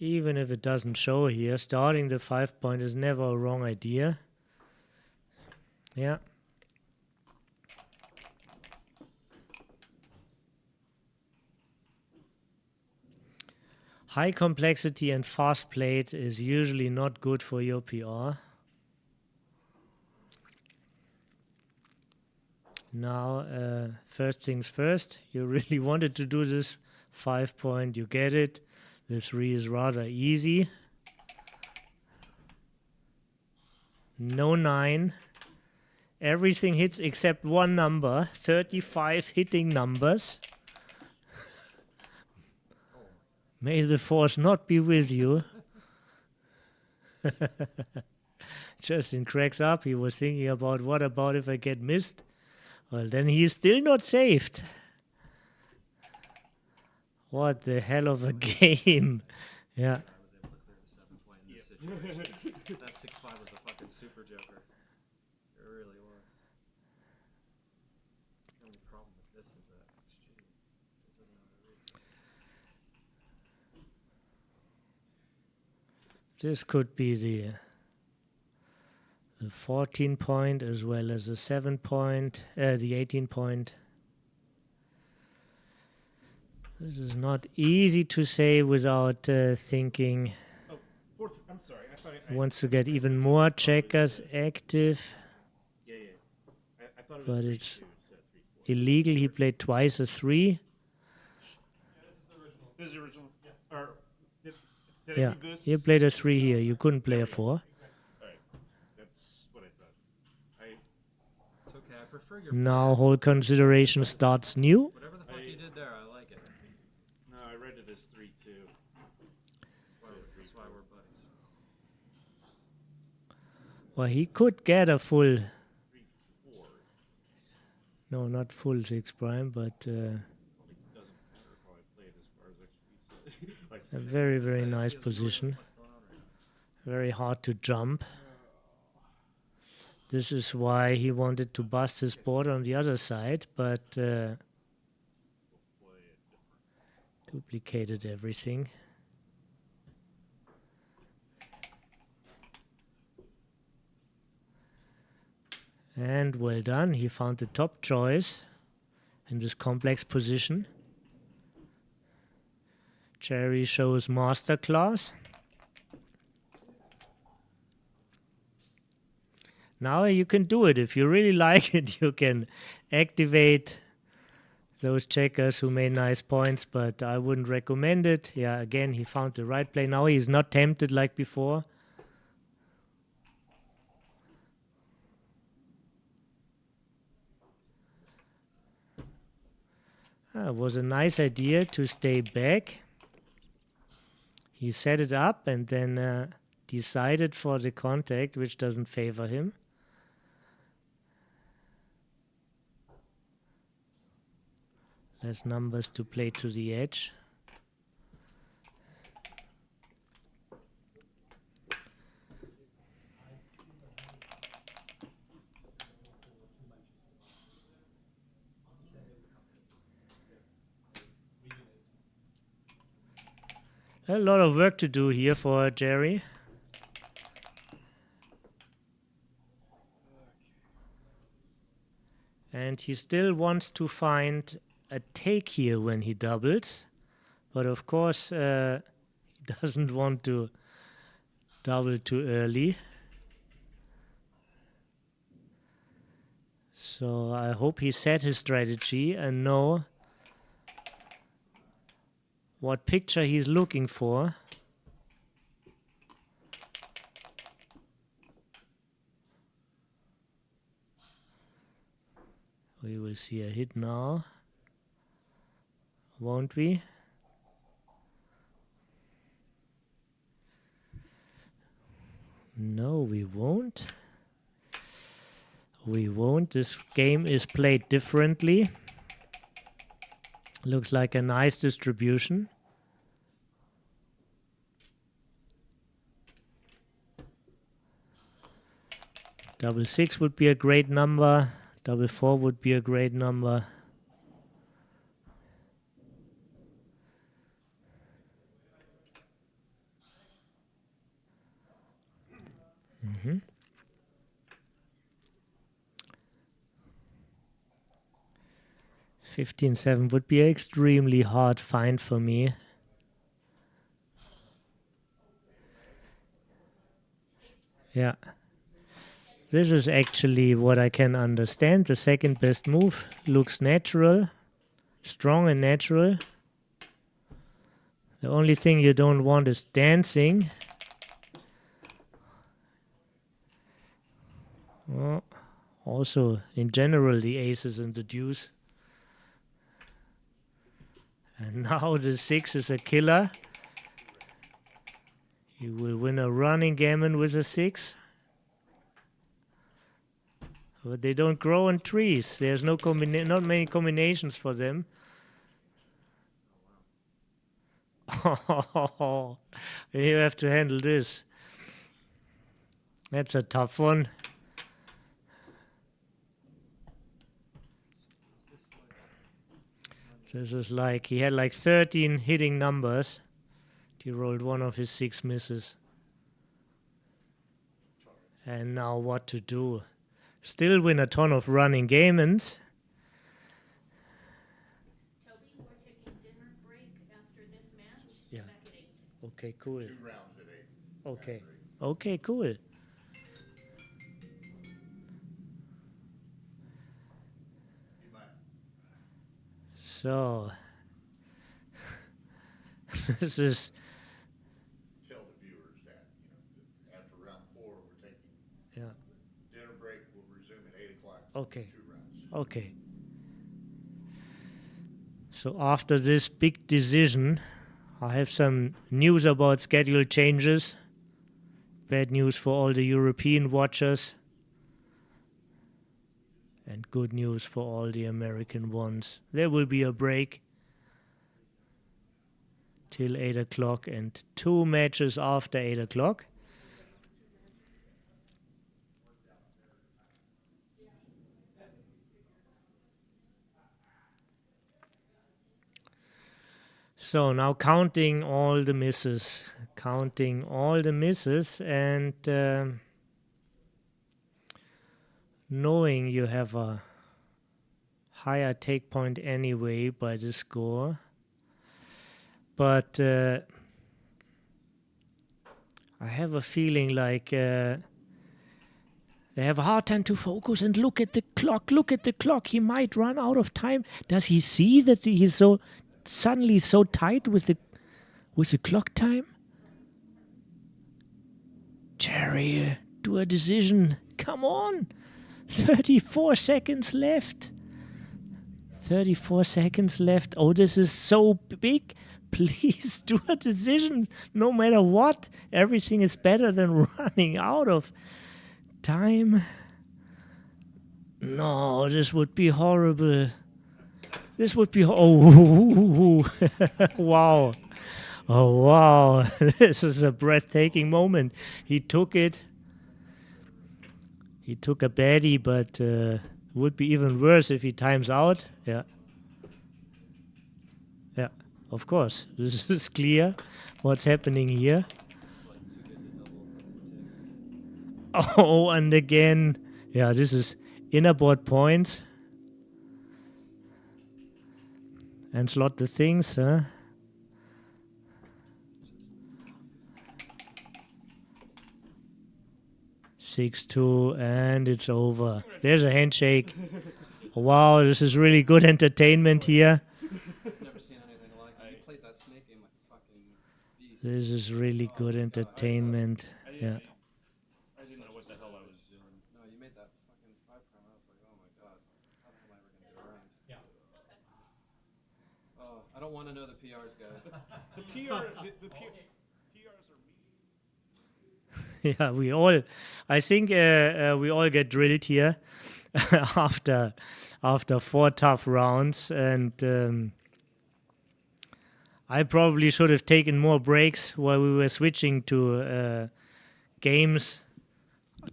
Even if it doesn't show here, starting the 5-point is never a wrong idea. Yeah. High complexity and fast played is usually not good for your PR. Now, first things first, you really wanted to do this 5-point, you get it. The 3 is rather easy. No 9. Everything hits except one number. 35 hitting numbers. May the force not be with you. Justin cracks up. He was thinking about what about if I get missed? Well, then he's still not saved. What the hell of a game. Yeah. That 6-5 was a fucking super joker. It really was. The only problem with this is that exchange. It doesn't have a read. This could be the 14-point as well as the 7-point, the 18-point. This is not easy to say without thinking. Oh, fourth. I'm sorry. I thought He wants to get even more checkers active. Yeah, yeah. I thought it was But 3-2 it's instead of 3-4. illegal. He played twice a 3. This is the original. Yeah. Or did I Yeah, do this? you played a 3 here. You couldn't play a 4. All right. That's what I thought. It's okay. I prefer your. Now whole consideration starts new. Whatever the fuck you did there, I like it. No, I read it as 3-2. That's why we're buddies. Well, he could get a full. 3-4. No, not full 6 prime, but Doesn't matter how I play it as far as actually. Like, a very, very nice position. Very hard to jump. This is why he wanted to bust his board on the other side, but duplicated everything. And well done, he found the top choice in this complex position. Jerry shows masterclass. Now you can do it. If you really like it, you can activate those checkers who made nice points, but I wouldn't recommend it. Yeah, again, he found the right play. Now he's not tempted like before. It was a nice idea to stay back. He set it up and then decided for the contact, which doesn't favor him. Less numbers to play to the edge. A lot of work to do here for Jerry. And he still wants to find a take here when he doubles. But of course, he doesn't want to double too early. So I hope he set his strategy and know what picture he's looking for. We will see a hit now, won't we? No, we won't. We won't. This game is played differently. Looks like a nice distribution. Double 6 would be a great number. Double 4 would be a great number. Mm-hmm. 15-7 would be an extremely hard find for me. Yeah. This is actually what I can understand. The second best move looks natural, strong and natural. The only thing you don't want is dancing. Well, also, in general, the aces and the deuce. And now the 6 is a killer. You will win a running gammon with a 6. But they don't grow on trees. There's not many combinations for them. Oh, you have to handle this. That's a tough one. This is like, he had like 13 hitting numbers. He rolled one of his 6 misses. And now what to do? Still win a ton of running gammons. Toby, we're taking dinner break. Okay, cool. 2 rounds at 8. Okay. Okay, cool. So, this is. Tell the viewers that, after round 4, we're taking dinner break. We'll resume at 8 o'clock. Okay. 2 rounds. Okay. So after this big decision, I have some news about schedule changes. Bad news for all the European watchers. And good news for all the American ones. There will be a break till 8 o'clock and 2 matches after 8 o'clock. So now counting all the misses, and knowing you have a higher take point anyway by the score, but I have a feeling like they have a hard time to focus and look at the clock, he might run out of time. Does he see that he's so suddenly so tight with the clock time? Jerry, do a decision. Come on. 34 seconds left. 34 seconds left. Oh, this is so big. Please do a decision. No matter what, everything is better than running out of time. No, this would be horrible. This would be, oh, wow. Oh, wow. This is a breathtaking moment. He took it. He took a baddie, but it would be even worse if he times out. Yeah. Yeah, of course. This is clear what's happening here. Oh, and again, yeah, this is inner board points. And slot the things, huh? Six, 2, and it's over. There's a handshake. Wow, this is really good entertainment here. Never seen anything like it. You played that snake game like a fucking beast. This is really good entertainment. Yeah. I didn't know what the hell I was doing. No, you made that fucking 5 prime. I was like, oh my god, how the hell am I ever gonna get around? Yeah. Oh, I don't want to know the PRs, guys. The PRs are Yeah, we all, I think we all get drilled here after 4 tough rounds, and I probably should have taken more breaks while we were switching to games,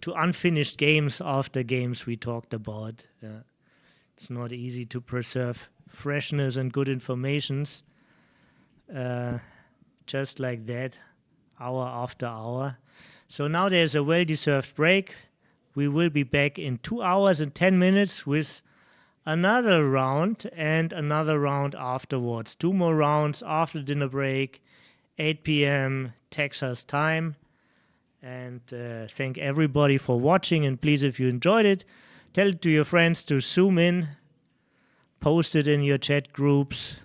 to unfinished games after games we talked about. It's not easy to preserve freshness and good informations just like that, hour after hour. So now there's a well-deserved break. We will be back in 2 hours and 10 minutes with another round and another round afterwards. 2 more rounds after dinner break, 8 p.m. Texas time. And thank everybody for watching. And please, if you enjoyed it, tell it to your friends to zoom in, post it in your chat groups,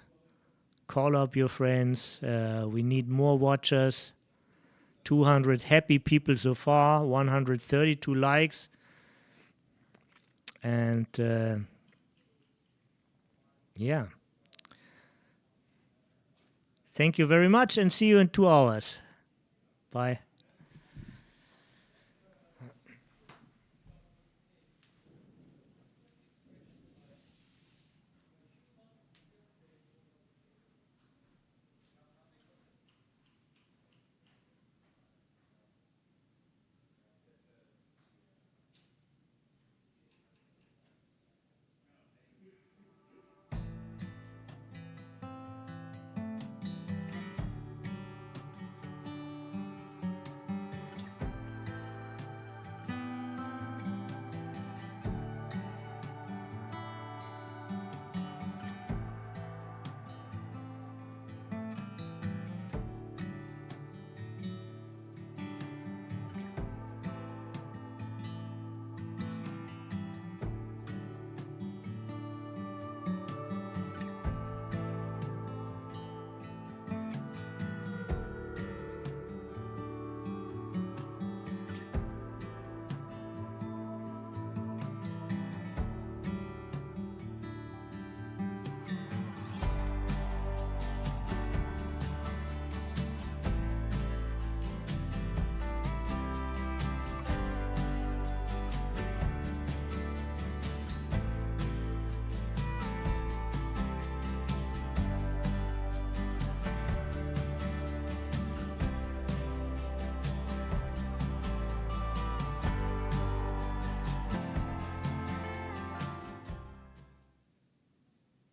call up your friends. We need more watchers. 200 happy people so far, 132 likes. And yeah. Thank you very much and see you in 2 hours. Bye.